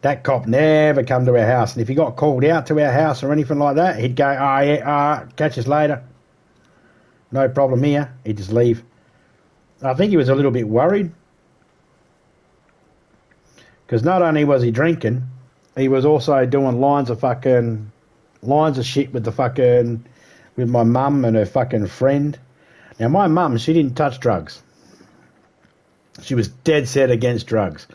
That cop never come to our house. And if he got called out to our house or anything like that, he'd go, oh yeah, catch us later. No problem here. He'd just leave. I think he was a little bit worried. Because not only was he drinking, he was also doing lines of shit with the fucking with my mum and her fucking friend. Now, my mum, she didn't touch drugs. She was dead set against drugs.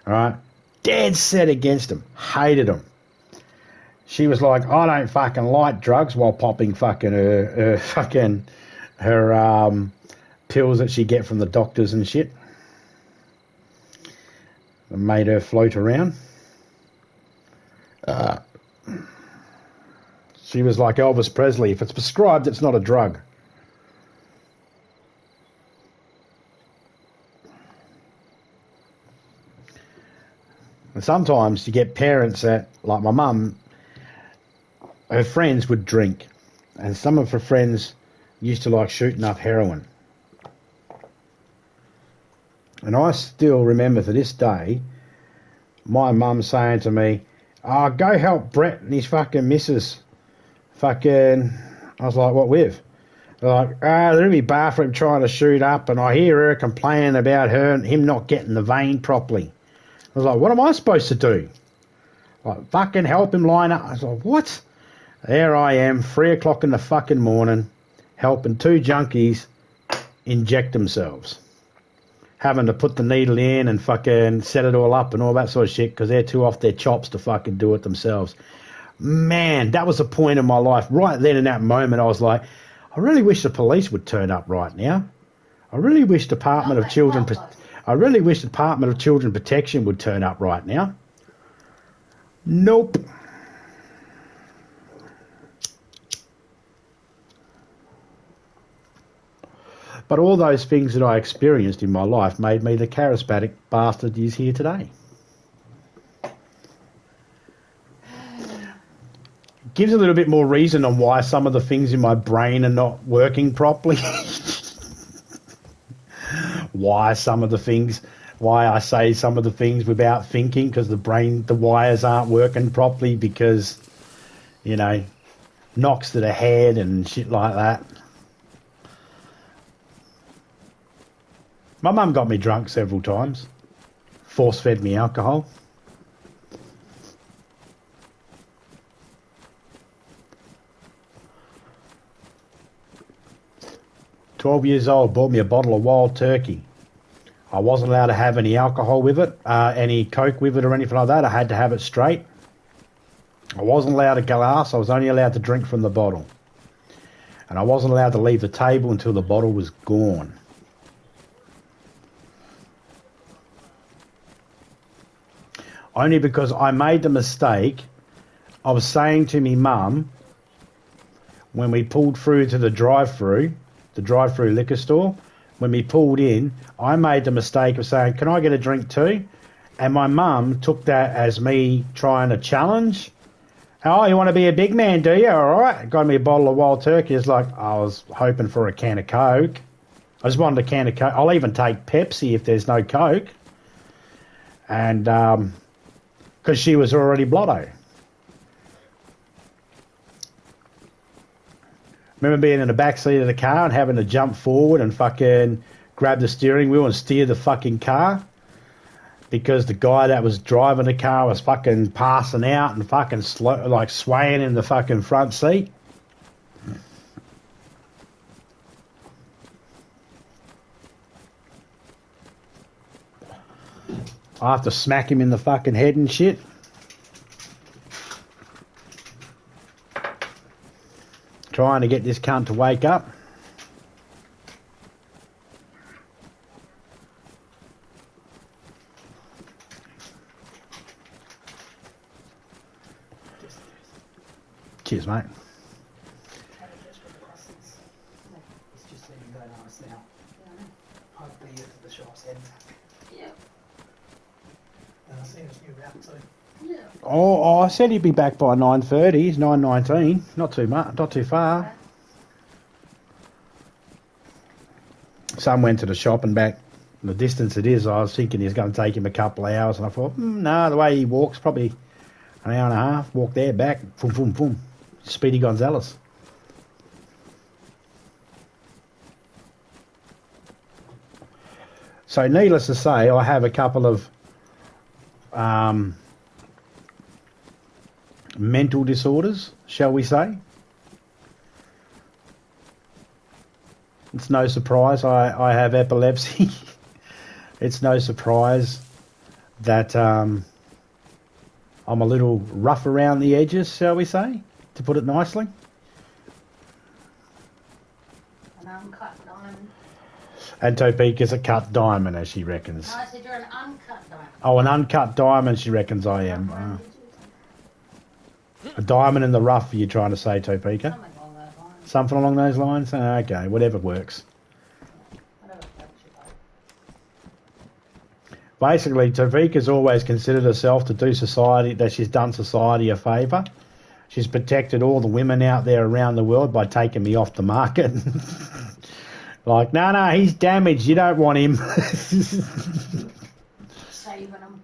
All right? Dead set against them. Hated them. She was like, I don't fucking like drugs, while popping fucking her pills that she get from the doctors and shit. It made her float around. She was like Elvis Presley. If it's prescribed, it's not a drug. And sometimes you get parents that, like my mum, her friends would drink. And some of her friends used to like shooting up heroin. And I still remember to this day, my mum saying to me, oh, go help Brett and his fucking missus. Fucking, I was like, what with? They're like, they're in my bathroom trying to shoot up, and I hear her complaining about her and him not getting the vein properly. I was like, what am I supposed to do? Like, fucking help him line up. I was like, what? There I am, 3 o'clock in the fucking morning, helping two junkies inject themselves. Having to put the needle in and fucking set it all up and all that sort of shit because they're too off their chops to fucking do it themselves. Man, that was a point in my life. Right then in that moment, I was like, I really wish the police would turn up right now. I really wish Department of Children Protection would turn up right now. Nope. But all those things that I experienced in my life made me the charismatic bastard he's here today. Gives a little bit more reason on why some of the things in my brain are not working properly. Why I say some of the things without thinking, because the wires aren't working properly because, knocks to the head and shit like that. My mum got me drunk several times. Force-fed me alcohol. 12 years old, bought me a bottle of wild turkey. I wasn't allowed to have any alcohol with it, any Coke with it or anything like that. I had to have it straight. I wasn't allowed a glass. I was only allowed to drink from the bottle. And I wasn't allowed to leave the table until the bottle was gone. Only because I made the mistake of saying to me mum, when we pulled through to the drive-through liquor store, when we pulled in, I made the mistake of saying, can I get a drink too? And my mum took that as me trying to challenge. Oh, you want to be a big man, do you? All right. Got me a bottle of wild turkey. It's like, I was hoping for a can of Coke. I just wanted a can of Coke. I'll even take Pepsi if there's no Coke. And because she was already blotto. Remember being in the back seat of the car and having to jump forward and fucking grab the steering wheel and steer the fucking car because the guy that was driving the car was fucking passing out and fucking swaying in the fucking front seat. I have to smack him in the fucking head and shit. Trying to get this cunt to wake up. Cheers, mate. It's just leaving going on us now. I'd be at the shop's end. Yeah. And I see it's new route too. Yeah. Oh, I said he'd be back by 9:30. It's 9:19. Not too much, not too far. Son went to the shop and back. The distance it is, I was thinking he's going to take him a couple of hours, and I thought, no, the way he walks, probably an hour and a half. Walk there, back, boom, boom, boom. Speedy Gonzales. So, needless to say, I have a couple of mental disorders, shall we say. It's no surprise I have epilepsy. It's no surprise that I'm a little rough around the edges, shall we say, to put it nicely. An uncut diamond. And Topeka's a cut diamond, as she reckons. No, I said you're an uncut diamond. Oh, an uncut diamond, she reckons I am. A diamond in the rough, are you trying to say, Topeka? Something along those lines. Something along those lines? Okay, whatever works. Whatever floats your boat. Basically, Topeka's always considered herself to do society, that she's done society a favour. She's protected all the women out there around the world by taking me off the market. Like, no, he's damaged. You don't want him. Saving them.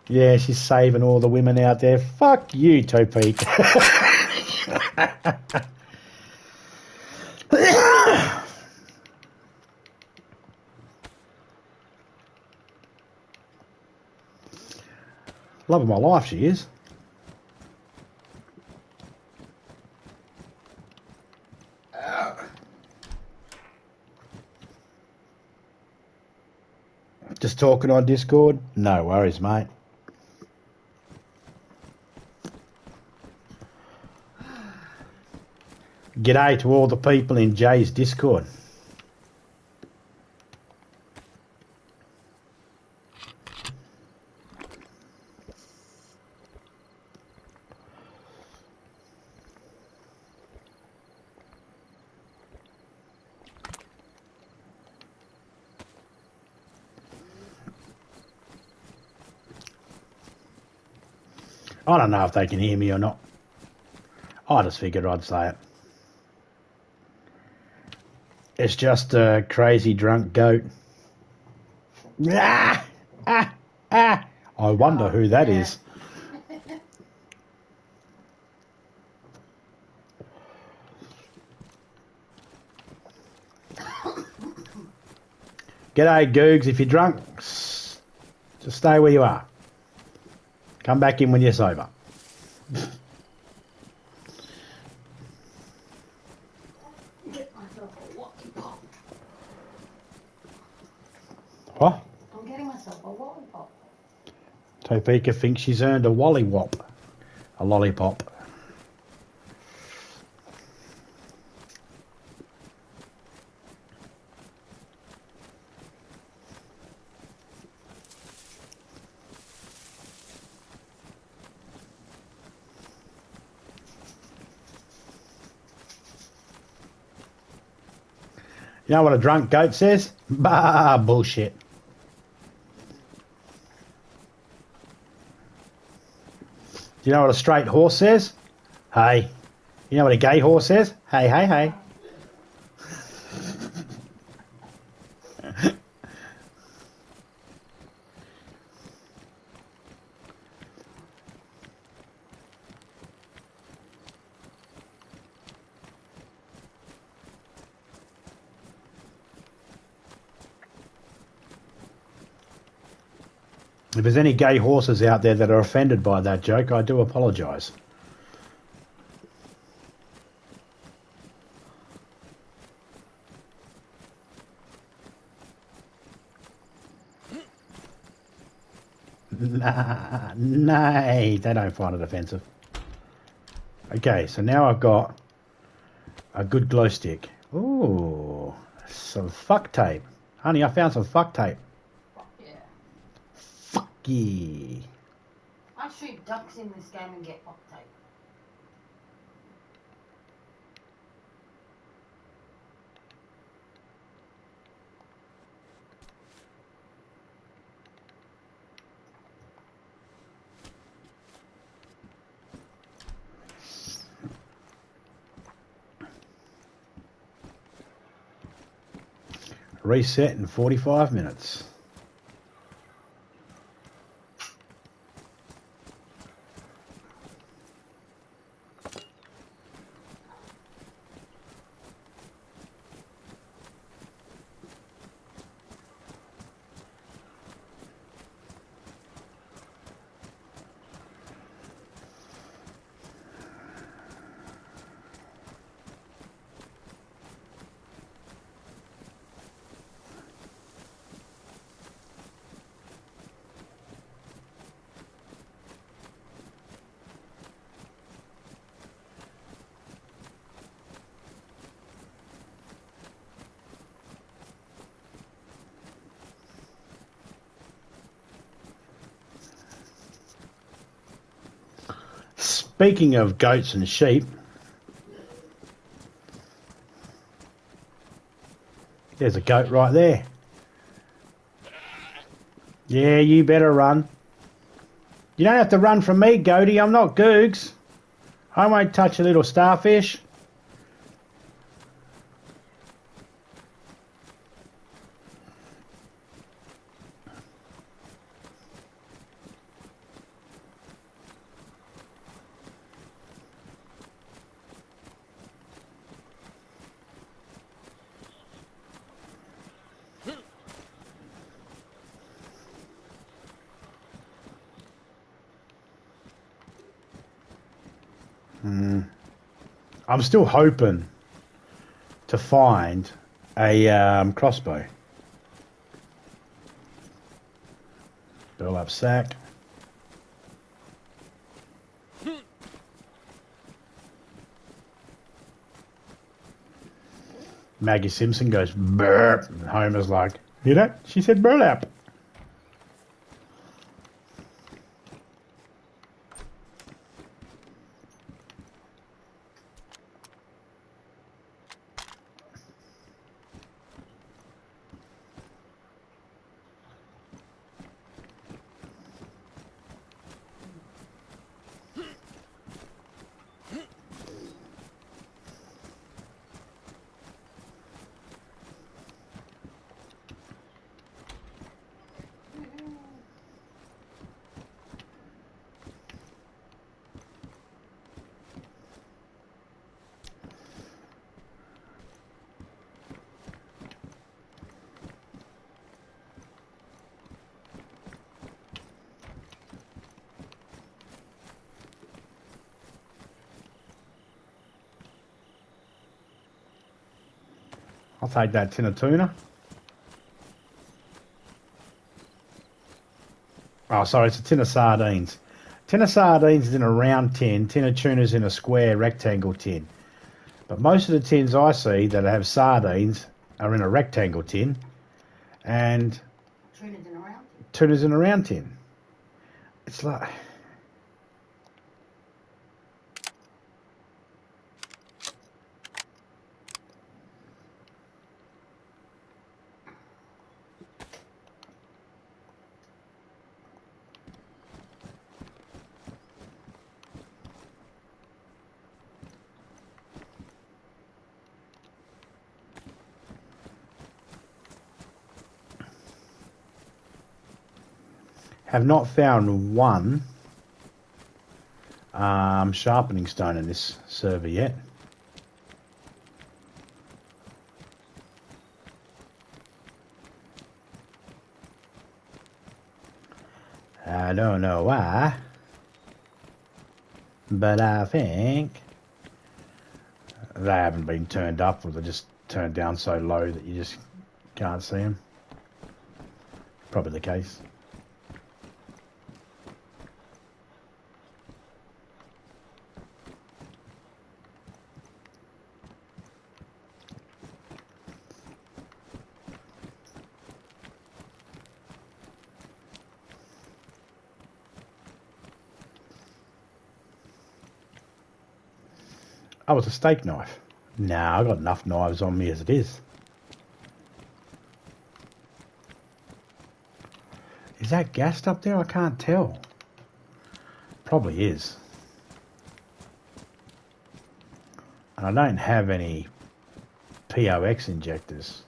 Yeah, she's saving all the women out there. Fuck you, Topeka. Love of my life, she is. Just talking on Discord? No worries, mate. G'day to all the people in Jay's Discord. I don't know if they can hear me or not. I just figured I'd say it. It's just a crazy drunk goat. I wonder who that is. G'day, Googs. If you're drunk, just stay where you are. Come back in when you're sober. Get myself a lollipop. What? I'm getting myself a lollipop. Topeka thinks she's earned a wollywop. A lollipop. You know what a drunk goat says? Bah, bullshit. Do you know what a straight horse says? Hey. You know what a gay horse says? Hey, hey, hey. If there's any gay horses out there that are offended by that joke, I do apologise. Nah, nay, they don't find it offensive. Okay, so now I've got a good glow stick. Ooh, some fuck tape. Honey, I found some fuck tape. Fuck yeah. Fuck yeah. I shoot ducks in this game and get fuck tape. Reset in 45 minutes. Speaking of goats and sheep, there's a goat right there. Yeah, you better run. You don't have to run from me, goaty. I'm not Googs. I won't touch a little starfish. I'm still hoping to find a crossbow. Build up sack. Maggie Simpson goes burp, and Homer's like, "You know, she said burlap." I'll take that tin of tuna. Oh, sorry, it's a tin of sardines. Tin of sardines is in a round tin. Tin of tuna's in a square rectangle tin. But most of the tins I see that have sardines are in a rectangle tin, and tuna's in a round tin. It's like... Have not found one sharpening stone in this server yet. I don't know why, but I think they haven't been turned up, or they're just turned down so low that you just can't see them. Probably the case. Oh, it's a steak knife. Nah, I've got enough knives on me as it is. Is that gassed up there? I can't tell. Probably is. And I don't have any POX injectors.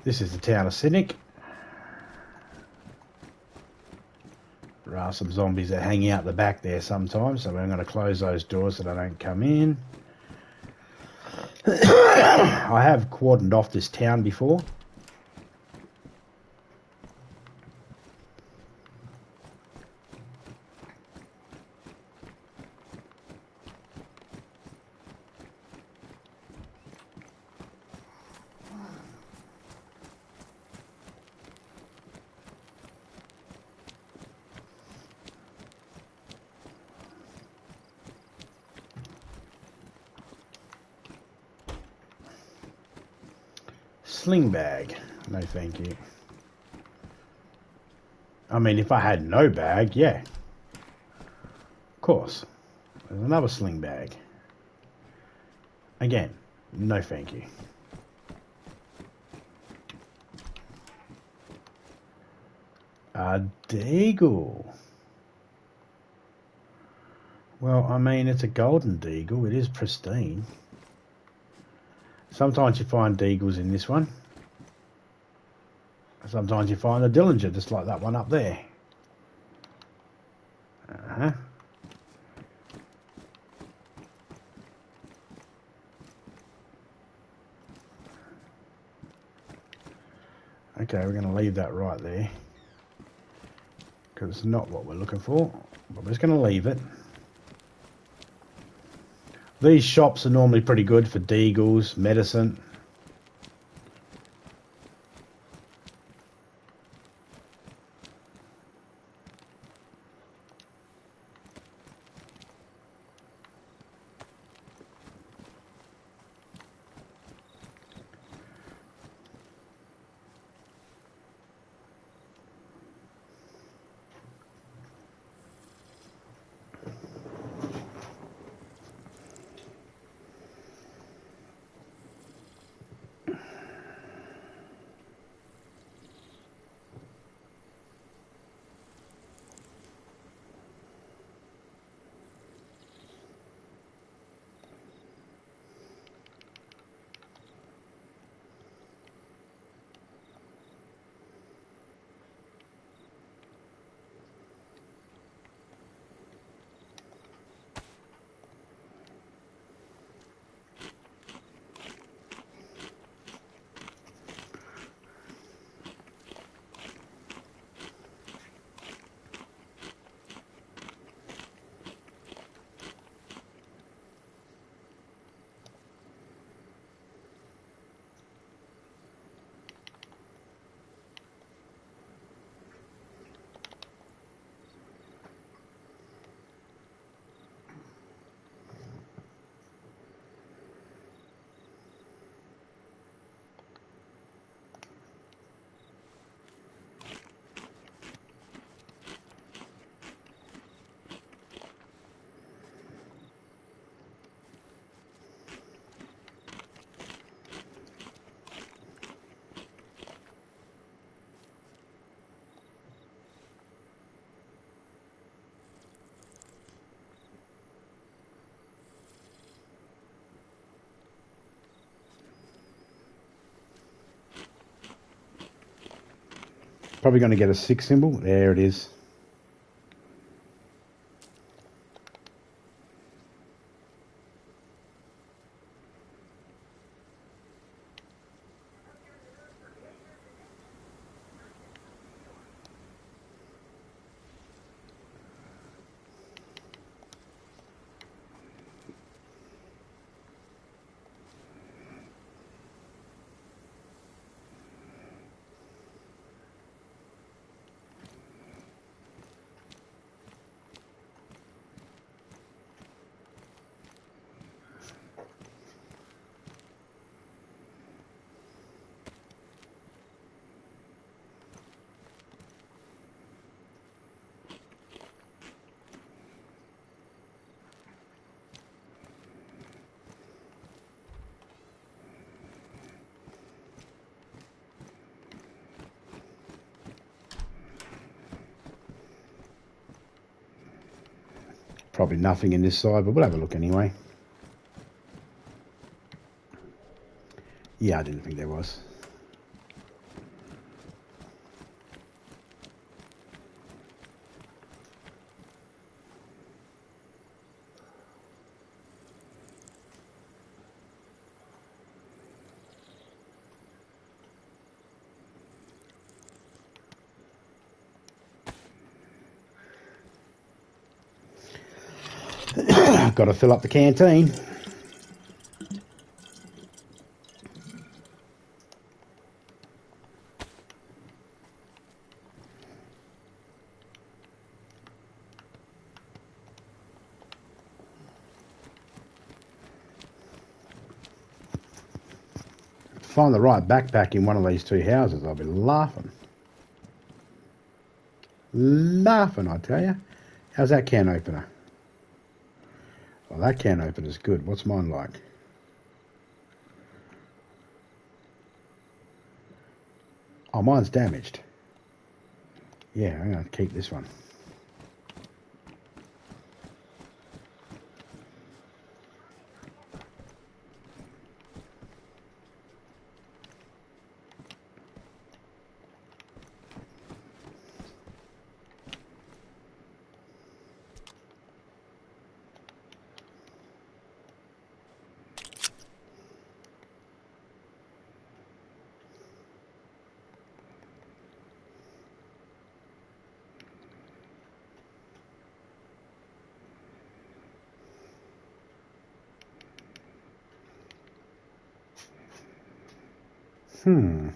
This is the town of Cynic. There are some zombies that hang out the back there sometimes, so I'm going to close those doors so they don't come in. I have cordoned off this town before. Sling bag. No, thank you. I mean, if I had no bag, yeah. Of course. There's another sling bag. Again, no thank you. A deagle. Well, I mean, it's a golden deagle. It is pristine. Sometimes you find deagles in this one. Sometimes you find a Dillinger, just like that one up there. Uh-huh. Okay, we're going to leave that right there. Because it's not what we're looking for. But we're just going to leave it. These shops are normally pretty good for deagles, medicine. Probably going to get a 6 symbol. There it is. Probably nothing in this side, but we'll have a look anyway. Yeah, I didn't think there was. Got to fill up the canteen. Find the right backpack in one of these two houses, I'll be laughing. Laughing, I tell you. How's that can opener? Well, that can opener's good. What's mine like? Oh, mine's damaged. Yeah, I'm going to keep this one. Hmm.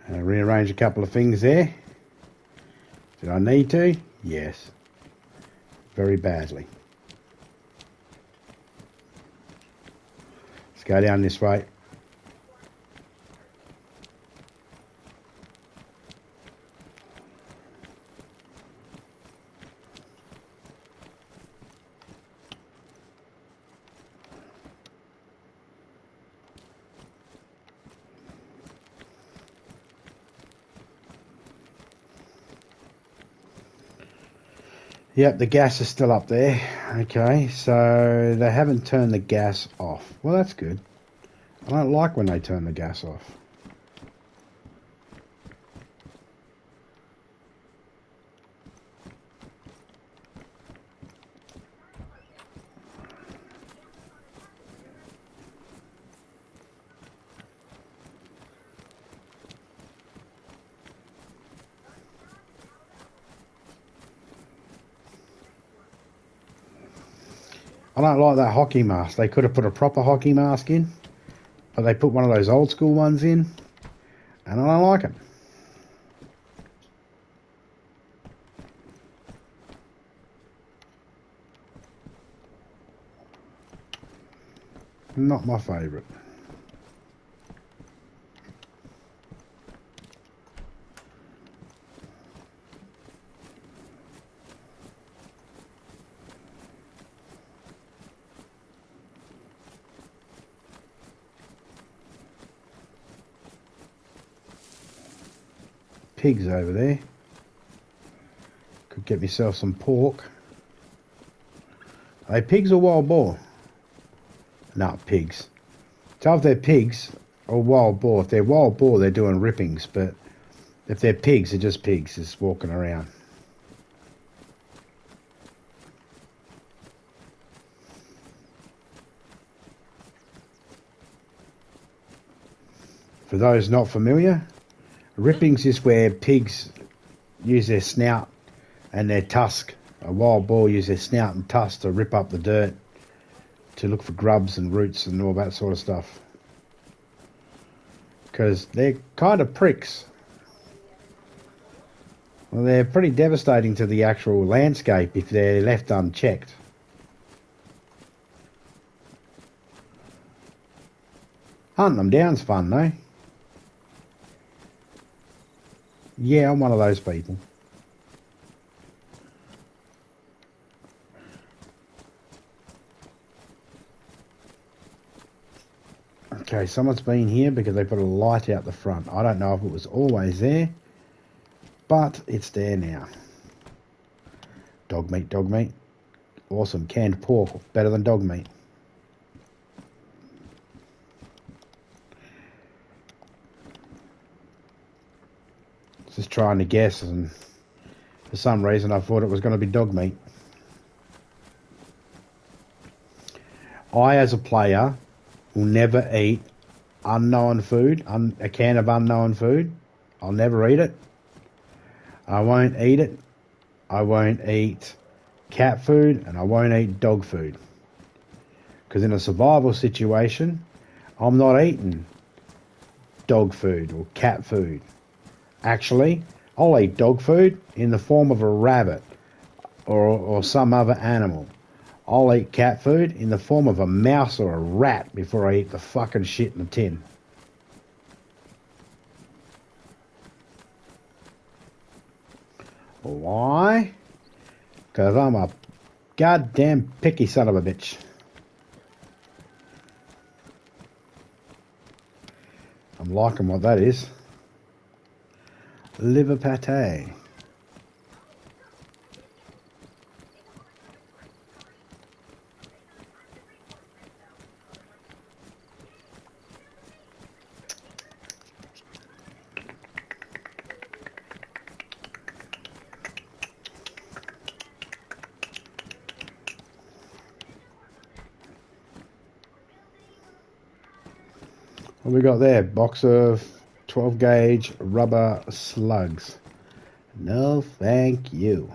Rearrange a couple of things there. Did I need to? Yes. Very badly. Let's go down this way. Yep, the gas is still up there. Okay, so they haven't turned the gas off. Well, that's good. I don't like when they turn the gas off. I don't like that hockey mask. They could have put a proper hockey mask in, but they put one of those old school ones in, and I don't like it. Not my favourite. Pigs over there. Could get myself some pork. Are they pigs or wild boar? No, pigs. So if they're pigs or wild boar, if they're wild boar, they're doing rippings, but if they're pigs, they're just pigs, just walking around. For those not familiar, rippings is where pigs use their snout and their tusk. A wild boar use their snout and tusk to rip up the dirt to look for grubs and roots and all that sort of stuff. Because they're kind of pricks. Well, they're pretty devastating to the actual landscape if they're left unchecked. Hunting them down's fun though. Yeah, I'm one of those people. Okay, someone's been here because they put a light out the front. I don't know if it was always there, but it's there now. Dog meat, dog meat. Awesome, canned pork, better than dog meat. Just trying to guess, and for some reason I thought it was going to be dog meat. I, as a player, will never eat unknown food, a can of unknown food. I'll never eat it. I won't eat it. I won't eat cat food, and I won't eat dog food. Because in a survival situation, I'm not eating dog food or cat food. Actually, I'll eat dog food in the form of a rabbit or some other animal. I'll eat cat food in the form of a mouse or a rat before I eat the fucking shit in the tin. Why? Because I'm a goddamn picky son of a bitch. I'm liking what that is. Liver pate. What we got there? Box of 12 gauge rubber slugs. No, thank you.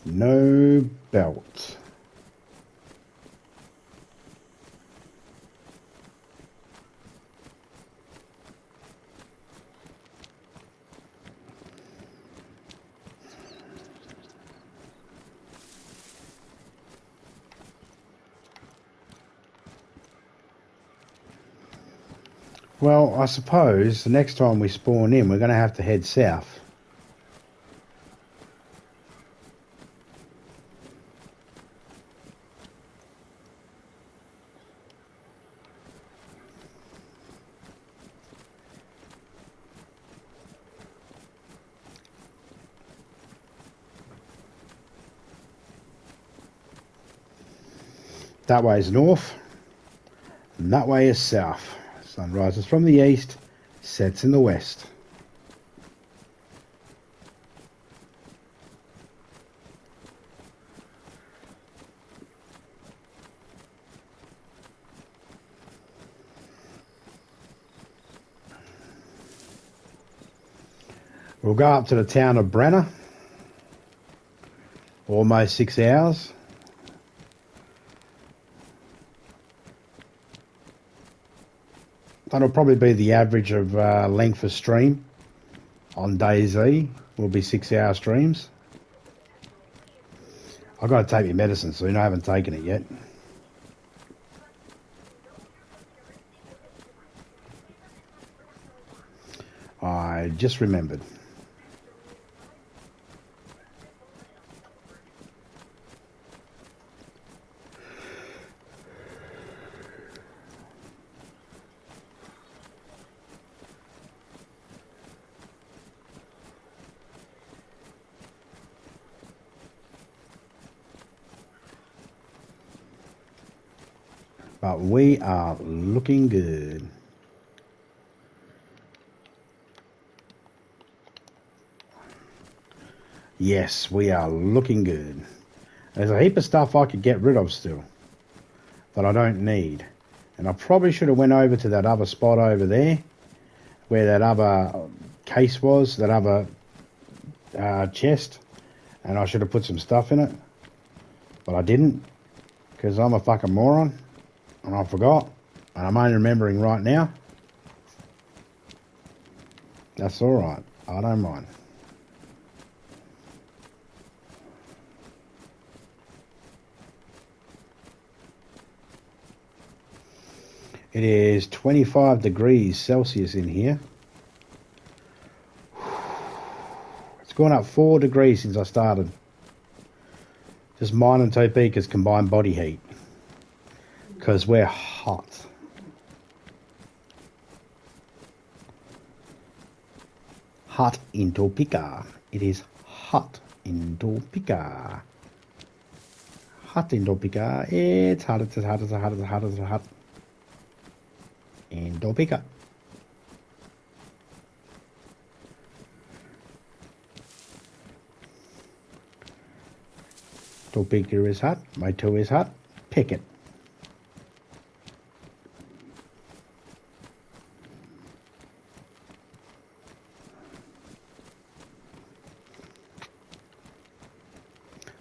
No belt. Well, I suppose the next time we spawn in, we're going to have to head south. That way is north, and that way is south. Sun rises from the east, sets in the west. We'll go up to the town of Brenner, almost 6 hours. That'll probably be the average of length of stream on DayZ. Will be 6 hour streams. I've got to take my medicine soon. I haven't taken it yet. I just remembered. But we are looking good. Yes, we are looking good. There's a heap of stuff I could get rid of still that I don't need. And I probably should have went over to that other spot over there where that other case was, that other chest. And I should have put some stuff in it. But I didn't, because I'm a fucking moron. And I forgot, and I'm only remembering right now. That's alright, I don't mind. It is 25 degrees Celsius in here. It's gone up 4 degrees since I started. Just mine and Topeka's combined body heat. Because we're hot. Hot in Topeka. It is hot in Topeka. Hot in Topeka. It's hot, it's hot, it's hot, it's hot, it's hot. In Topeka. Topeka is hot. My toe is hot. Pick it.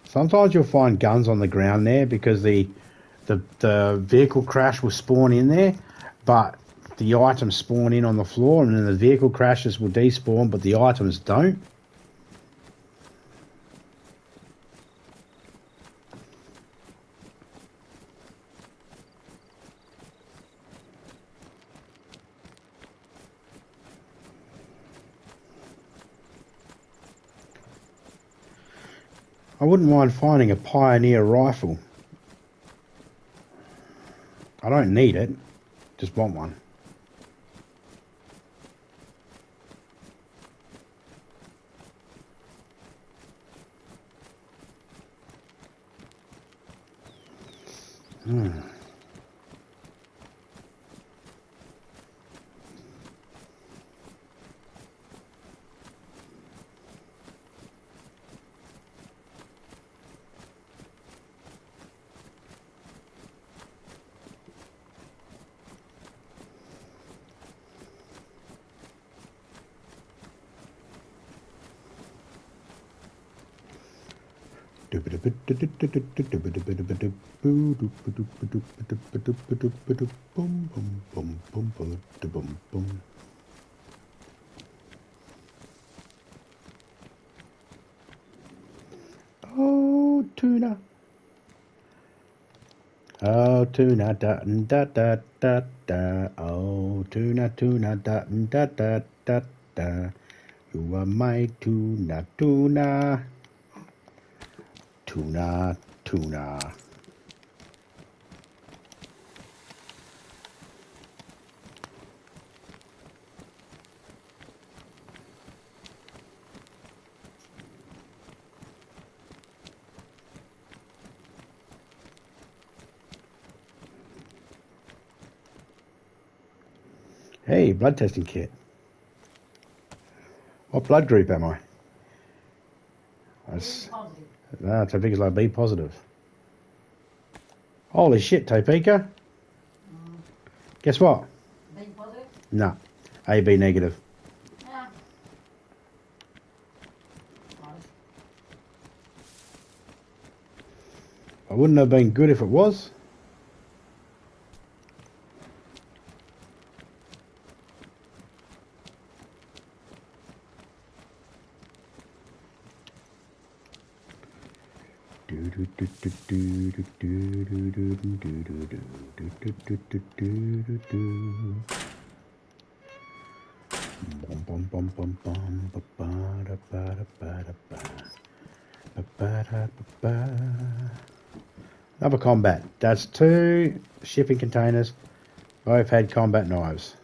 Sometimes you'll find guns on the ground there because the vehicle crash will spawn in there, but the items spawn in on the floor, and then the vehicle crashes will despawn, but the items don't. I wouldn't mind finding a Pioneer rifle. I don't need it, just want one. Oh, tuna. Oh, tuna, da da da da da. Oh, tuna, tuna, da da da da da. You are my tuna, tuna. Tuna, tuna. Hey, blood testing kit. What blood group am I? That's, no, Topeka's like B positive. Holy shit, Topeka. Guess what? B positive? No, AB negative. Yeah. I wouldn't have been good if it was. Another combat. That's 2 shipping containers. Both had combat knives.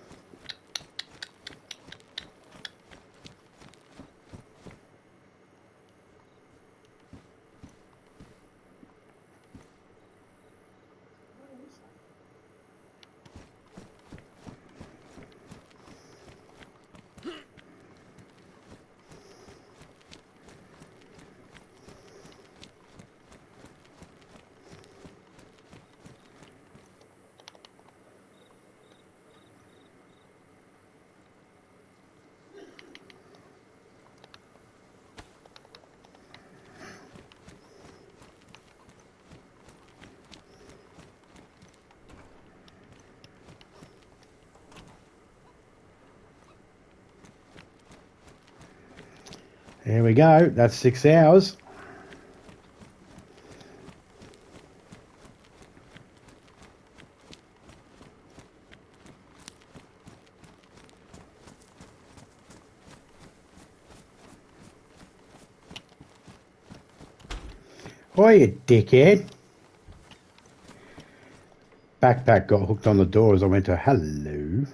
There we go. That's 6 hours. Oh, you dickhead. Backpack got hooked on the door as I went to hello.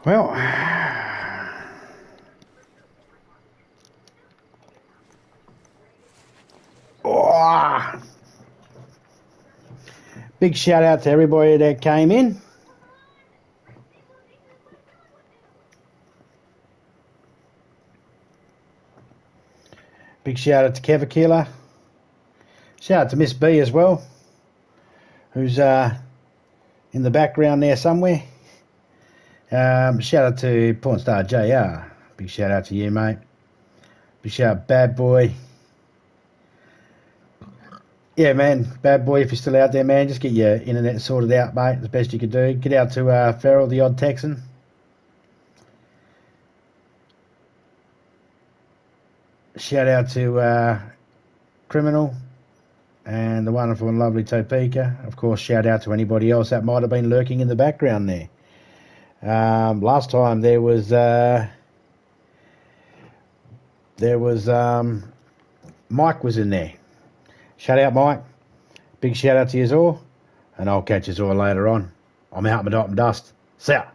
Well, oh, big shout out to everybody that came in. Big shout out to Kevakila. Shout out to Miss B as well, who's in the background there somewhere. Shout out to Pornstar JR. Big shout out to you, mate. Big shout out Bad Boy. Yeah, man, Bad Boy, if you're still out there, man, just get your internet sorted out, mate, as best you can do. Get out to Farrell, the Odd Texan. Shout out to Criminal and the wonderful and lovely Topeka. Of course, shout out to anybody else that might have been lurking in the background there. Last time there was Mike was in there. Shout out, Mike. Big shout out to you all, and I'll catch you all later on. I'm out, my dot and dust. See ya.